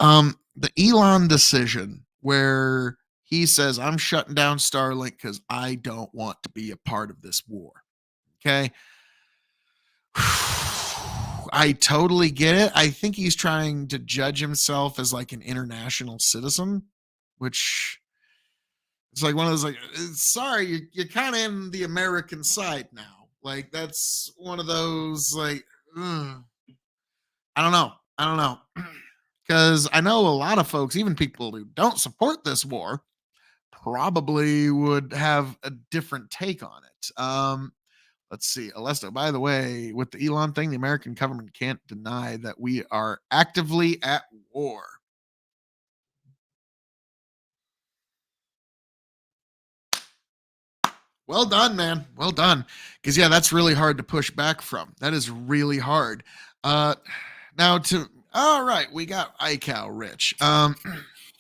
The Elon decision where he says, I'm shutting down Starlink because I don't want to be a part of this war. Okay. I totally get it. I think he's trying to judge himself as like an international citizen, which it's like one of those like, sorry, you're kind of in the American side now. Like, that's one of those like, I don't know. Because I know a lot of folks, even people who don't support this war, probably would have a different take on it. Let's see. Alesto, by the way, with the Elon thing, the American government can't deny that we are actively at war. Well done, man. Well done. Because, yeah, that's really hard to push back from. That is really hard. All right, we got iCal Rich.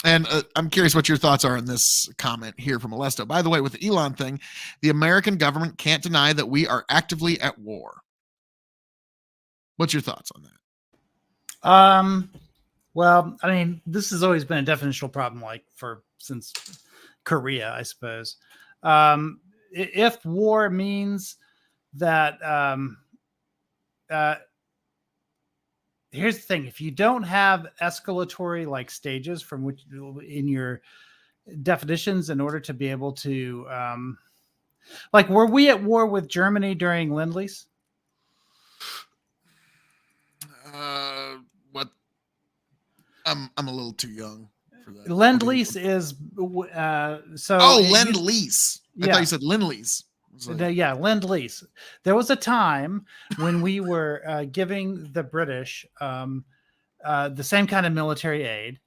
And I'm curious what your thoughts are on this comment here from Alesto. By the way, with the Elon thing, the American government can't deny that we are actively at war. What's your thoughts on that? Well, I mean, this has always been a definitional problem, like since Korea, I suppose. If war means that, here's the thing: if you don't have escalatory like stages from which in your definitions, in order to be able to, like, were we at war with Germany during Lend-Lease? What? I'm a little too young for that. Lend-Lease is so. Lend-Lease. I thought you said Lend-Lease. Yeah, Lend-Lease. There was a time when we were giving the British the same kind of military aid,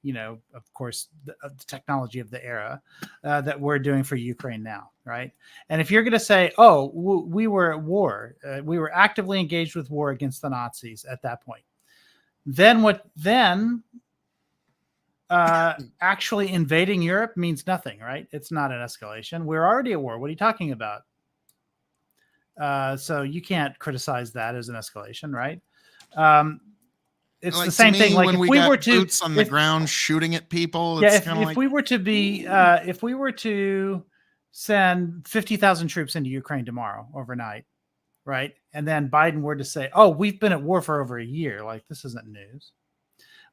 of course, the technology of the era that we're doing for Ukraine now, right? And if you're going to say, oh, we were at war, we were actively engaged with war against the Nazis at that point, then actually invading Europe means nothing, right? It's not an escalation. We're already at war. What are you talking about? So you can't criticize that as an escalation, right? It's Like, the to same thing. me, Like when if we we got were to boots on the ground shooting at people, yeah, it's kind of if like, we were to be, if we were to send 50,000 troops into Ukraine tomorrow overnight, right, and then Biden were to say, "Oh, we've been at war for over a year," like this isn't news.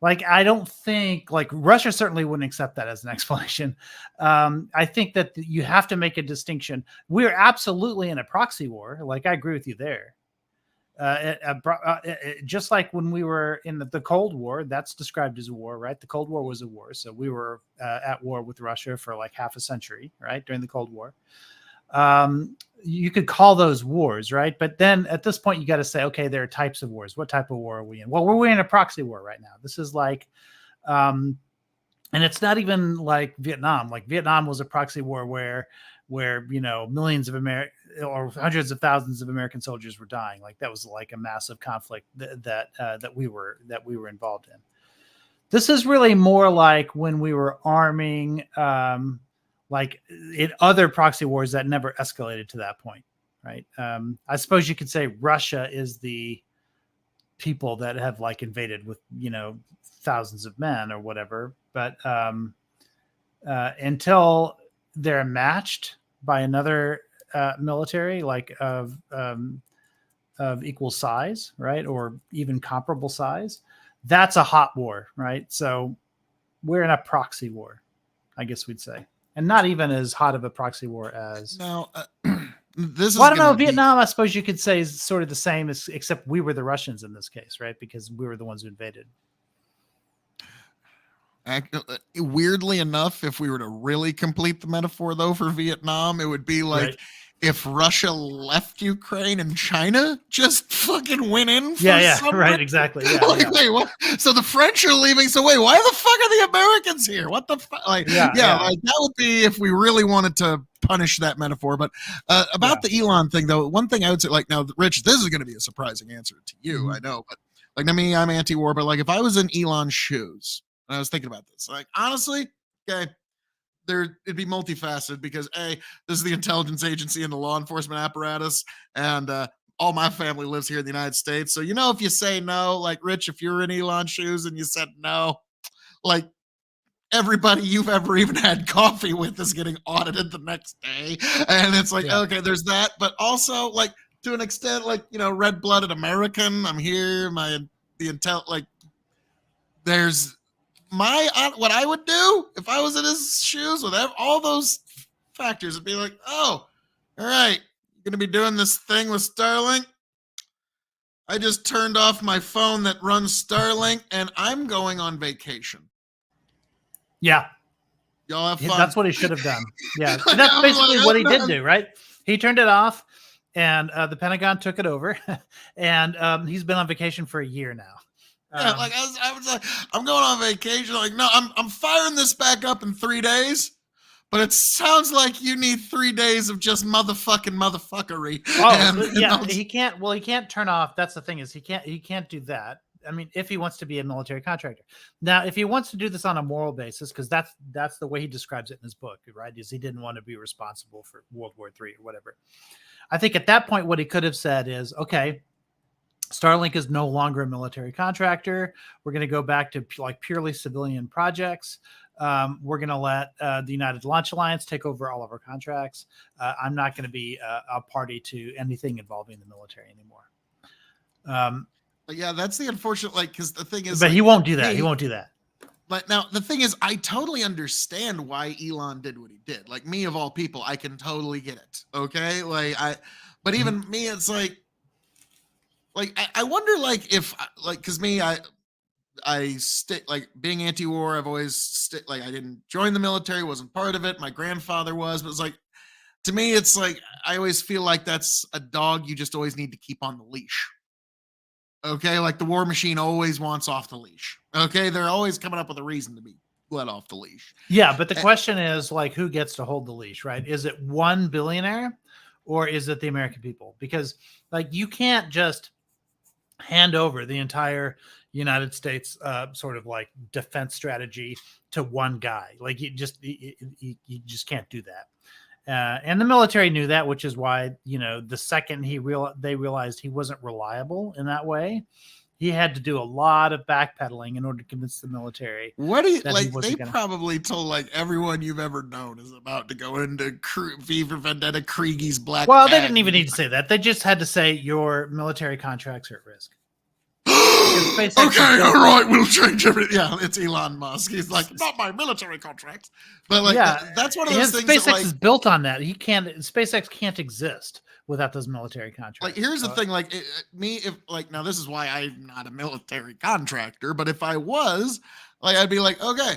Like I don't think like Russia certainly wouldn't accept that as an explanation. I think that you have to make a distinction. We're absolutely in a proxy war. Like I agree with you there. Just like when we were in the Cold War, that's described as a war, right? The Cold War was a war. So we were at war with Russia for like half a century, right? During the Cold War. You could call those wars, right? But then at this point, you got to say, okay, there are types of wars. What type of war are we in? Well, we're in a proxy war right now. This is like, and it's not even like Vietnam. Like Vietnam was a proxy war where millions of or hundreds of thousands of American soldiers were dying. Like that was like a massive conflict that we were involved in. This is really more like when we were arming, like in other proxy wars that never escalated to that point, right? I suppose you could say Russia is the people that have like invaded with thousands of men or whatever, but until they're matched by another military like of equal size, right, or even comparable size, that's a hot war, right? So we're in a proxy war, I guess we'd say, and not even as hot of a proxy war as no, this is I don't know. gonna be- Vietnam, I suppose you could say, is sort of the same, except we were the Russians in this case, right? Because we were the ones who invaded. Weirdly enough, if we were to really complete the metaphor though for Vietnam, it would be like Right. if Russia left Ukraine and China just fucking went in for Yeah, some right, reason. exactly. Yeah, Like, yeah. wait, what? So the French are leaving. So wait, why the fuck are the Americans here? What the fuck? Like, Yeah, yeah. like that would be if we really wanted to punish that metaphor. But about the Elon thing, though, one thing I would say, like, now, Rich, this is going to be a surprising answer to you, I know, but like, to me, I'm anti-war. But like, if I was in Elon's shoes, and I was thinking about this, like, honestly, okay, it'd be multifaceted because this is the intelligence agency and the law enforcement apparatus, and all my family lives here in the United States. So if you say no, like Rich, if you're in Elon's shoes and you said no, like everybody you've ever even had coffee with is getting audited the next day, and it's like okay, there's that, but also like to an extent, like red-blooded American. I'm here, there's. What I would do if I was in his shoes with all those factors would be like, oh, all right, you're going to be doing this thing with Starlink. I just turned off my phone that runs Starlink and I'm going on vacation. Yeah. Y'all have fun. That's what he should have done. Yeah. Like, That's I was basically like, what he I'm did done. do, right? He turned it off and the Pentagon took it over and he's been on vacation for a year now. Yeah, like I was like, I'm going on vacation. Like, no, I'm firing this back up in 3 days, but it sounds like you need 3 days of just motherfuckery. Oh, he can't. Well, he can't turn off. That's the thing is he can't do that. I mean, if he wants to be a military contractor. Now, if he wants to do this on a moral basis, because that's the way he describes it in his book, right? Is he didn't want to be responsible for World War III or whatever. I think at that point, what he could have said is, okay, Starlink is no longer a military contractor. We're going to go back to like purely civilian projects. We're going to let the United Launch Alliance take over all of our contracts. I'm not going to be a party to anything involving the military anymore. Yeah, that's the unfortunate, like, because the thing is, but like, he won't do that. He won't do that. But now the thing is, I totally understand why Elon did what he did. Like me of all people, I can totally get it. Okay, but even me, it's like I wonder, like, if like, because me, I stick, like, being anti-war, I've always like, I didn't join the military, wasn't part of it. My grandfather was, but it's like, to me, it's like I always feel like that's a dog you just always need to keep on the leash. Okay, like the war machine always wants off the leash. Okay, they're always coming up with a reason to be let off the leash. Yeah, but the question is, like, who gets to hold the leash, right? Is it one billionaire or is it the American people? Because, like, you can't just hand over the entire United States sort of like defense strategy to one guy. Like you just can't do that. And the military knew that, which is why, the second they realized he wasn't reliable in that way, he had to do a lot of backpedaling in order to convince the military. What do you that he like? wasn't They gonna- probably told like everyone you've ever known is about to go into V for Vendetta Kriege's Black. Well, they Bag. didn't even need to say that. They just had to say your military contracts are at risk. Okay, SpaceX is built- all right, we'll change everything. Yeah, it's Elon Musk. He's like, not my military contracts, but like, that's one of those things. SpaceX That, like, is built on that. SpaceX can't exist without those military contracts. like, here's the thing. Like, now this is why I'm not a military contractor, but if I was, like, I'd be like, okay,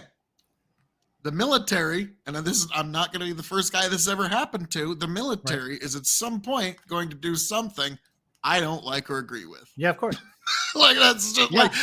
the military, and I'm not going to be the first guy this ever happened to. The military is at some point going to do something I don't like or agree with. Yeah, of course. Like that's just like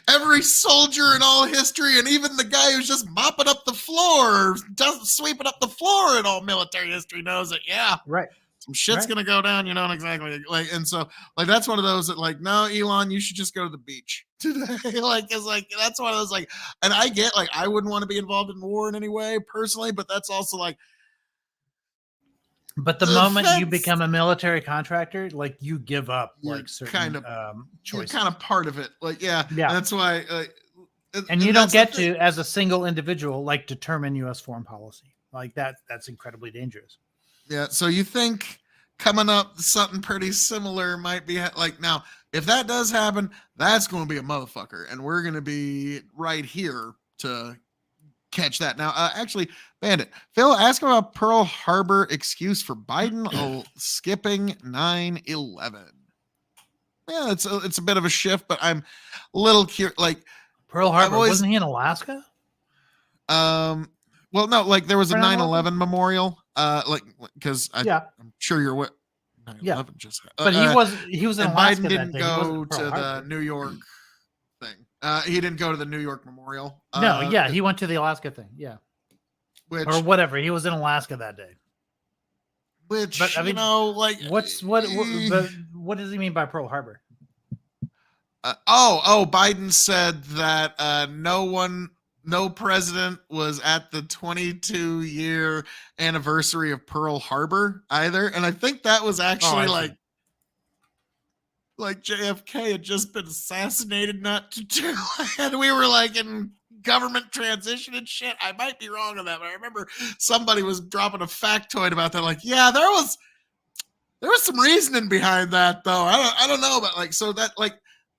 every soldier in all history, and even the guy who's just mopping up the floor, or sweeping up the floor in all military history knows that. Yeah, Right. some shit's Right. gonna go down. You know exactly. Like, and so like that's one of those that like, no, Elon, you should just go to the beach today. Like, it's like that's one of those like, and I get like I wouldn't want to be involved in war in any way personally, but that's also like. But the moment you become a military contractor, like you give up You're like certain kind of- You're choices. kind of part of it. Like, yeah. Yeah. That's why. And you don't that's the get thing. to, as a single individual, like determine U.S. foreign policy. Like that's incredibly dangerous. Yeah. So you think coming up something pretty similar might be like now, if that does happen, that's going to be a motherfucker, and we're going to be right here to catch that. Now, actually, Bandit, Phil, ask about Pearl Harbor excuse for Biden skipping 9/11. Yeah, it's a bit of a shift, but I'm a little curious. Like Pearl Harbor, always- wasn't he in Alaska? Well, no, like there was a For 9/11 memorial, because Yeah, I'm sure you're what 9/11 Yeah. just. but he was in and Alaska. Biden that didn't day. He go wasn't to Pearl the Harbor. New York thing. He didn't go to the New York Memorial. No, yeah, he went to the Alaska thing. Yeah, which or whatever. He was in Alaska that day. which but, I mean, like What does he mean by Pearl Harbor? Biden said that no president was at the 22-year anniversary of Pearl Harbor either, and I think that was actually I see. like JFK had just been assassinated not too and we were like in government transition and shit. I might be wrong on that, but I remember somebody was dropping a factoid about that. Like, yeah, there was some reasoning behind that though. I don't know, but like, so that like,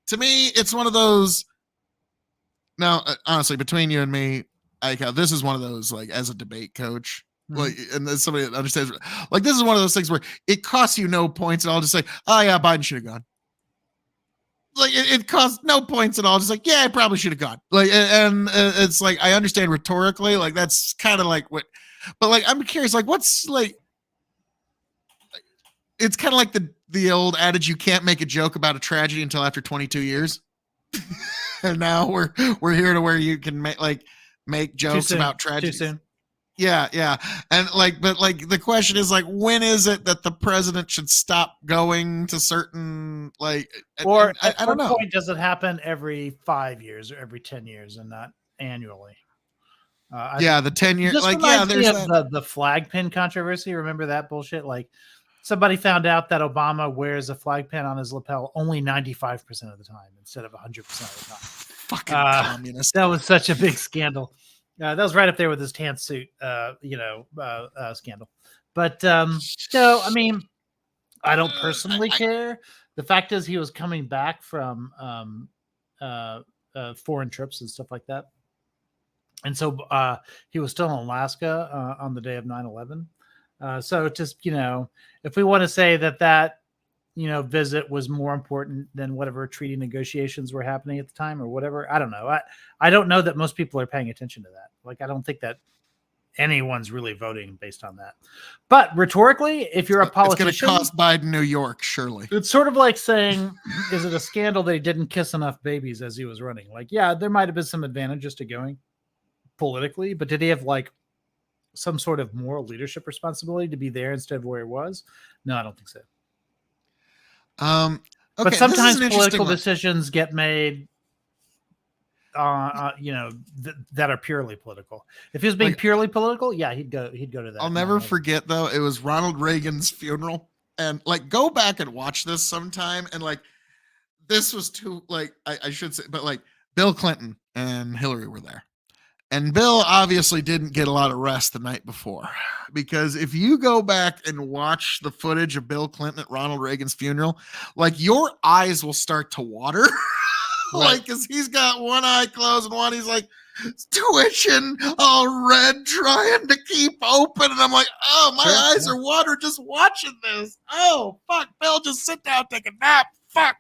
to me, it's one of those. Now, honestly, between you and me, this is one of those, like, as a debate coach, like, and as somebody that understands, like, this is one of those things where it costs you no points at all. Just say, oh yeah, Biden should have gone. Like, it costs no points at all. Just like, yeah, I probably should have gone. Like, and it's like, I understand rhetorically, like, that's kind of like what, but like, I'm curious, like, what's like, it's kind of like the old adage, you can't make a joke about a tragedy until after 22 years. And now we're here to where you can make jokes about tragedies. Too soon. Yeah. And like, but like the question is like, when is it that the president should stop going to certain like, Or I don't know. Point, does it happen every 5 years or every 10 years and not annually? The 10 years, This like, yeah, reminds me there's of that. the flag pin controversy. Remember that bullshit? Like somebody found out that Obama wears a flag pin on his lapel only 95% of the time instead of 100% of the time. Fucking communist. That was such a big scandal. That was right up there with his tan suit, scandal. But so, I mean, I don't personally care. The fact is, he was coming back from foreign trips and stuff like that. And so he was still in Alaska on the day of 9/11. So just, if we want to say that visit was more important than whatever treaty negotiations were happening at the time or whatever, I don't know. I don't know that most people are paying attention to that. Like, I don't think that anyone's really voting based on that. But rhetorically, if you're a politician, It's going to cost Biden New York, surely. it's sort of like saying, is it a scandal that he didn't kiss enough babies as he was running? Like, yeah, there might have been some advantages to going politically, but did he have like some sort of moral leadership responsibility to be there instead of where he was? No, I don't think so. But this is sometimes an interesting political one. decisions get made, that are purely political. If he was being Like- purely political, yeah, he'd go to that. I'll never 9/11. forget though. It was Ronald Reagan's funeral, and like go back and watch this sometime. And like this was too like I should say, but like Bill Clinton and Hillary were there, and Bill obviously didn't get a lot of rest the night before, because if you go back and watch the footage of Bill Clinton at Ronald Reagan's funeral, like your eyes will start to water. Like, because he's got one eye closed and one he's like twitching all red, trying to keep open. And I'm like, oh, my Sure, eyes are watering just watching this. Oh, fuck, Bill, just sit down, take a nap. Fuck.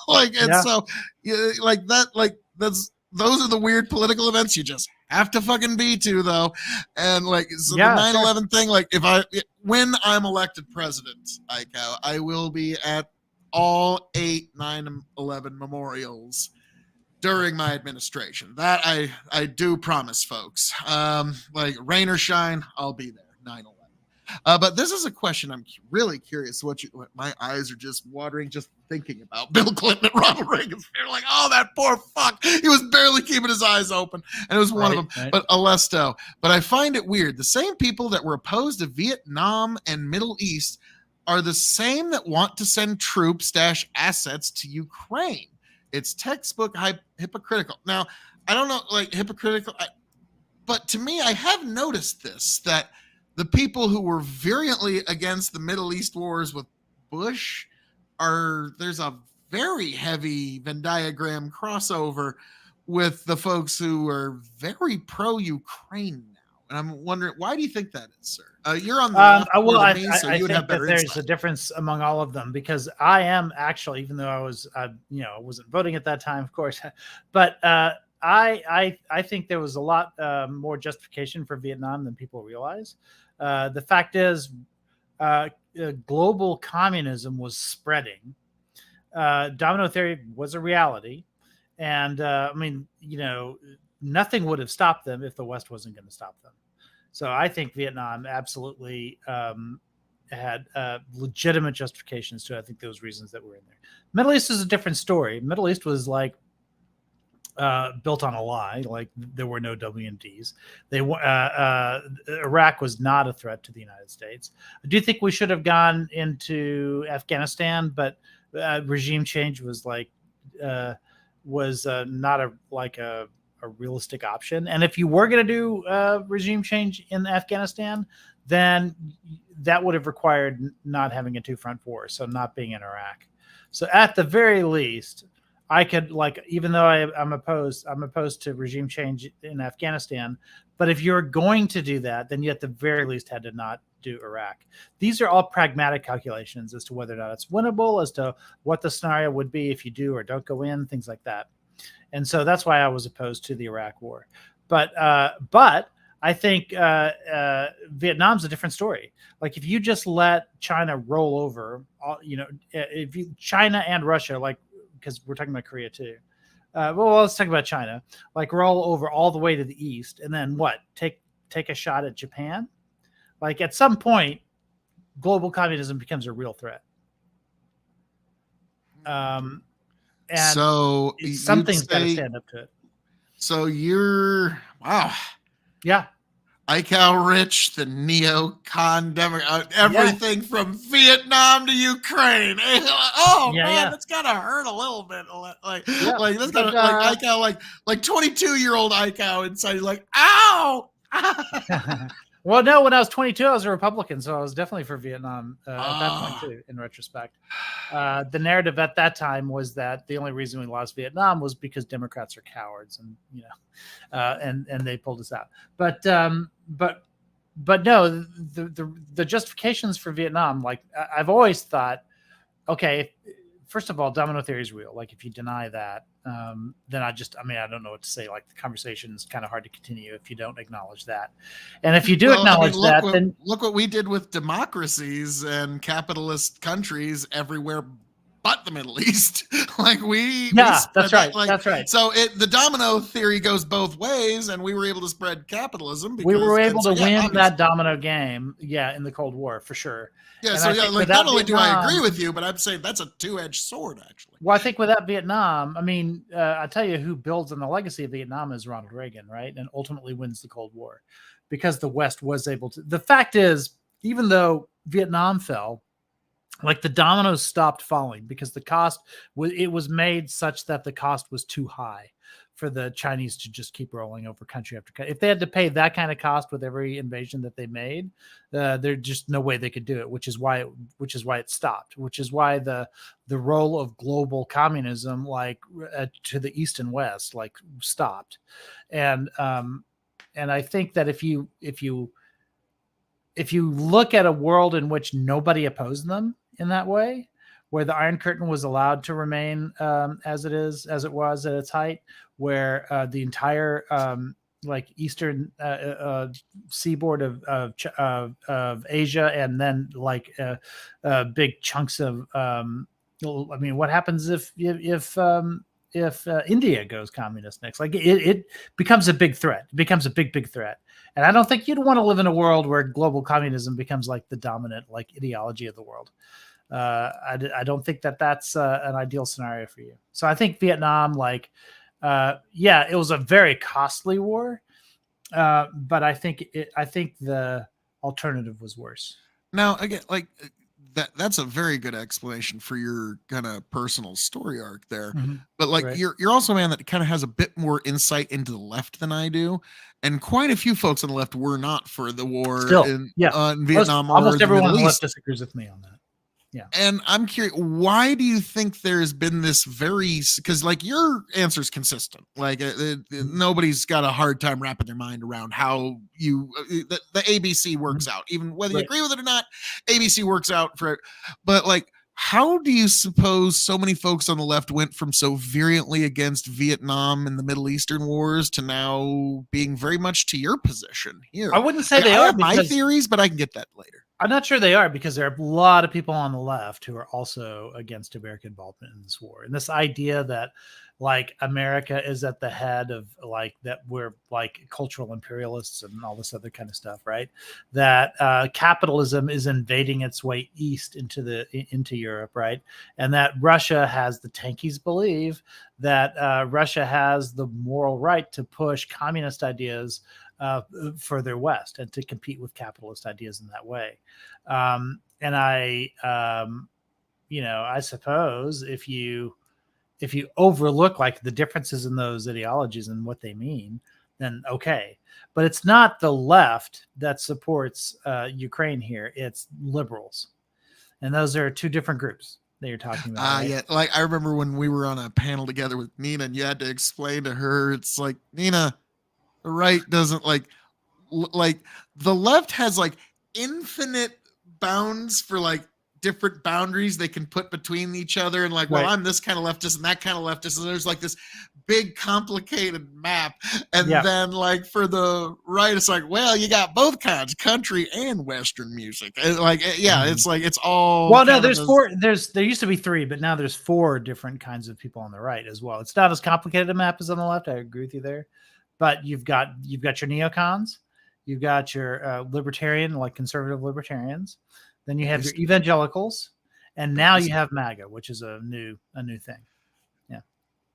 Like, and Yeah. so, yeah, like that, like, those are the weird political events you just have to fucking be to, though. And like, so Yeah, the sure. 9/11 thing, like, when I'm elected president, I will be at all 8 9/11 memorials during my administration. That I do promise, folks. Like rain or shine, I'll be there. 9/11. But this is a question I'm really curious. What my eyes are just watering just thinking about Bill Clinton and Ronald Reagan's funeral. Like, oh, that poor fuck. He was barely keeping his eyes open, and it was one of them. Right. But Alesto. But I find it weird. The same people that were opposed to Vietnam and Middle East are the same that want to send troops - assets to Ukraine. It's textbook hypocritical. Now, I don't know, like hypocritical, but to me, I have noticed this, that the people who were virulently against the Middle East wars with Bush there's a very heavy Venn diagram crossover with the folks who are very pro-Ukraine now. And I'm wondering, why do you think that is, sir? You're on the left Well, more I than me, so you would think have that better there's insight. a difference among all of them, because I am actually, even though I wasn't voting at that time, of course, but I think there was a lot more justification for Vietnam than people realize. The fact is, global communism was spreading. Domino theory was a reality, and nothing would have stopped them if the West wasn't going to stop them. So I think Vietnam absolutely had legitimate justifications to, I think, those reasons that were in there. Middle East is a different story. Middle East was like built on a lie. Like there were no WMDs. Iraq was not a threat to the United States. I do think we should have gone into Afghanistan, but regime change was not a realistic option. And if you were going to do regime change in Afghanistan, then that would have required not having a two-front war, so not being in Iraq. So at the very least, I could, even though I'm opposed to regime change in Afghanistan, but if you're going to do that, then you at the very least had to not do Iraq. These are all pragmatic calculations as to whether or not it's winnable, as to what the scenario would be if you do or don't go in, things like that. And so that's why I was opposed to the Iraq War. But I think Vietnam's a different story. Like if you just let China roll over, China and Russia, because we're talking about Korea too. Well, let's talk about China. Roll over all the way to the east, and then what? Take a shot at Japan. At some point, global communism becomes a real threat. And so something's got to stand up to it. So you're Yeah. ICAL Rich, the neocon Democrat, everything from Vietnam to Ukraine. Oh man, that's gotta hurt a little bit. That's gotta ICAL, like 22-year-old ICAL inside. He's like, ow. Well, no, when I was 22, I was a Republican, so I was definitely for Vietnam at that point too, in retrospect. The narrative at that time was that the only reason we lost Vietnam was because Democrats are cowards, and and they pulled us out. But no, the justifications for Vietnam, I've always thought, okay, first of all, domino theory is real. If you deny that, then I don't know what to say. The conversation is kind of hard to continue if you don't acknowledge that. And if you do acknowledge look what we did with democracies and capitalist countries everywhere but the Middle East. Like we Yeah, spread that's that, right. like, That's right. So the domino theory goes both ways, and we were able to spread capitalism. We were able to win obviously. that domino game, in the Cold War for sure. Yeah, And so I yeah, think like without not only do I agree Vietnam- with you, but I'm saying that's a two-edged sword, actually. Well, I think without Vietnam, I mean, I tell you who builds on the legacy of Vietnam is Ronald Reagan, right? And ultimately wins the Cold War because the West was able to. The fact is, even though Vietnam fell, like the dominoes stopped falling because the cost was made such that the cost was too high for the Chinese to just keep rolling over country after country. If they had to pay that kind of cost with every invasion that they made, there's just no way they could do it. Which is why it stopped. Which is why the role of global communism, like to the east and west, like stopped. And I think that if you look at a world in which nobody opposed them in that way, where the Iron Curtain was allowed to remain as it was at its height, where the entire like eastern seaboard of Asia, and then like big chunks of I mean, what happens if India goes communist next? Like it becomes a big threat. It becomes a big threat. And I don't think you'd want to live in a world where global communism becomes like the dominant like ideology of the world. I don't think that's an ideal scenario for you. So I think Vietnam, like, it was a very costly war, but I think the alternative was worse. Now, again, like that's a very good explanation for your kind of personal story arc there. Mhm. But like Right. you're also a man that kind of has a bit more insight into the left than I do, and quite a few folks on the left were not for the war Still, in yeah. Vietnam or Almost the everyone on Middle the left East. disagrees with me on that. And I'm curious, why do you think there's been this because like your answer is consistent. Like nobody's got a hard time wrapping their mind around how the ABC works out, even whether you Right. agree with it or not. ABC works out for it. But like, how do you suppose so many folks on the left went from so virulently against Vietnam and the Middle Eastern wars to now being very much to your position here? I wouldn't say Like, they I are have my because theories, but I can get that later. I'm not sure they are, because there are a lot of people on the left who are also against American involvement in this war. And this idea that like America is at the head of like that we're like cultural imperialists and all this other kind of stuff, right? That capitalism is invading its way east into Europe, right? And that Russia has, the tankies believe that Russia has the moral right to push communist ideas further west and to compete with capitalist ideas in that way. And I suppose if you overlook like the differences in those ideologies and what they mean, then okay. But it's not the left that supports Ukraine here. It's liberals. And those are two different groups that you're talking about. Right? Yeah. Like I remember when we were on a panel together with Nina and you had to explain to her, it's like, Nina, the right doesn't like the left has like infinite bounds for like different boundaries they can put between each other, and like, well, Right. I'm this kind of leftist and that kind of leftist, and there's like this big complicated map. And Yeah. then like for the right, it's like, well, you got both kinds, country and Western music. And like, yeah, it's like it's all Well, no, kind of there's this- four. There used to be three, but now there's four different kinds of people on the right as well. It's not as complicated a map as on the left. I agree with you there, but you've got your neocons, you've got your libertarian, like conservative libertarians, then you have your evangelicals, and now you have MAGA, which is a new thing.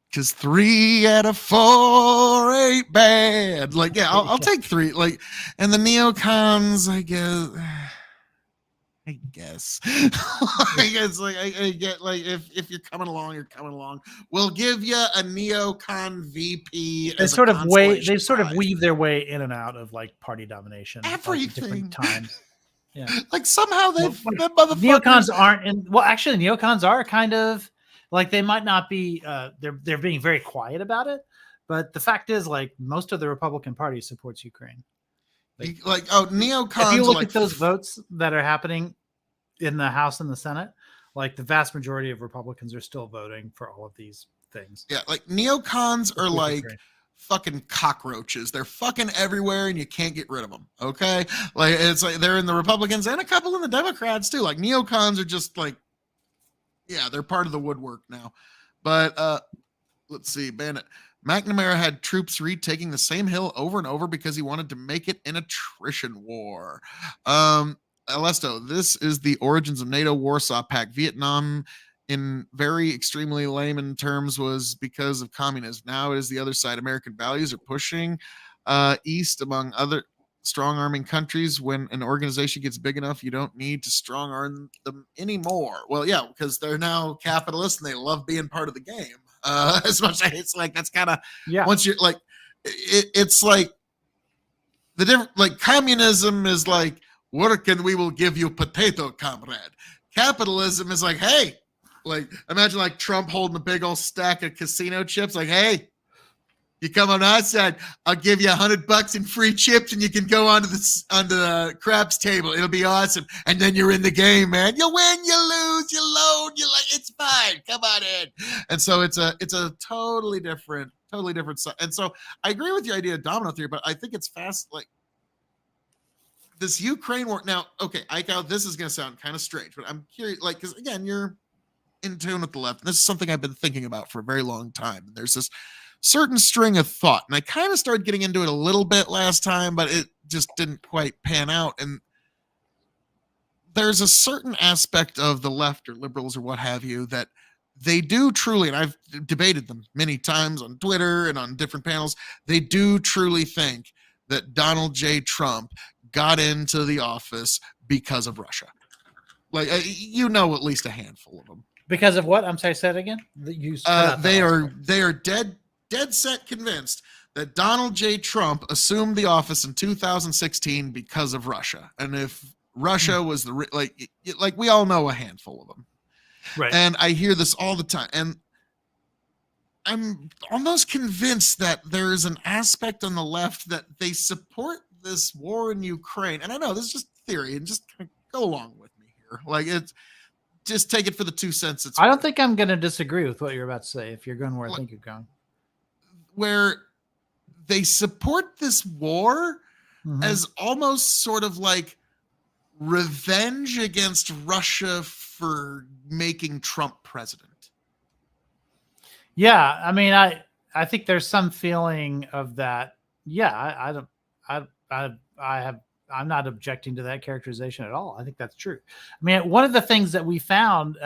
Because 3 out of 4 ain't bad. Like, yeah, I'll take 3. Like, and the neocons, I guess. I guess like I get like if you're coming along, you're coming along. We'll give you a neocon VP. They as a sort of consolation prize. weave their way in and out of like party domination like, at Everything. different times. Yeah. Like somehow they've Well, them motherfuckers. Neocons aren't in. Well, actually, neocons are kind of like they might not be. They're being very quiet about it, but the fact is, like most of the Republican Party supports Ukraine. Like neocons. If you are look like, at those votes that are happening in the House and the Senate, like the vast majority of Republicans are still voting for all of these things. yeah, like neocons are With like Ukraine. fucking cockroaches. They're fucking everywhere and you can't get rid of them. Okay. Like it's like they're in the Republicans and a couple in the Democrats too. Like neocons are just like, Yeah, they're part of the woodwork now. But let's see, Bandit. McNamara had troops retaking the same hill over and over because he wanted to make it an attrition war. Alesto, this is the origins of NATO, Warsaw Pact, Vietnam. In very extremely layman terms, was because of communism. Now it is the other side. American values are pushing east among other strong arming countries. When an organization gets big enough, you don't need to strong arm them anymore. Well, yeah, because they're now capitalists and they love being part of the game. As much as it's like that's kind of Yeah. once you're like it's like the different like communism is like work and we will give you potato, comrade. Capitalism is like, hey, like imagine like Trump holding a big old stack of casino chips, like, hey, you come on our side, I'll give you $100 in free chips, and you can go onto the craps table. It'll be awesome, and then you're in the game, man. You win, you lose, you load, you like it's fine. Come on in. And so it's a totally different side. And so I agree with your idea of domino theory, but I think it's fast like this Ukraine war. Now, okay, Ike, this is going to sound kind of strange, but I'm curious, like, because again, you're in tune with the left. And this is something I've been thinking about for a very long time. And there's this certain string of thought, and I kind of started getting into it a little bit last time, but it just didn't quite pan out. And there's a certain aspect of the left or liberals or what have you that they do truly, and I've debated them many times on Twitter and on different panels, they do truly think that Donald J. Trump got into the office because of Russia. Like, you know, at least a handful of them. Because of what? I'm sorry, say it again. They are dead set convinced that Donald J. Trump assumed the office in 2016 because of Russia. And if Russia was like we all know a handful of them. Right. And I hear this all the time. And I'm almost convinced that there's an aspect on the left that they support this war in Ukraine. And I know this is just theory, and just kind of go along with me here. Like, it's just take it for the 2 cents. I don't think I'm going to disagree with what you're about to say if you're going where I think you're going. Where they support this war as almost sort of like revenge against Russia for making Trump president. Yeah, I mean, I think there's some feeling of that. Yeah, I'm not objecting to that characterization at all. I think that's true. I mean, one of the things that we found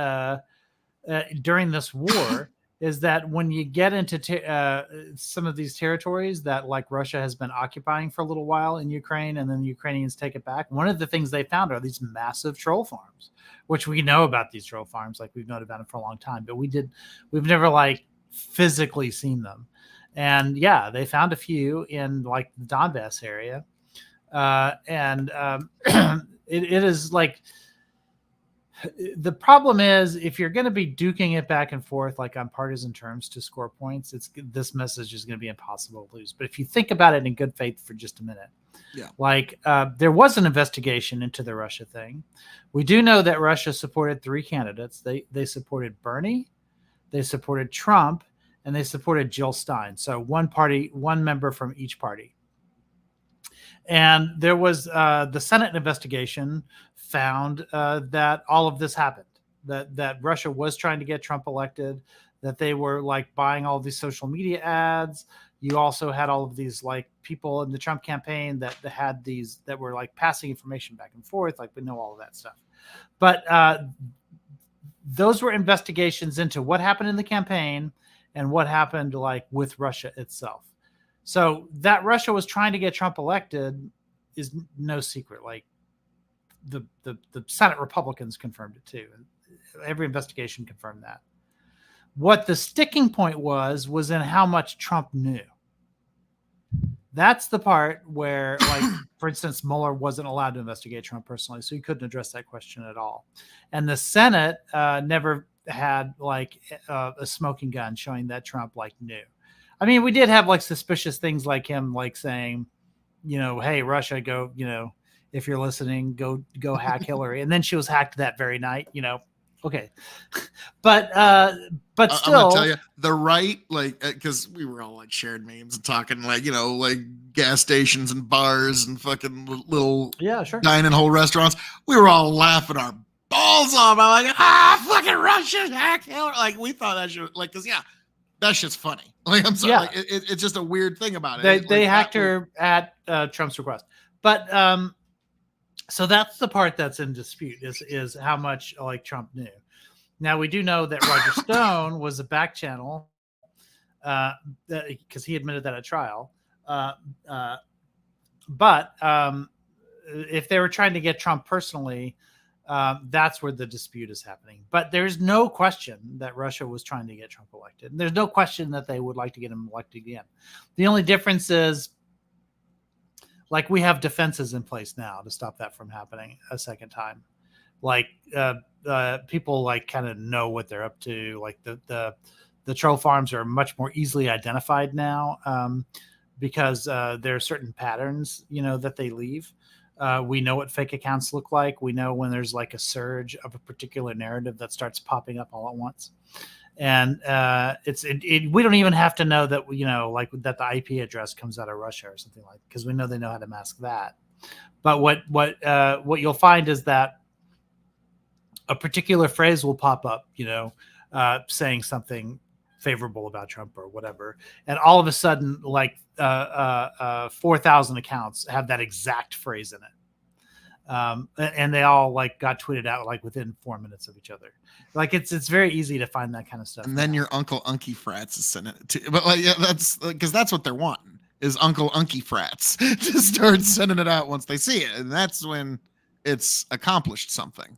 during this war is that when you get into some of these territories that like Russia has been occupying for a little while in Ukraine, and then the Ukrainians take it back, one of the things they found are these massive troll farms, which we know about these troll farms, like we've known about them for a long time, but we've never like physically seen them. And yeah, they found a few in like the Donbass area. It is like, the problem is if you're going to be duking it back and forth like on partisan terms to score points, this message is going to be impossible to lose. But if you think about it in good faith for just a minute, like there was an investigation into the Russia thing. We do know that Russia supported 3 candidates. They supported Bernie, they supported Trump, and they supported Jill Stein. So one member from each party. And there was the Senate investigation found that all of this happened, that Russia was trying to get Trump elected, that they were like buying all these social media ads. You also had all of these like people in the Trump campaign that had these that were like passing information back and forth. Like, we know all of that stuff. But those were investigations into what happened in the campaign and what happened like with Russia itself. So that Russia was trying to get Trump elected is no secret. Like the Senate Republicans confirmed it too. Every investigation confirmed that. What the sticking point was in how much Trump knew. That's the part where, like, for instance, Mueller wasn't allowed to investigate Trump personally, so he couldn't address that question at all. And the Senate never had like a smoking gun showing that Trump like knew. I mean, we did have like suspicious things like him like saying, you know, hey, Russia, go, you know, if you're listening, go hack Hillary. And then she was hacked that very night, you know. Okay. But still, I'm gonna tell you, the right, like, because we were all like sharing memes and talking like, you know, like gas stations and bars and fucking little yeah, sure, dining hall restaurants. We were all laughing our balls off. I'm like, fucking Russia hacked Hillary. Like we thought that shit, like, cause that shit's funny. Like I'm sorry, Yeah. like, it's just a weird thing about it. They Like, hacked that was- her at Trump's request, but so that's the part that's in dispute is how much like Trump knew. Now we do know that Roger Stone was a back channel because he admitted that at trial. But if they were trying to get Trump personally, that's where the dispute is happening. But there's no question that Russia was trying to get Trump elected. And there's no question that they would like to get him elected again. The only difference is, like, we have defenses in place now to stop that from happening a second time. Like, people like kind of know what they're up to. Like the troll farms are much more easily identified now because there are certain patterns, that they leave. We know what fake accounts look like. We know when there's like a surge of a particular narrative that starts popping up all at once. And we don't even have to know that, like that the IP address comes out of Russia or something like, because we know they know how to mask that. But what you'll find is that a particular phrase will pop up, saying something favorable about Trump or whatever, and all of a sudden, like 4,000 accounts have that exact phrase in it, and they all like got tweeted out like within 4 minutes of each other. Like it's very easy to find that kind of stuff. And then your Uncle Unky Frats is sending it to, but like, yeah, that's because that's what they're wanting is Uncle Unky Frats to start sending it out once they see it, and that's when it's accomplished something.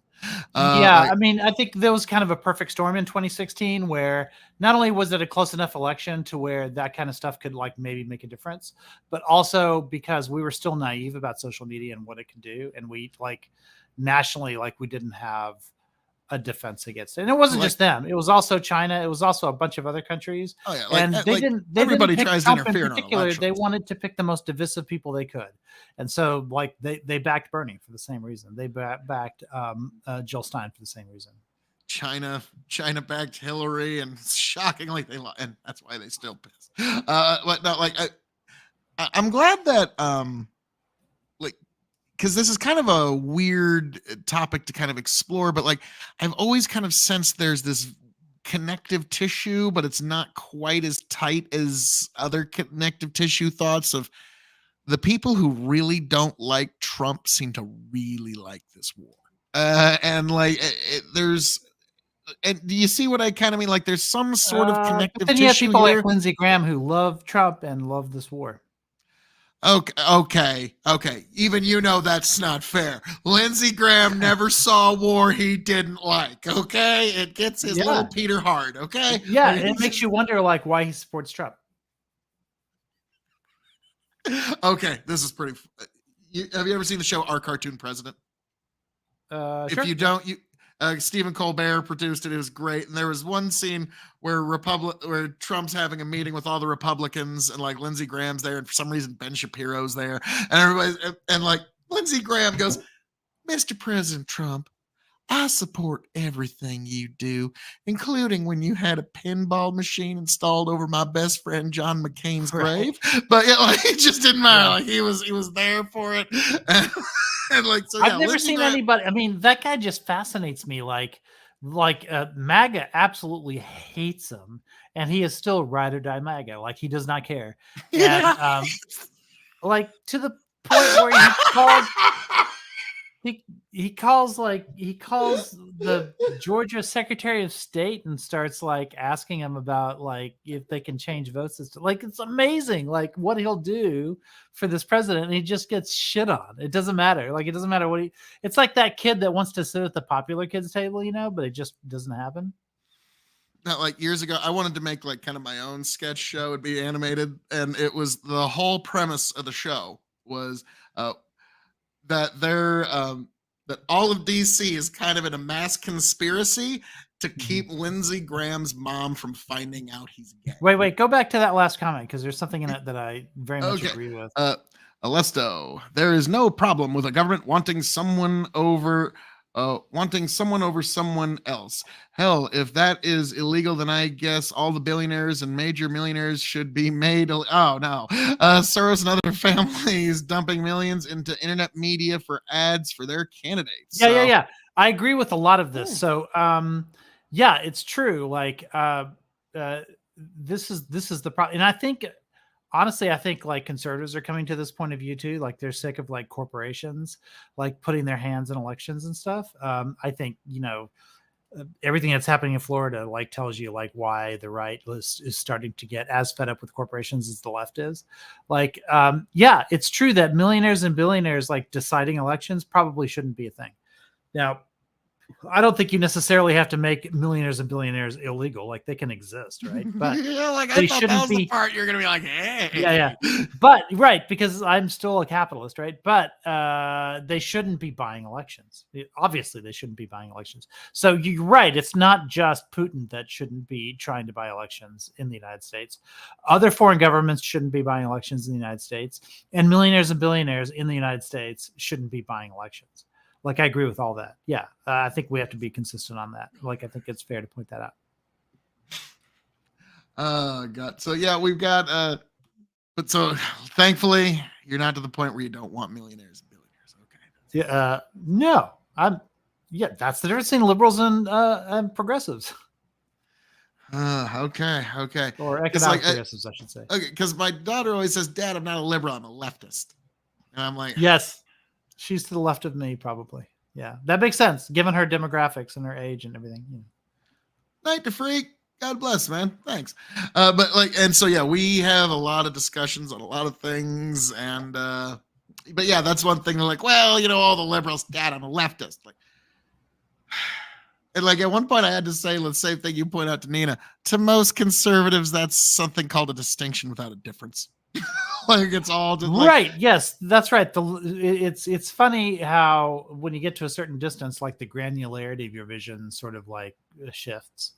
I mean, I think there was kind of a perfect storm in 2016 where not only was it a close enough election to where that kind of stuff could like maybe make a difference, but also because we were still naive about social media and what it can do. And we like nationally, like we didn't have a defense against it. And it wasn't just them. It was also China. It was also a bunch of other countries. Oh yeah, And they didn't everybody pick tries to Trump interfere in in particular. They elections. wanted to pick the most divisive people they could. And so like they backed Bernie for the same reason. They backed Jill Stein for the same reason. China backed Hillary, and shockingly they and that's why they still piss. But no, like I'm glad that like, because this is kind of a weird topic to kind of explore, but like I've always kind of sensed there's this connective tissue, but it's not quite as tight as other connective tissue thoughts of the people who really don't like Trump seem to really like this war. And like there's, and do you see what I kind of mean? Like there's some sort of connective then you have tissue people here. like Lindsey Graham who love Trump and love this war. Okay. Even that's not fair. Lindsey Graham never saw a war he didn't like. Okay, it gets his Yeah. little Peter hard. Okay, Yeah, I mean, it makes you wonder like why he supports Trump. Okay, this is pretty. Have you ever seen the show Our Cartoon President? Sure. If you don't, Stephen Colbert produced it. It was great. And there was one scene where Trump's having a meeting with all the Republicans, and like Lindsey Graham's there, and for some reason Ben Shapiro's there, and everybody, and like Lindsey Graham goes, "Mr. President Trump, I support everything you do, including when you had a pinball machine installed over my best friend John McCain's grave." But yeah, like it just didn't matter. Like he was there for it. And like, so, yeah, I've never Lindsey seen Graham- anybody. I mean, that guy just fascinates me. Like MAGA absolutely hates him, and he is still ride or die MAGA. Like he does not care. And, like to the point where he calls the Georgia Secretary of State and starts like asking him about like if they can change vote system. Like it's amazing, like what he'll do for this president, and he just gets shit on. It doesn't matter. Like it doesn't matter what it's like that kid that wants to sit at the popular kids table, but it just doesn't happen. Not like years ago, I wanted to make like kind of my own sketch show. It'd be animated, and it was the whole premise of the show was that that all of DC is kind of in a mass conspiracy to keep Lindsey Graham's mom from finding out he's gay. Wait, go back to that last comment because there's something in it that I very much Okay. agree with. Alesto, there is no problem with a government wanting someone over someone else. Hell, if that is illegal, then I guess all the billionaires and major millionaires should be made. Oh no, Soros and other families dumping millions into internet media for ads for their candidates. Yeah. I agree with a lot of this. So, yeah, it's true. Like, this is the problem, and I think, honestly, I think like conservatives are coming to this point of view too. Like, they're sick of like corporations, like putting their hands in elections and stuff. I think everything that's happening in Florida like tells you like why the right is starting to get as fed up with corporations as the left is. Like, yeah, it's true that millionaires and billionaires like deciding elections probably shouldn't be a thing. Now, I don't think you necessarily have to make millionaires and billionaires illegal. Like, they can exist, right? But yeah, like they I thought that shouldn't was the be. part you're gonna be like, hey, Yeah. But right, because I'm still a capitalist, right? But they shouldn't be buying elections. Obviously, they shouldn't be buying elections. So you're right. It's not just Putin that shouldn't be trying to buy elections in the United States. Other foreign governments shouldn't be buying elections in the United States, and millionaires and billionaires in the United States shouldn't be buying elections. Like, I agree with all that. Yeah, I think we have to be consistent on that. Like, I think it's fair to point that out. Oh God. So yeah, we've got but so thankfully you're not to the point where you don't want millionaires and billionaires. Okay. Yeah, no, that's the difference between liberals and progressives, Okay. or It's economic like, progressives, I should say. Okay, because my daughter always says, "Dad, I'm not a liberal, I'm a leftist," and I'm like, Yes, she's to the left of me, probably. Yeah, that makes sense given her demographics and her age and everything. "Night to freak." God bless, man. Thanks. But like, and so yeah, we have a lot of discussions on a lot of things, and but yeah, that's one thing. They're like, well, all the liberals, Dad, I'm a leftist. Like, and like at one point, I had to say, the same thing you point out to Nina. To most conservatives, that's something called a distinction without a difference. Like, it's all just like, Right. Yes, that's right. It's funny how when you get to a certain distance, like the granularity of your vision sort of like shifts.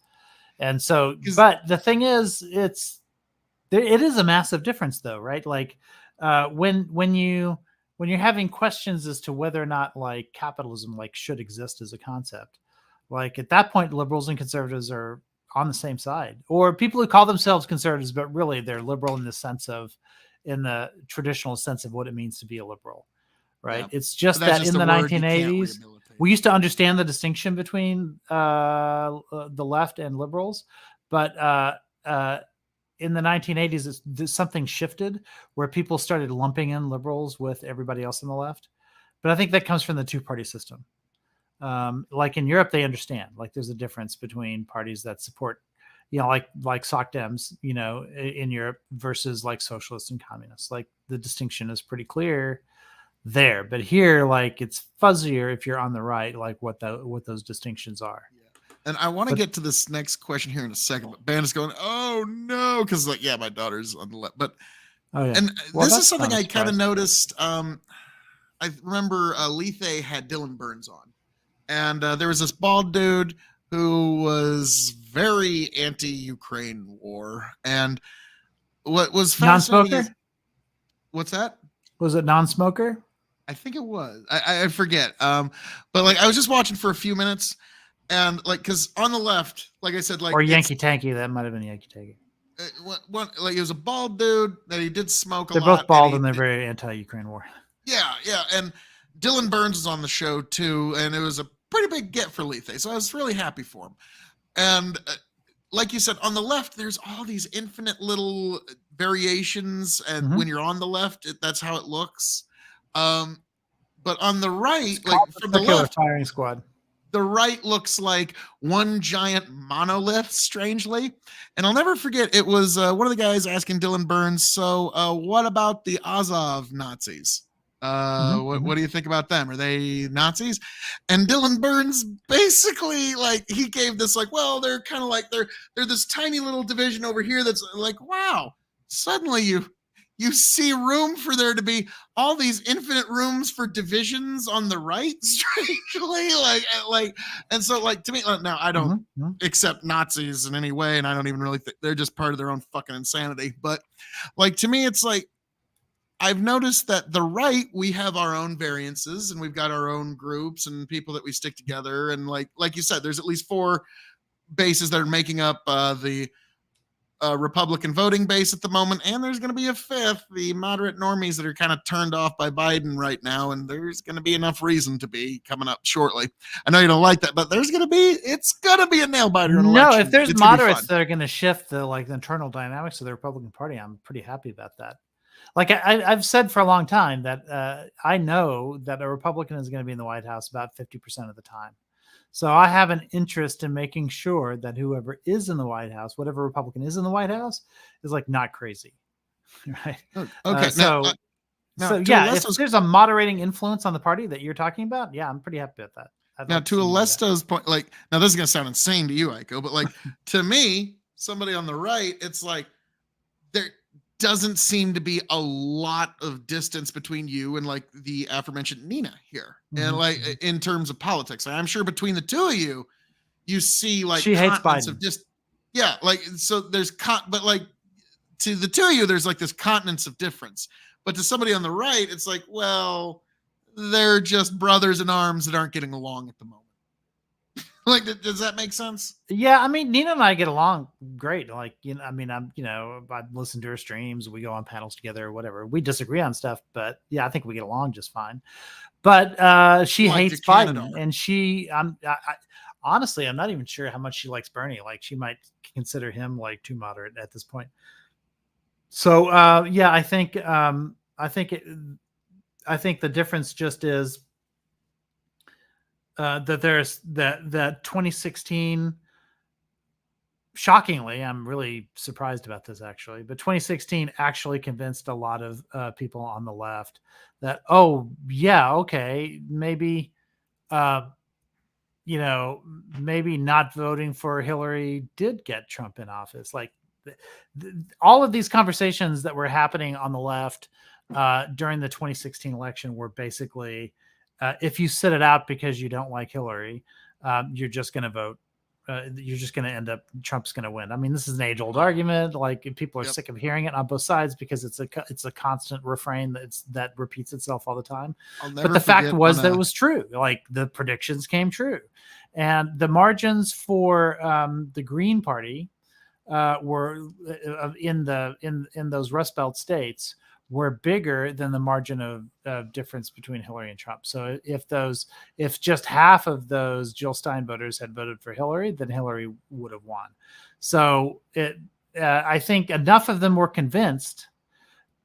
And so, but the thing is, it is a massive difference though, right? Like, when you're having questions as to whether or not like capitalism like should exist as a concept, like at that point, liberals and conservatives are on the same side, or people who call themselves conservatives, but really they're liberal in the traditional sense of what it means to be a liberal, right? Yeah. It's just That's that just in a the word you can't 1980s, rehabilitate. we used to understand the distinction between the left and liberals, but in the 1980s, something shifted where people started lumping in liberals with everybody else on the left. But I think that comes from the two-party system. Like in Europe, they understand. Like, there's a difference between parties that support, like Soc Dems, in Europe versus like socialists and communists. Like, the distinction is pretty clear there, but here, like, it's fuzzier if you're on the right, like what those distinctions are. And I want to get to this next question here in a second, but Ben is going, oh no, because like, yeah, my daughter's on the left. But Oh yeah. and Well, this is that's something not a I kind of surprise. noticed. I remember Lethe had Dylan Burns on, and there was this bald dude who was very anti-Ukraine war. And what was fascinating Non-smoker? is, what's that? Was it non-smoker? I think it was. I forget. But like, I was just watching for a few minutes, and like, because on the left, like I said, like, Or it's- Yankee Tanky? That might have been Yankee Tanky. like, he was a bald dude that he did smoke a They're lot. both bald he and they're did- very anti-Ukraine war. Yeah. And Dylan Burns is on the show too, and it was a pretty big get for Lethe, so I was really happy for him. And like you said, on the left, there's all these infinite little variations, and when you're on the left, that's how it looks. But on the right, like from the Circular left, firing squad. the right looks like one giant monolith, strangely. And I'll never forget, it was one of the guys asking Dylan Burns, so what about the Azov Nazis? What do you think about them? Are they Nazis? And Dylan Burns basically, like, he gave this like, well, they're kind of like, they're this tiny little division over here that's like, wow, suddenly you see room for there to be all these infinite rooms for divisions on the right, strangely, like, and so like, to me, now I don't accept Nazis in any way, and I don't even really think they're just part of their own fucking insanity. But like, to me, it's like, I've noticed that the right, we have our own variances, and we've got our own groups and people that we stick together, and like you said, there's at least 4 bases that are making up the Republican voting base at the moment, and there's going to be a fifth, the moderate normies that are kind of turned off by Biden right now, and there's going to be enough reason to be coming up shortly. I know you don't like that, but it's going to be a nail biter. No, if there's moderates that are going to shift the internal dynamics of the Republican Party, I'm pretty happy about that. Like I've said for a long time that I know that a Republican is going to be in the White House about 50% of the time. So I have an interest in making sure that whoever is in the White House, whatever Republican is in the White House, is not crazy, right? Okay. So yeah, if there's a moderating influence on the party that you're talking about, yeah, I'm pretty happy with that. Now, to Alesto's point, now this is going to sound insane to you, Aiko, but to me, somebody on the right, it's there doesn't seem to be a lot of distance between you and the aforementioned Nina here. Mm-hmm. And in terms of politics, I'm sure between the two of you, you see she hates Biden. Of just, yeah. So there's but to the two of you, there's this continents of difference, but to somebody on the right, it's well, they're just brothers in arms that aren't getting along at the moment. Does that make sense? Yeah, I mean, Nina and I get along great. I listen to her streams, we go on panels together or whatever. We disagree on stuff, but yeah, I think we get along just fine. But she hates Biden, and honestly, I'm not even sure how much she likes Bernie. She might consider him too moderate at this point. So yeah, I think the difference just is that there's that 2016. Shockingly, I'm really surprised about this actually, but 2016 actually convinced a lot of people on the left that, oh yeah, okay, maybe maybe not voting for Hillary did get Trump in office. All of these conversations that were happening on the left during the 2016 election were basically, if you sit it out because you don't like Hillary, you're just going to vote. You're just going to end up, Trump's going to win. I mean, this is an age-old argument. People are sick of hearing it on both sides because it's a constant refrain that repeats itself all the time. But the fact was that it was true. The predictions came true, and the margins for the Green Party were in those Rust Belt states were bigger than the margin of difference between Hillary and Trump. So if just half of those Jill Stein voters had voted for Hillary, then Hillary would have won. So I think enough of them were convinced,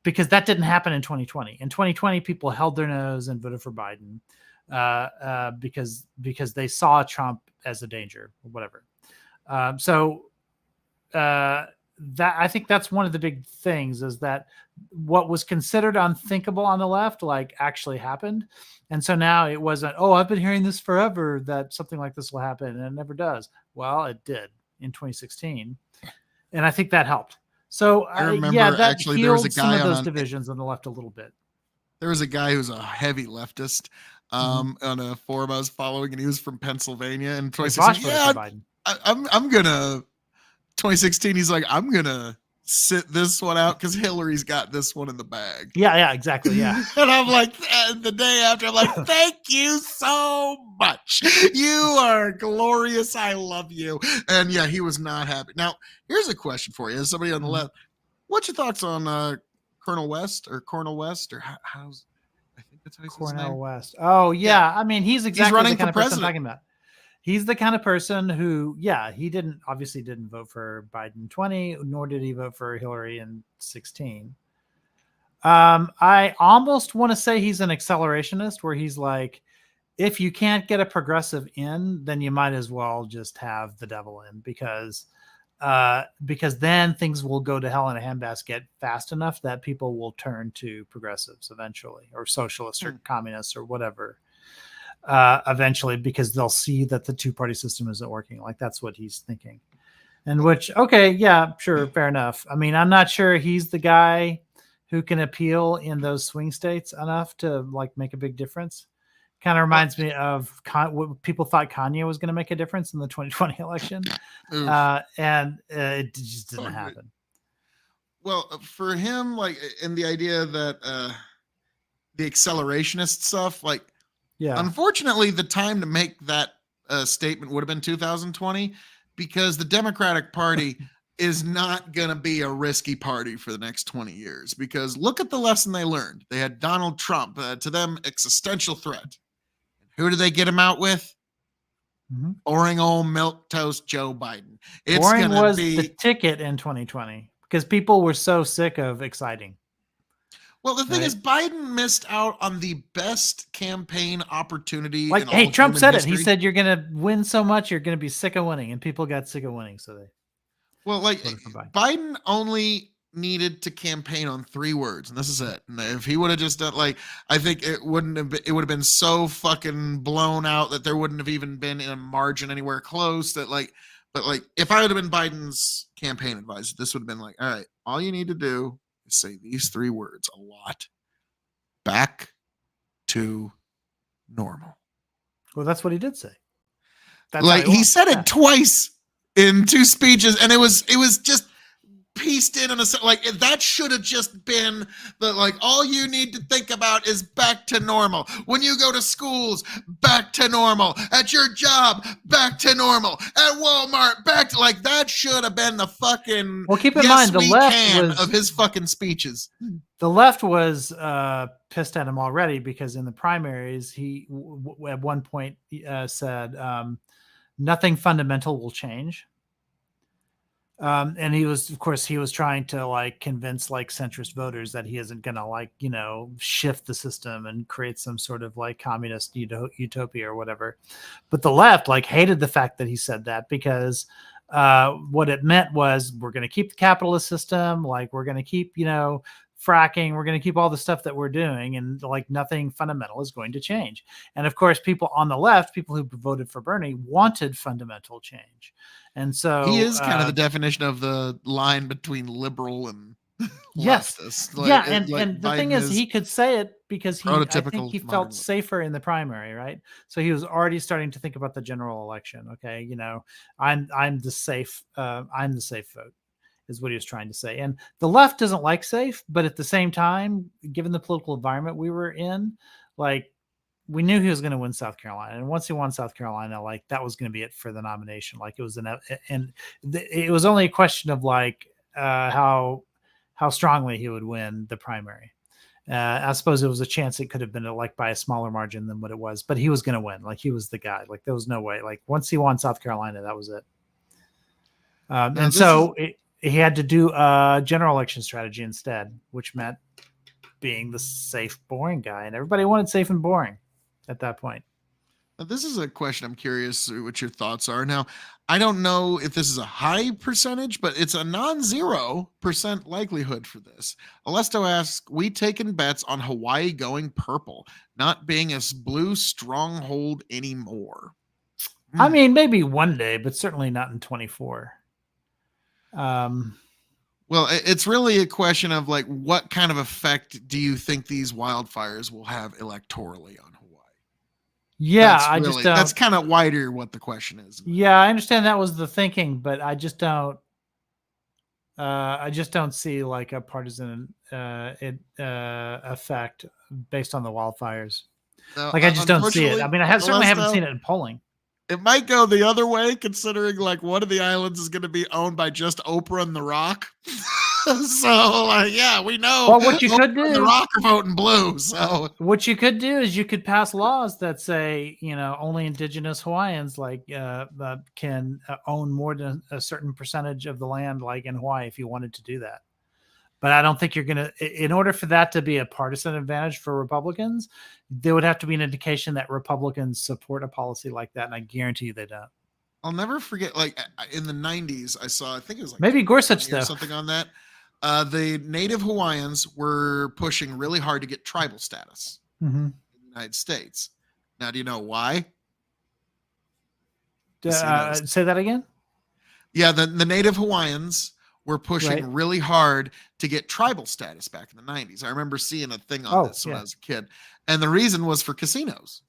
because that didn't happen in 2020. In 2020, people held their nose and voted for Biden because they saw Trump as a danger or whatever. That I think that's one of the big things, is that what was considered unthinkable on the left actually happened. And so now it wasn't, oh, I've been hearing this forever that something like this will happen, and it never does. Well, it did in 2016. And I think that helped. So I remember that actually there was a guy some of those divisions on the left a little bit. There was a guy who's a heavy leftist on a forum I was following, and he was from Pennsylvania. And 2016, I'm gonna 2016. He's like, I'm gonna sit this one out because Hillary's got this one in the bag. Yeah, exactly. Yeah. And I'm like, the day after, I'm like, thank you so much. You are glorious. I love you. And yeah, he was not happy. Now, here's a question for you. As somebody on the left, what's your thoughts on Cornel West, or how's, I think that's how he's Cornel West. Oh yeah. I mean, he's exactly running the kind for of person I'm president. talking about. He's the kind of person who, he didn't vote for Biden 20, nor did he vote for Hillary in 16. I almost want to say he's an accelerationist, where he's like, if you can't get a progressive in, then you might as well just have the devil in, because then things will go to hell in a handbasket fast enough that people will turn to progressives eventually, or socialists or communists or whatever. Eventually, because they'll see that the two-party system isn't working. That's what he's thinking. And which, okay, yeah, sure, fair enough. I mean, I'm not sure he's the guy who can appeal in those swing states enough to make a big difference. Kind of reminds me of what people thought Kanye was going to make a difference in the 2020 election. And it just didn't happen. Well, for him, in the idea that the accelerationist stuff, unfortunately, the time to make that statement would have been 2020, because the Democratic Party is not going to be a risky party for the next 20 years because look at the lesson they learned. They had Donald Trump, to them, existential threat. Who did they get him out with? Mhm. Boring old milquetoast Joe Biden. It's Boring going to was be. the ticket in 2020 because people were so sick of exciting. Well, the thing Right. is, Biden missed out on the best campaign opportunity. Like, in hey, all of Trump human said it. He history. said you're gonna win so much, you're gonna be sick of winning, and people got sick of winning, so they Well, like voted for Biden. Biden only needed to campaign on 3 words, and this is it. And if he would have just done like, I think it wouldn't have. It would have been so fucking blown out that there wouldn't have even been a margin anywhere close. That like, but like, if I would have been Biden's campaign advisor, this would have been like, all right, all you need to do is say these 3 words a lot. Back to normal. Well, that's what he did say. That's how Like he was. said Yeah. it twice in 2 speeches, and it was just pieced in a like that should have just been the like all you need to think about is back to normal. When you go to schools, back to normal. At your job, back to normal. At Walmart, back to like that should have been the fucking Well, keep in yes, mind, the we left can was- of his fucking speeches. The left was pissed at him already because in the primaries, he at one point said nothing fundamental will change. And he was, of course, he was trying to like convince like centrist voters that he isn't going to like, shift the system and create some sort of like communist utopia or whatever. But the left like hated the fact that he said that because what it meant was we're going to keep the capitalist system. Like we're going to keep, fracking, we're going to keep all the stuff that we're doing, and like nothing fundamental is going to change. And of course, people on the left, people who voted for Bernie, wanted fundamental change. And so He is kind of the definition of the line between liberal and yes, leftist. yeah, Like, and the Biden thing is, he could say it because I prototypical think he modern felt left. safer in the primary, right? So he was already starting to think about the general election. Okay, I'm the safe vote, is what he was trying to say. And the left doesn't like safe, but at the same time, given the political environment we were in, like we knew he was going to win South Carolina. And once he won South Carolina, like that was going to be it for the nomination. Like it was it was only a question of like how strongly he would win the primary. I suppose it was a chance it could have been like by a smaller margin than what it was, but he was going to win. Like he was the guy. Like there was no way. Like once he won South Carolina, that was it. And so he had to do a general election strategy instead, which meant being the safe, boring guy. And everybody wanted safe and boring at that point. Now, this is a question I'm curious what your thoughts are. Now, I don't know if this is a high percentage, but it's a non-0% likelihood for this. Alesto asks, we taken bets on Hawaii going purple, not being a blue stronghold anymore. I mean, maybe one day, but certainly not in 24. Well, it's really a question of like, what kind of effect do you think these wildfires will have electorally on Hawaii? Yeah, That's kind of wider what the question is. Yeah, I understand that was the thinking, but I just don't see like a partisan effect based on the wildfires. No, Like I just don't see it. I mean, I certainly haven't Alesto, seen it in polling. It might go the other way, considering like one of the islands is going to be owned by just Oprah and The Rock. So, yeah, we know. Well, what you Oprah could and do, The Rock are voting blue. So, what you could do is you could pass laws that say, only indigenous Hawaiians like can own more than a certain percentage of the land, like in Hawaii, if you wanted to do that. But I don't think you're going to, in order for that to be a partisan advantage for Republicans, there would have to be an indication that Republicans support a policy like that. And I guarantee you they don't. I'll never forget, like in the 90s, I think it was like maybe Gorsuch, or though. something on that. The native Hawaiians were pushing really hard to get tribal status Mm-hmm. in the United States. Now, do you know why? Say that again? Yeah, the native Hawaiians were pushing really hard to get tribal status back in the 90s. I remember seeing a thing on this when I was a kid. And the reason was for casinos.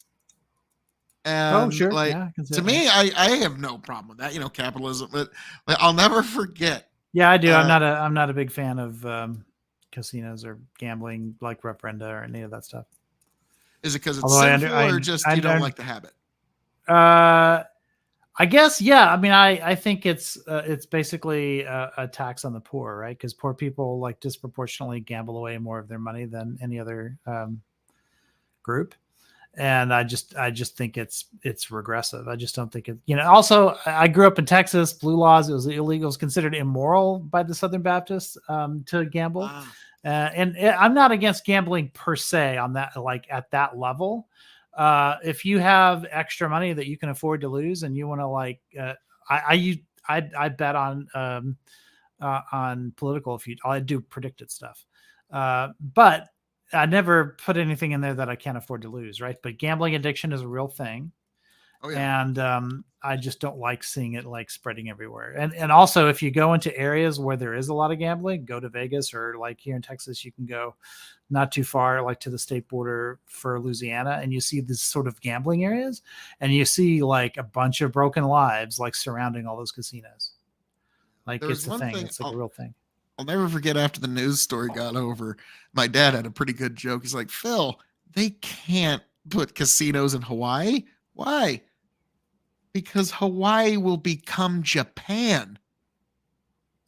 And sure. like, Yeah, to me, I have no problem with that, capitalism, but like, I'll never forget. Yeah, I do. I'm not a big fan of casinos or gambling like referenda or any of that stuff. Is it because it's sinful or just you don't like the habit? I guess, yeah. I mean, I think it's basically a tax on the poor, right? Because poor people like disproportionately gamble away more of their money than any other group, and I just think it's regressive. I just don't think it. Also, I grew up in Texas. Blue laws. It was illegal. It was considered immoral by the Southern Baptists to gamble. Wow. I'm not against gambling per se on that, like at that level. If you have extra money that you can afford to lose and you want to I bet on political I do predicted stuff. But I never put anything in there that I can't afford to lose. Right. But gambling addiction is a real thing. Oh yeah. And I just don't like seeing it like spreading everywhere. And also, if you go into areas where there is a lot of gambling, go to Vegas, or like here in Texas, you can go not too far, like to the state border for Louisiana, and you see this sort of gambling areas, and you see like a bunch of broken lives like surrounding all those casinos. Like There's it's a one thing. thing It's like a real thing. I'll never forget after the news story got over, my dad had a pretty good joke. He's like, Phil, they can't put casinos in Hawaii. Why? Because Hawaii will become Japan.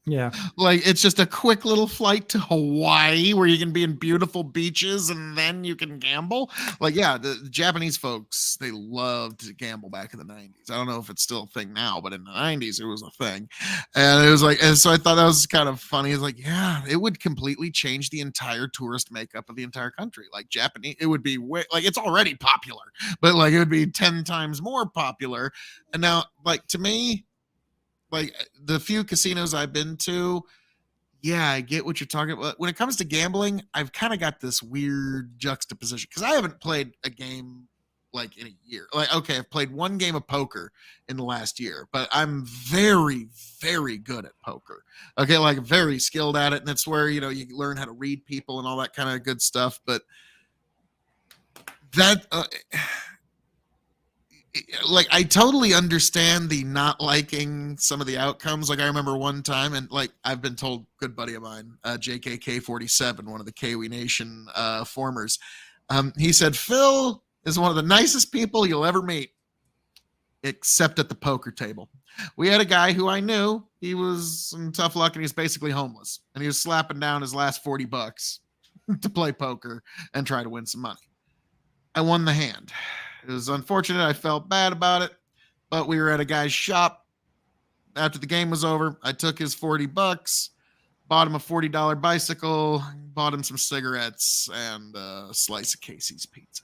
Yeah. Like, it's just a quick little flight to Hawaii where you can be in beautiful beaches and then you can gamble. Like, yeah, the Japanese folks, they loved to gamble back in the 90s. I don't know if it's still a thing now, but in the 90s, it was a thing. And it was like, and so I thought that was kind of funny. It's like, yeah, it would completely change the entire tourist makeup of the entire country. Like, Japanese, it would be way, like, it's already popular, but like, it would be 10 times more popular. And now, like, to me, like the few casinos I've been to, yeah, I get what you're talking about. When it comes to gambling, I've kind of got this weird juxtaposition because I haven't played a game like in a year. Like, okay, I've played one game of poker in the last year, but I'm very, very good at poker. Okay, like very skilled at it. And that's where, you learn how to read people and all that kind of good stuff. But that, like, I totally understand the not liking some of the outcomes. Like, I remember one time, and like I've been told, good buddy of mine, JKK47, one of the Kiwi Nation formers, he said, Phil is one of the nicest people you'll ever meet, except at the poker table. We had a guy who I knew, he was in tough luck and he was basically homeless, and he was slapping down his last $40 to play poker and try to win some money. I won the hand. It was unfortunate. I felt bad about it, but we were at a guy's shop. After the game was over, I took his $40, bought him a $40 bicycle, bought him some cigarettes, and a slice of Casey's pizza.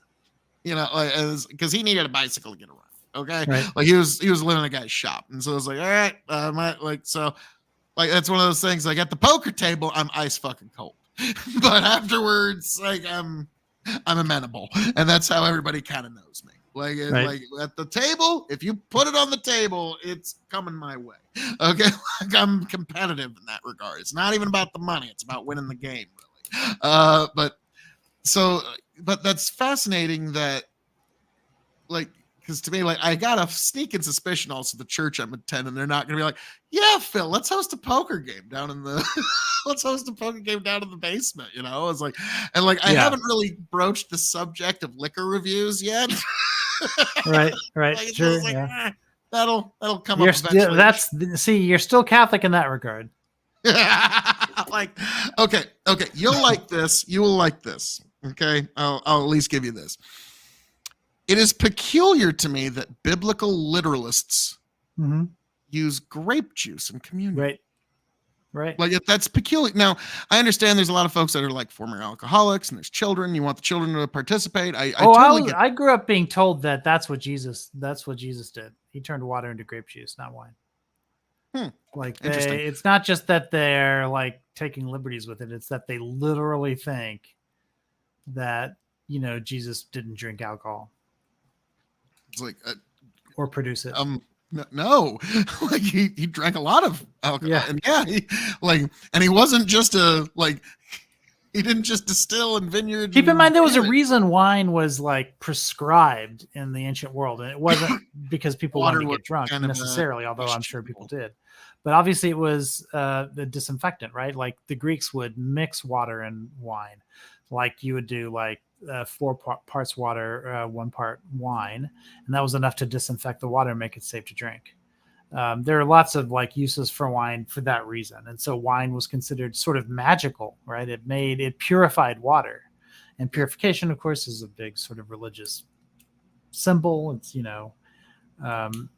Because he needed a bicycle to get around. Okay, Right. Like he was living in a guy's shop, and so I was like, all right, that's one of those things. Like at the poker table, I'm ice fucking cold, but afterwards, like I'm amenable, and that's how everybody kind of knows me. Like, Right. like at the table, if you put it on the table, it's coming my way. Okay, like I'm competitive in that regard. It's not even about the money; it's about winning the game, really. But that's fascinating. That, like, because to me, like, I got a sneaking suspicion also the church I'm attending, they're not going to be like, yeah, Phil, let's host a poker game down in the basement. It's like, and like, I haven't really broached the subject of liquor reviews yet. Right. Like, it's Sure. just like, Yeah. that'll come You're up eventually. you're still Catholic in that regard. Like, okay, you'll like this. You will like this. Okay, I'll at least give you this. It is peculiar to me that biblical literalists Mm-hmm. use grape juice in communion. Right. Like, that's peculiar. Now, I understand there's a lot of folks that are like former alcoholics, and there's children. You want the children to participate. I grew up being told that that's what Jesus did. He turned water into grape juice, not wine. Like, Interesting. it's not just that they're like taking liberties with it. It's that they literally think that, Jesus didn't drink alcohol It's like, or produce it. no, like he drank a lot of alcohol. Yeah. And and he wasn't just he didn't just distill in vineyards. Keep in mind, there was a reason. reason wine was like prescribed in the ancient world, and it wasn't because people Water wanted to was get drunk kind of, necessarily, although I'm sure people did. But obviously, it was the disinfectant, right? Like the Greeks would mix water and wine, like you would do like parts water, 1 part wine, and that was enough to disinfect the water and make it safe to drink. There are lots of like uses for wine for that reason, and so wine was considered sort of magical, right? It purified water, and purification, of course, is a big sort of religious symbol. It's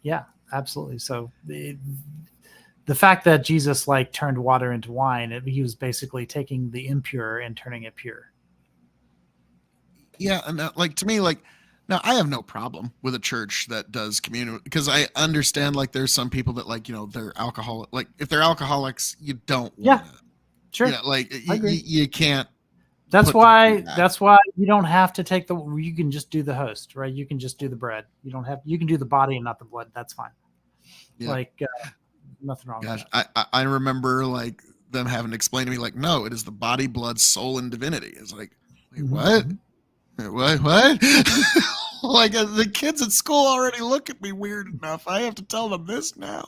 yeah, absolutely. So the fact that Jesus like turned water into wine, he was basically taking the impure and turning it pure. Yeah, and like to me, like now I have no problem with a church that does communion because I understand like there's some people that like they're alcoholic. Like if they're alcoholics, you don't. Yeah, sure. Like I agree. you can't. That's put them through why. that. That's why you don't have to take the. You can just do the host, right? You can just do the bread. You don't have. You can do the body and not the blood. That's fine. Yeah. Like nothing wrong Gosh, with that. I remember like them having to explain to me like, no, it is the body, blood, soul, and divinity. It's like, wait, what? What? Like the kids at school already look at me weird enough. I have to tell them this now.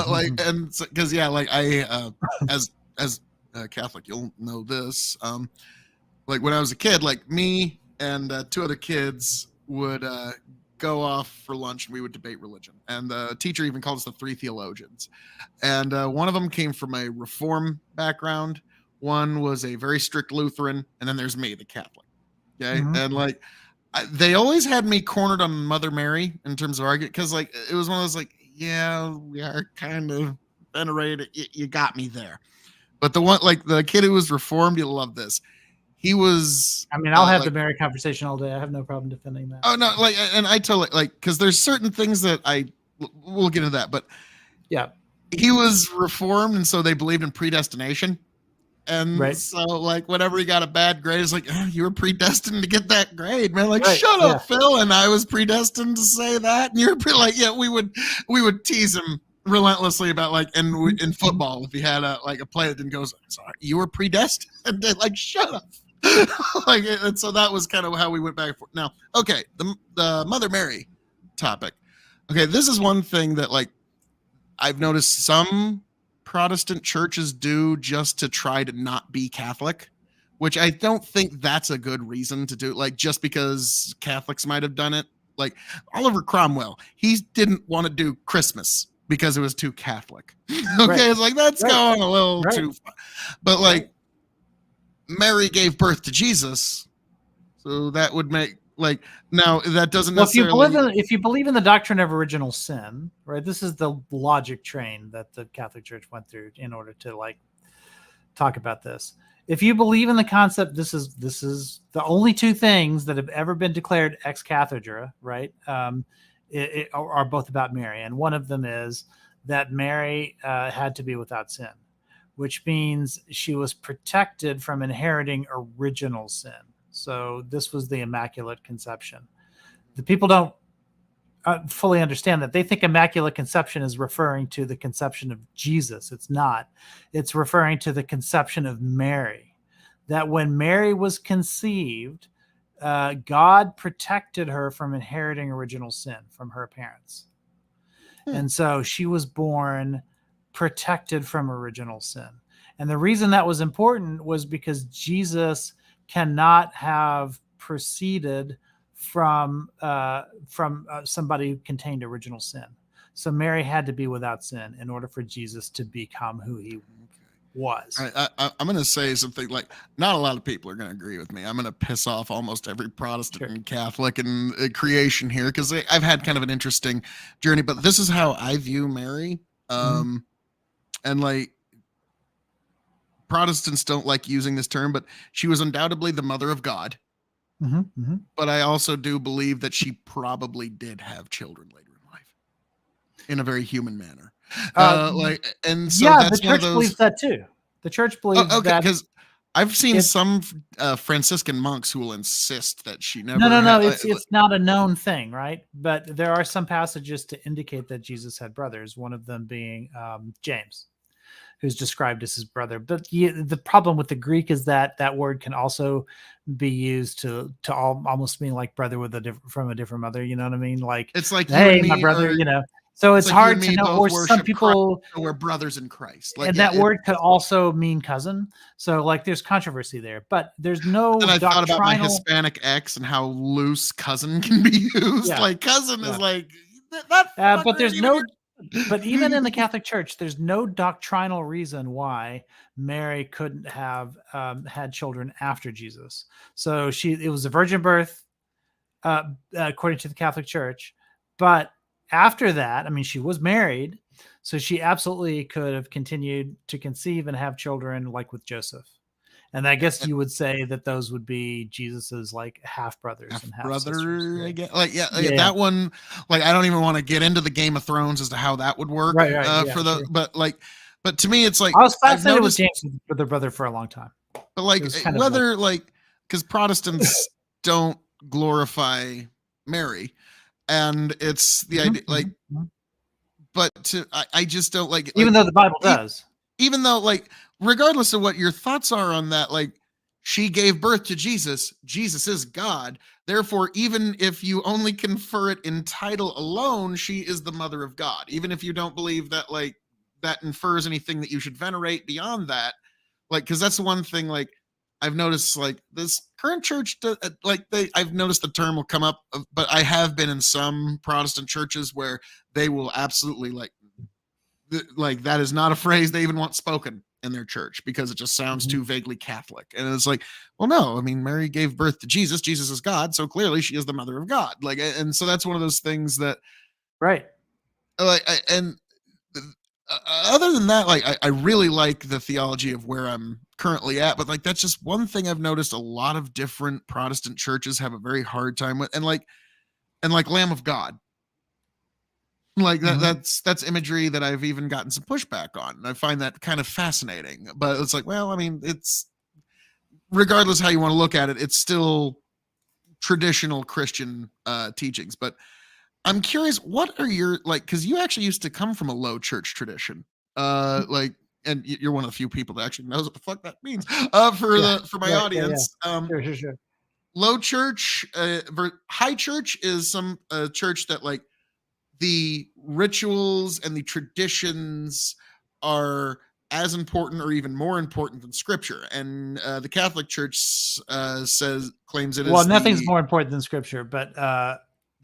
Like, and because like I, as a Catholic, you'll know this. Like when I was a kid, like me and 2 other kids would go off for lunch and we would debate religion. And the teacher even called us the 3 theologians. And one of them came from a Reform background. One was a very strict Lutheran, and then there's me, the Catholic. Okay, and like they always had me cornered on Mother Mary in terms of argument because like it was one of those like, yeah, we are kind of venerated. You got me there. But the one like the kid who was Reformed, you'll love this. He was. I mean, I'll have the Mary conversation all day. I have no problem defending that. Oh no, like, and I totally like because there's certain things that we'll get into that, but yeah, he was Reformed, and so they believed in predestination. And so, like, whenever he got a bad grade, it's like, you were predestined to get that grade, man. Like, shut up, Phil. And I was predestined to say that. And you're like, yeah, we would tease him relentlessly about like, and in football, if he had a play that didn't go, sorry, you were predestined. And like, shut up. Like, and so that was kind of how we went back and forth. Now, okay, the Mother Mary topic. Okay, this is one thing that like I've noticed some Protestant churches do just to try to not be Catholic, which I don't think that's a good reason to do. Like just because Catholics might have done it, like Oliver Cromwell, he didn't want to do Christmas because it was too Catholic. Okay, it's like that's going a little too far. But like Mary gave birth to Jesus, so that would make like now that doesn't necessarily. If you believe in the doctrine of original sin, right? This is the logic train that the Catholic Church went through in order to like talk about this. If you believe in the concept, this is the only 2 things that have ever been declared ex cathedra, right? Are both about Mary, and one of them is that Mary had to be without sin, which means she was protected from inheriting original sin. So this was the Immaculate Conception. The people don't fully understand that. They think Immaculate Conception is referring to the conception of Jesus. It's not. It's referring to the conception of Mary. That when Mary was conceived, God protected her from inheriting original sin from her parents. And so she was born protected from original sin. And the reason that was important was because Jesus cannot have proceeded from somebody who contained original sin. So Mary had to be without sin in order for Jesus to become who he was. I'm going to say something like not a lot of people are going to agree with me. I'm going to piss off almost every Protestant and Catholic and creation here because I've had kind of an interesting journey. But this is how I view Mary. And like Protestants don't like using this term, but she was undoubtedly the mother of God. But I also do believe that she probably did have children later in life in a very human manner. And so that's the church believes that too. The church believes that because I've seen some Franciscan monks who will insist that she never. No. It's not a known thing, right? But there are some passages to indicate that Jesus had brothers. One of them being James, who's described as his brother. But the problem with the Greek is that that word can also be used to almost mean like brother from a different mother. You know what I mean? Like it's like, hey, my brother. So It's it's like you hard and to me know, both or some worship people, We're brothers in Christ. Like, and yeah, that word could also mean cousin. So like there's controversy there, but there's no and I thought about my doctrinal. Hispanic ex and how loose cousin can be used. Yeah. Like cousin Yeah. is like that. But fucker there's ain't even no, here. but even in the Catholic Church, there's no doctrinal reason why Mary couldn't have had children after Jesus. So it was a virgin birth, according to the Catholic Church. But after that, I mean, she was married, so she absolutely could have continued to conceive and have children, like with Joseph. And I guess you would say that those would be Jesus's like half brothers and half sisters. brother, I guess. Like, yeah, Yeah. that one. Like, I don't even want to get into the Game of Thrones as to how that would work. Right, yeah, for the, sure. but to me, it's like I was I've fascinated with noticed, James with their brother for a long time. but like it was kind of whether like because Protestants don't glorify Mary, and it's the idea like, Mhm. but I just don't like Even though the Bible does. even though like regardless of what your thoughts are on that, like she gave birth to Jesus is God, therefore even if you only confer it in title alone, she is the mother of God, even if you don't believe that like that infers anything that you should venerate beyond that. Like, because that's the one thing like I've noticed, like this current church I've noticed the term will come up, but I have been in some Protestant churches where they will absolutely like that is not a phrase they even want spoken in their church because it just sounds too vaguely Catholic. And it's like, well, no, I mean, Mary gave birth to Jesus. Jesus is God, so clearly she is the mother of God. Like, and so that's one of those things that, Right. other than that, like, I really like the theology of where I'm currently at, but like that's just one thing I've noticed a lot of different Protestant churches have a very hard time with, and like Lamb of God. Like that's imagery that I've even gotten some pushback on. And I find that kind of fascinating. But it's like, well, I mean, it's regardless how you want to look at it, it's still traditional Christian teachings. But I'm curious, what are your like? Because you actually used to come from a low church tradition, like, and you're one of the few people that actually knows what the fuck that means. For my audience, Sure. low church, high church is some church that like the rituals and the traditions are as important or even more important than scripture. And the Catholic Church claims it is. Well, nothing's more important than scripture, but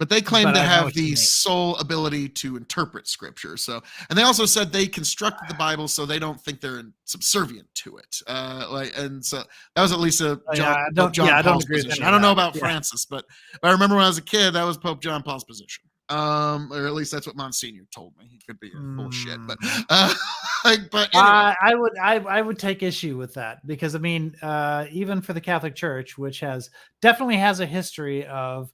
they claim but to I know have what you the mean. sole ability to interpret scripture. So, and they also said they constructed the Bible so they don't think they're subservient to it. And so that was at least a I Pope don't John Paul's agree with position. any I don't of know that. about Yeah. Francis, but I remember when I was a kid, that was Pope John Paul's position. Or at least that's what Monsignor told me. He could be full of shit, but but anyway. I would take issue with that because I mean, even for the Catholic Church, which definitely has a history of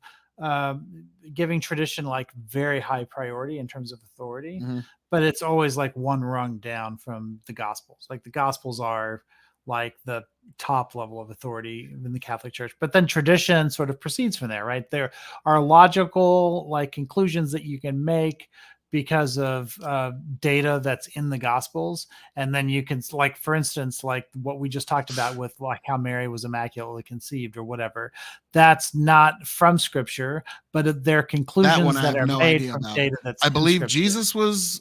giving tradition like very high priority in terms of authority, but it's always like one rung down from the Gospels. Like the Gospels are like the top level of authority in the Catholic Church, but then tradition sort of proceeds from there, right? There are logical like conclusions that you can make because of data that's in the Gospels, and then you can, like, for instance, like what we just talked about with like how Mary was immaculately conceived or whatever. That's not from Scripture, but they're conclusions that are made from data that's. I believe Scripture. Jesus was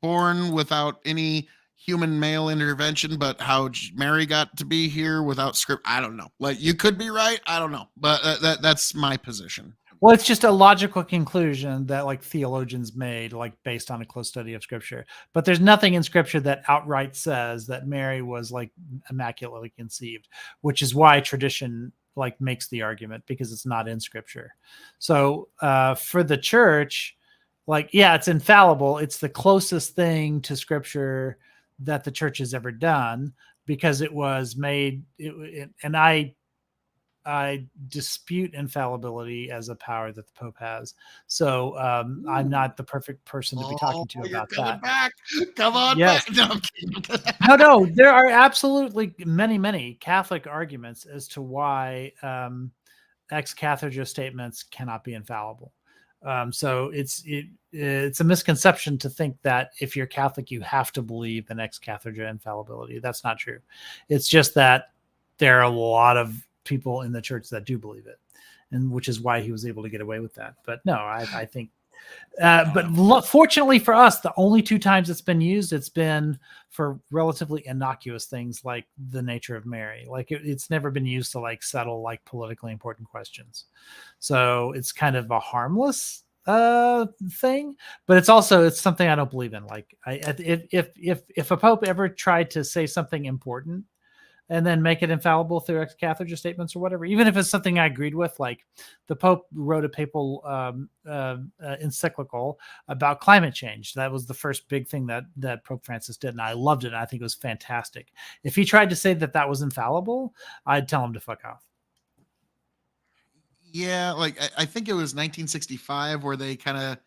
born without any human male intervention, but how Mary got to be here without script, I don't know. Like, you could be right, I don't know, but that's my position. Well, it's just a logical conclusion that like theologians made, like based on a close study of Scripture. But there's nothing in Scripture that outright says that Mary was like immaculately conceived, which is why tradition like makes the argument, because it's not in Scripture. So for the church, like, yeah, it's infallible. It's the closest thing to Scripture that the church has ever done, because it was made. And I dispute infallibility as a power that the Pope has. So I'm not the perfect person to be talking to about that. Back. Come on Yes. back. No, I'm kidding. No, there are absolutely many Catholic arguments as to why ex cathedra statements cannot be infallible. So it's a misconception to think that if you're Catholic, you have to believe in ex cathedra infallibility. That's not true. It's just that there are a lot of people in the church that do believe it, and which is why he was able to get away with that. But no, I think Fortunately for us, the only 2 times it's been used, it's been for relatively innocuous things like the nature of Mary. Like it's never been used to like settle like politically important questions. So it's kind of a harmless thing, but it's something I don't believe in. Like if a pope ever tried to say something important and then make it infallible through ex-cathedra statements or whatever, even if it's something I agreed with, like the Pope wrote a papal encyclical about climate change. That was the first big thing that Pope Francis did, and I loved it. And I think it was fantastic. If he tried to say that was infallible, I'd tell him to fuck off. Yeah, like I think it was 1965 where they kind of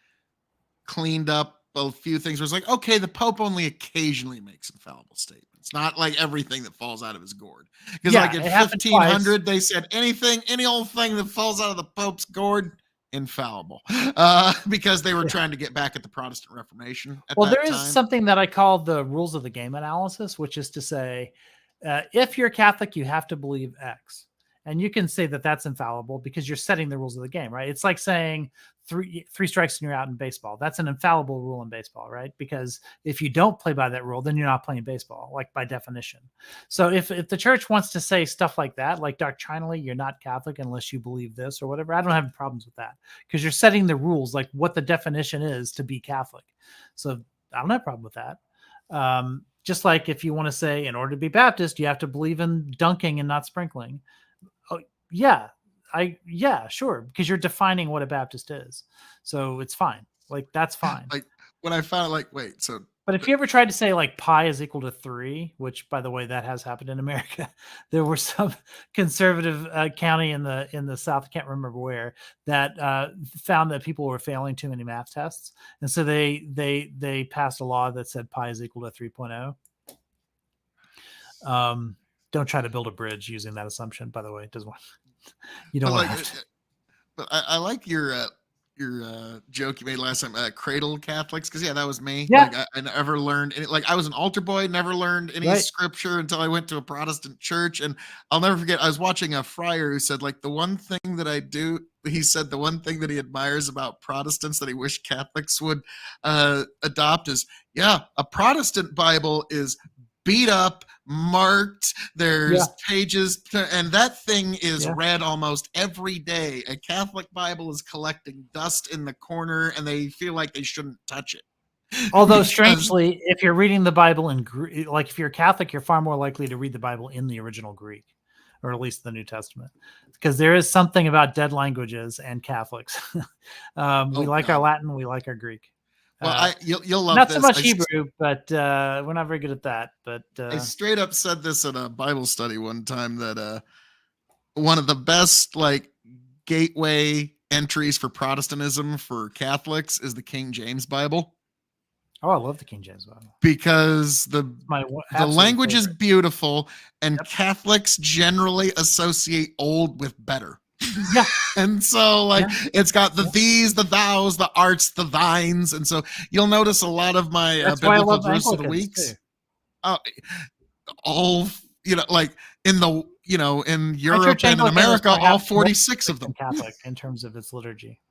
cleaned up a few things. Where it's like, okay, the Pope only occasionally makes infallible statements. Not like everything that falls out of his gourd. Because like in 1500, they said any old thing that falls out of the Pope's gourd, infallible. Because they were trying to get back at the Protestant Reformation. There is something that I call the rules of the game analysis, which is to say, if you're Catholic, you have to believe X. And you can say that that's infallible because you're setting the rules of the game, right? It's like saying three strikes and you're out in baseball. That's an infallible rule in baseball, right? Because if you don't play by that rule, then you're not playing baseball, like by definition. So if the church wants to say stuff like that, like doctrinally, you're not Catholic unless you believe this or whatever, I don't have problems with that because you're setting the rules, like what the definition is to be Catholic. So I don't have a problem with that. Just like if you want to say in order to be Baptist, you have to believe in dunking and not sprinkling. Yeah, sure, because you're defining what a Baptist is, so it's fine. Like that's fine. Like when I found like, wait, so. But if you ever tried to say like pi is equal to 3, which by the way that has happened in America, there were some conservative county in the South, I can't remember where, that found that people were failing too many math tests, and so they passed a law that said pi is equal to 3.0. Don't try to build a bridge using that assumption, by the way. It doesn't want, you don't want to. But I like your joke you made last time, cradle Catholics, because that was me. Yeah. Like I never learned any, like I was an altar boy, never learned any scripture until I went to a Protestant church. And I'll never forget, I was watching a friar who said, like, the one thing that I do, he said the one thing that he admires about Protestants that he wished Catholics would adopt is, a Protestant Bible is beat up, marked, there's pages, and that thing is read almost every day. A Catholic Bible is collecting dust in the corner and they feel like they shouldn't touch it. Although strangely, if you're reading the Bible in Greek, like if you're Catholic, you're far more likely to read the Bible in the original Greek, or at least the New Testament, because there is something about dead languages and Catholics. We like our Latin, we like our Greek. Well, you'll love not this. so much Hebrew, but we're not very good at that. But I straight up said this at a Bible study one time that one of the best like gateway entries for Protestantism for Catholics is the King James Bible. Oh, I love the King James Bible because the language is beautiful, and Catholics generally associate old with better. Yeah. And so like it's got the these, the thous, the arts, the thines. And so you'll notice a lot of my biblical verse of the weeks. All, like in the, in Europe and in America, all 46 of them. Catholic in terms of its liturgy.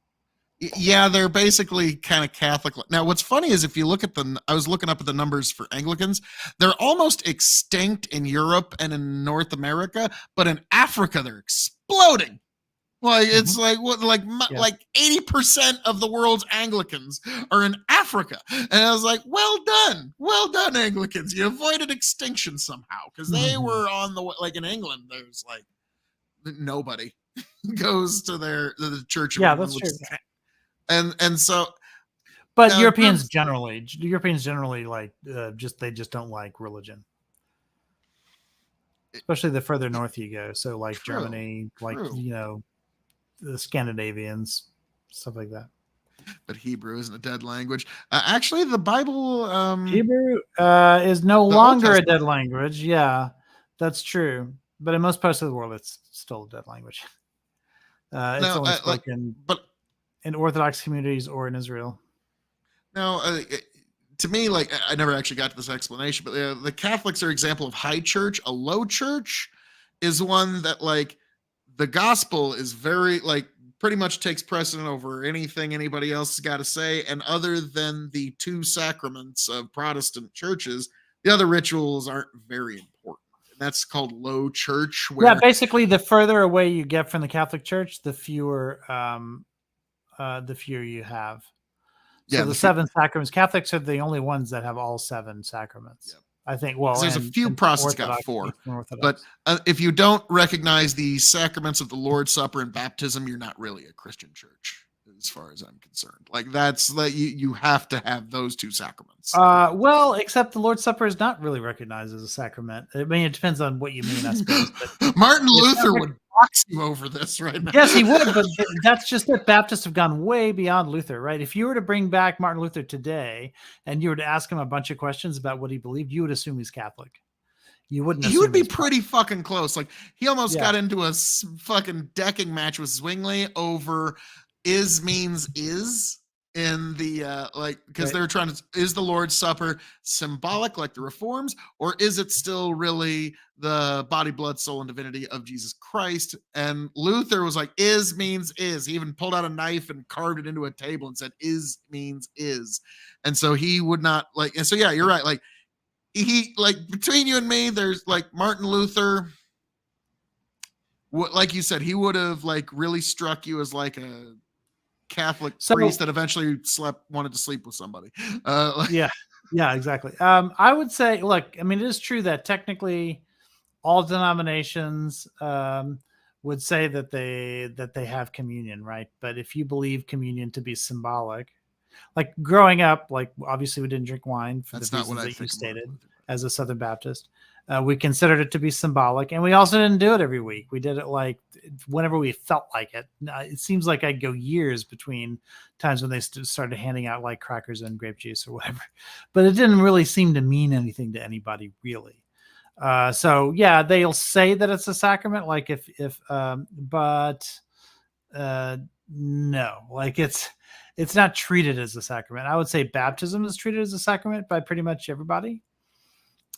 Yeah, they're basically kind of Catholic. Now, what's funny is if you look at I was looking up at the numbers for Anglicans, they're almost extinct in Europe and in North America, but in Africa, they're exploding. Like it's like 80% of the world's Anglicans are in Africa, and I was like, well done, Anglicans. You avoided extinction somehow because they were on the like in England. There's like nobody goes to the church. Yeah, that's true. And so, but Europeans generally like they just don't like religion. Especially the further north you go. So like Germany, like the Scandinavians, stuff like that. But Hebrew isn't a dead language. Actually, the Bible Hebrew is no longer a dead language. Yeah, that's true. But in most parts of the world, it's still a dead language. It's only spoken in Orthodox communities or in Israel. Now, to me, like I never actually got to this explanation, but the Catholics are an example of high church. A low church is one that like the gospel is very like pretty much takes precedent over anything anybody else has got to say. And other than the 2 sacraments of Protestant churches, the other rituals aren't very important. And that's called low church. Where Yeah, basically, the further away you get from the Catholic Church, the fewer you have. So Yeah, the the 7 sacraments, Catholics are the only ones that have all 7 sacraments. Yep. I think. Well, there's a few Protestants got 4, but if you don't recognize the sacraments of the Lord's Supper and baptism, you're not really a Christian church, as far as I'm concerned. Like that's like you have to have those 2 sacraments. Well, except the Lord's Supper is not really recognized as a sacrament. I mean, it depends on what you mean, I suppose. But Martin it's Luther not would box you over this right now. yes, he would, but that's just that Baptists have gone way beyond Luther, right? If you were to bring back Martin Luther today and you were to ask him a bunch of questions about what he believed, you would assume he's Catholic. You wouldn't. He would assume be he's pretty fucking close. Like he almost Yeah. got into a fucking decking match with Zwingli over is means is in the like because Right. they were trying to is the Lord's Supper symbolic like the Reforms, or is it still really the body, blood, soul, and divinity of Jesus Christ? And Luther was like, is means is. He even pulled out a knife and carved it into a table and said, is means is. And so he would not like, and so yeah, you're right. Like he like between you and me, there's like Martin Luther. What, like you said, he would have like really struck you as like a Catholic So- priest that eventually wanted to sleep with somebody. Like, Yeah, exactly. I would say, look, I mean, it is true that technically all denominations would say that they have communion, right? But if you believe communion to be symbolic, like growing up, like obviously we didn't drink wine for that's the not reasons what I that you think. of Martin stated Luther. as a Southern Baptist. We considered it to be symbolic, and we also didn't do it every week. We did it like whenever we felt like it. It seems like I'd go years between times when they started handing out like crackers and grape juice or whatever, but it didn't really seem to mean anything to anybody really. So yeah, they'll say that it's a sacrament, like but no, like it's not treated as a sacrament. I would say baptism is treated as a sacrament by pretty much everybody.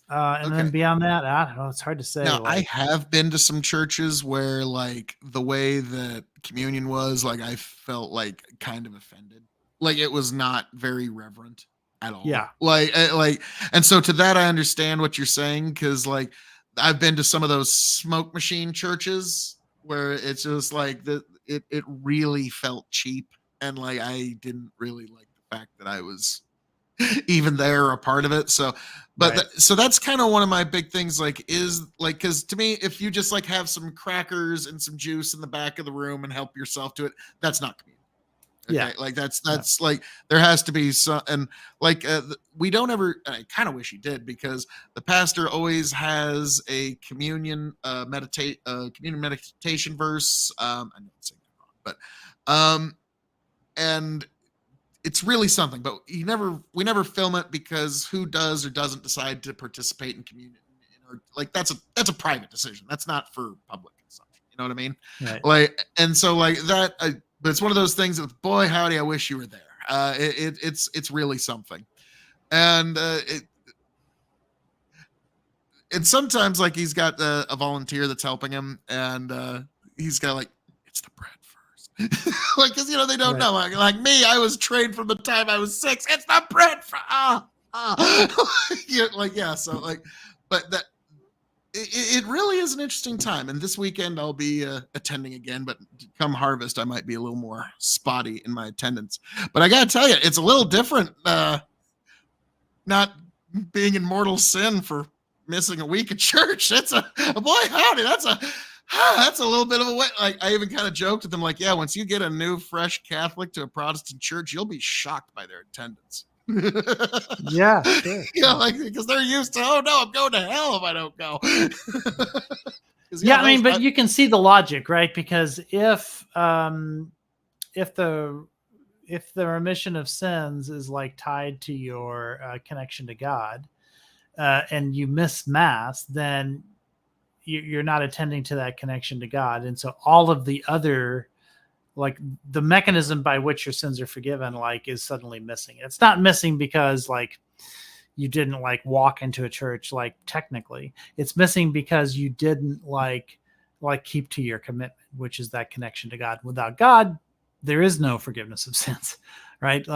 And then Okay. beyond that, I don't know. It's hard to say. Now, I like- have been to some churches where, like, the way that communion was, like, I felt like kind of offended. Like, it was not very reverent at all. Yeah. Like, and so to that, I understand what you're saying because, like, I've been to some of those smoke machine churches where it's just like it really felt cheap, and like I didn't really like the fact that I was even there a part of it. So but Right. so that's kind of one of my big things, like is like because to me, if you just like have some crackers and some juice in the back of the room and help yourself to it, that's not communion. Yeah. Like that's like there has to be some, and like we don't ever, I kind of wish he did, because the pastor always has a communion communion meditation verse. I know I'm saying that wrong, but and it's really something, but we never film it because who does or doesn't decide to participate in communion, or like that's a private decision. That's not for public consumption. You know what I mean? Right. Like, and so like that, but it's one of those things that, boy, howdy, I wish you were there. It's really something. And and sometimes like he's got a volunteer that's helping him, and he's got like, it's the bread first. Like, because you know they don't Right. know, like me, I was trained from the time I was 6. It's the bread for yeah, like, yeah, so like, but that it really is an interesting time. And this weekend I'll be attending again, but come harvest I might be a little more spotty in my attendance. But I gotta tell you, it's a little different not being in mortal sin for missing a week of church. That's a boy howdy, that's a little bit of a way. Like, I even kind of joked with them, like, yeah, once you get a new fresh Catholic to a Protestant church, you'll be shocked by their attendance. Yeah. Sure. You know, like, because they're used to, oh no, I'm going to hell if I don't go. 'Cause, Yeah, I mean, those- but you can see the logic, right? Because if the remission of sins is like tied to your connection to God, and you miss mass, then you're not attending to that connection to God, and so all of the other, like the mechanism by which your sins are forgiven, like is suddenly missing. It's not missing because like you didn't like walk into a church, like technically it's missing because you didn't like like keep to your commitment, which is that connection to God. Without God, there is no forgiveness of sins, right?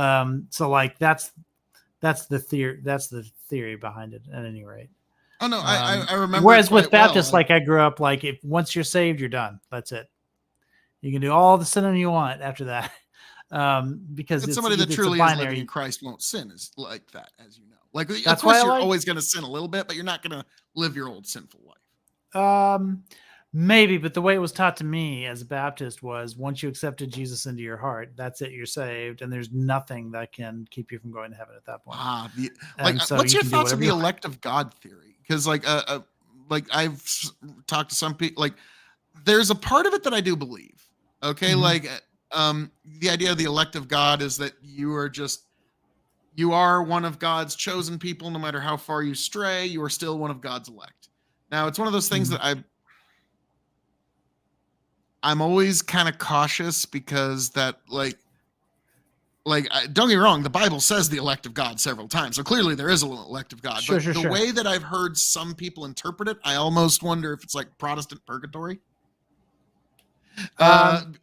So like that's the theory behind it at any rate. Oh no, I remember. Whereas it with quite well. Baptists, like I grew up, like if once you're saved, you're done. That's it. You can do all the sinning you want after that, because it's somebody that it's truly a is binary. living in Christ won't sin is like that, as you know. Like, of That's course, why I you're like- always going to sin a little bit, but you're not going to live your old sinful life. Maybe, but the way it was taught to me as a Baptist was once you accepted Jesus into your heart, that's it. You're saved, and there's nothing that can keep you from going to heaven at that point. Like, so what's you your can do thoughts on whatever the you want. elect of God theory? Because like I've talked to some people, like there's a part of it that I do believe. Okay, Mhm. like the idea of the elect of God is that you are one of God's chosen people. No matter how far you stray, you are still one of God's elect. Now, it's one of those things Mhm. that I'm always kind of cautious because that don't get me wrong, the Bible says the elect of God several times. So clearly there is an elect of God. Sure, but sure, the sure. way that I've heard some people interpret it, I almost wonder if it's like Protestant purgatory.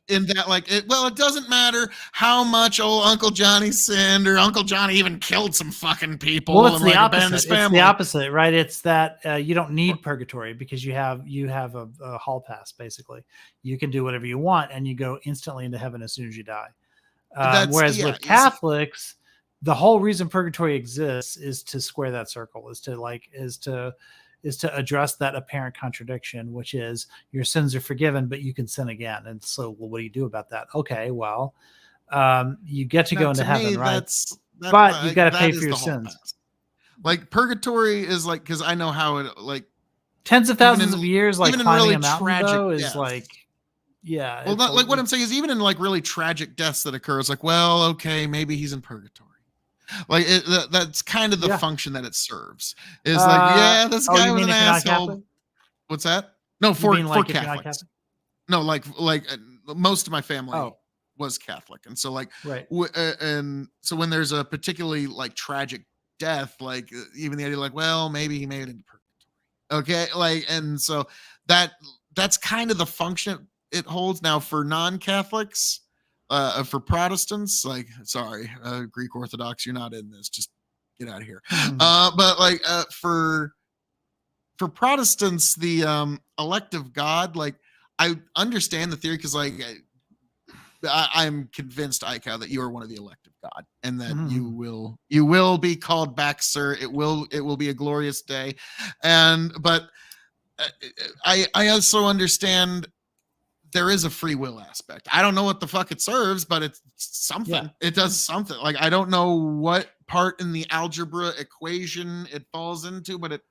In that, like, it doesn't matter how much old Uncle Johnny sinned or Uncle Johnny even killed some fucking people. Well, it's and the like abandoned opposite. his It's family. the opposite, right? It's that you don't need purgatory because you have a hall pass. Basically, you can do whatever you want, and you go instantly into heaven as soon as you die. Whereas with Catholics, the whole reason purgatory exists is to square that circle, is to address that apparent contradiction, which is your sins are forgiven, but you can sin again. And so, well, what do you do about that? Okay, well, you get to go into heaven, right? But you got to pay for your sins. Like purgatory is like, because I know how it like tens of thousands of years, like even in climbing really a mountain, tragic though, is deaths. like, yeah. Well, not like what I'm saying is even in like really tragic deaths that occur, it's like, well, okay, maybe he's in purgatory. Like that's kind of the function that it serves. Is like, yeah, this guy was an asshole. What's that? No, for Catholics. No, like most of my family was Catholic, and so like, right. And so when there's a particularly like tragic death, like even the idea, like, well, maybe he made it into purgatory. Okay, like, and so that's kind of the function it holds. Now for non-Catholics, for Protestants, like, sorry, Greek Orthodox, you're not in this, just get out of here. But like for Protestants, the elect of God, like, I understand the theory because like I'm convinced, Ika, that you are one of the elect of God, and that you will be called back, sir. It will be a glorious day, but I also understand there is a free will aspect. I don't know what the fuck it serves, but it's something. Yeah. It does something. Like, I don't know what part in the algebra equation it falls into, but it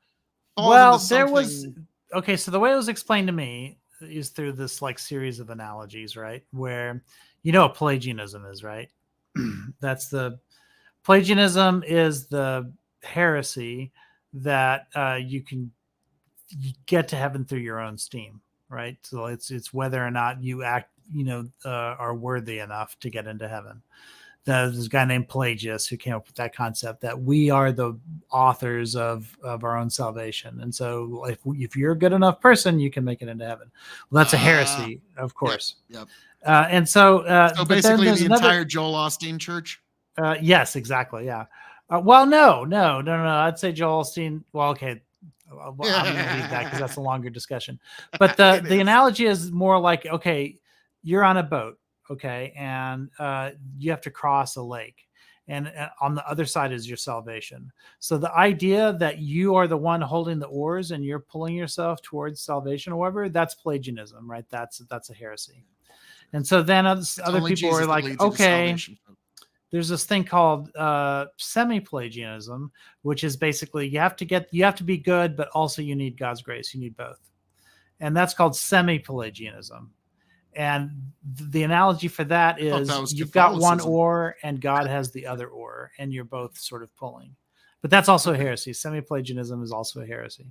falls into something. There was, okay, so the way it was explained to me is through this like series of analogies, right? Where, you know what Pelagianism is, right? Pelagianism is the heresy that you get to heaven through your own steam, right? So it's whether or not you are worthy enough to get into heaven. There's a guy named Pelagius who came up with that concept that we are the authors of our own salvation. And so if you're a good enough person, you can make it into heaven. Well, that's a heresy, of course. Yep. And so basically the entire Joel Osteen church. Yes, exactly. Yeah. Well, no. I'd say Joel Osteen. Well, okay. I'm going to leave that because that's a longer discussion. But the analogy is more like, okay, you're on a boat. Okay. And you have to cross a lake, and on the other side is your salvation. So the idea that you are the one holding the oars and you're pulling yourself towards salvation or whatever, that's Pelagianism, right? That's a heresy. And so then other people are like, okay, there's this thing called semi-Pelagianism, which is basically you have to be good, but also you need God's grace. You need both. And that's called semi-Pelagianism. And the analogy for that is you've got one oar and God has the other oar, and you're both sort of pulling. But that's also a heresy. Semi-Pelagianism is also a heresy.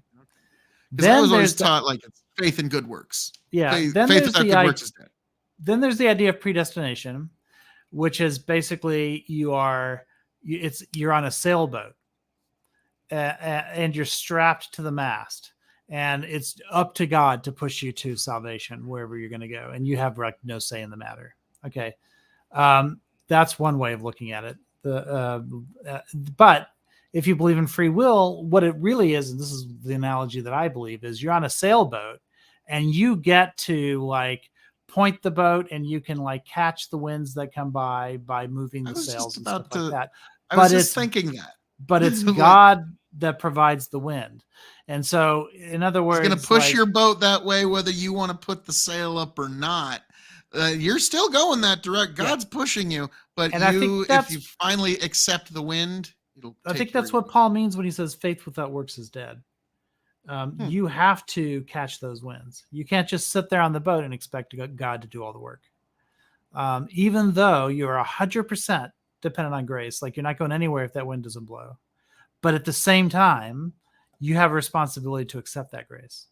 Because I was always taught like it's faith and good works. Yeah. Faith without good works is dead. Then there's the idea of predestination, which is basically you're on a sailboat and you're strapped to the mast. and it's up to God to push you to salvation wherever you're going to go, and you have like no say in the matter. Okay, that's one way of looking at it. But if you believe in free will, what it really is, and this is the analogy that I believe, is you're on a sailboat and you get to like point the boat and you can like catch the winds that come by moving the sails and stuff like that. I was But just it's thinking that. but it's Like, God that provides the wind. And so, in other words, It's going to push like, your boat that way, whether you want to put the sail up or not. You're still going that direct. God's pushing you, but And I think if that's- you finally accept the wind, it'll. I take think you that's where what Paul means when he says faith without works is dead. You have to catch those winds. You can't just sit there on the boat and expect God to do all the work. Even though you're 100% dependent on grace, like you're not going anywhere if that wind doesn't blow. But at the same time, you have a responsibility to accept that grace.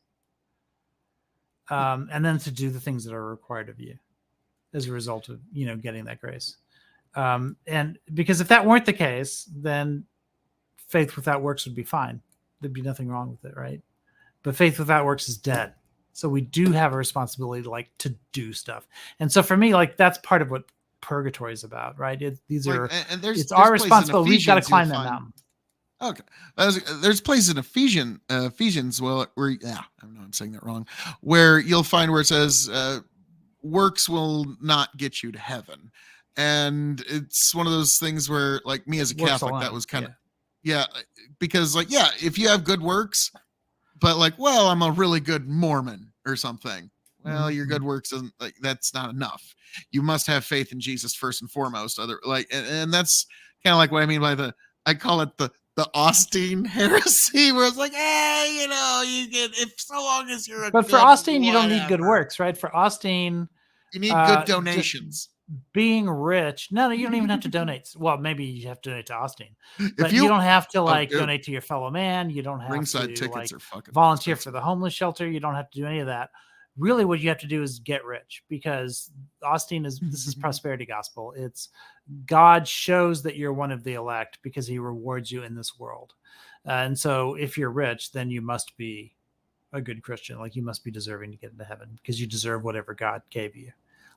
And then to do the things that are required of you as a result of, getting that grace. And because if that weren't the case, then faith without works would be fine. There'd be nothing wrong with it, right? But faith without works is dead. So we do have a responsibility to do stuff. And so for me, like that's part of what purgatory is about, right? It's our responsibility. We've got to climb that mountain. Okay, there's places in Ephesians, where I know I'm saying that wrong, where you'll find where it says works will not get you to heaven, and it's one of those things where, like me as a Works Catholic, alone, that was kind of because if you have good works, but like, well, I'm a really good Mormon or something. Well, your good works isn't like that's not enough. You must have faith in Jesus first and foremost. And that's kind of like what I mean by I call it the Austin heresy, where it's like, hey, you get if so long as you're a But for good Austin, you don't need good whatever. works, right? For Austin, You need good donations. being rich. No, you don't even have to donate. Well, maybe you have to donate to Austin, but If you don't have to dude. donate to your fellow man. You don't have Ringside to tickets are fucking volunteer expensive. for the homeless shelter. You don't have to do any of that. Really, what you have to do is get rich, because Austin this is prosperity gospel. It's God shows that you're one of the elect because he rewards you in this world. And so if you're rich, then you must be a good Christian. Like you must be deserving to get into heaven because you deserve whatever God gave you.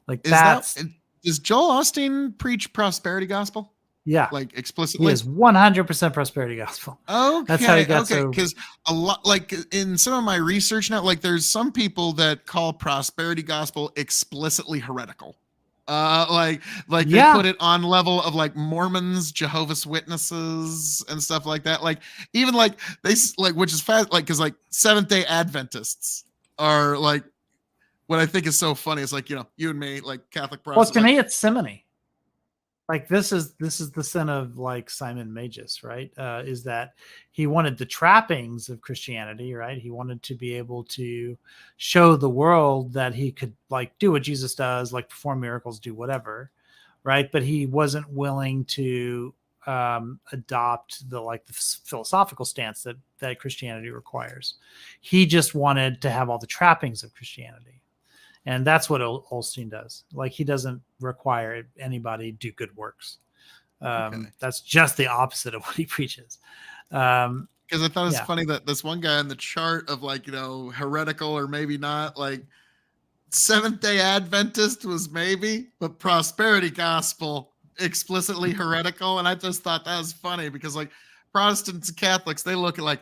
Like does Joel Austin preach prosperity gospel? Yeah, like he explicitly. is 100% prosperity gospel. Okay, That's how he got so. Because a lot, like in some of my research now, like there's some people that call prosperity gospel explicitly heretical. Like they put it on level of like Mormons, Jehovah's Witnesses, and stuff like that. Like even like they like, which is fast, like because like Seventh-day Adventists are like what I think is so funny. It's like you and me, like Catholic Protestant. Well, to me, it's simony. Like this is the sin of like Simon Magus, right? Is that he wanted the trappings of Christianity, right? He wanted to be able to show the world that he could like do what Jesus does, like perform miracles, do whatever, right? But he wasn't willing to adopt the philosophical stance that Christianity requires. He just wanted to have all the trappings of Christianity. And that's what Osteen does. Like he doesn't require anybody do good works. That's just the opposite of what he preaches. Because I thought it was funny that this one guy on the chart of like, heretical or maybe not, like Seventh-day Adventist was maybe, but prosperity gospel explicitly heretical. And I just thought that was funny because like Protestants and Catholics, they look at like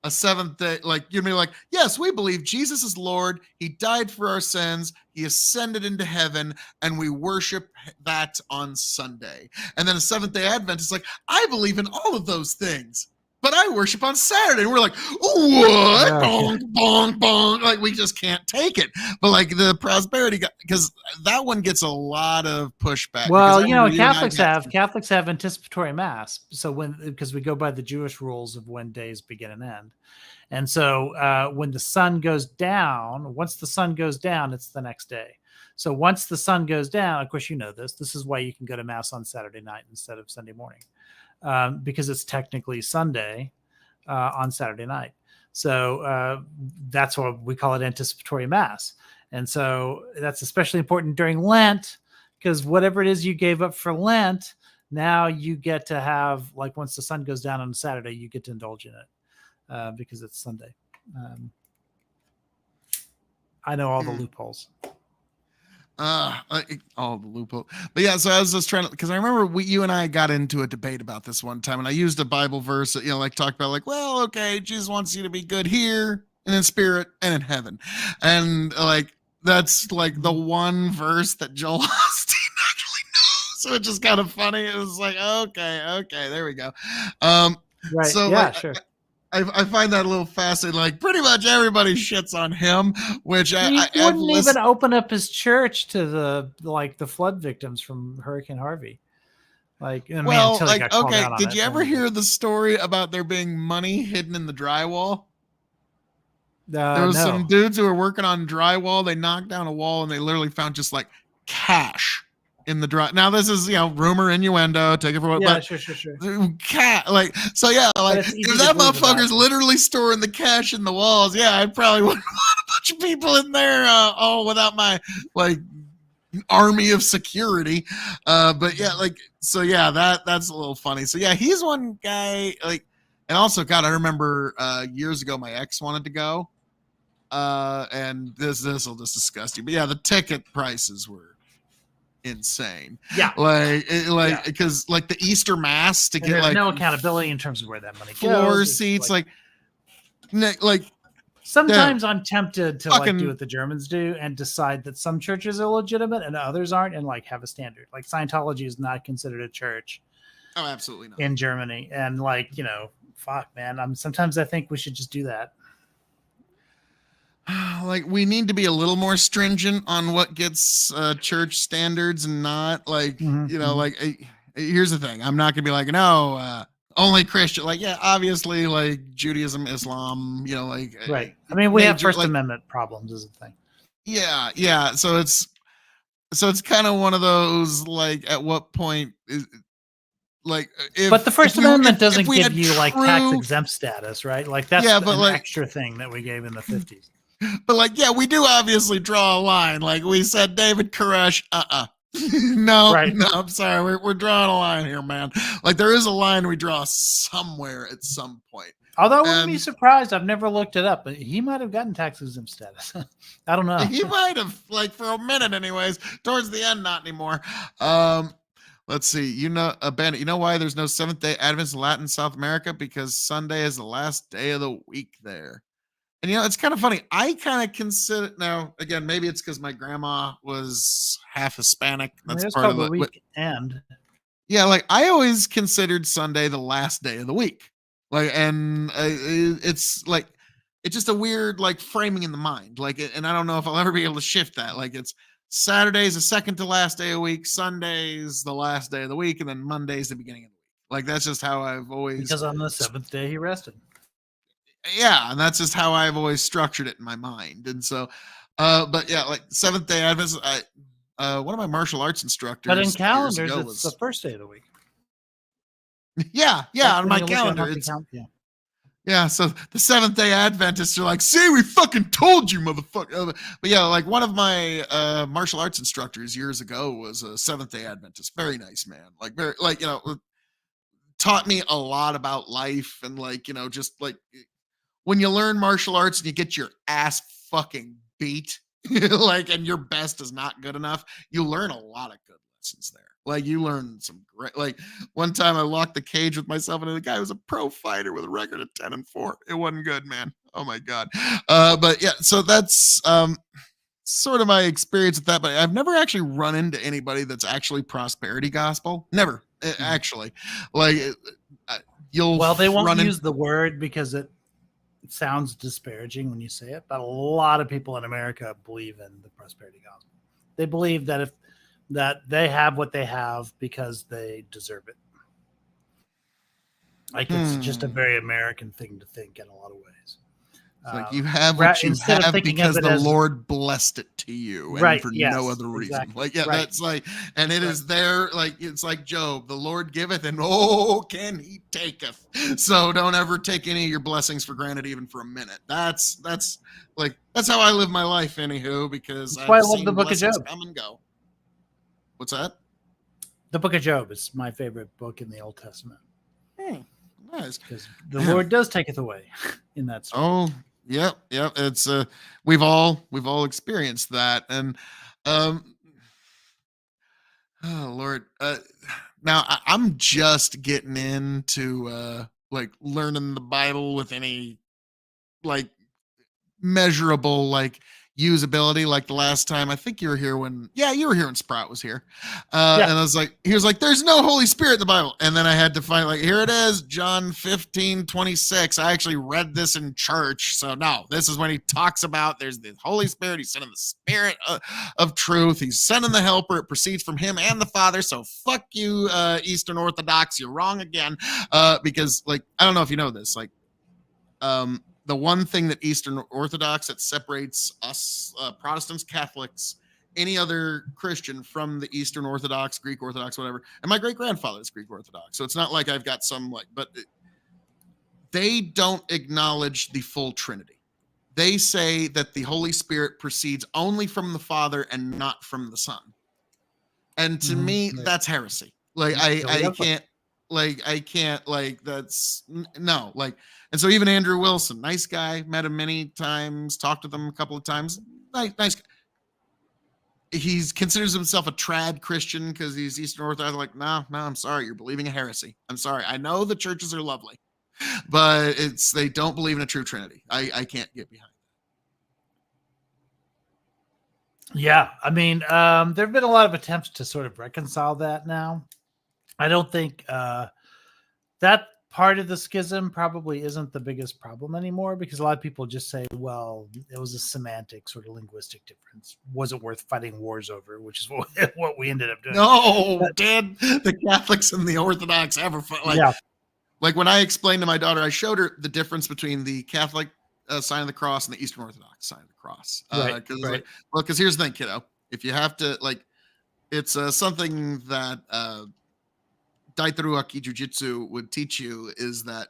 a Seventh-day, like you'd be like, yes, we believe Jesus is Lord. He died for our sins. He ascended into heaven, and we worship that on Sunday. And then a Seventh-day Adventist is like, I believe in all of those things, but I worship on Saturday. And we're like, what? Bonk, bonk, bonk. Like we just can't take it. But like the prosperity, because that one gets a lot of pushback. Well, Catholics have anticipatory mass. So because we go by the Jewish rules of when days begin and end. And so when the sun goes down, once the sun goes down, it's the next day. So once the sun goes down, of course, this is why you can go to mass on Saturday night instead of Sunday morning. Because it's technically Sunday on Saturday night. So that's why we call it anticipatory mass. And so that's especially important during Lent, because whatever it is you gave up for Lent, now you get to have, like once the sun goes down on Saturday, you get to indulge in it because it's Sunday. I know all the Mm. loopholes. All the loophole. But yeah, so I was just trying to, because I remember you and I got into a debate about this one time, and I used a Bible verse that, like talked about like, well, okay, Jesus wants you to be good here and in spirit and in heaven. And like, that's like the one verse that Joel Osteen actually knows. So it's just kind of funny. It was like, okay, there we go. Right. So yeah, like, sure. I find that a little fascinating. Like pretty much everybody shits on him, which He I've wouldn't even listened. open up his church to the flood victims from Hurricane Harvey. Like, I mean, Well, until he like, got called okay, out on did it, you ever then- hear the story about there being money hidden in the drywall? There was no. some dudes who were working on drywall. They knocked down a wall and they literally found just like cash in the dry. Now this is rumor, innuendo. Take it for what. Yeah, But sure. like so, yeah. Like it's easy if to that believe motherfucker's about. literally storing the cash in the walls, yeah, I probably wouldn't want a bunch of people in there all without my like army of security. But yeah, like so, yeah, that's a little funny. So yeah, he's one guy. Like, and also, God, I remember years ago, my ex wanted to go. And this will just disgust you, but yeah, the ticket prices were insane. Yeah. Like because like the Easter Mass to And get there's like no accountability in terms of where that money floor goes. It's seats, like like sometimes I'm tempted to like fucking- do what the Germans do and decide that some churches are legitimate and others aren't, and like have a standard. Like Scientology is not considered a church oh, absolutely not. in Germany, and like fuck, man. Sometimes I think we should just do that. Like we need to be a little more stringent on what gets church standards and not like Mhm, here's the thing, I'm not gonna be like no only Christian, like yeah, obviously like Judaism, Islam, Right. I mean, we have major, First like, Amendment problems as a thing. yeah, so it's kind of one of those like at what point is like if But the First if we were- Amendment if doesn't we give had you like tax true- exempt status, right? Like that's Yeah, but, an like- extra thing that we gave in the 50s. But like, yeah, we do obviously draw a line. Like we said, David Koresh, no, Right. no, I'm sorry. We're drawing a line here, man. Like there is a line we draw somewhere at some point. Although I wouldn't be And- surprised, I've never looked it up, but he might have gotten tax exempt status. I don't know. He might have, like for a minute anyways, towards the end, not anymore. Let's see, Bandit, you know why there's no Seventh-day Adventists in Latin South America? Because Sunday is the last day of the week there. And it's kind of funny. I kind of consider now. Again, maybe it's because my grandma was half Hispanic. I mean, That's it's part of called the the weekend. Yeah. Like I always considered Sunday the last day of the week. Like, and it's like it's just a weird like framing in the mind. Like, and I don't know if I'll ever be able to shift that. Like, it's Saturday's the second to last day of the week, Sunday's the last day of the week, and then Monday's the beginning of the week. Like that's just how I've always Because on the seventh day he rested. yeah, and that's just how I've always structured it in my mind. And so but yeah, like Seventh-day Adventists, one of my martial arts instructors But in years calendars, ago it's the first day of the week. yeah, Like, on when my you look at calendar monthly it's count- yeah. yeah, so the Seventh-day Adventists are like, see, we fucking told you, motherfucker. But yeah, like one of my martial arts instructors years ago was a Seventh-day Adventist. Very nice man. Like very like taught me a lot about life and like just like when you learn martial arts and you get your ass fucking beat, like, and your best is not good enough, you learn a lot of good lessons there. Like, you learn some great, like, one time I locked the cage with myself, and the guy was a pro fighter with a record of 10-4. It wasn't good, man. Oh my God. But yeah, so that's sort of my experience with that. But I've never actually run into anybody that's actually prosperity gospel. Never, actually. Like, you'll Well, they won't run in- use the word because it sounds disparaging when you say it, but a lot of people in America believe in the prosperity gospel. They believe that that they have what they have because they deserve it. Like it's just a very American thing to think in a lot of ways. It's like you have what you instead of have thinking of because it the as- Lord blessed it to you, and Right, for yes, no other reason. exactly, Like, yeah, right. that's like, and it Right. is there, like it's like Job, the Lord giveth, and oh, can he taketh. So don't ever take any of your blessings for granted, even for a minute. That's like that's how I live my life, anywho, because That's why I I've love seen the Book of blessings Job. come and go. What's that? The Book of Job is my favorite book in the Old Testament Nice. because the Lord does taketh away in that story. Oh, Yep, yep. It's we've all experienced that, and um, oh Lord, now I'm just getting into like learning the Bible with any like measurable like usability. Like the last time, I think you were here when, yeah, you were here when Sprout was here, Yeah. and I was like, he was like, "There's no Holy Spirit in the Bible," and then I had to find like, here it is, John 15:26. I actually read this in church, so no, this is when he talks about there's the Holy Spirit. He's sending the Spirit of truth. He's sending the Helper. It proceeds from Him and the Father. So fuck you, Eastern Orthodox. You're wrong again, because like I don't know if you know this, like the one thing that Eastern Orthodox that separates us Protestants, Catholics, any other Christian from the Eastern Orthodox, Greek Orthodox, whatever. And my great grandfather is Greek Orthodox, so it's not like I've got some like, but they don't acknowledge the full Trinity. They say that the Holy Spirit proceeds only from the Father and not from the Son. And to me, that's heresy. Like I can't like that's no like. And so even Andrew Wilson, nice guy, met him many times, talked to them a couple of times, nice guy. He considers himself a trad Christian because he's Eastern Orthodox. Like, no, I'm sorry, you're believing a heresy. I'm sorry. I know the churches are lovely, but they don't believe in a true Trinity. I can't get behind that. Yeah, I mean, there have been a lot of attempts to sort of reconcile that now. I don't think that part of the schism probably isn't the biggest problem anymore, because a lot of people just say, well, it was a semantic sort of linguistic difference. Wasn't worth fighting wars over, which is what we ended up doing. No, did the Catholics and the Orthodox ever fight? Like, yeah. Like when I explained to my daughter, I showed her the difference between the Catholic sign of the cross and the Eastern Orthodox sign of the cross. Right. Like, well, because here's the thing, kiddo. If you have to, like, it's something that Daitaruaki Jiu-Jitsu would teach you is that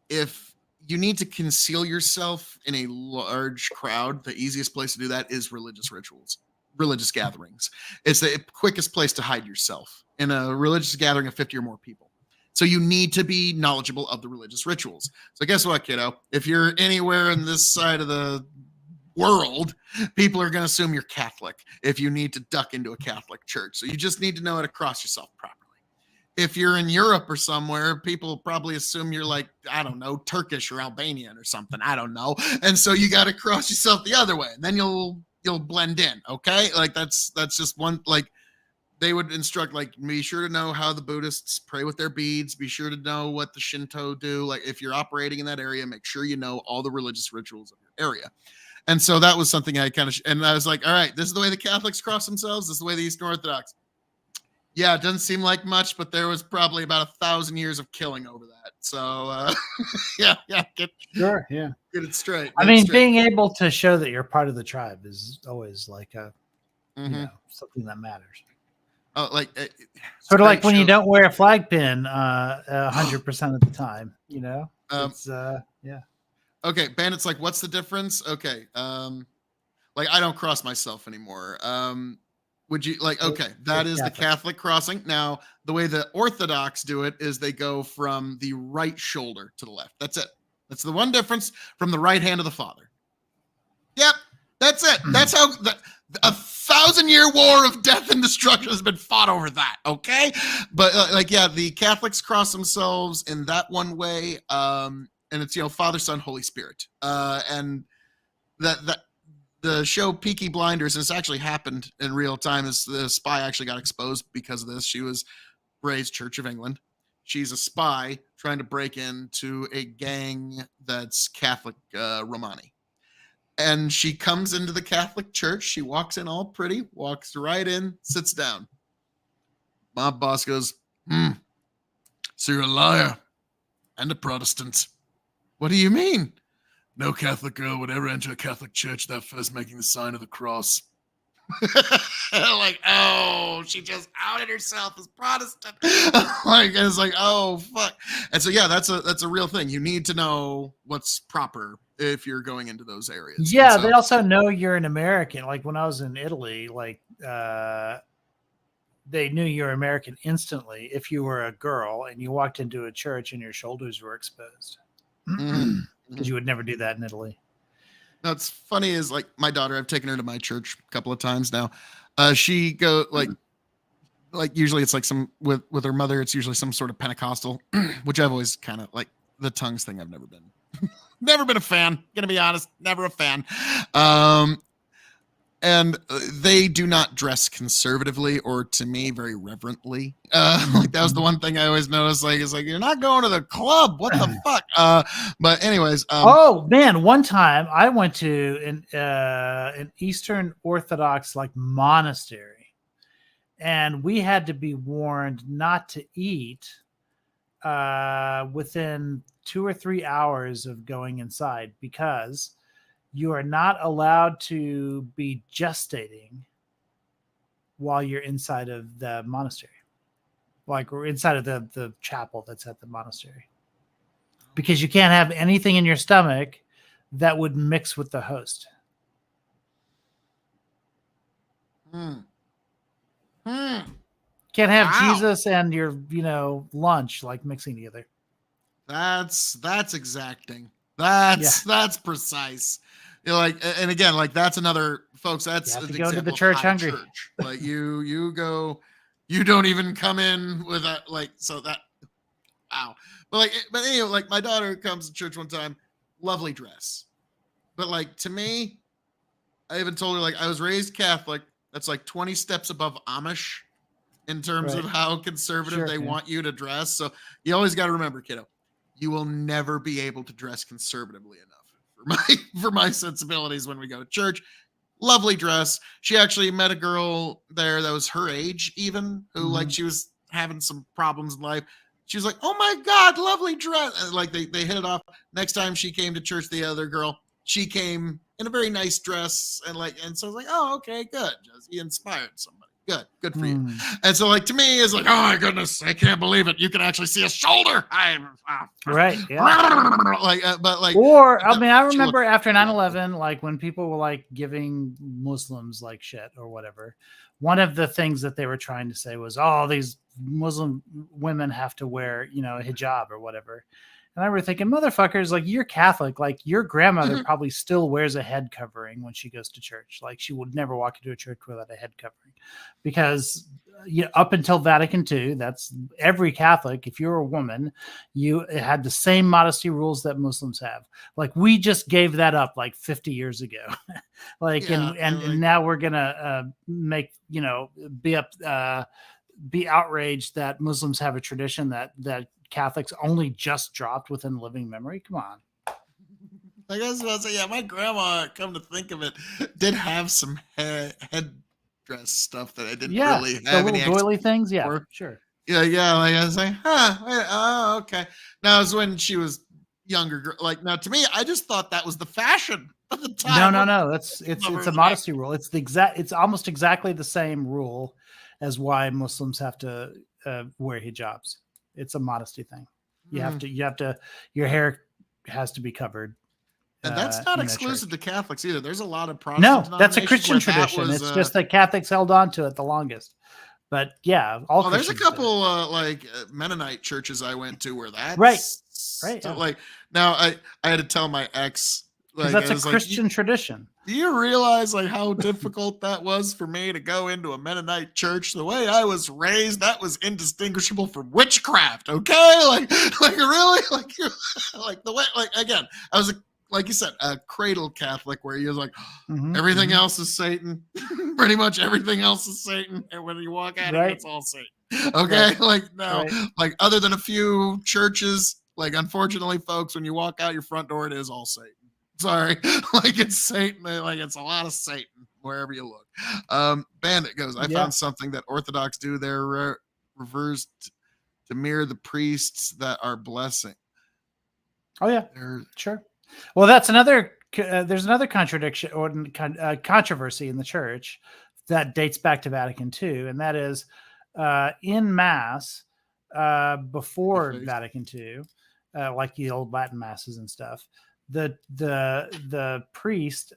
if you need to conceal yourself in a large crowd, the easiest place to do that is religious rituals, religious gatherings. It's the quickest place to hide yourself in a religious gathering of 50 or more people. So you need to be knowledgeable of the religious rituals. So guess what, kiddo? If you're anywhere in this side of the world, people are going to assume you're Catholic if you need to duck into a Catholic church. So you just need to know how to cross yourself properly. If you're in Europe or somewhere, people probably assume you're like, I don't know, Turkish or Albanian or something. I don't know. And so you got to cross yourself the other way. And then you'll blend in. Okay. Like that's just one, like they would instruct, like, be sure to know how the Buddhists pray with their beads. Be sure to know what the Shinto do. Like if you're operating in that area, make sure you know all the religious rituals of your area. And so that was something I kind of, and I was like, all right, this is the way the Catholics cross themselves. This is the way the Eastern Orthodox. Yeah, it doesn't seem like much, but there was probably about 1,000 years of killing over that. So, yeah, get it straight. I mean, being able to show that you're part of the tribe is always like a, you know, something that matters. Oh, like sort of like when you don't wear a flag pin 100% of the time, you know. It's yeah. Okay, Bandit's like, what's the difference? Okay, like I don't cross myself anymore. Would you like, okay, that is the Catholic crossing. Now, the way the Orthodox do it is they go from the right shoulder to the left. That's it. That's the one difference from the right hand of the Father. Yep, that's it. That's how a 1,000-year war of death and destruction has been fought over that. Okay, but like, yeah, the Catholics cross themselves in that one way, and it's, you know, Father, Son, Holy Spirit, and that. The show Peaky Blinders, and it's actually happened in real time, is the spy actually got exposed because of this. She was raised Church of England. She's a spy trying to break into a gang that's Catholic Romani. And she comes into the Catholic church. She walks in all pretty, walks right in, sits down. Mob boss goes, so you're a liar and a Protestant. What do you mean? No Catholic girl would ever enter a Catholic church without first making the sign of the cross. Like, oh, she just outed herself as Protestant. Like, it's like, oh, fuck. And so, yeah, that's a real thing. You need to know what's proper if you're going into those areas. Yeah, so, they also know you're an American. Like when I was in Italy, like they knew you're American instantly if you were a girl and you walked into a church and your shoulders were exposed. because you would never do that in Italy. No, it's funny is like my daughter, I've taken her to my church a couple of times now. She go like usually it's like some with her mother, it's usually some sort of Pentecostal, which I've always kind of like the tongues thing. I've never been a fan, gonna be honest, never a fan. And they do not dress conservatively or to me very reverently. Like that was the one thing I always noticed. Like it's like you're not going to the club. What the fuck? But anyways, Oh man, one time I went to an Eastern Orthodox like monastery, and we had to be warned not to eat within 2 or 3 hours of going inside, because you are not allowed to be gestating while you're inside of the monastery, like we're inside of the chapel that's at the monastery, because you can't have anything in your stomach that would mix with the host. Can't have Wow. Jesus and your, lunch like mixing together. That's exacting. That's precise. You know, like, and again, like that's another, folks. That's You have an to go to the example of church high hungry. church. Like you go, you don't even come in with a like. So that, wow. But anyway, like my daughter comes to church one time, lovely dress, but like to me, I even told her like I was raised Catholic. That's like 20 steps above Amish in terms of Right. how conservative Sure, they yeah. want you to dress. So you always got to remember, kiddo, you will never be able to dress conservatively enough for my sensibilities when we go to church. Lovely dress. She actually met a girl there that was her age even, who like she was having some problems in life. She was like, "Oh my God, lovely dress." And like they hit it off. Next time she came to church, the other girl, she came in a very nice dress, and so I was like, "Oh, okay, good. You inspired somebody. Good for you." And so like to me, it's like, "Oh my goodness, I can't believe it. You can actually see a shoulder." Right. Yeah. Like, but like, Or I mean, I she remember looked after lovely. 9/11, like when people were like giving Muslims like shit or whatever, one of the things that they were trying to say was, "Oh, these Muslim women have to wear, a hijab or whatever." And I remember thinking, motherfuckers, like you're Catholic, like your grandmother probably still wears a head covering when she goes to church. Like she would never walk into a church without a head covering, because up until Vatican II, that's every Catholic. If you're a woman, you had the same modesty rules that Muslims have. Like we just gave that up like 50 years ago. Like, Yeah, and now we're gonna make be outraged that Muslims have a tradition that Catholics only just dropped within living memory. Come on. I guess I'll say, yeah, my grandma, come to think of it, did have some headdress stuff that I didn't really The have little any doily things. Yeah, for. sure. Yeah. Like I was like, okay. Now it was when she was younger. Like now, to me, I just thought that was the fashion at the time. No. It's a modesty rule. It's almost exactly the same rule as why Muslims have to wear hijabs. It's a modesty thing. You have to. Your hair has to be covered. And that's not in a exclusive church. to Catholics either. There's a lot of No, Protestant that's a denominations Christian where that tradition. was, It's just that Catholics held on to it the longest. But yeah, all well, there's a Christians do. couple Mennonite churches I went to where that's Right, so, yeah. like now I had to tell my ex, like, Because I that's was a like, Christian tradition. do you realize like how difficult that was for me to go into a Mennonite church? The way I was raised, that was indistinguishable from witchcraft. Okay, like really, like the way, like again, I was like you said, a cradle Catholic where you was like everything else is Satan. Pretty much everything else is Satan, and when you walk out of it, it's all Satan. Okay, like now, like other than a few churches, like unfortunately, folks, when you walk out your front door, it is all Satan. Sorry, like it's Satan, like it's a lot of Satan wherever you look. Bandit goes, I found something that Orthodox do. They're reversed to mirror the priests that are blessing. Oh yeah, sure. Well, that's another. There's another contradiction or controversy in the church that dates back to Vatican II, and that is in Mass before Vatican II, like the old Latin masses and stuff. The priest.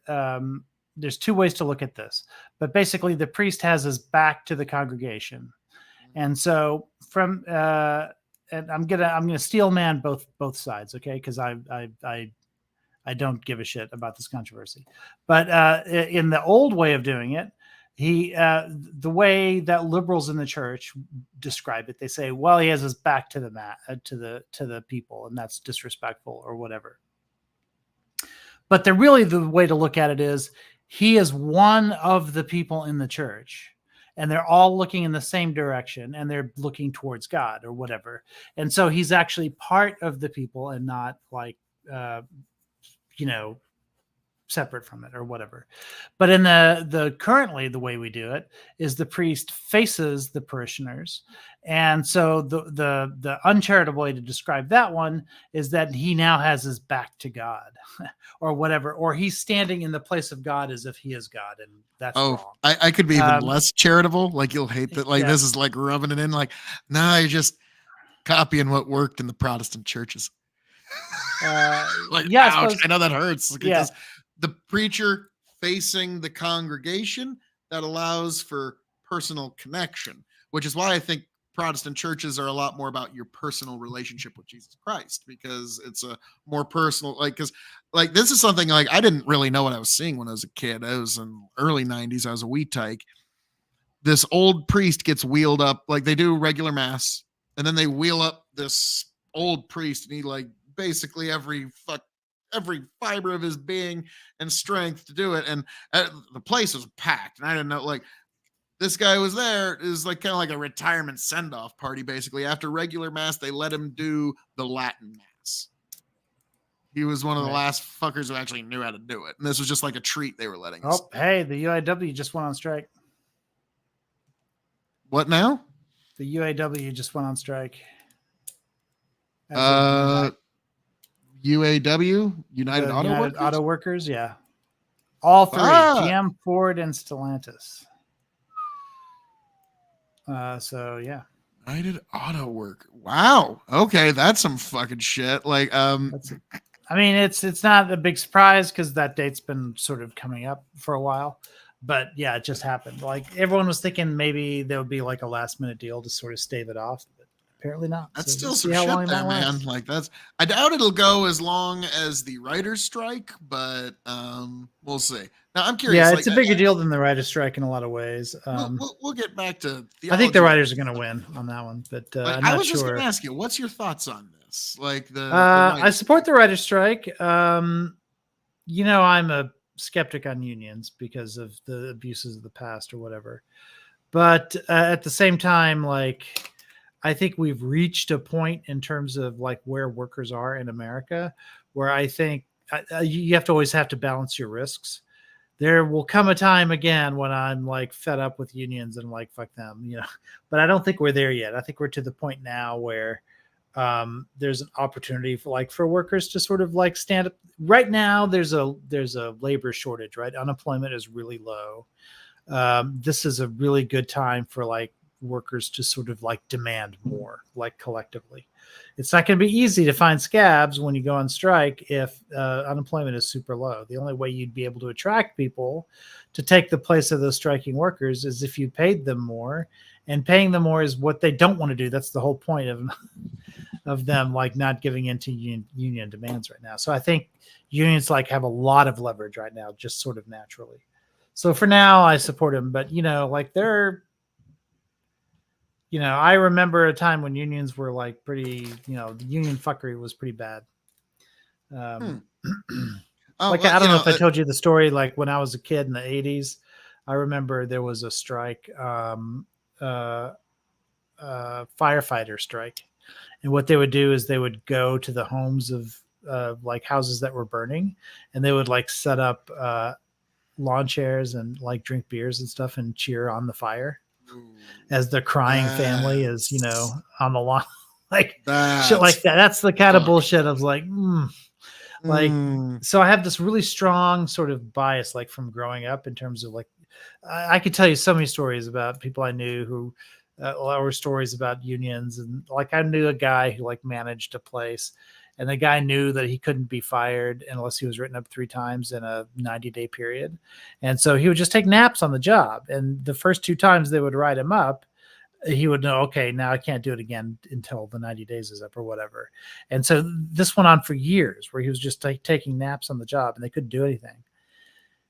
There's two ways to look at this, but basically the priest has his back to the congregation, and so from and I'm gonna steel man both sides, okay? Because I I don't give a shit about this controversy. But in the old way of doing it, the way that liberals in the church describe it, they say, well, he has his back to the people, and that's disrespectful or whatever. But the way to look at it is he is one of the people in the church, and they're all looking in the same direction, and they're looking towards God or whatever. And so he's actually part of the people and not like, separate from it or whatever. But in the currently, the way we do it is the priest faces the parishioners. And so the uncharitable way to describe that one is that he now has his back to God or whatever, or he's standing in the place of God as if he is God. And that's wrong. I could be even less charitable. Like, you'll hate that. Like, yeah. this is like rubbing it in. Like, nah, you're just copying what worked in the Protestant churches. Like, yeah, ouch, I know that hurts. Yeah. The preacher facing the congregation, that allows for personal connection, which is why I think Protestant churches are a lot more about your personal relationship with Jesus Christ, because it's a more personal, because this is something like I didn't really know what I was seeing when I was a kid. I was in early 90s. I was a wheat tyke. This old priest gets wheeled up, like they do regular mass, and then they wheel up this old priest, and he basically every fiber of his being and strength to do it. And the place was packed, and I didn't know, this guy was there. It was kind of like a retirement send-off party. Basically, after regular mass, they let him do the Latin mass. He was one of the last fuckers who actually knew how to do it. And this was just like a treat they were letting us. Oh, hey, the UAW just went on strike. What now? The UAW just went on strike. UAW, United Auto Workers, yeah. All three, GM, Ford, and Stellantis. So yeah. United Auto Work. Wow. Okay, that's some fucking shit. It's not a big surprise because that date's been sort of coming up for a while. But yeah, it just happened. Everyone was thinking maybe there would be a last minute deal to sort of stave it off. But apparently not. That's so still we'll some shit there, man. I doubt it'll go as long as the writers' strike, but we'll see. Now I'm curious. Yeah, it's a bigger deal than the writers' strike in a lot of ways. We'll get back to theology. I think the writers are going to win on that one, but I'm not I was just sure. going to ask you, what's your thoughts on this? I support the writers' strike. I'm a skeptic on unions because of the abuses of the past or whatever. But at the same time, I think we've reached a point in terms of where workers are in America, where I think you have to balance your risks. There will come a time again when I'm fed up with unions and fuck them, but I don't think we're there yet. I think we're to the point now where there's an opportunity for workers to sort of stand up. Right now, there's a labor shortage, right? Unemployment is really low. This is a really good time for workers to sort of demand more, collectively. It's not going to be easy to find scabs when you go on strike if unemployment is super low. The only way you'd be able to attract people to take the place of those striking workers is if you paid them more, and paying them more is what they don't want to do. That's the whole point of them not giving into union demands right now. So I think unions have a lot of leverage right now, just sort of naturally. So for now, I support them, but they're. I remember a time when unions were pretty, the union fuckery was pretty bad. I don't know if I told you the story, when I was a kid in the 80s, I remember there was a strike, firefighter strike. And what they would do is they would go to the homes of houses that were burning, and they would set up lawn chairs and drink beers and stuff and cheer on the fire. As the crying family is, on the lawn, shit like that. That's the kind of bullshit of so I have this really strong sort of bias, from growing up in terms of I could tell you so many stories about people I knew who, or stories about unions. And I knew a guy who managed a place, and the guy knew that he couldn't be fired unless he was written up 3 times in a 90-day period. And so he would just take naps on the job. And the first 2 times they would write him up, he would know, okay, now I can't do it again until the 90 days is up or whatever. And so this went on for years where he was just taking naps on the job and they couldn't do anything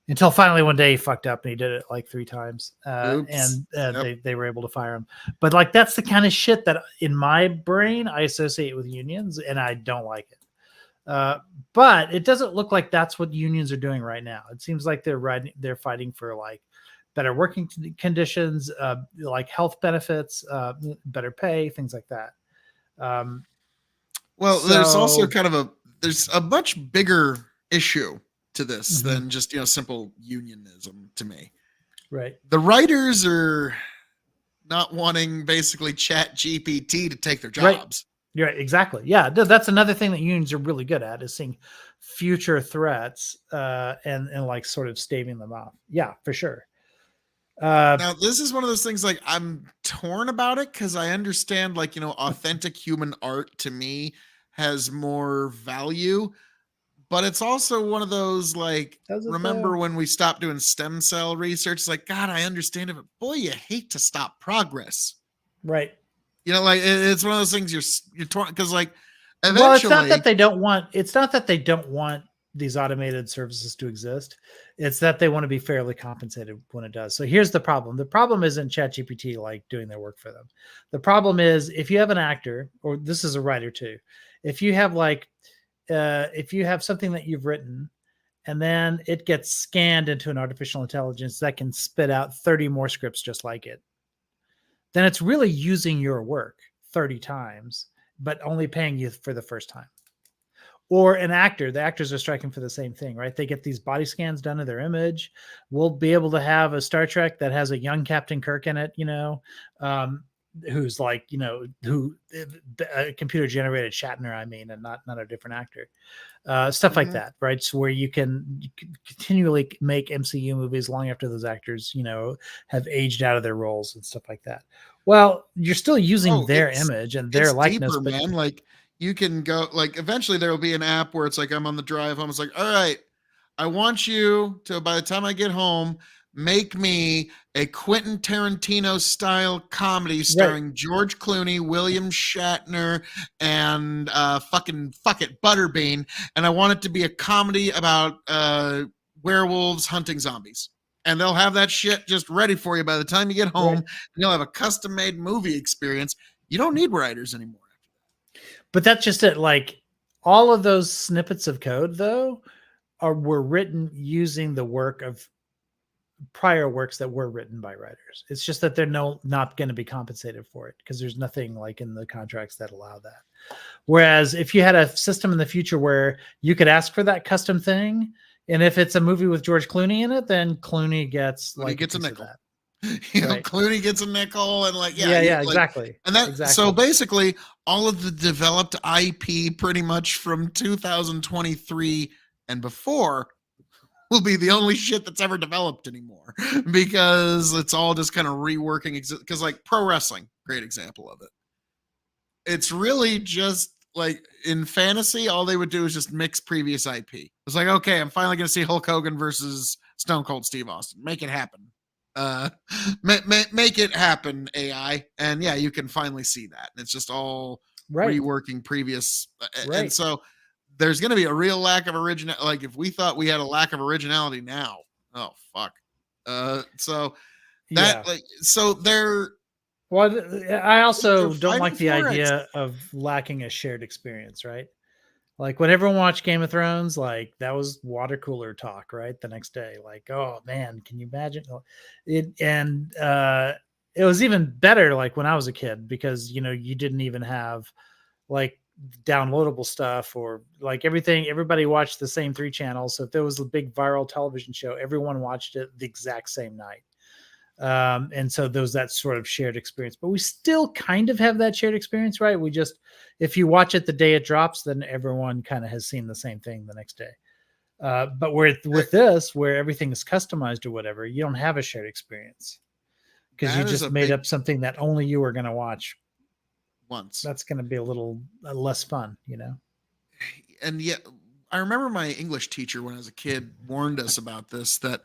until finally one day he fucked up and he did it like 3 times. And they were able to fire him. But like, that's the kind of shit that in my brain I associate with unions and I don't like it. But it doesn't look like that's what unions are doing right now. It seems like they're fighting for like better working conditions, like health benefits, better pay, things like that. Well, there's also there's a much bigger issue to this than just, simple unionism to me. Right. The writers are not wanting basically Chat GPT to take their jobs. Right, exactly. Yeah, that's another thing that unions are really good at is seeing future threats and like sort of staving them off. Yeah, for sure. Now, this is one of those things like I'm torn about it because I understand like, authentic human art to me has more value, but it's also one of those like, remember when we stopped doing stem cell research? It's like, God, I understand it, but boy, you hate to stop progress. Right. Like it's one of those things you're torn because like eventually. Well, it's not that they don't want these automated services to exist. It's that they want to be fairly compensated when it does. So here's the problem. The problem isn't ChatGPT like doing their work for them. The problem is if you have an actor, or this is a writer too, if you have like if you have something that you've written and then it gets scanned into an artificial intelligence that can spit out 30 more scripts just like it, then it's really using your work 30 times, but only paying you for the first time. Or an actor, the actors are striking for the same thing, right? They get these body scans done of their image. We'll be able to have a Star Trek that has a young Captain Kirk in it, who's like, who a computer generated Shatner, and not a different actor. Stuff like that, right? So where you can continually make MCU movies long after those actors, have aged out of their roles and stuff like that. Well, you're still using their image and their likeness, deeper, man. Like you can go, like eventually there will be an app where it's like I'm on the drive home. It's like, all right, I want you to, by the time I get home, make me a Quentin Tarantino style comedy starring George Clooney, William Shatner, and Butterbean. And I want it to be a comedy about werewolves hunting zombies. And they'll have that shit just ready for you by the time you get home. And you'll have a custom made movie experience. You don't need writers anymore. But that's just it. Like all of those snippets of code, though, were written using the work of prior works that were written by writers. It's just that they're not going to be compensated for it because there's nothing like in the contracts that allow that. Whereas if you had a system in the future where you could ask for that custom thing, and if it's a movie with George Clooney in it, then Clooney gets like a nickel. Clooney gets a nickel, and like exactly. And that so basically all of the developed IP pretty much from 2023 and before will be the only shit that's ever developed anymore because it's all just kind of reworking. Because like pro wrestling, great example of it. It's really just like in fantasy, all they would do is just mix previous IP. It's like, okay, I'm finally going to see Hulk Hogan versus Stone Cold Steve Austin. Make it happen. Make it happen, AI. And yeah, you can finally see that. It's just all reworking previous. And so there's going to be a real lack of original. Like if we thought we had a lack of originality now, oh fuck. So they're. Well, I also don't like the idea of lacking a shared experience, right? Like when everyone watched Game of Thrones, like that was water cooler talk, right? The next day, like, oh man, can you imagine it? And it was even better, like when I was a kid, because you didn't even have like downloadable stuff or like everybody watched the same 3 channels. So if there was a big viral television show, everyone watched it the exact same night. And so there was that sort of shared experience, but we still kind of have that shared experience, right? We just, if you watch it the day it drops, then everyone kind of has seen the same thing the next day. But with this, where everything is customized or whatever, you don't have a shared experience because you just made up something that only you are going to watch once. That's going to be a little less fun, And yet I remember my English teacher when I was a kid warned us about this, that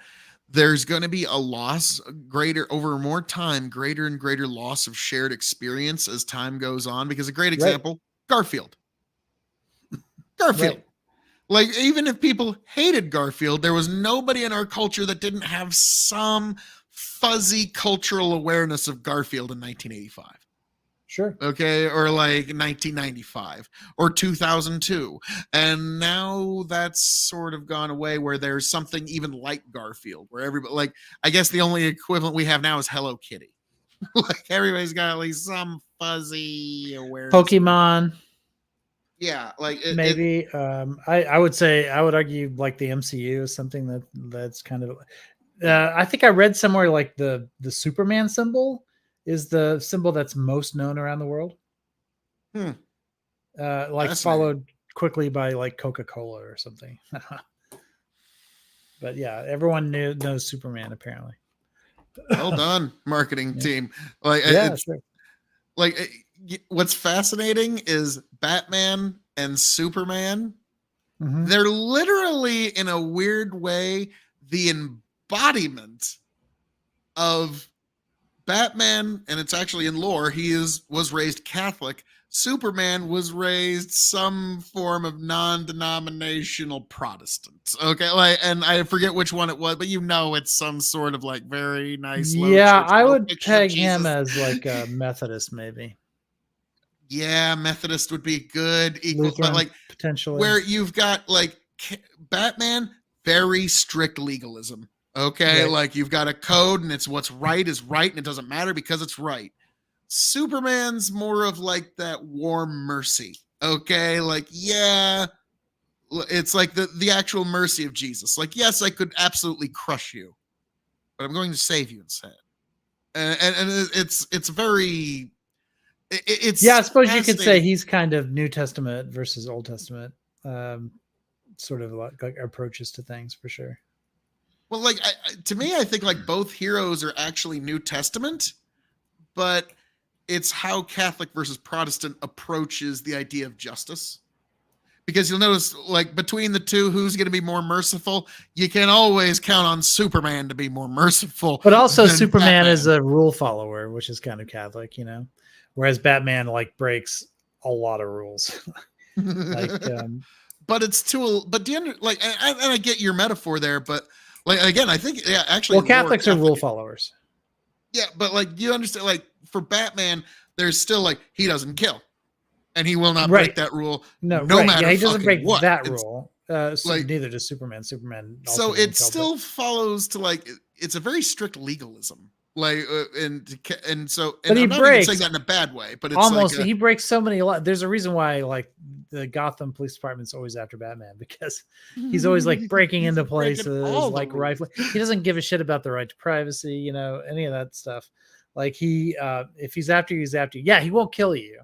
there's going to be a loss greater over more time, greater and greater loss of shared experience as time goes on. Because a great example, Garfield. Garfield. Right. Like, even if people hated Garfield, there was nobody in our culture that didn't have some fuzzy cultural awareness of Garfield in 1985. Sure. Okay, or like 1995 or 2002. And now that's sort of gone away, where there's something even like Garfield, where everybody, like, I guess the only equivalent we have now is Hello Kitty. Like, everybody's got at least some fuzzy awareness. Pokemon, Yeah, like maybe. I would say, I would argue like the MCU is something that's kind of. I think I read somewhere like the Superman symbol is the symbol that's most known around the world. Like Fascinating. followed quickly by like Coca-Cola or something. But yeah, everyone knows Superman apparently. Well done, marketing Yeah. team. Like, Yeah, it's sure. like, what's fascinating is Batman and Superman. Mhm. They're literally, in a weird way, the embodiment of Batman, and it's actually in lore. He was raised Catholic. Superman was raised some form of non-denominational Protestant. Okay, like, and I forget which one it was, but it's some sort of like very nice. Low Yeah, church, I no would pictures of peg him Jesus. as like a Methodist, maybe Yeah, Methodist would be good. Equal, Lutheran, but like, potentially. where you've got like Batman, very strict legalism. Okay, Right. like, you've got a code, and it's what's right is right, and it doesn't matter because it's right. Superman's more of like that warm mercy. Okay, like, yeah, it's like the actual mercy of Jesus. Like, yes, I could absolutely crush you, but I'm going to save you instead. And it's very. It's Yeah, I suppose you could say fascinating. he's kind of New Testament versus Old Testament, sort of like approaches to things for sure. Well, like, to me, I think like both heroes are actually New Testament, but it's how Catholic versus Protestant approaches the idea of justice. Because you'll notice, like, between the two, who's going to be more merciful? You can always count on Superman to be more merciful. But also, than Superman Batman. is a rule follower, which is kind of Catholic, whereas Batman like breaks a lot of rules. Like, but it's too. But do you like? And I get your metaphor there, but like, again, I think, yeah, actually, well, Catholics are rule Catholic- followers. Yeah, but like, you understand, like, for Batman, there's still like, he doesn't kill, and he will not break Right. that rule. No, no right. matter Yeah, he doesn't fucking break what. that It's- rule. like- Neither does Superman. Superman. Also So doesn't it kill, still follows to like, it's a very strict legalism. Like, and so, But and he I'm not even breaks saying that in a bad way, but it's almost. like He breaks so many. There's a reason why like the Gotham Police Department's always after Batman, because he's always like breaking into He's breaking places, all the like rules. rifling. He doesn't give a shit about the right to privacy, any of that stuff. Like if he's after you, he's after you. Yeah, he won't kill you.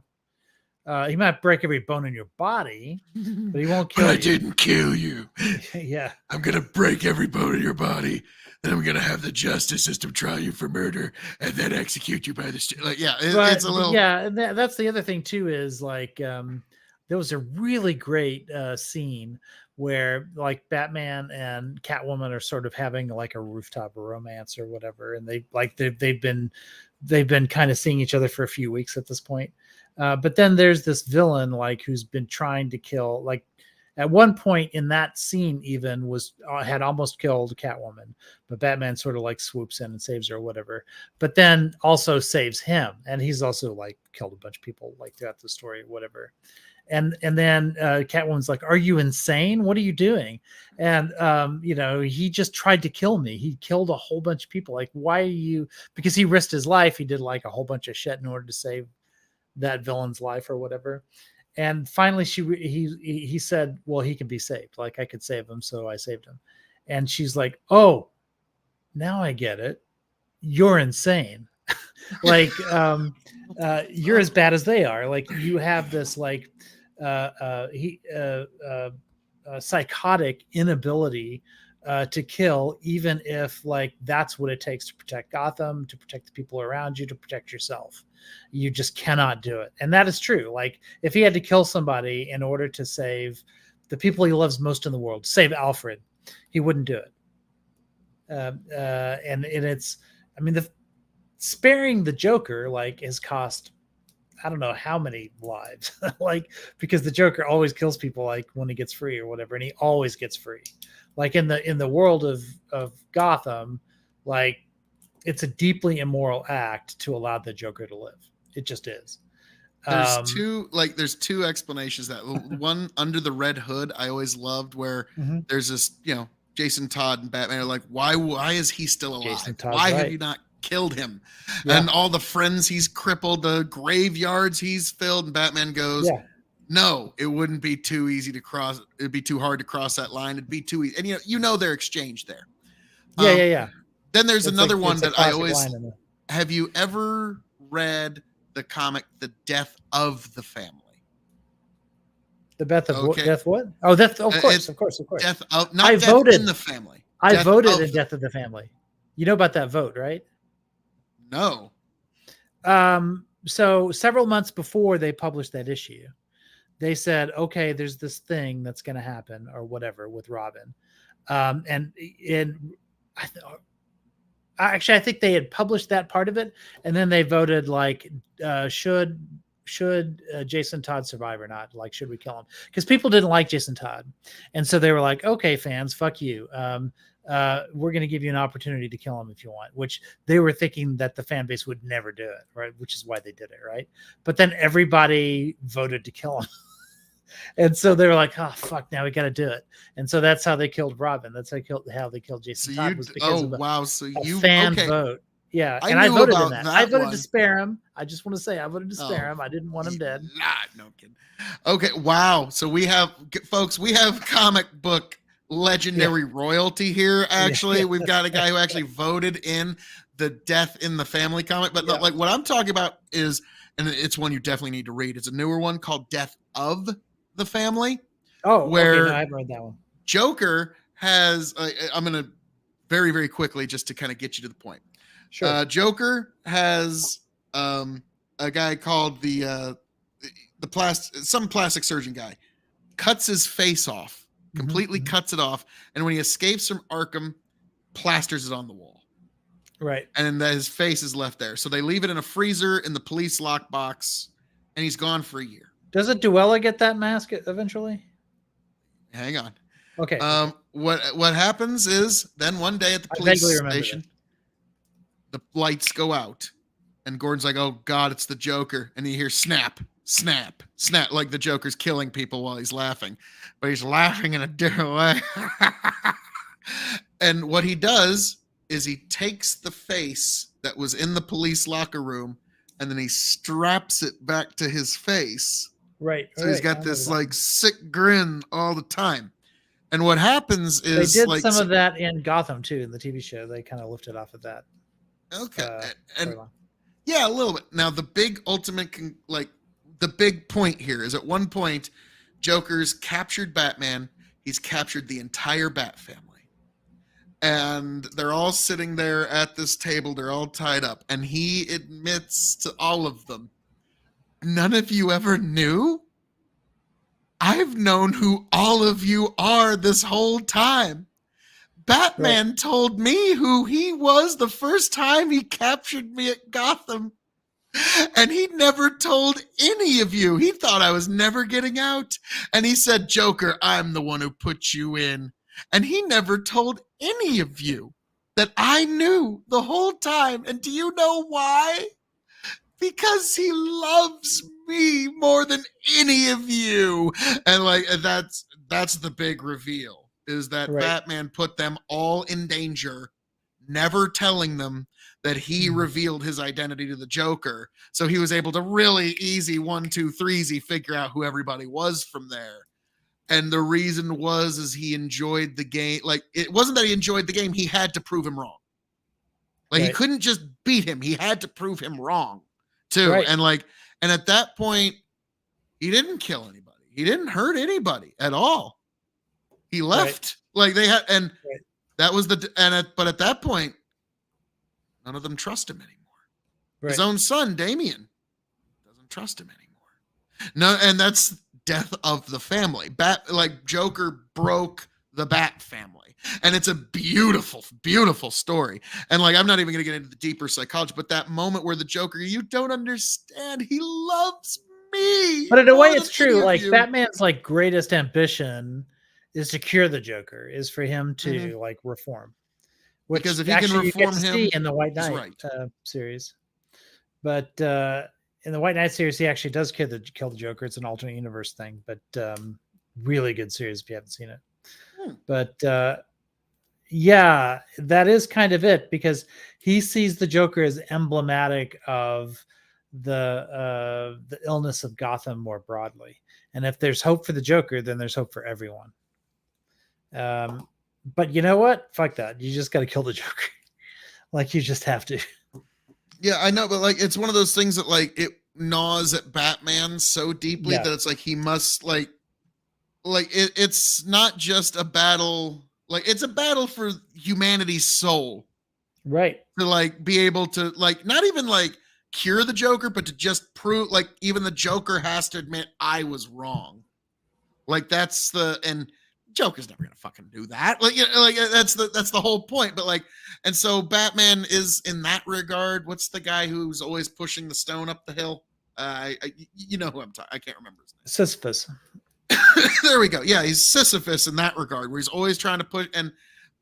He might break every bone in your body, but he won't kill But I you. didn't kill you. Yeah, I'm gonna break every bone in your body. Then I'm gonna have the justice system try you for murder and then execute you by the like, yeah, but it's a little. yeah, and that's the other thing too, is like there was a really great scene where like Batman and Catwoman are sort of having like a rooftop romance or whatever, and they've been kind of seeing each other for a few weeks at this point. But then there's this villain like who's been trying to kill, like at one point in that scene even had almost killed Catwoman, but Batman sort of like swoops in and saves her or whatever, but then also saves him, and he's also like killed a bunch of people like throughout the story or whatever. And then Catwoman's like, "Are you insane? What are you doing?" And he just tried to kill me. He killed a whole bunch of people. Like, why are you? Because he risked his life. He did like a whole bunch of shit in order to save that villain's life or whatever. And finally he said, well, he can be saved. Like, I could save him, so I saved him. And she's like, oh, now I get it. You're insane. Like, you're as bad as they are. Like, you have this like psychotic inability to kill, even if like that's what it takes to protect Gotham, to protect the people around you, to protect yourself. You just cannot do it. And that is true. Like, if he had to kill somebody in order to save the people he loves most in the world, save Alfred, he wouldn't do it. and it's, I mean, the sparing the Joker like has cost I don't know how many lives, like because the Joker always kills people like when he gets free or whatever, and he always gets free. Like in the world of Gotham, like it's a deeply immoral act to allow the Joker to live. It just is. There's two explanations that one under the Red Hood I always loved where Mhm. there's this, Jason Todd and Batman are like, why is he still alive? Jason Todd's Why have right. you not killed him? Yeah. And all the friends he's crippled, the graveyards he's filled, and Batman goes, Yeah. no, it wouldn't be too easy to cross. It'd be too hard to cross that line. It'd be too easy. And their exchange there. Yeah. Then there's It's another one it's a that I classic always line in the- have you ever read the comic The Death of the Family? The death of Okay. death what? Oh, death. Of course, It's of course, of course. Death of not I death voted. in the family. I Death voted of in the- Death of the Family. You know about that vote, right? No. So several months before they published that issue, they said, okay, there's this thing that's going to happen or whatever with Robin. And I think they had published that part of it. And then they voted like, should Jason Todd survive or not? Like, should we kill him? Because people didn't like Jason Todd. And so they were like, okay, fans, fuck you. We're going to give you an opportunity to kill him if you want, which they were thinking that the fan base would never do it, right? Which is why they did it, right? But then everybody voted to kill him. And so they were like, oh, fuck, now we got to do it. And so that's how they killed Robin. That's how they killed Jason Todd was because of a fan vote. Yeah, I and I knew voted in about that. that I voted one. to spare him. I just want to say I voted to spare Oh. him. I didn't want him dead. No kidding. Okay, wow. So we have comic book legendary royalty here. Actually, Yeah. we've got a guy who actually voted in the Death in the Family comic. But Yeah. like what I'm talking about is, and it's one you definitely need to read. It's a newer one called Death of the Family. Oh, Where- okay, no, I haven't read that one. Joker has. I'm gonna very very quickly just to kind of get you to the point. Sure. Joker has a guy called some plastic surgeon guy cuts his face off, completely Mhm. cuts it off, and when he escapes from Arkham, plasters it on the wall, Right. and then his face is left there. So they leave it in a freezer in the police lockbox, and he's gone for a year. Doesn't Duella get that mask eventually? Hang on. Okay. What happens is then one day at the I police vaguely remember station, the lights go out, and Gordon's like, "Oh God, it's the Joker!" And you hear snap, snap, snap, like the Joker's killing people while he's laughing, but he's laughing in a different way. And what he does is he takes the face that was in the police locker room, and then he straps it back to his face. Right. So he's right, I got remember this that. like sick grin all the time. And what happens They is did like some of that in Gotham too in the TV show. They kind of lifted off of that. okay, and storyline. yeah, a little bit. Now the big the big point here is at one point, Joker's captured Batman. He's captured the entire Bat family, and they're all sitting there at this table. They're all tied up, and he admits to all of them, "None of you ever knew? I've known who all of you are this whole time. Batman told me who he was the first time he captured me at Gotham. And he never told any of you. He thought I was never getting out. And he said, 'Joker, I'm the one who put you in.' And he never told any of you that I knew the whole time. And do you know why? Because he loves me more than any of you." And like that's the big reveal, is that Right. Batman put them all in danger, never telling them that he revealed his identity to the Joker. So he was able to really easy 1, 2, 3 figure out who everybody was from there. And the reason is he enjoyed the game. Like, it wasn't that he enjoyed the game, he had to prove him wrong. Like, he Right. couldn't just beat him, he had to prove him wrong too. Right. And at that point, he didn't kill anybody. He didn't hurt anybody at all. He left. Like they had, and Right. that was but at that point, none of them trust him anymore. His Right. own son, Damien, doesn't trust him anymore. No, and that's Death of the Family. Joker broke the Bat family. And it's a beautiful, beautiful story. And like, I'm not even going to get into the deeper psychology, but that moment where the Joker, you don't understand, he loves me. But in a way, more it's than any true. of Like you. Batman's like greatest ambition is to cure the Joker, is for him to like reform. Which Because if he can actually you get reform to him, see in the White he's Knight right. series. But in the White Knight series, he actually does kill the Joker. It's an alternate universe thing, but really good series if you haven't seen it. But yeah, that is kind of it, because he sees the Joker as emblematic of the illness of Gotham more broadly. And if there's hope for the Joker, then there's hope for everyone. But you know what? Fuck that. You just got to kill the Joker. Like, you just have to. Yeah, I know, but like, it's one of those things that like it gnaws at Batman so deeply Yeah. that it's like he must it's not just a battle, like it's a battle for humanity's soul Right. to like be able to like not even like cure the Joker, but to just prove like even the Joker has to admit I was wrong. Like that's and Joker's never gonna fucking do that. Like, you know, like that's the whole point. But like, and so Batman is in that regard. What's the guy who's always pushing the stone up the hill? You know who I'm talking. I can't remember his name. Sisyphus. There we go. Yeah, he's Sisyphus in that regard, where he's always trying to push. And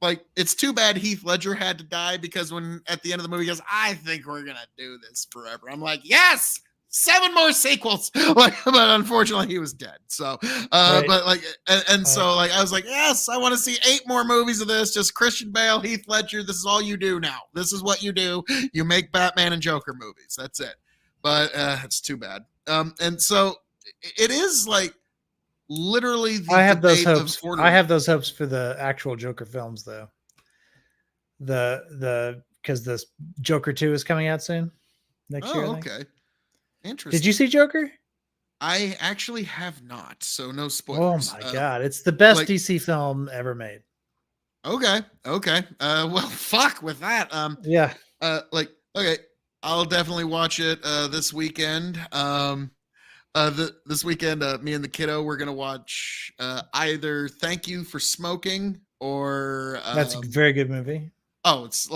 like, it's too bad Heath Ledger had to die, because when at the end of the movie he goes, "I think we're gonna do this forever," I'm like, yes. 7 more sequels. Like, but unfortunately he was dead. So Right. but like and so like I was like, yes, I want to see 8 more movies of this. Just Christian Bale, Heath Ledger. This is all you do now. This is what you do. You make Batman and Joker movies. That's it. But it's too bad. And so it is like literally the I have those debate of hopes. order. I have those hopes for the actual Joker films, though. Because this Joker 2 is coming out soon next year. I think. Okay. Interesting. Did you see Joker? I actually have not, so no Oh spoilers. my god, it's the best like- DC film ever made. Okay. Well, fuck with that. Yeah. Okay, I'll definitely watch it this weekend. This weekend, me and the kiddo, we're gonna watch either Thank You for Smoking or That's a very good movie. it's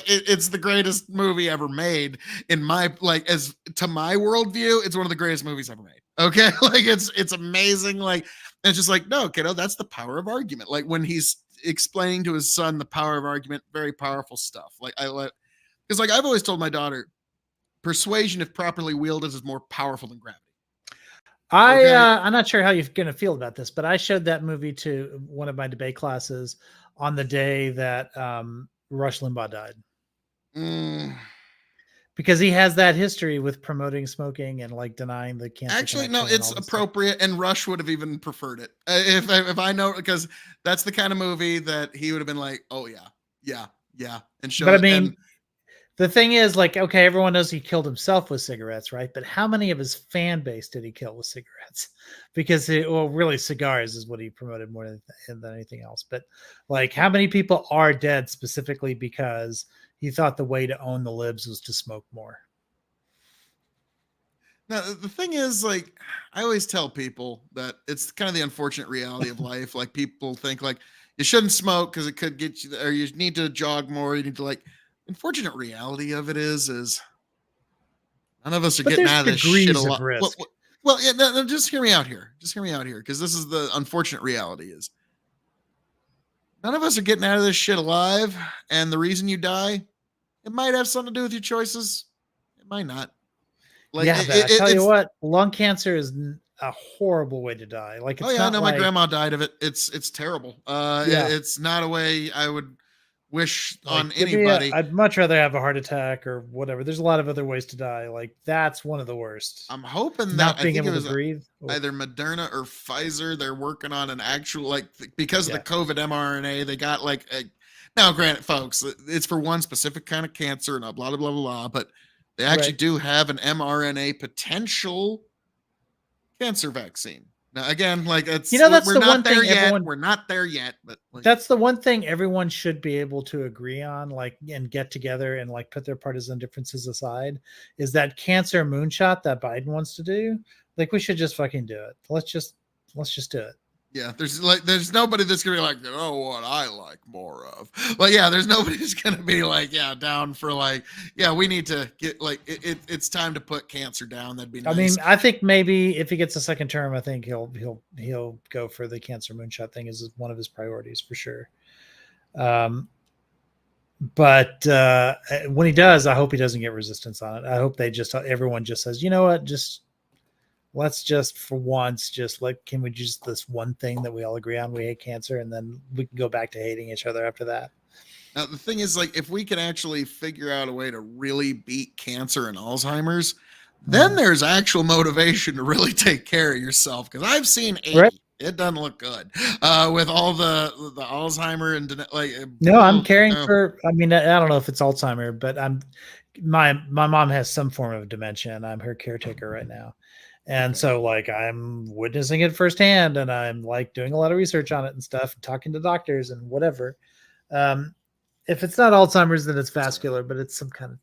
it's the greatest movie ever made in my as to my worldview. It's one of the greatest movies ever made. Okay, like it's amazing. Like, it's just like, no, kiddo, that's the power of argument. Like when he's explaining to his son the power of argument, very powerful stuff. Like because like I've always told my daughter, persuasion, if properly wielded, is more powerful than gravity. Okay. I'm not sure how you're going to feel about this, but I showed that movie to one of my debate classes on the day that Rush Limbaugh died, because he has that history with promoting smoking and like denying the cancer. Actually, no, connection and it's all this stuff. appropriate, and Rush would have even preferred it if I know, because that's the kind of movie that he would have been like, oh yeah, and show. But I mean, the thing is, like, okay, everyone knows he killed himself with cigarettes, right? But how many of his fan base did he kill with cigarettes? Because really, cigars is what he promoted more than anything else. But like, how many people are dead specifically because he thought the way to own the libs was to smoke more? now the thing is, like, I always tell people that it's kind of the unfortunate reality of life. Like, people think like you shouldn't smoke because it could get you, or you need to jog more. You need to like. Unfortunate reality of it is none of us are getting out of this shit a lot. Well, yeah, no, just hear me out here. Because this is the unfortunate reality is none of us are getting out of this shit alive. And the reason you die, it might have something to do with your choices. It might not. Like, yeah, but I tell you what, lung cancer is a horrible way to die. Like, it's I know my grandma died of it. It's terrible. It's not a way I would wish on anybody. I'd much rather have a heart attack or whatever. There's a lot of other ways to die. Like, that's one of the worst. I'm hoping not that being I think able it was to breathe. either Moderna or Pfizer. They're working on an actual, because of the COVID mRNA, they got now granted, folks, it's for one specific kind of cancer and blah, blah, blah, blah, but they actually do have an mRNA potential cancer vaccine. Now, again, that's that's we're the not one there thing yet. everyone. We're not there yet, but That's the one thing everyone should be able to agree on, and get together and put their partisan differences aside, is that cancer moonshot that Biden wants to do. Like, we should just fucking do it. Let's just do it. Yeah, there's nobody that's gonna be like, you know what I like more of. But yeah, there's nobody that's gonna be like, yeah, down for like, yeah, we need to get like it's time to put cancer down. That'd be nice. I mean, I think maybe if he gets a second term, I think he'll go for the cancer moonshot thing as one of his priorities for sure. But when he does, I hope he doesn't get resistance on it. I hope everyone just says, you know what, let's just for once, can we just this one thing that we all agree on? We hate cancer, and then we can go back to hating each other after that. Now, the thing is, like, if we can actually figure out a way to really beat cancer and Alzheimer's, then there's actual motivation to really take care of yourself. Because I've seen 80. Right. It doesn't look good with all the Alzheimer and like. No, I'm caring for. I mean, I don't know if it's Alzheimer, but my mom has some form of dementia, and I'm her caretaker right now. And so like I'm witnessing it firsthand, and I'm like doing a lot of research on it and stuff, talking to doctors and whatever. If it's not Alzheimer's, then it's vascular, but it's some kind of.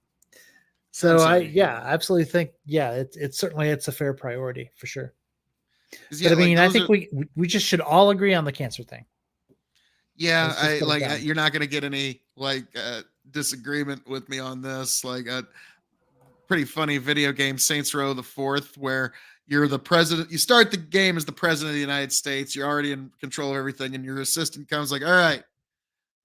So I absolutely think it's certainly it's a fair priority for sure. Yeah, but I mean, I think we just should all agree on the cancer thing. Yeah, you're not going to get any like disagreement with me on this. Like a pretty funny video game, Saints Row the Fourth, where you're the president. You start the game as the president of the United States. You're already in control of everything, and your assistant comes like, "All right,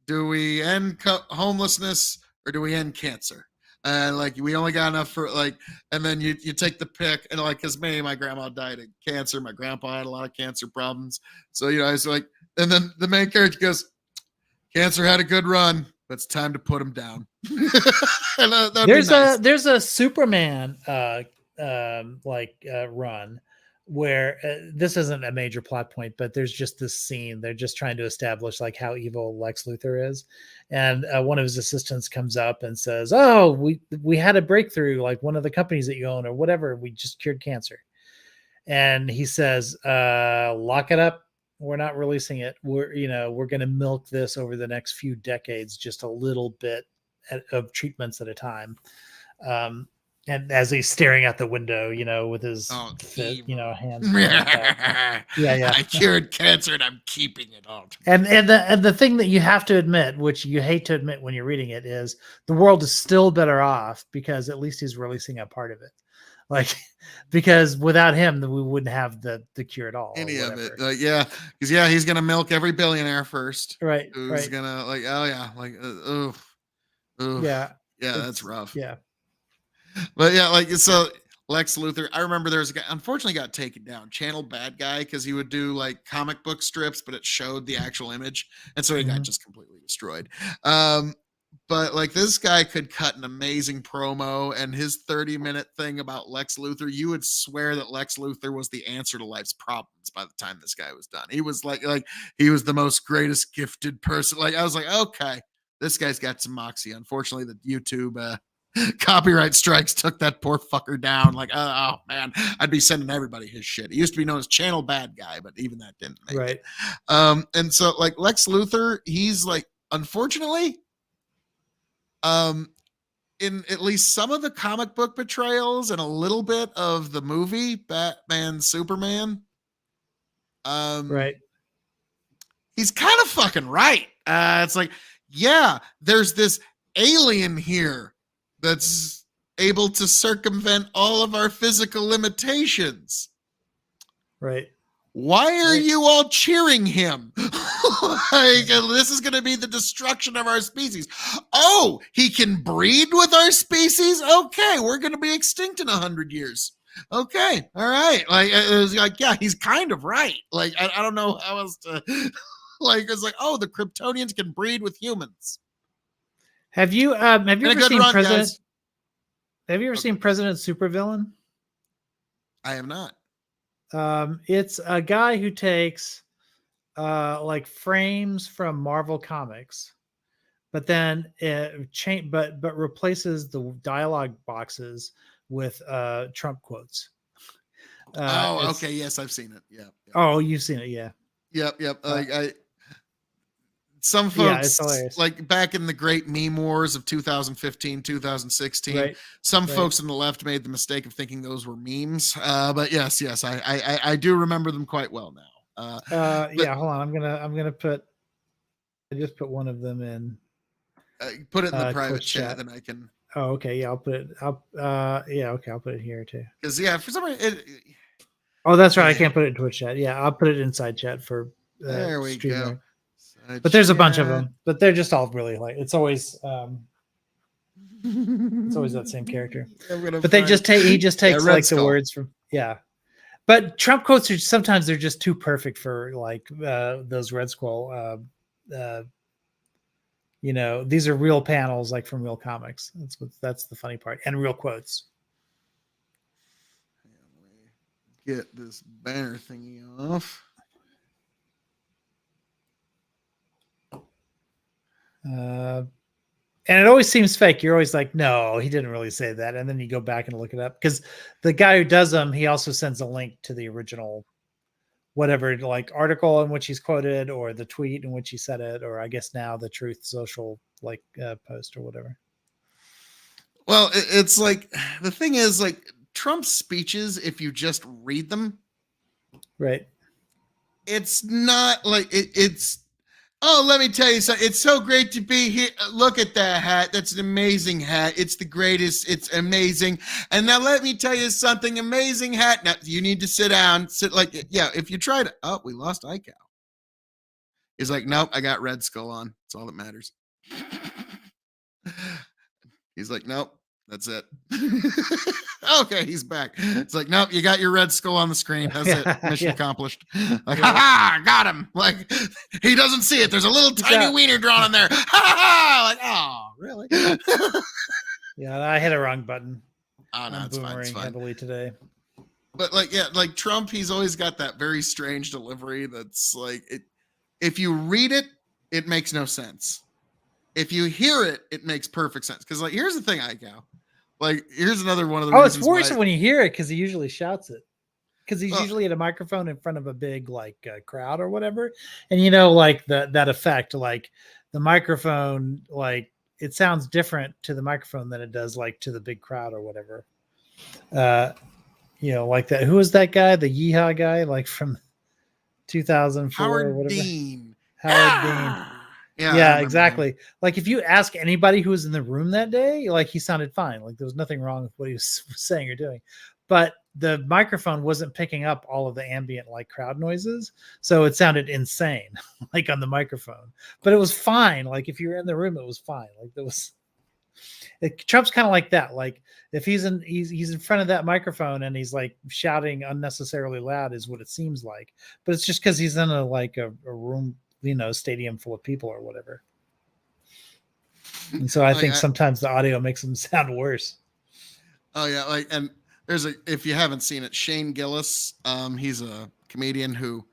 do we end homelessness or do we end cancer?" Like we only got enough for like, and then you take the pick, and like, cause my grandma died of cancer. My grandpa had a lot of cancer problems. So, I was like, and then the main character goes, "Cancer had a good run, but it's time to put him down." There's a Superman run where this isn't a major plot point, but there's just this scene. They're just trying to establish like how evil Lex Luthor is. And one of his assistants comes up and says, "Oh, we had a breakthrough, like one of the companies that you own or whatever. We just cured cancer." And he says, "Lock it up. We're not releasing it. We're going to milk this over the next few decades, just a little bit of treatments at a time." And as he's staring out the window, with his hands. Yeah. I cured cancer and I'm keeping it all. And the thing that you have to admit, which you hate to admit when you're reading it, is the world is still better off because at least he's releasing a part of it. Like, because without him, then we wouldn't have the cure at all. Any of it. Because he's going to milk every billionaire first. Right. Who's going to like, oh yeah. Like, yeah, that's rough. Yeah. But yeah, like, so Lex Luthor, I remember there was a guy, unfortunately got taken down, Channel Bad Guy, because he would do like comic book strips, but it showed the actual image. And so he got just completely destroyed. But like this guy could cut an amazing promo, and his 30-minute thing about Lex Luthor, you would swear that Lex Luthor was the answer to life's problems by the time this guy was done. He was like he was the most greatest gifted person. Like I was like, okay, this guy's got some moxie. Unfortunately, the YouTube copyright strikes took that poor fucker down. Like, oh man, I'd be sending everybody his shit. He used to be known as Channel Bad Guy, but even that didn't make it. And so like Lex Luthor, he's like, unfortunately, in at least some of the comic book portrayals and a little bit of the movie Batman Superman, he's kind of fucking right. It's like, yeah, there's this alien here that's able to circumvent all of our physical limitations. Right. Why are you all cheering him? Like, this is going to be the destruction of our species. Oh, he can breed with our species? Okay, we're going to be extinct in 100 years. Okay, all right. Like, it was like, yeah, he's kind of right. Like, I don't know how else to... Like, it's like, oh, the Kryptonians can breed with humans. Have you ever seen President? Guys. Have you ever seen President Supervillain? I have not. It's a guy who takes like frames from Marvel Comics, but then but replaces the dialogue boxes with Trump quotes. Okay, yes, I've seen it. Yeah. Oh, you've seen it, yeah. Yep. Some folks, hilarious. like back in the great meme wars of 2015, 2016, some folks on the left made the mistake of thinking those were memes. But yes, I do remember them quite well now. Yeah, hold on. I'm gonna put. I just put one of them in. Put it in the Twitch private chat, chat. then I can. Oh, okay. Yeah, I'll put it. Yeah, okay. I'll put it here too. Because yeah, for some reason, Oh, that's right. I Yeah. can't put it in Twitch chat. Yeah, I'll put it inside chat for there we StreamYard. go. Side But there's a bunch of chat. them. But they're just all really like. It's always that same character. I'm gonna But they find- just take. He just Yeah, takes Red like the Skull. words from. Yeah. But Trump quotes are sometimes they're just too perfect for like those Red Skull. You know, these are real panels like from real comics. That's the funny part, and real quotes. Get this banner thingy off. And it always seems fake. You're always like, no, he didn't really say that. And then you go back and look it up because the guy who does them, he also sends a link to the original, whatever, like article in which he's quoted, or the tweet in which he said it, or I guess now the Truth Social like post or whatever. Well, it's like the thing is like Trump's speeches. If you just read them, Right. it's not like it's. Oh, let me tell you something. It's so great to be here. Look at that hat. That's an amazing hat. It's the greatest. It's amazing. And now let me tell you something. Amazing hat. Now you need to sit down. Sit like, yeah, if you try to, oh, we lost iCal. He's like, nope, I got Red Skull on. That's all that matters. He's like, nope, that's it. Okay, he's back. It's like, nope, you got your Red Skull on the screen. That's it. Mission Yeah. accomplished. Like, ha ha, got him. Like, he doesn't see it. There's a little tiny Yeah. wiener drawn on there. Ha ha. Like, oh, really? Yeah, I hit a wrong button. Oh no, I'm it's fine. It's boomerang fine. heavily today. But like, yeah, like Trump, he's always got that very strange delivery. That's like, it. If you read it, it makes no sense. If you hear it, it makes perfect sense. Because like, here's the thing, Ical. Like, here's another one of the. Oh, it's reasons why- worrisome when you hear it because he usually shouts it. Because he's Well- usually at a microphone in front of a big like crowd or whatever, and you know, like that effect, like the microphone, like it sounds different to the microphone than it does like to the big crowd or whatever. You know, like that. Who was that guy? The Yeehaw guy, like from 2004 or Howard whatever. Dean. Howard Dean. Ah! I Yeah, remember him. exactly. Like if you ask anybody who was in the room that day, like he sounded fine. Like there was nothing wrong with what he was saying or doing. But the microphone wasn't picking up all of the ambient like crowd noises. So it sounded insane, like on the microphone. But it was fine. Like if you were in the room, it was fine. Like there was Trump's kind of like that. Like if he's in front of that microphone and he's like shouting unnecessarily loud is what it seems like. But it's just because he's in a room, you know, stadium full of people or whatever. And so I think sometimes the audio makes them sound worse. Oh yeah, like, and if you haven't seen it, Shane Gillis, he's a comedian who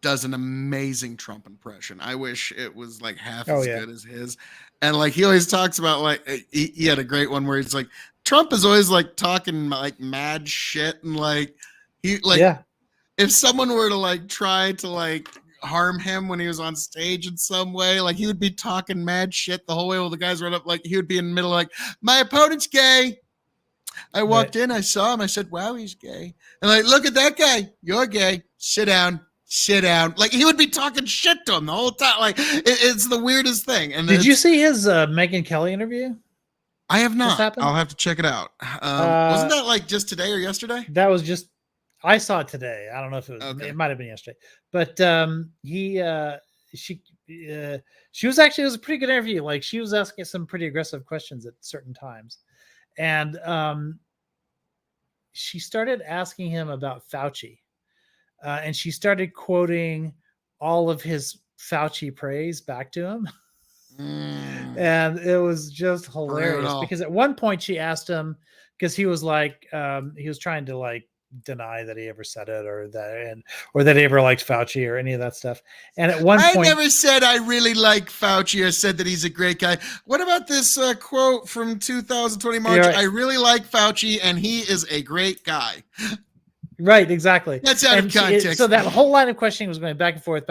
does an amazing Trump impression. I wish it was like half as good as his. And like he always talks about like he had a great one where he's like Trump is always like talking like mad shit and like he like if someone were to like try to like harm him when he was on stage in some way, like he would be talking mad shit the whole way while the guys run up, like he would be in the middle like my opponent's gay. I walked in, I saw him, I said, wow, he's gay. And like, look at that guy, you're gay. Sit down. Like he would be talking shit to him the whole time. Like it's the weirdest thing. And did you see his Megyn Kelly interview? I have not. happened? I'll have to check it out. Wasn't that like just today or yesterday? That was just I saw it today. I don't know if it was. Okay. It might have been yesterday. But she was actually, it was a pretty good interview. Like she was asking some pretty aggressive questions at certain times, and she started asking him about Fauci, and she started quoting all of his Fauci praise back to him. And it was just hilarious because at one point she asked him, because he was like he was trying to like deny that he ever said it or that he ever liked Fauci or any of that stuff. And at one point, I never said I really like Fauci. I said that he's a great guy. What about this quote from 2020 March? Yeah, right. I really like Fauci and he is a great guy. Right, exactly. That's out of context. So that whole line of questioning was going back and forth.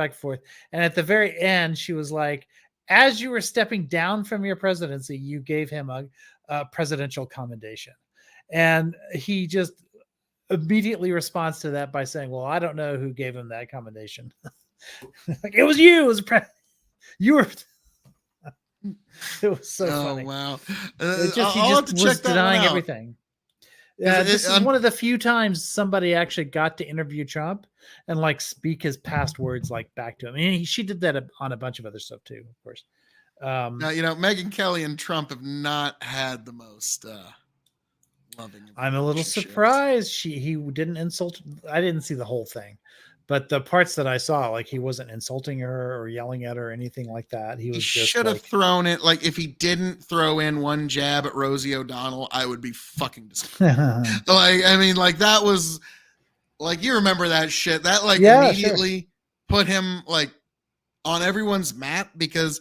And at the very end, she was like, as you were stepping down from your presidency, you gave him a presidential commendation. And he just, immediately responds to that by saying, "Well, I don't know who gave him that commendation. Like, it was you. It was you were." It was so Oh funny. wow! It just, I'll he have just to was check that one denying out. everything. Is This it- is one of the few times somebody actually got to interview Trump and like speak his past words like back to him. I mean, she did that on a bunch of other stuff too, of course. Now, Megyn Kelly and Trump have not had the most loving. of I'm a little relationships. surprised he didn't insult. I didn't see the whole thing, but the parts that I saw, like he wasn't insulting her or yelling at her or anything like that. He He was just should have like, thrown it. Like if he didn't throw in one jab at Rosie O'Donnell, I would be fucking disappointed. Like I mean, like that was like you remember that shit. That like Yeah, immediately put him like on everyone's map because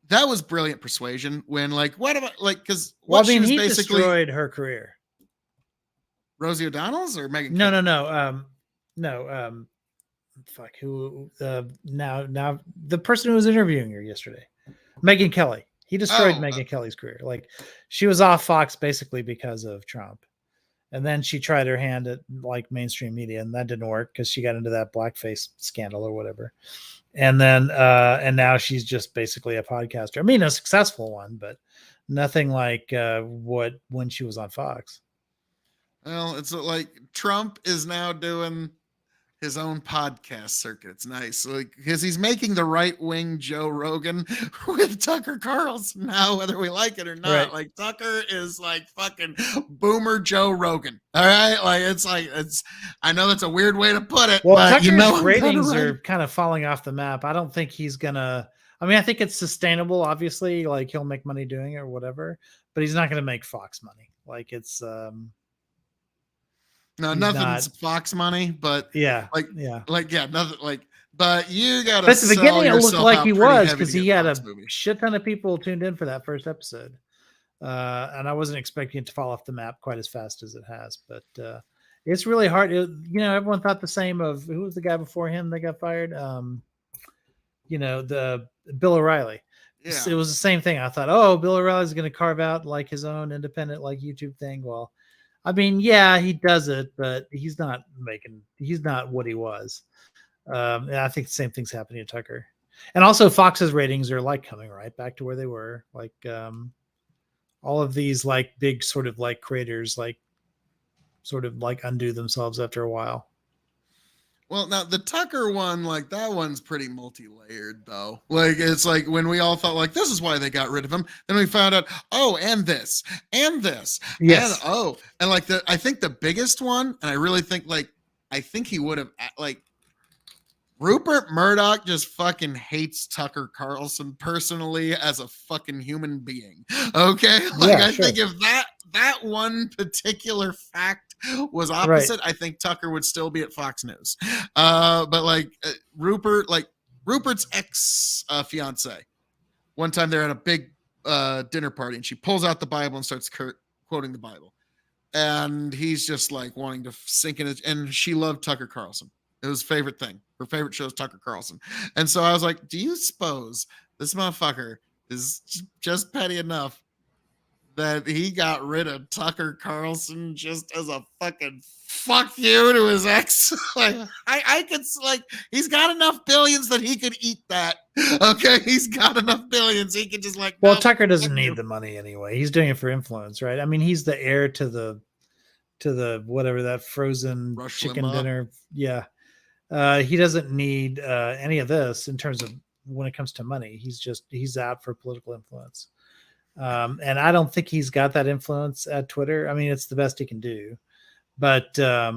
that was brilliant persuasion. When like what about like because well, what I mean, she was he basically destroyed her career. Rosie O'Donnell's or Megyn. No, Kelly? no. Fuck who? Now the person who was interviewing her yesterday, Megyn Kelly. He destroyed Megyn Kelly's career. Like she was off Fox basically because of Trump, and then she tried her hand at like mainstream media, and that didn't work because she got into that blackface scandal or whatever. And then and now she's just basically a podcaster. I mean, a successful one, but nothing like what when she was on Fox. Well, it's like Trump is now doing his own podcast circuit. It's nice, like because he's making the right wing Joe Rogan with Tucker Carlson now, whether we like it or not. Right. Like Tucker is like fucking boomer Joe Rogan. All right, like it's. I know that's a weird way to put it, Well, but Tucker's you know I'm kinda ratings right. are kind of falling off the map. I don't think he's gonna. I mean, I think it's sustainable. Obviously, like he'll make money doing it or whatever, but he's not gonna make Fox money. Like it's No, he's nothing's not- Fox money, but yeah, like yeah. yeah, nothing like. But you gotta. But at the beginning, it looked like he was because he had a movie. shit ton of people tuned in for that first episode, and I wasn't expecting it to fall off the map quite as fast as it has. But it's really hard. Everyone thought the same of who was the guy before him that got fired. The Bill O'Reilly. Yeah. It was the same thing. I thought, oh, Bill O'Reilly's going to carve out like his own independent like YouTube thing. Well, I mean, yeah, he does it, but he's not what he was. And I think the same thing's happening to Tucker. And also Fox's ratings are like coming right back to where they were. Like all of these like big sort of like creators like sort of like undo themselves after a while. Well, now the Tucker one, like that one's pretty multi-layered though. Like it's like when we all thought like this is why they got rid of him, then we found out, oh, and this, Yes. and like I think the biggest one, and I really think I think he would have like Rupert Murdoch just fucking hates Tucker Carlson personally as a fucking human being. Okay, like Yeah, I sure. think if that one particular fact was opposite, I think Tucker would still be at Fox News. But Rupert's ex fiance, one time they're at a big dinner party, and she pulls out the Bible and starts quoting the Bible, and he's just like wanting to sink in it. And she loved Tucker Carlson. It was favorite thing. Her favorite show is Tucker Carlson. And so I was like, do you suppose this motherfucker is just petty enough that he got rid of Tucker Carlson just as a fucking fuck you to his ex? Like, I could, like, he's got enough billions that he could eat that. Okay. He's got enough billions. He could just like, Well, no, Tucker doesn't fuck need you. the money anyway. He's doing it for influence, right? I mean, he's the heir to the whatever that frozen Rush chicken Limbaugh. dinner. Yeah. He doesn't need any of this in terms of when it comes to money. He's out for political influence. And I don't think he's got that influence at Twitter. I mean, it's the best he can do, but I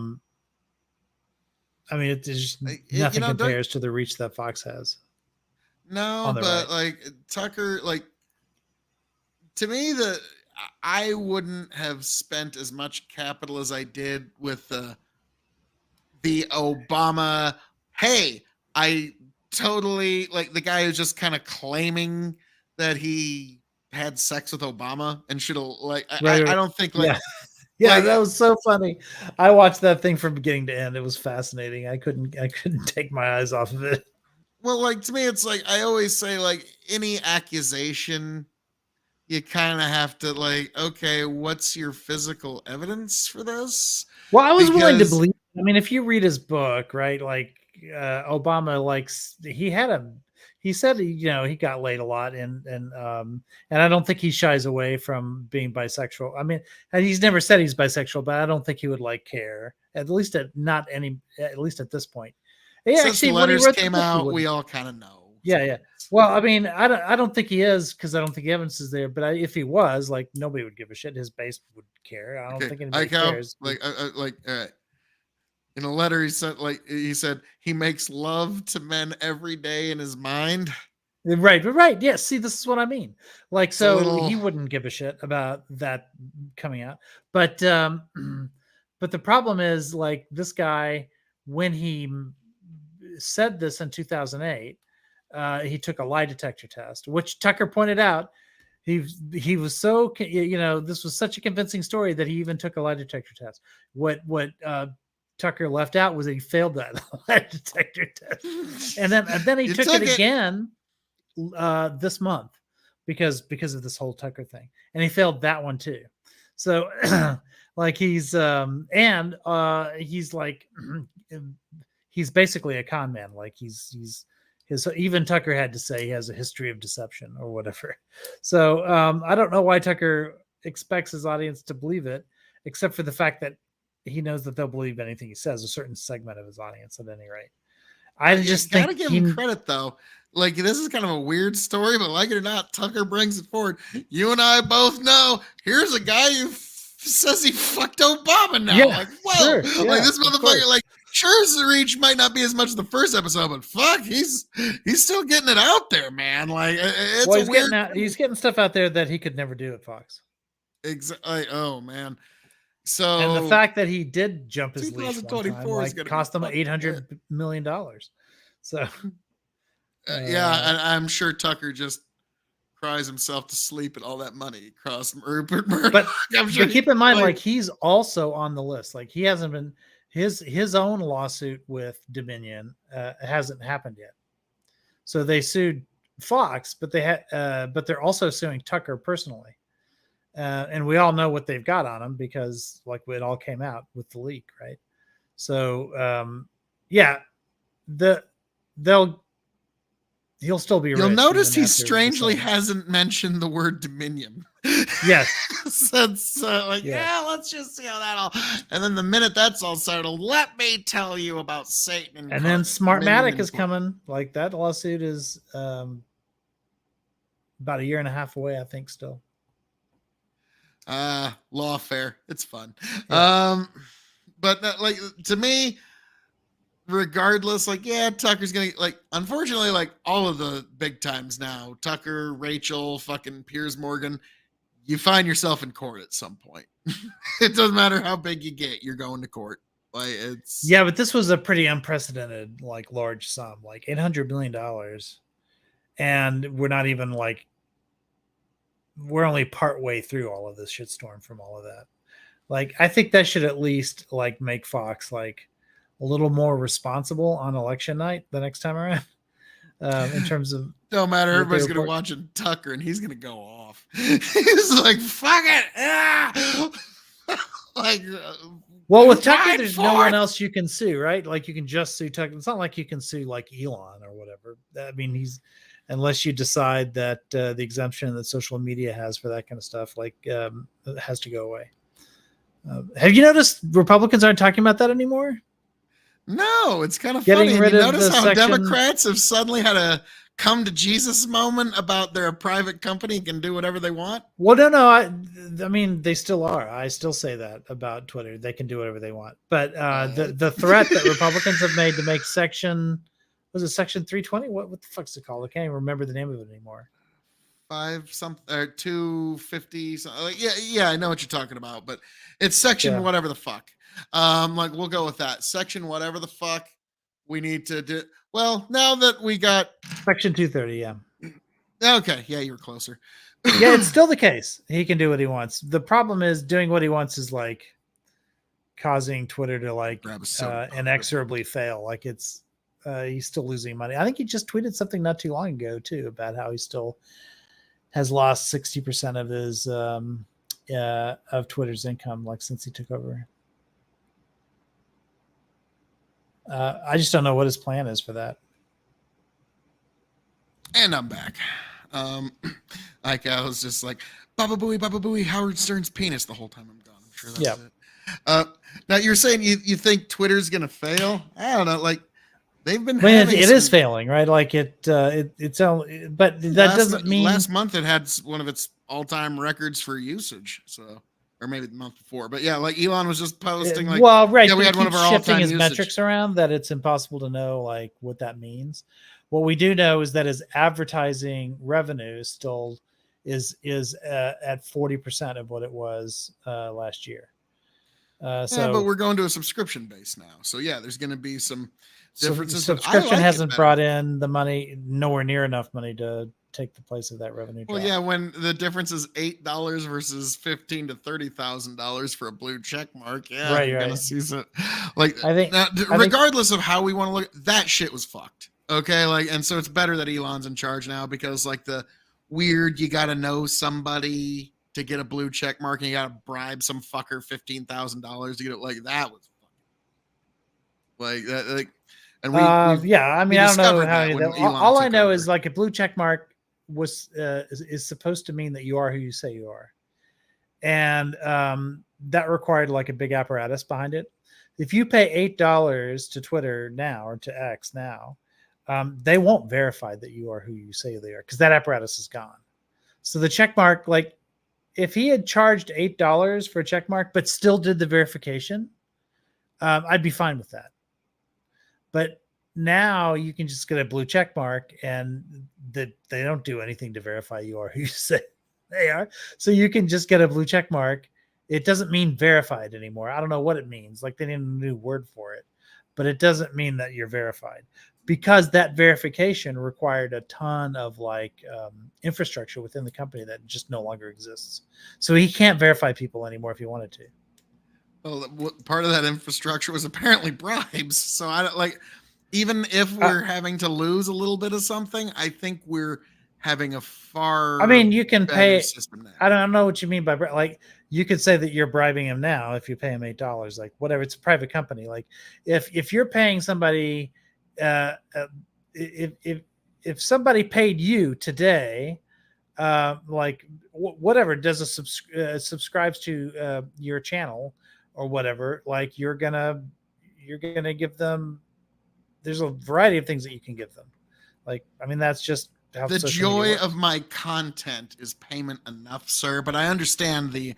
mean, it's just nothing compares to the reach that Fox has. No, on the but right. like Tucker, like to me, I wouldn't have spent as much capital as I did with the Obama. Hey, I totally like the guy who's just kind of claiming that he had sex with Obama and should have like. Right. I don't think like. Yeah. Yeah, Like- that was so funny. I watched that thing from beginning to end. It was fascinating. I couldn't take my eyes off of it. Well, like to me, it's like I always say, like any accusation, you kind of have to like, okay, what's your physical evidence for this? Well, I was willing to Because- believe. I mean, if you read his book, right, like Obama, he said he got laid a lot, and I don't think he shies away from being bisexual. I mean, and he's never said he's bisexual, but I don't think he would care. At least at this point. Yeah, Since the when he letters wrote the came book, he out, wouldn't. we all kind of know. Yeah, yeah. Well, I mean, I don't think he is, because I don't think evidence is there. But if he was, like, nobody would give a shit. His base would care. I don't think anybody cares. In a letter he said he makes love to men every day in his mind. Right. Yes. See, this is what I mean. Like, a so little- he wouldn't give a shit about that coming out. But but the problem is, like, this guy, when he said this in 2008, he took a lie detector test, which Tucker pointed out. He was so, this was such a convincing story that he even took a lie detector test. What Tucker left out was that he failed that lie detector test, and then he You took took it it. again this month because of this whole Tucker thing, and he failed that one too. So like he's like he's basically a con man. Like he's even Tucker had to say he has a history of deception or whatever. So I don't know why Tucker expects his audience to believe it, except for the fact that he knows that they'll believe anything he says, a certain segment of his audience at any rate. I just gotta think give him credit though. Like, this is kind of a weird story, but like it or not, Tucker brings it forward. You and I both know here's a guy who says he fucked Obama now. Yeah, like, whoa, sure, like yeah, this of motherfucker. course. Like, sure, his reach might not be as much as the first episode, but fuck, he's still getting it out there, man. Like, it's well, a weird. he's getting stuff out there that he could never do at Fox. Exactly. Oh man. So And the fact that he did jump his leash one 2024 time, is like, gonna be cost him fucking $800 million. So yeah, and I'm sure Tucker just cries himself to sleep at all that money across Rupert Murdoch. but, I'm sure but keep in mind, like- like, he's also on the list. Like, he hasn't been his own lawsuit with Dominion hasn't happened yet. So they sued Fox, but they're also suing Tucker personally. And we all know what they've got on him because, like, it all came out with the leak, right? So yeah, he'll still be. You'll rich notice even he after strangely the settlement. hasn't mentioned the word Dominion. Yes. Since like, Yeah. let's just see how that all. And then the minute that's all settled, let me tell you about Satan. And then incarnate. Smartmatic Dominion is coming. Like, that lawsuit is about a year and a half away, I think, still. Lawfare. It's fun. Yeah. But like, to me, regardless, like, yeah, Tucker's gonna, like, unfortunately, like, all of the big times now, Tucker, Rachel, fucking Piers Morgan, you find yourself in court at some point. It doesn't matter how big you get, you're going to court. Like, it's Yeah, but this was a pretty unprecedented, like, large sum, like $800 million. And we're not even, like, we're only part way through all of this shitstorm from all of that. Like, I think that should at least, like, make Fox, like, a little more responsible on election night the next time around. In terms of, no matter, what they everybody's gonna report. watching Tucker and he's gonna go off. He's like, fuck it. Ah! Like, well, with Tucker, Ride there's no one forth! else you can sue, right? Like, you can just sue Tucker. It's not like you can sue, like, Elon or whatever. I mean, unless you decide that the exemption that social media has for that kind of stuff, like, it has to go away. Have you noticed Republicans aren't talking about that anymore? no, it's kind of Getting funny. rid You of notice the how section- Democrats have suddenly had a come to Jesus moment about their private company can do whatever they want. Well, no. I mean, they still are. I still say that about Twitter. They can do whatever they want. But the threat that Republicans have made to make Section 320? What the fuck's it called? I can't even remember the name of it anymore. 250 something. Like, yeah, I know what you're talking about, but it's section Yeah. whatever the fuck. Like, we'll go with that. Section whatever the fuck we need to do. Well, now that we got Section 230, yeah. okay, yeah, you were closer. Yeah, it's still the case. He can do what he wants. The problem is doing what he wants is, like, causing Twitter to, like, Grab a soda. inexorably fail. Like, it's he's still losing money. I think he just tweeted something not too long ago too about how he still has lost 60% of his of Twitter's income, like, since he took over. I just don't know what his plan is for that. And I'm back. Like I was just like Baba Booey, Howard Stern's penis the whole time I'm gone. I'm sure that's Yep. it. Now you're saying you think Twitter's gonna fail? I don't know. Like they've been. I mean, having it is some- failing, right? Like it's only, but that doesn't mean last month it had one of its all-time records for usage. So, or maybe the month before. But yeah, like Elon was just posting like, well, right. yeah, we but had he one of keeps our shifting all-time his usage. metrics around that it's impossible to know like what that means. What we do know is that his advertising revenue still is at 40% of what it was last year. yeah, So, but we're going to a subscription base now. So yeah, there's going to be some differences. but I subscription like it hasn't better. brought in the money, nowhere near enough money to take the place of that revenue. Well, drop. yeah, when the difference is $8 versus $15,000 to $30,000 for a blue check mark, yeah, Right, you're gonna right. see some. Like, I think- now, I think- regardless of how we want to look, that shit was fucked. Okay, like, and so it's better that Elon's in charge now because, like, the weird, you got to know somebody to get a blue check mark, and you got to bribe some fucker $15,000 to get it. Like that was like that. Like, and we yeah, I mean, I don't know discovered how that any of when that. Elon All I took know over. is like a blue check mark was is supposed to mean that you are who you say you are, and that required like a big apparatus behind it. If you pay $8 to Twitter now or to X now, they won't verify that you are who you say they are because that apparatus is gone. So the check mark, like if he had charged $8 for a check mark but still did the verification, I'd be fine with that. But now you can just get a blue check mark and they don't do anything to verify you are who you say they are. So you can just get a blue check mark. It doesn't mean verified anymore. I don't know what it means. Like they need a new word for it, but it doesn't mean that you're verified because that verification required a ton of like infrastructure within the company that just no longer exists. So he can't verify people anymore if he wanted to. Well, part of that infrastructure was apparently bribes. So I don't like, even if we're having to lose a little bit of something, I think we're having a far. I mean, you can better pay. system now. I don't know what you mean by like. You could say that you're bribing him now if you pay him $8, like whatever. It's a private company. Like if you're paying somebody, if somebody paid you today, like whatever does subscribes to your channel or whatever, like you're gonna give them. There's a variety of things that you can give them. Like I mean, that's just how The social media joy works. of my content is payment enough, sir. But I understand the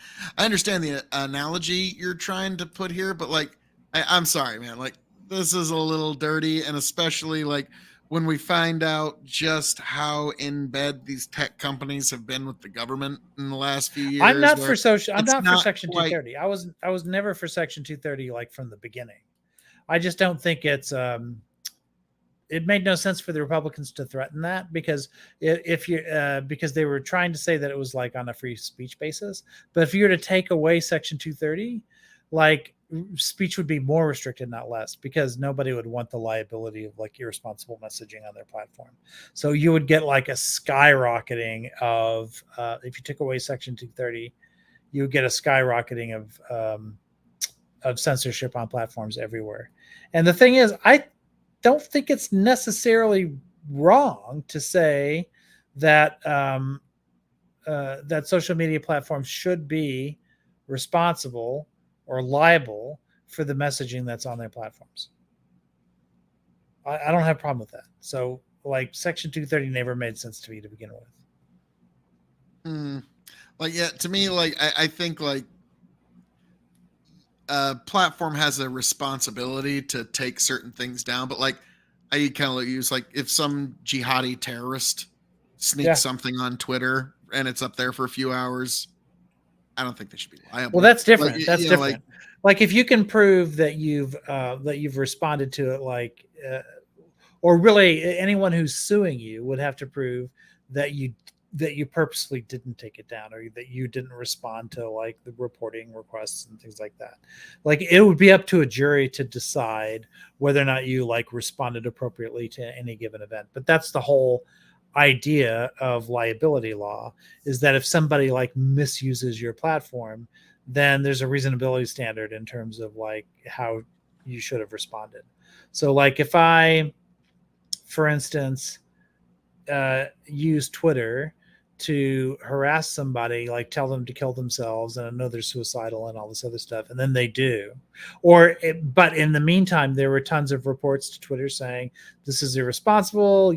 analogy you're trying to put here. But like, I'm sorry, man. Like this is a little dirty, and especially like when we find out just how in bed these tech companies have been with the government in the last few years. I'm not where for social. I'm it's not for not Section quite- 230. I was never for Section 230 like from the beginning. I just don't think it's it made no sense for the Republicans to threaten that because if you because they were trying to say that it was like on a free speech basis. But if you were to take away Section 230, like speech would be more restricted, not less, because nobody would want the liability of like irresponsible messaging on their platform. So you would get like a skyrocketing of if you took away Section 230, you would get a skyrocketing of censorship on platforms everywhere. And the thing is, I don't think it's necessarily wrong to say that that social media platforms should be responsible or liable for the messaging that's on their platforms. I don't have a problem with that. So, like, Section 230 never made sense to me to begin with. Like, yeah, to me, like, I think like a platform has a responsibility to take certain things down, but like I kind of use like if some jihadi terrorist sneaks something on Twitter and it's up there for a few hours, I don't think they should be liable. Well, that's different. Like, That's you know, different. Like if you can prove that you've responded to it, like, or really anyone who's suing you would have to prove that you purposely didn't take it down or that you didn't respond to like the reporting requests and things like that. Like it would be up to a jury to decide whether or not you like responded appropriately to any given event. But that's the whole idea of liability law, is that if somebody like misuses your platform, then there's a reasonability standard in terms of like how you should have responded. So like if I, for instance, use Twitter to harass somebody, like tell them to kill themselves and I know they're suicidal and all this other stuff, and then they do, but in the meantime there were tons of reports to Twitter saying this is irresponsible,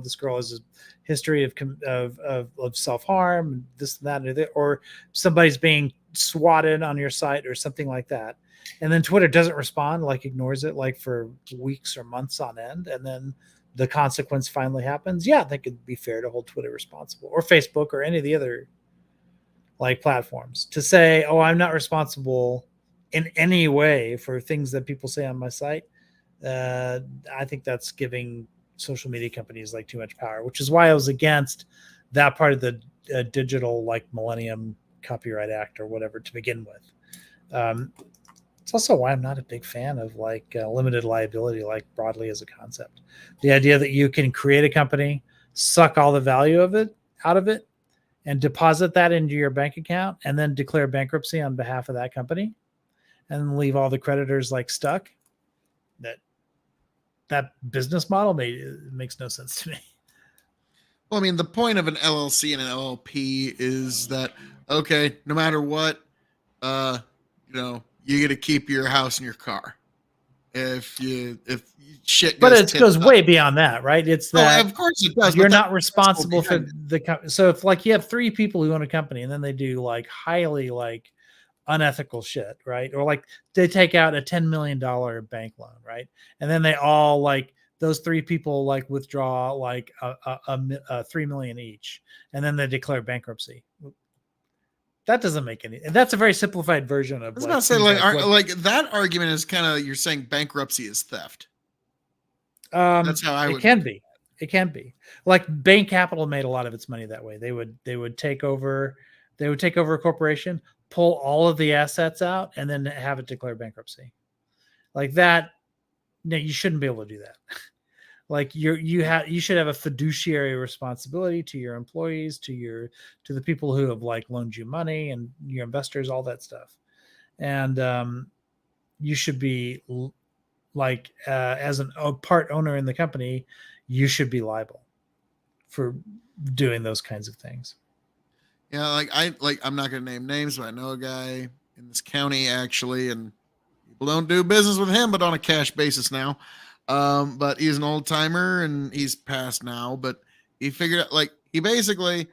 this girl has a history of self-harm, this and that, or somebody's being swatted on your site or something like that, and then Twitter doesn't respond, like ignores it like for weeks or months on end, and then the consequence finally happens. Yeah, I think it'd be fair to hold Twitter responsible, or Facebook, or any of the other like platforms, to say, oh, I'm not responsible in any way for things that people say on my site. I think that's giving social media companies like too much power, which is why I was against that part of the digital like Millennium Copyright Act or whatever to begin with. It's also why I'm not a big fan of like limited liability, like broadly as a concept. The idea that you can create a company, suck all the value of it out of it, and deposit that into your bank account, and then declare bankruptcy on behalf of that company, and leave all the creditors like stuck. That business model makes no sense to me. Well, I mean, the point of an LLC and an LLP is that, okay, no matter what, you get to keep your house and your car. If shit goes, but it goes way beyond that, right? It's that of course it does. you're not responsible for the company. So if like you have 3 people who own a company and then they do like highly like unethical shit, right? Or like they take out a $10 million bank loan, right? And then they all like those 3 people like withdraw like a 3 million each, and then they declare bankruptcy. That doesn't make any. And that's a very simplified version of. I was about to say, like that argument is kind of, you're saying bankruptcy is theft. That's how I would. It can be. Like Bain Capital made a lot of its money that way. They would take over a corporation, pull all of the assets out, and then have it declare bankruptcy. Like that. No, you shouldn't be able to do that. Like you should have a fiduciary responsibility to your employees, to the people who have like loaned you money, and your investors, all that stuff. And you should be like as a part owner in the company, you should be liable for doing those kinds of things. Yeah, I'm not going to name names, but I know a guy in this county actually, and people don't do business with him, but on a cash basis now. But he's an old timer and he's passed now, but he figured out, like, he basically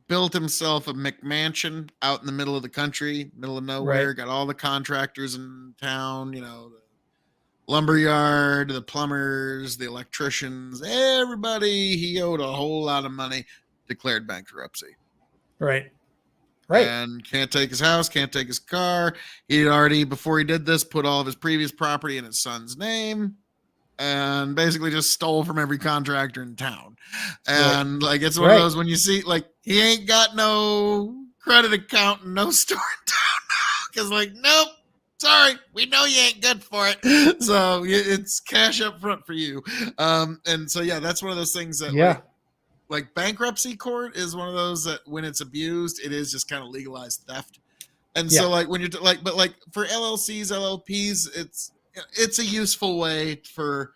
built himself a McMansion out in the middle of the country, middle of nowhere, Right. got all the contractors in town, the lumberyard, the plumbers, the electricians, everybody. He owed a whole lot of money, declared bankruptcy. Right. And can't take his house, can't take his car. He'd already, before he did this, put all of his previous property in his son's name, and basically just stole from every contractor in town. And like, it's one of those, when you see, like, he ain't got no credit account and no store in town now, because like, nope, sorry, we know you ain't good for it. So it's cash up front for you. And so, yeah, that's one of those things that, like bankruptcy court is one of those that when it's abused, it is just kind of legalized theft. And so like when you're like, but like for LLCs, LLPs, it's a useful way for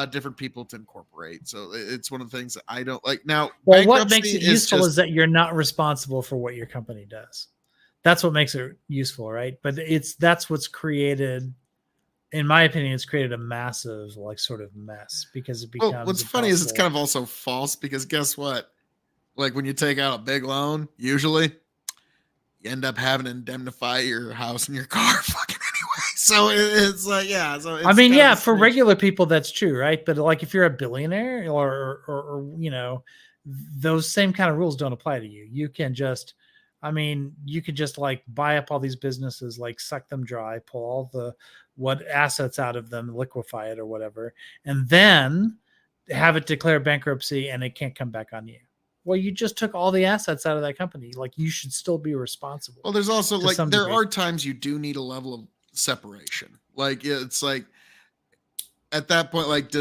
different people to incorporate. So it's one of the things that I don't like. Now, well, what makes it useful is that you're not responsible for what your company does. That's what makes it useful, right? But that's what's created. In my opinion, it's created a massive, like, sort of mess, because it becomes. Well, what's funny is it's kind of also false, because guess what? Like when you take out a big loan, usually you end up having to indemnify your house and your car fucking anyway. So it's like, yeah. So it's, I mean, yeah, for regular people, that's true, right? But like if you're a billionaire or those same kind of rules don't apply to you. You can just. I mean, you could just like buy up all these businesses, like suck them dry, pull all what assets out of them, liquefy it or whatever, and then have it declare bankruptcy and it can't come back on you. Well, you just took all the assets out of that company. Like, you should still be responsible. Well, there's also like, there are times you do need a level of separation. Like, it's like at that point, like,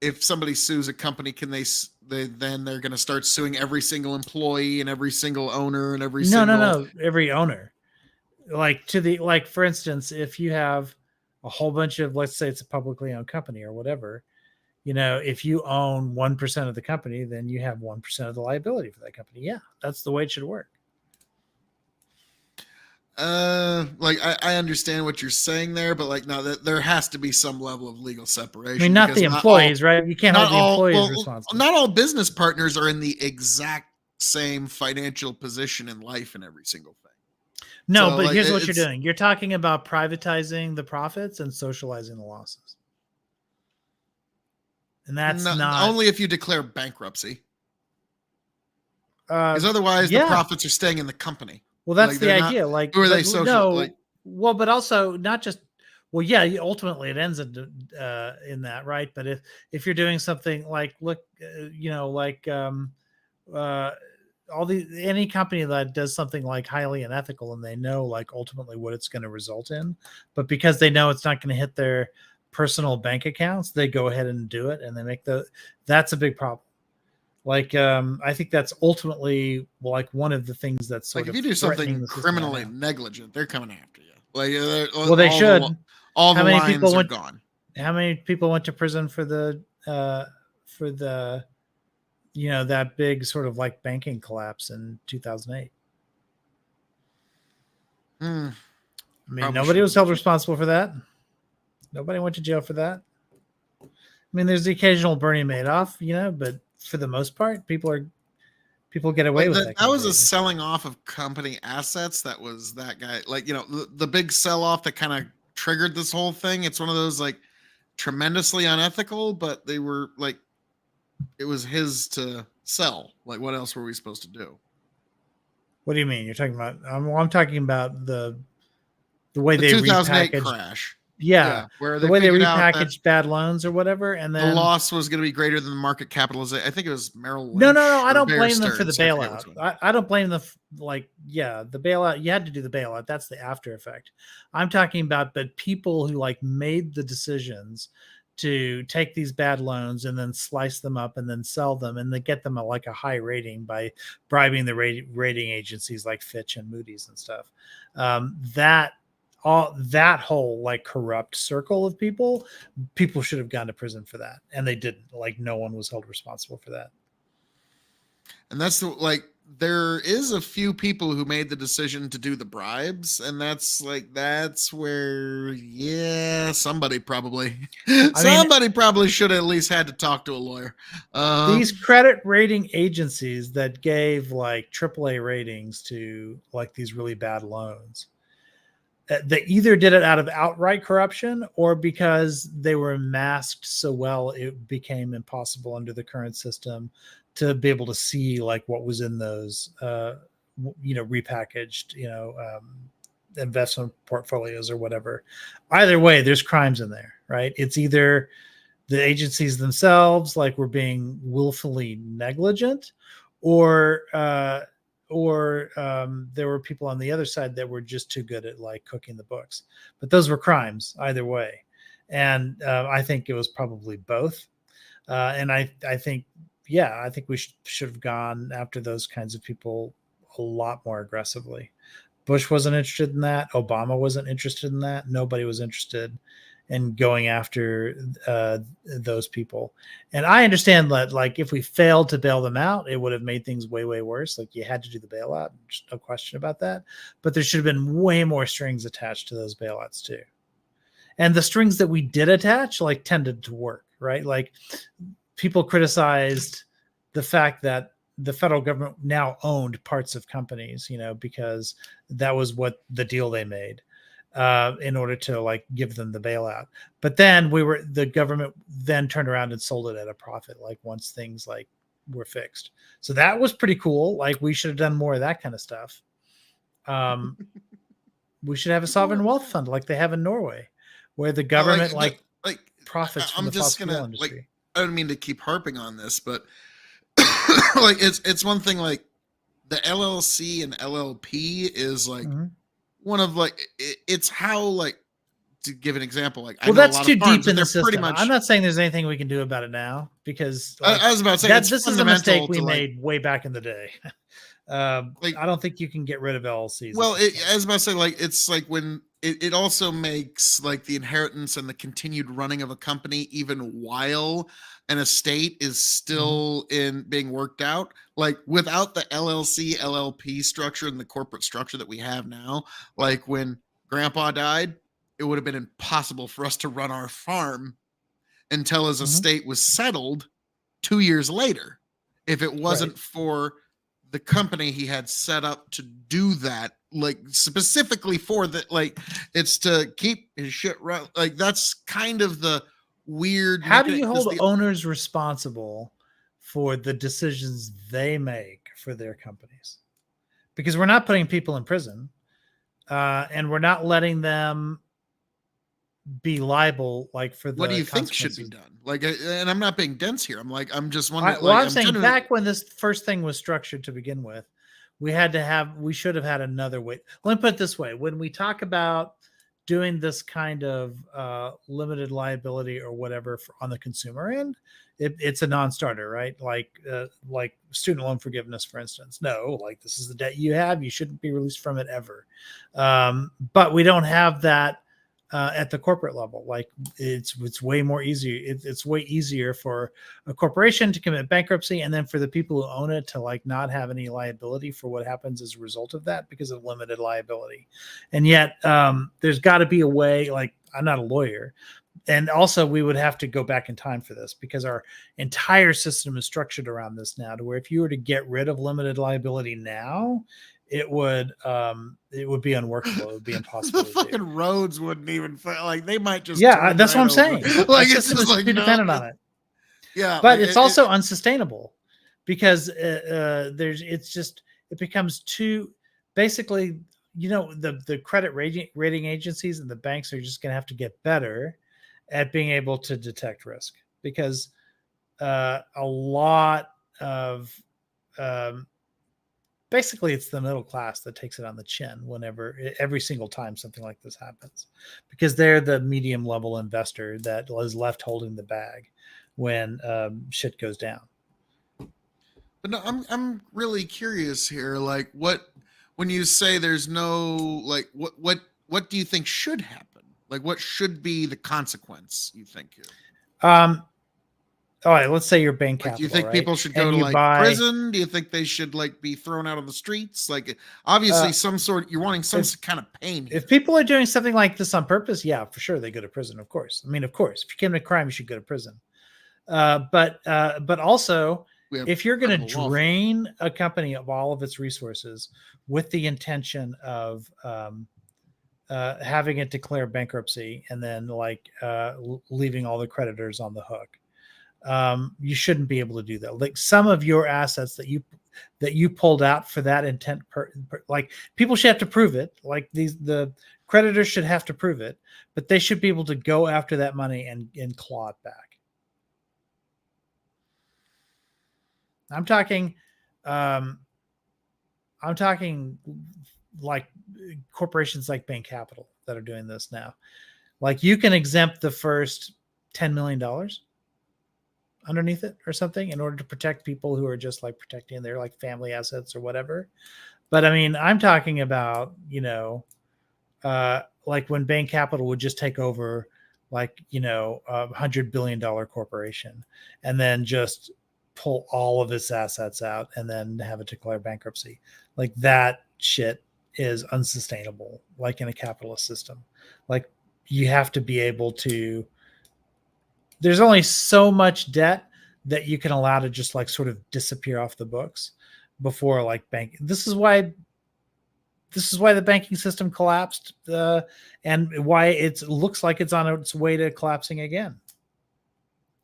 if somebody sues a company, can then they're going to start suing every single employee and every single owner and every no, every owner. Like for instance, if you have a whole bunch of, let's say it's a publicly owned company or whatever, if you own 1% of the company, then you have 1% of the liability for that company. Yeah, that's the way it should work. Like I understand what you're saying there, but like no, that there has to be some level of legal separation. I mean, not because the employees, right? You can't hold the employees responsible. Not all business partners are in the exact same financial position in life in every single thing. No, So, but like, here's what you're doing. You're talking about privatizing the profits and socializing the losses. And that's not only if you declare bankruptcy. Because Because otherwise the profits are staying in the company. Well, that's Like, the they're not- idea. Like, who are they but social? No, Like, well, but also not just. Well, yeah, ultimately it ends in that, right? But if you're doing something like any company that does something like highly unethical, and they know like ultimately what it's going to result in, but because they know it's not going to hit their personal bank accounts, they go ahead and do it, and they make that's a big problem. Like, I think that's ultimately like one of the things that's like if you do something criminally negligent, they're coming after you. Like, well, they should. All the lines are gone. How many people went to prison for the that big sort of like banking collapse in 2008? I mean, nobody was held responsible for that. Nobody went to jail for that. I mean, there's the occasional Bernie Madoff, but for the most part, people get away with that. That was a selling off of company assets. That was that guy. Like, the big sell off that kind of triggered this whole thing. It's one of those like tremendously unethical, but they were like, it was his to sell. Like, what else were we supposed to do? What do you mean? You're talking about? I'm talking about the way they 2008 repackaged crash. Yeah, where the way they repackaged bad loans or whatever, and then the loss was going to be greater than the market capitalization. I think it was Merrill Lynch. No. I don't blame them for the bailout. I I don't blame them. The bailout. You had to do the bailout. That's the after effect. I'm talking about, but people who like made the decisions to take these bad loans and then slice them up and then sell them and then get them a high rating by bribing the rating agencies like Fitch and Moody's and stuff. That whole like corrupt circle of people should have gone to prison for that, and they didn't. Like, no one was held responsible for that. And that's there is a few people who made the decision to do the bribes, and that's where somebody probably probably should have at least had to talk to a lawyer. These credit rating agencies that gave like AAA ratings to like these really bad loans, they either did it out of outright corruption or because they were masked so well it became impossible under the current system to be able to see like what was in those repackaged investment portfolios or whatever. Either way, there's crimes in there, right? It's either the agencies themselves like were being willfully negligent, or there were people on the other side that were just too good at like cooking the books. But those were crimes either way. And I think it was probably both. And I think we should have gone after those kinds of people a lot more aggressively. Bush wasn't interested in that. Obama wasn't interested in that. Nobody was interested in going after those people. And I understand that, like, if we failed to bail them out, it would have made things way, way worse. Like, you had to do the bailout. There's no question about that. But there should have been way more strings attached to those bailouts too. And the strings that we did attach, like, tended to work, right? Like, people criticized the fact that the federal government now owned parts of companies, because that was what the deal they made in order to like give them the bailout. But then the government then turned around and sold it at a profit, like once things like were fixed. So that was pretty cool. Like, we should have done more of that kind of stuff. We should have a sovereign wealth fund like they have in Norway, where the government profits from the fossil fuel industry. I don't mean to keep harping on this, but like it's one thing, like the LLC and LLP is like one of it's how, like, to give an example, like, well, that's too deep in the system. I'm not saying there's anything we can do about it now, because I was about to say this is a mistake we made way back in the day. I don't think you can get rid of LLCs. Well, I was about to say, like, it's like when it also makes like the inheritance and the continued running of a company, even while an estate is still in being worked out, like without the LLC LLP structure and the corporate structure that we have now, like when grandpa died, it would have been impossible for us to run our farm until his estate was settled 2 years later, if it wasn't for the company he had set up to do that, like specifically for that, like it's to keep his shit right. Like that's kind of the weird. How do you mechanic- 'cause hold the- owners responsible for the decisions they make for their companies? Because we're not putting people in prison, and we're not letting them be liable, like for the. what do you think should be consequences. done? Like, and I'm not being dense here. I'm just wondering. Well, like, I'm saying genuinely- back when this first thing was structured to begin with, we should have had another way. Let me put it this way: when we talk about doing this kind of limited liability or whatever on the consumer end, it's a non-starter, right? Like student loan forgiveness, for instance. No, like this is the debt you have; you shouldn't be released from it ever. But we don't have that. At the corporate level, like it's way more easier. It's way easier for a corporation to commit bankruptcy, and then for the people who own it to like not have any liability for what happens as a result of that because of limited liability. And yet, there's got to be a way. Like I'm not a lawyer, and also we would have to go back in time for this because our entire system is structured around this now. To where if you were to get rid of limited liability now, it would be unworkable. It would be impossible. the to do. fucking roads wouldn't even like they might just Yeah, turn that's what I'm right saying. over. Like Our it's system just is like too no, dependent on it. Yeah, But like, it's also unsustainable because it becomes too basically, the credit rating agencies and the banks are just going to have to get better at being able to detect risk because a lot of basically it's the middle class that takes it on the chin every single time something like this happens because they're the medium level investor that is left holding the bag when shit goes down. But no, I'm really curious here. Like, when you say there's no like, what do you think should happen? Like, what should be the consequence? You think here? All right, let's say you're bank Like, capital. do you think right? people should go And to you like buy- prison? Do you think they should like be thrown out on the streets? Like, obviously, you're wanting some kind of pain. Here. If people are doing something like this on purpose, yeah, for sure they go to prison. Of course, I mean, of course, if you commit a crime, you should go to prison. But also, We have if you're going to federal law for drain a company of all of its resources with the intention of having it declare bankruptcy and then leaving all the creditors on the hook, you shouldn't be able to do that. Like some of your assets that you pulled out for that intent, like people should have to prove it. Like the creditors should have to prove it, but they should be able to go after that money and claw it back. I'm talking like corporations like Bain Capital that are doing this now. Like you can exempt the first $10 million underneath it or something in order to protect people who are just like protecting their like family assets or whatever. But I mean, I'm talking about, like when Bain Capital would just take over like, $100 billion corporation and then just pull all of its assets out and then have it declare bankruptcy. Like that shit is unsustainable, like in a capitalist system. Like you have to be able to, there's only so much debt that you can allow to just like sort of disappear off the books before like bank. This is why the banking system collapsed and why it looks like it's on its way to collapsing again.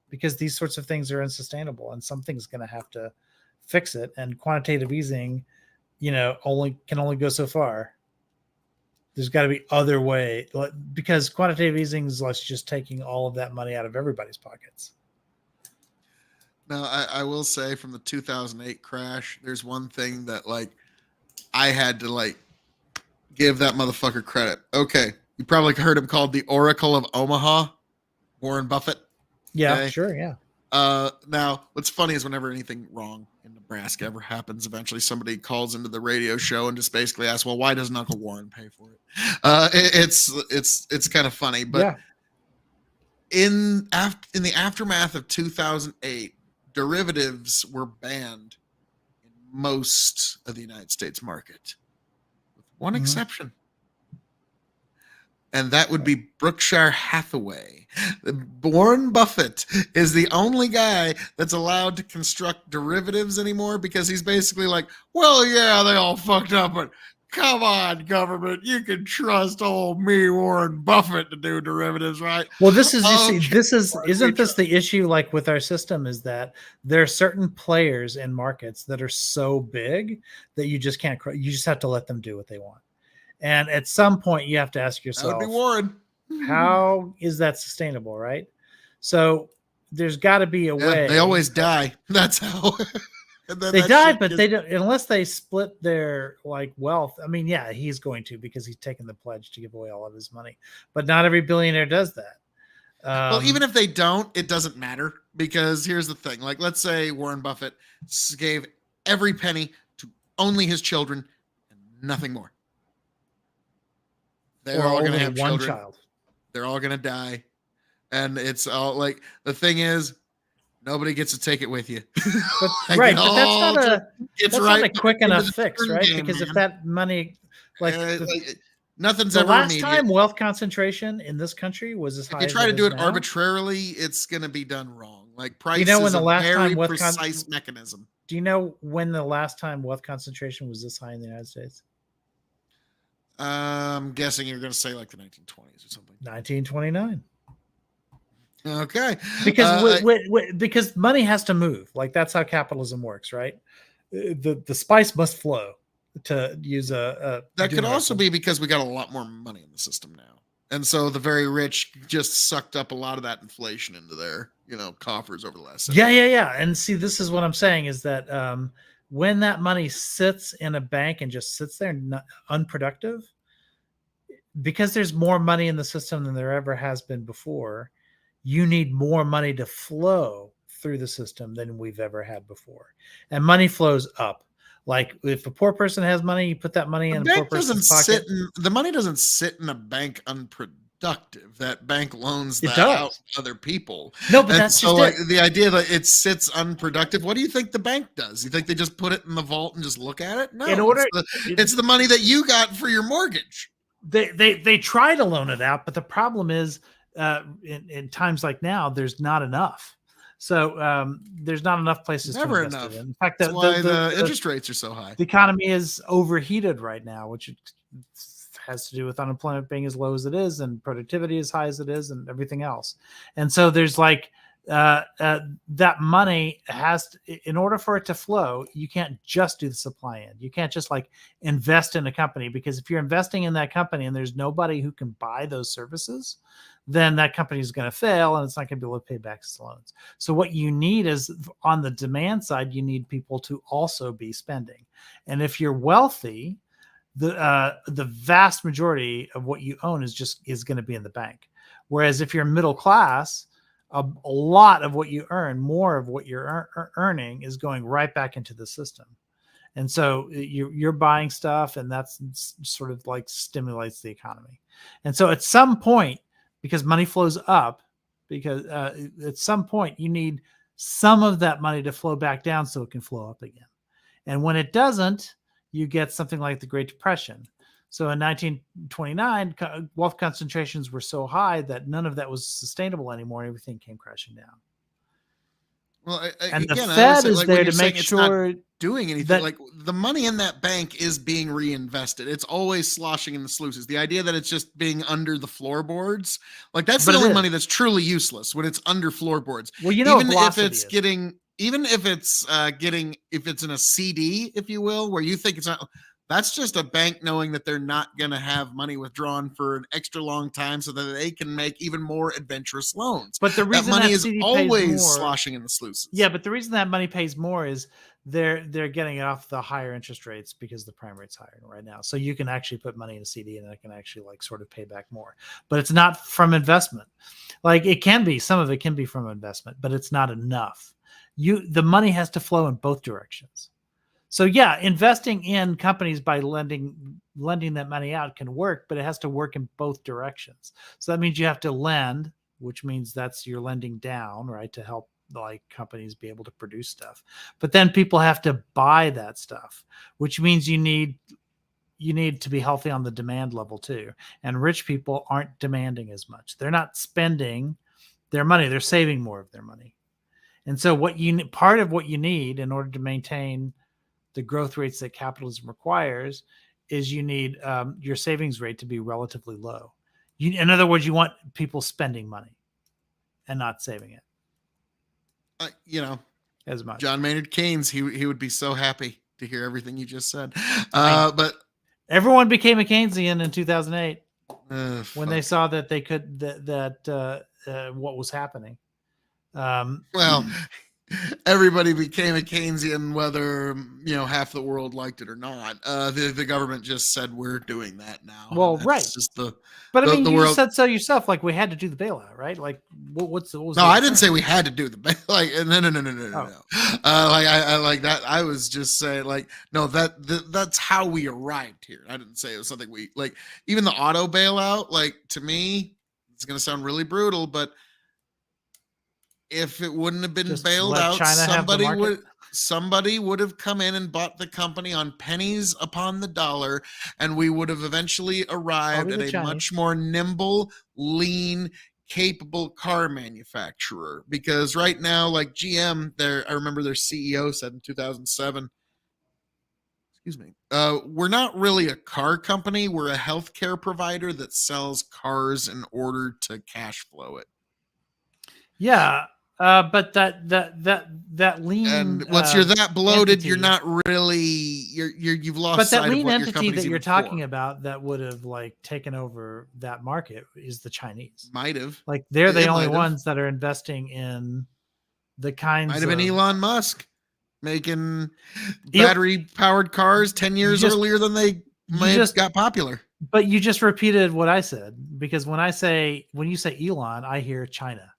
Because these sorts of things are unsustainable and something's going to have to fix it. And quantitative easing, can only go so far. There's got to be other way because quantitative easing is like just taking all of that money out of everybody's pockets. Now, I will say from the 2008 crash, there's one thing that like I had to like give that motherfucker credit. Okay, you probably heard him called the Oracle of Omaha, Warren Buffett. Yeah, Okay. sure, yeah. Now, what's funny is whenever anything wrong in Nebraska ever happens, eventually somebody calls into the radio show and just basically asks, "Well, why doesn't Uncle Warren pay for it?" It's kind of funny, but Yeah. in the aftermath of 2008, derivatives were banned in most of the United States market, with one Mhm. exception. And that would be Berkshire Hathaway. Warren Buffett is the only guy that's allowed to construct derivatives anymore because he's basically like, well, yeah, they all fucked up, but come on, government, you can trust old me, Warren Buffett, to do derivatives, right? Well, this is Okay. isn't this the issue like with our system is that there are certain players in markets that are so big that you just can't you just have to let them do what they want. And at some point you have to ask That would yourself, be Warren. how is that sustainable, right? So there's got to be a Yeah, way. they always die. That's how. And then They that die, shit but gets- they don't unless they split their like wealth. I mean, yeah, he's going to because he's taken the pledge to give away all of his money. But not every billionaire does that. Well, even if they don't, it doesn't matter because here's the thing. Like, let's say Warren Buffett gave every penny to only his children and nothing more. They're or all going to only have one children. child. They're all going to die. And it's all like the thing is, nobody gets to take it with you. But, Like, right, it but that's all not just a gets that's right not a quick into enough the fix, turn right? game, Because if man. that money, like nothing's the ever last immediate. time wealth concentration in this country was as high If you as try to it do is it now. arbitrarily, it's going to be done wrong. Like price You know when is the a last very time wealth precise mechanism. Do you know when the last time wealth concentration was this high in the United States? I'm guessing you're going to say like the 1920s or something. 1929. Okay. Because because money has to move. Like that's how capitalism works, right? The spice must flow, to use a that could Doom also reference. be because we got a lot more money in the system now. And so the very rich just sucked up a lot of that inflation into their, coffers over the last. Yeah. And see, this is what I'm saying is that when that money sits in a bank and just sits there unproductive, because there's more money in the system than there ever has been before, you need more money to flow through the system than we've ever had before. And money flows up. Like if a poor person has money, you put that money in a poor person's pocket. The money doesn't sit in a bank unproductive. That bank loans It that does. out to other people. No, but And that's so just it. the idea that it sits unproductive, what do you think the bank does? You think they just put it in the vault and just look at it? No, In order- it's the money that you got for your mortgage. They try to loan it out, but the problem is in times like now, there's not enough. So there's not enough places Never to invest enough. it in. In fact, That's why the interest rates are so high. the economy is overheated right now, which has to do with unemployment being as low as it is and productivity as high as it is and everything else. And so there's like that money has to, in order for it to flow, you can't just do the supply end. You can't just like invest in a company, because if you're investing in that company and there's nobody who can buy those services, then that company is going to fail and it's not going to be able to pay back its loans. So what you need is, on the demand side, you need people to also be spending. And if you're wealthy, the vast majority of what you own is going to be in the bank. Whereas if you're middle class, a lot of what you earn, more of what you're earning, is going right back into the system. And so you're buying stuff, and that's sort of like stimulates the economy. And so at some point, because money flows up, because at some point you need some of that money to flow back down so it can flow up again. And when it doesn't, you get something like the Great Depression. So in 1929, wealth concentrations were so high that none of that was sustainable anymore, and everything came crashing down. Well, And again, the I Fed understand, is like, there when to you're saying make it's not sure doing anything. that- Like the money in that bank is being reinvested. It's always sloshing in the sluices. The idea that it's just being under the floorboards, like that's But the it only is. money that's truly useless, when it's under floorboards. well, you know, Even what if velocity it's is. getting, even if it's if it's in a CD, if you will, where you think it's not, That's just a bank knowing that they're not going to have money withdrawn for an extra long time so that they can make even more adventurous loans. But the That reason money that is CD pays always more, sloshing in the sluices. yeah, but the reason that money pays more is they're getting it off the higher interest rates because the prime rate's higher right now. So you can actually put money in a CD and it can actually like sort of pay back more. But it's not from investment. Like it can be, some of it can be from investment, but it's not enough. The money has to flow in both directions. So yeah, investing in companies by lending that money out can work, but it has to work in both directions. So that means you have to lend, which means that's you're lending down, right, to help like companies be able to produce stuff. But then people have to buy that stuff, which means you need to be healthy on the demand level too. And rich people aren't demanding as much. They're not spending their money, they're saving more of their money. And so part of what you need in order to maintain the growth rates that capitalism requires is you need your savings rate to be relatively low. In other words, you want people spending money and not saving it as much. John Maynard Keynes, he would be so happy to hear everything you just said. But everyone became a Keynesian in 2008 when they fuck. saw that they could what was happening. Well, everybody became a Keynesian, whether half the world liked it or not. The government just said we're doing that now. Well, That's right. Just the But I mean, the you world. just said so yourself. Like we had to do the bailout, right? Like what was No, the I didn't alternative? say we had to do the like. No. Oh. Like I like that. I was just saying like no. That's how we arrived here. I didn't say it was something we like. Even the auto bailout, like to me, it's gonna sound really brutal, but if it wouldn't have been Just bailed let out, China have the somebody would have come in and bought the company on pennies upon the dollar, and we would have eventually arrived Probably at the a Chinese. much more nimble, lean, capable car manufacturer. Because right now, like GM, I remember their CEO said in 2007, excuse me, we're not really a car company. We're a healthcare provider that sells cars in order to cash flow it. Yeah, but that lean And once you're that bloated, you're entity- not really you've lost But sight that of lean what your entity company's that you're even talking for. about that would have like taken over that market is the Chinese. Might have. Like they're the It only might have. ones that are investing in the kinds Might have been of Elon Musk making El- battery powered cars 10 years just- earlier than they may just- have got popular. But you just repeated what I said because when you say Elon, I hear China.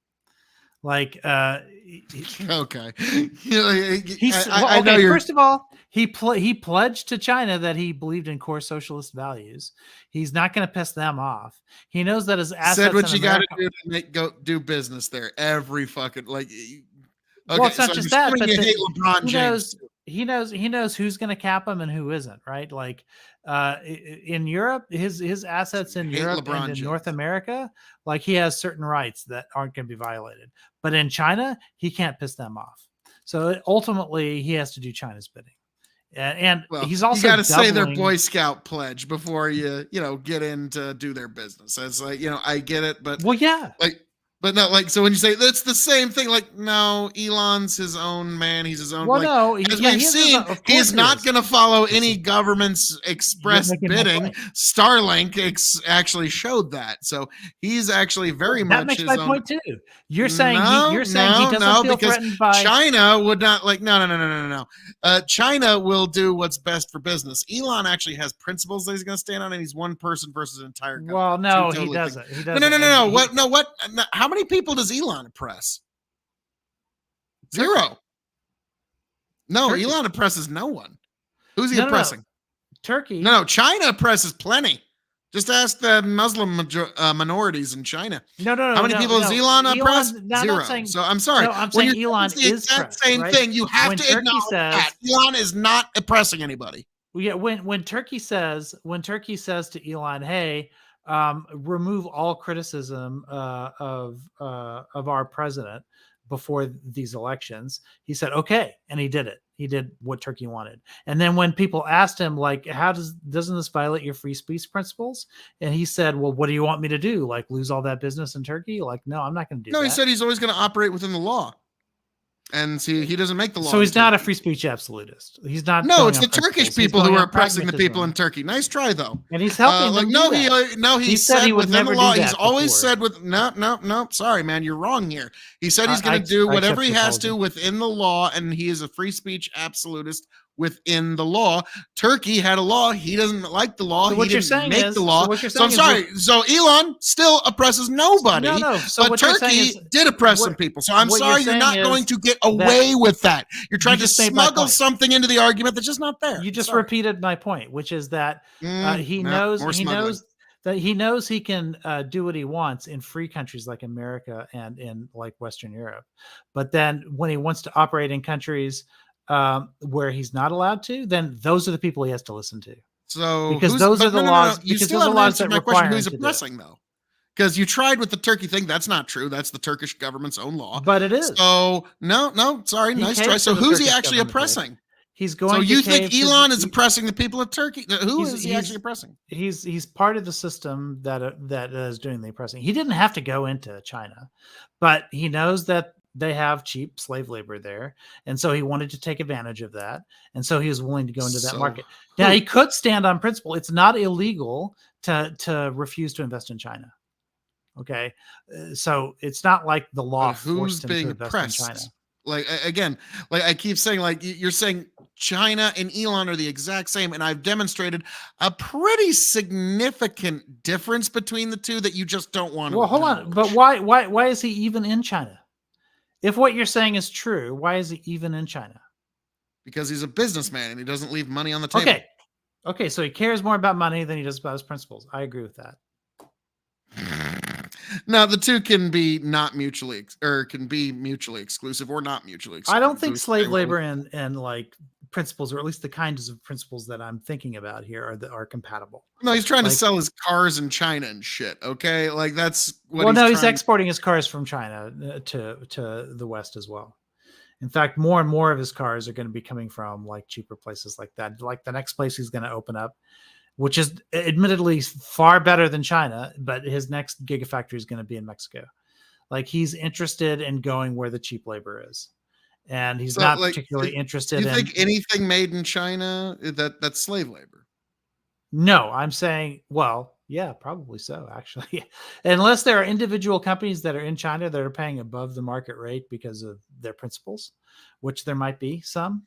Like Okay. I know you're first of all, he pledged to China that he believed in core socialist values. He's not going to piss them off. He knows that his assets said what in you got to America- do to go do business there. Every fucking like. Well, it's not so just I'm that, assuming but you the- hate LeBron he James. knows he knows who's going to cap him and who isn't, right? Like in Europe, his assets in Hate Europe LeBron and in James. North America, like he has certain rights that aren't going to be violated. But in China, he can't piss them off. So ultimately, he has to do China's bidding. And Well, he's also you got to say their doubling- Boy Scout pledge before you get in to do their business. It's like I get it, but Well, yeah. But not like so when you say that's the same thing, like no, Elon's his own man, he's his own. Well, like, no, as yeah, we've he is his seen, own- of he is course not is. going to follow any government's express making my bidding. point. Starlink actually showed that, so he's actually very That much makes his my own. point too. You're saying No, he doesn't feel because threatened by China would not like no. China will do what's best for business. Elon actually has principles that he's going to stand on, and he's one person versus an entire company. Well, no, Two he totally doesn't. He No, doesn't. no. And he- What? No, what? No, how many people does Elon oppress? Zero. No, Turkey. Elon oppresses no one. Who's he No, no, no. oppressing? Turkey. No, China oppresses plenty. Just ask the Muslim minorities in China. No. How many people does Elon oppress? No, I'm not Zero. saying- So I'm sorry. No, I'm When saying you're Elon saying the is exact pressed, same right? thing. You have When to Turkey acknowledge says- that Elon is not oppressing anybody. Well, yeah, when Turkey says to Elon, "Hey, remove all criticism of our president before these elections," he said, "Okay," and he did it. He did what Turkey wanted. And then when people asked him, like, "How doesn't this violate your free speech principles?" and he said, "Well, what do you want me to do? Like, lose all that business in Turkey?" Like, no, I'm not going to do No, that. he said he's always going to operate within the law. and see, he doesn't make the law. So in he's not a Turkey. free speech absolutist. He's not. No, going it's on the Turkish principles. He's people who going are on oppressing the people pragmatism. in Turkey. Nice try, though. And he's helping them No, do that. he He said he would within the never do law. that He's always before. said with no. Sorry, man, you're wrong here. He said he's I- going to do I whatever accept he your has to apology. within the law, and he is a free speech absolutist within the law. Turkey had a law. He doesn't like the law. So what he you're didn't saying make is- the law. so what you're So I'm saying is sorry. So Elon still oppresses nobody. No. So but what you're saying Turkey is did oppress what- some people. So I'm what you're sorry you're not saying going is to get away with that. You're trying to just made my smuggle point. something into the argument that's just not there. you just Sorry. repeated my point, which is that he No, knows more smuggling. he knows he can do what he wants in free countries like America and in like Western Europe, but then when he wants to operate in countries where he's not allowed to, then those are the people he has to listen to. So Because who's- those but are the no. laws- You because still those are haven't laws answered that my question. require Who's him to do it. oppressing though? Because you tried with the Turkey thing. That's not true. That's the Turkish government's own law. But it is. So no. Sorry, He nice caved try. to So the who's he Turkish actually government there. oppressing? He's going. So to you cave think to Elon the- is oppressing the people of Turkey? Who is he he's- actually oppressing? He's part of the system that is doing the oppressing. He didn't have to go into China, but he knows that they have cheap slave labor there, and so he wanted to take advantage of that, and so he was willing to go into that So market. Now he could stand on principle. It's not illegal to refuse to invest in China. Okay, so it's not like the law But who's forced him to being invest in oppressed? China. Like again, like I keep saying, like you're saying China and Elon are the exact same, and I've demonstrated a pretty significant difference between the two that you just don't want to. Well, hold on, but why is he even in China? If what you're saying is true, why is he even in China? Because he's a businessman and he doesn't leave money on the table. Okay, so he cares more about money than he does about his principles. I agree with that. Now the two can be not mutually can be mutually exclusive or not mutually exclusive. I don't think Who's slave saying labor and like principles, or at least the kinds of principles that I'm thinking about here, are compatible. No, he's trying to like- sell his cars in China and shit. Okay, like that's what. Well, no, he's trying- exporting his cars from China to the West as well. In fact, more and more of his cars are going to be coming from like cheaper places like that. Like the next place he's going to open up, which is admittedly far better than China, but his next gigafactory is going to be in Mexico. Like he's interested in going where the cheap labor is, and he's So, not like, particularly interested You in. think anything made in China that's slave labor? No, I'm saying, well, yeah, probably so, actually. Unless there are individual companies that are in China that are paying above the market rate because of their principles, which there might be some.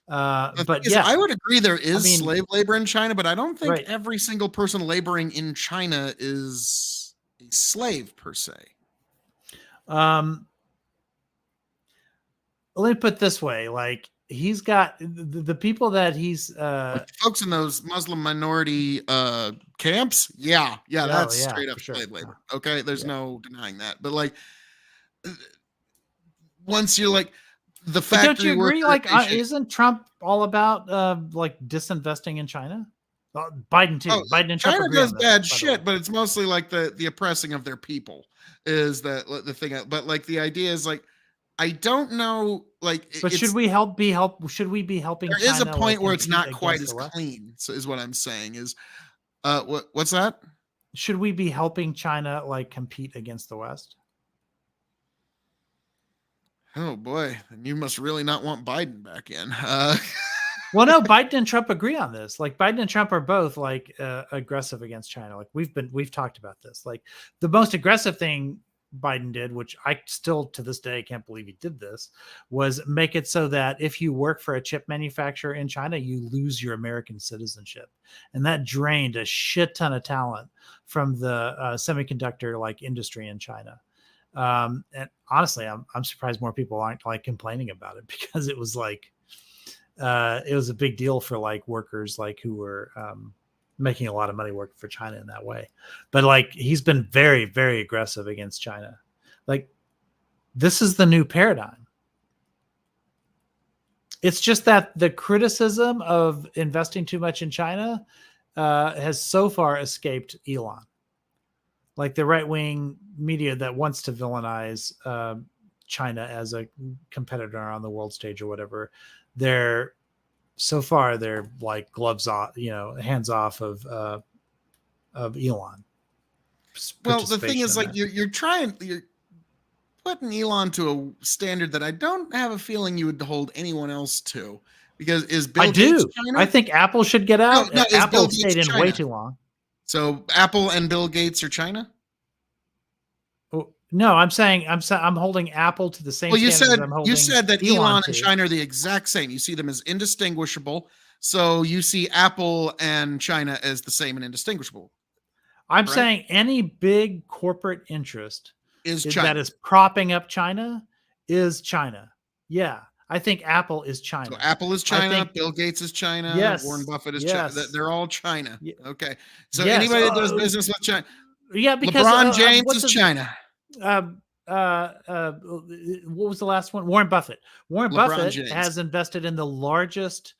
The But thing is, yeah, I would agree there is mean- slave labor in China, but I don't think Right. every single person laboring in China is a slave per se. let me put it this way: like he's got the people that he's Like the folks in those Muslim minority camps, yeah, that's yeah, straight for up sure. slave labor. Okay, there's Yeah. no denying that. But like, once you're like the But factory don't you agree? worker, Like, they should- isn't Trump all about like disinvesting in China? Biden too. Oh, Biden and Trump China agree on does this, bad by the shit, way. but it's mostly like the oppressing of their people is the thing. But like the idea is like, I don't know, like, But it's, should we Should we be helping? there is a China, point like, where it's compete not quite against as the West? clean. So is what I'm saying is, what's that? Should we be helping China like compete against the West? Oh boy, then you must really not want Biden back in. Well, no, Biden and Trump agree on this. Like Biden and Trump are both like aggressive against China. Like we've talked about this. Like the most aggressive thing Biden did, which I still to this day can't believe he did this, was make it so that if you work for a chip manufacturer in China, you lose your American citizenship, and that drained a shit ton of talent from the semiconductor like industry in China. And honestly, I'm surprised more people aren't like complaining about it because it was like. It was a big deal for like workers like who were making a lot of money working for China in that way. But like he's been very, very aggressive against China. Like this is the new paradigm. It's just that the criticism of investing too much in China has so far escaped Elon. Like the right-wing media that wants to villainize China as a competitor on the world stage or whatever, they're like gloves off, hands off of Elon. Well, the thing is, like, you're trying. putting Elon to a standard that I don't have a feeling you would hold anyone else to. Because is Bill I Gates do. China? I think Apple should get out. no, is Apple Bill Gates stayed in China? way too long. So Apple and Bill Gates are China? Oh, no, I'm holding Apple to the same. Well, standard I'm you said that Elon and to. China are the exact same. You see them as indistinguishable. So you see Apple and China as the same and indistinguishable. I'm right? saying any big corporate interest Is that China. is propping up China is China. Yeah, I think Apple is China. So Apple is China. think- Bill Gates is China. Yes, Warren Buffett is yes. China. They're all China. Ye- Okay. So Yes, anybody that does business with China. Yeah, because LeBron James what's is his- China. What was the last one? Warren Buffett. Warren LeBron Buffett James. has invested in the largest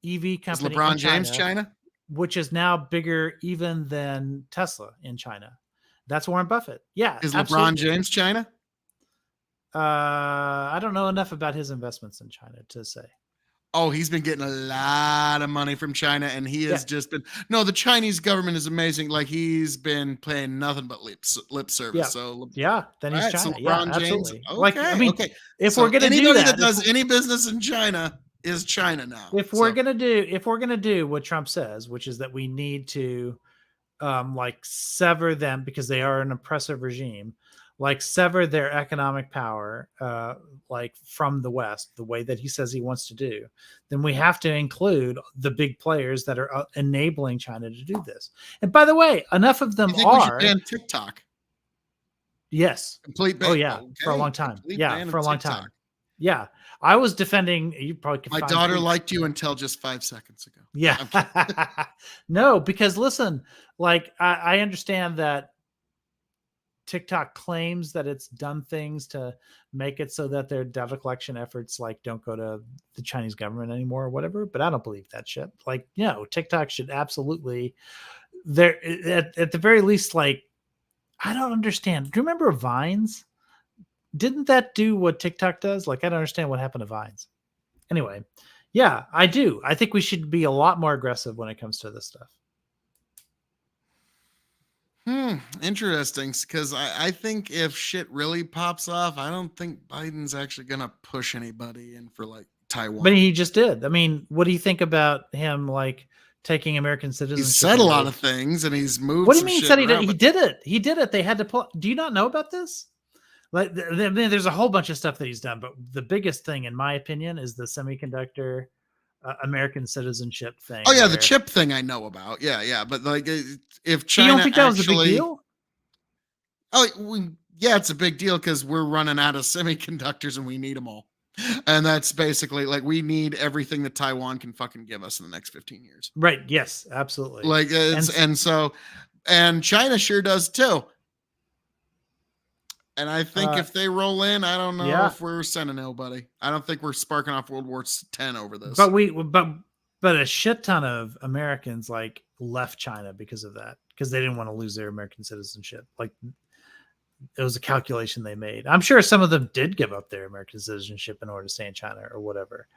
EV Is company LeBron in James China? which is now bigger even than Tesla in China. That's Warren Buffett. Yeah. Is absolutely. LeBron James China? I don't know enough about his investments in China to say. Oh, he's been getting a lot of money from China, and he has just been. No, the Chinese government is amazing. Like he's been playing nothing but lip service. Yeah. So, Yeah, then he's all right, so China. Yeah, LeBron James. absolutely. Okay, Like, I mean, okay. if So we're gonna do anybody that, does any business in China is China now. if we're gonna do what Trump says, which is that we need to like sever them because they are an oppressive regime, like sever their economic power like from the West, the way that he says he wants to do, then we have to include the big players that are enabling China to do this. And by the way, enough of them you think we should are ban TikTok? yes. Complete ban. Oh yeah, for a long time. Complete Yeah, ban for a of long TikTok. time. Yeah, I was defending. You probably could My find daughter tweets. liked you until just 5 seconds ago. Yeah. I'm No, because listen, like I understand that TikTok claims that it's done things to make it so that their data collection efforts like don't go to the Chinese government anymore or whatever, but I don't believe that shit. Like, TikTok should absolutely there at the very least, like, I don't understand. Do you remember Vines? Didn't that do what TikTok does? Like, I don't understand what happened to Vines. Anyway, yeah, I do. I think we should be a lot more aggressive when it comes to this stuff. Interesting, because I think if shit really pops off, I don't think Biden's actually gonna push anybody in for like Taiwan. But he just did. I mean, what do you think about him like taking American citizenship? He's said a lot away? of things, and he's moved. What do you some mean shit said he did? around, He but- did it. He did it. They had to pull. Do you not know about this? Like, there's a whole bunch of stuff that he's done, but the biggest thing, in my opinion, is the semiconductor American citizenship thing. Oh yeah, the where- chip thing I know about. Yeah, but like if You China don't think that was a big actually- deal? Oh, yeah, it's a big deal because we're running out of semiconductors and we need them all. And that's basically like we need everything that Taiwan can fucking give us in the next 15 years. Right. Yes. Absolutely. Like and China sure does too. And I think if they roll in, I don't know yeah. if we're sending nobody. I don't think we're sparking off World War X over this. But a shit ton of Americans like left China because of that, because they didn't want to lose their American citizenship. Like, it was a calculation they made. I'm sure some of them did give up their American citizenship in order to stay in China or whatever.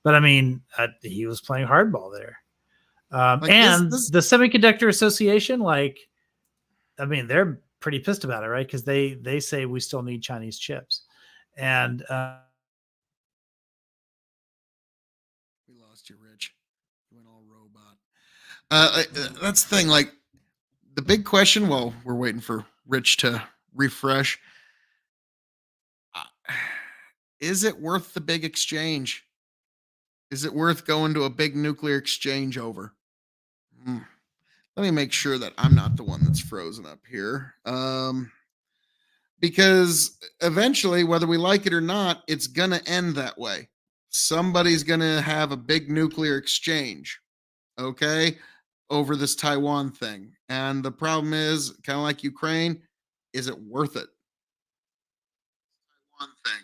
But I mean, he was playing hardball there. And the Semiconductor Association, like, I mean, they're pretty pissed about it, right? Because they say we still need Chinese chips. And we lost you, Rich. You went all robot. That's the thing. Like, the big question, well, we're waiting for Rich to refresh. Is it worth the big exchange? Is it worth going to a big nuclear exchange over? Let me make sure that I'm not the one that's frozen up here. Because eventually, whether we like it or not, it's going to end that way. Somebody's going to have a big nuclear exchange, okay, over this Taiwan thing. And the problem is, kind of like Ukraine, is it worth it?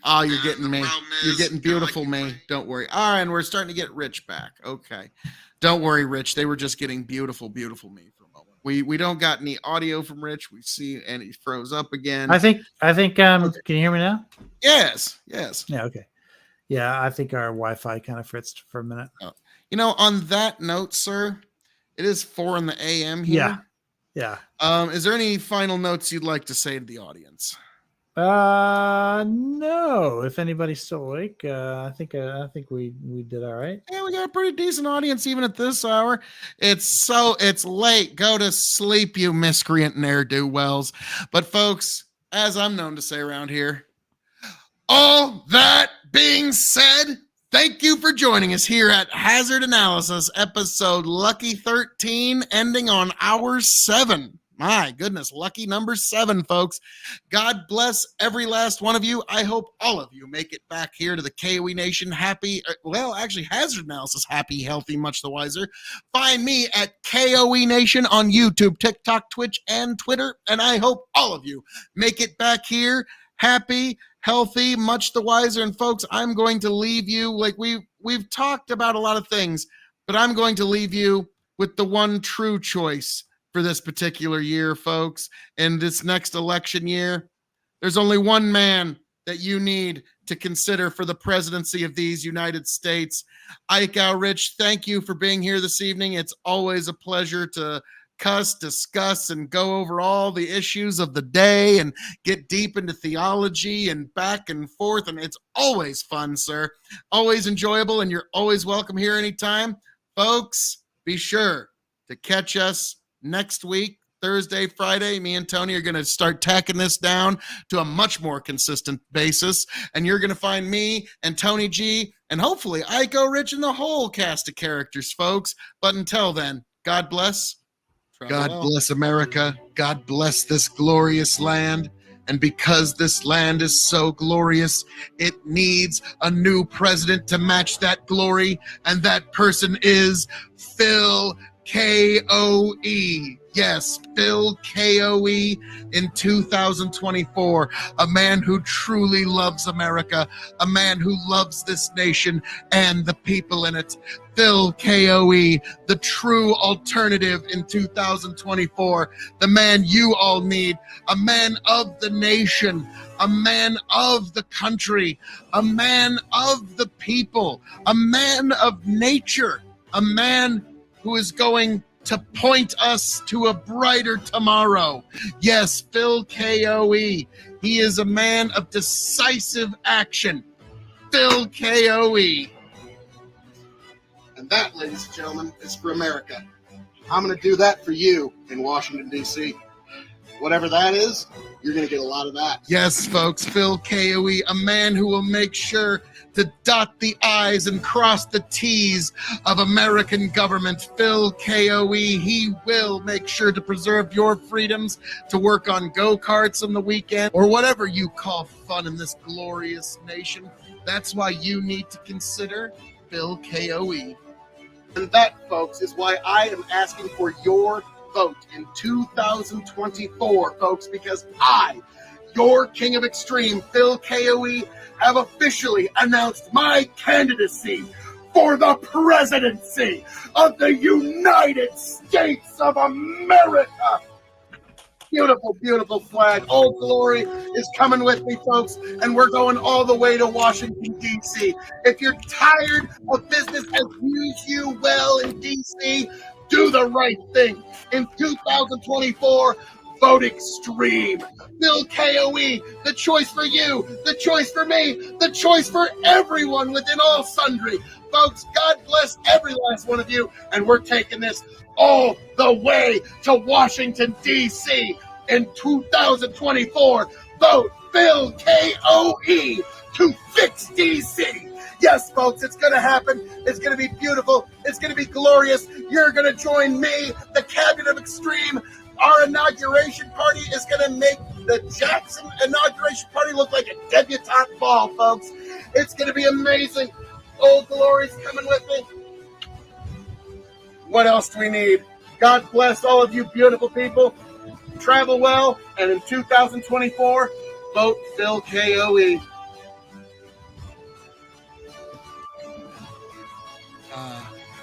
Oh, you're getting me. You're getting beautiful me. Don't worry. All right, and we're starting to get Rich back. Okay. Don't worry, Rich. They were just getting beautiful me for a moment. We don't got any audio from Rich. We see, and he froze up again. I think can you hear me now? Yes. Yeah, okay. Yeah, I think our Wi-Fi kind of fritzed for a minute. You know, on that note, sir, it is 4 a.m. here. Yeah. Is there any final notes you'd like to say to the audience? No. If anybody's still awake, I think we did all right. Yeah, we got a pretty decent audience even at this hour. It's late. Go to sleep, you miscreant ne'er-do-wells. But folks, as I'm known to say around here, all that being said, thank you for joining us here at Hazard Analysis, episode Lucky 13, ending on hour 7. My goodness, lucky number 7, folks. God bless every last one of you. I hope all of you make it back here to the KOE Nation happy. Well, actually, Hazard Analysis happy, healthy, much the wiser. Find me at KOE Nation on YouTube, TikTok, Twitch, and Twitter. And I hope all of you make it back here happy, healthy, much the wiser. And folks, I'm going to leave you like we've talked about a lot of things, but I'm going to leave you with the one true choice for this particular year, folks. In this next election year, there's only one man that you need to consider for the presidency of these United States. Ike Rich, thank you for being here this evening. It's always a pleasure to discuss, and go over all the issues of the day and get deep into theology and back and forth. And it's always fun, sir. Always enjoyable, and you're always welcome here anytime. Folks, be sure to catch us next week, Thursday, Friday. Me and Tony are going to start tacking this down to a much more consistent basis. And you're going to find me and Tony G and hopefully Iko Rich and the whole cast of characters, folks. But until then, God bless. God bless America. God bless this glorious land. And because this land is so glorious, it needs a new president to match that glory. And that person is Phil KOE. Yes, Phil KOE in 2024. A man who truly loves America. A man who loves this nation and the people in it. Phil KOE, the true alternative in 2024. The man you all need. A man of the nation. A man of the country. A man of the people. A man of nature. A man who is going to point us to a brighter tomorrow. Yes, Phil KOE. He is a man of decisive action. Phil KOE. And that, ladies and gentlemen, is for America. I'm going to do that for you in Washington, D.C. Whatever that is, you're going to get a lot of that. Yes, folks, Phil KOE, a man who will make sure to dot the I's and cross the T's of American government. Phil KOE, he will make sure to preserve your freedoms to work on go-karts on the weekend or whatever you call fun in this glorious nation. That's why you need to consider Phil KOE. And that, folks, is why I am asking for your vote in 2024, folks, because I, your King of Extreme, Phil KOE, have officially announced my candidacy for the presidency of the United States of America. Beautiful, beautiful flag. Old Glory is coming with me, folks, and we're going all the way to Washington, D.C. If you're tired of business as usual in D.C., do the right thing. In 2024, vote extreme. Phil KOE, the choice for you, the choice for me, the choice for everyone within all sundry. Folks, God bless every last one of you, and we're taking this all the way to Washington, D.C. in 2024. Vote Phil KOE to fix D.C. Yes, folks, it's going to happen. It's going to be beautiful. It's going to be glorious. You're going to join me, the Cabinet of Extreme. Our inauguration party is going to make the Jackson inauguration party look like a debutante ball, folks. It's going to be amazing. Old Glory's coming with me. What else do we need? God bless all of you beautiful people. Travel well, and in 2024, vote Phil KOE.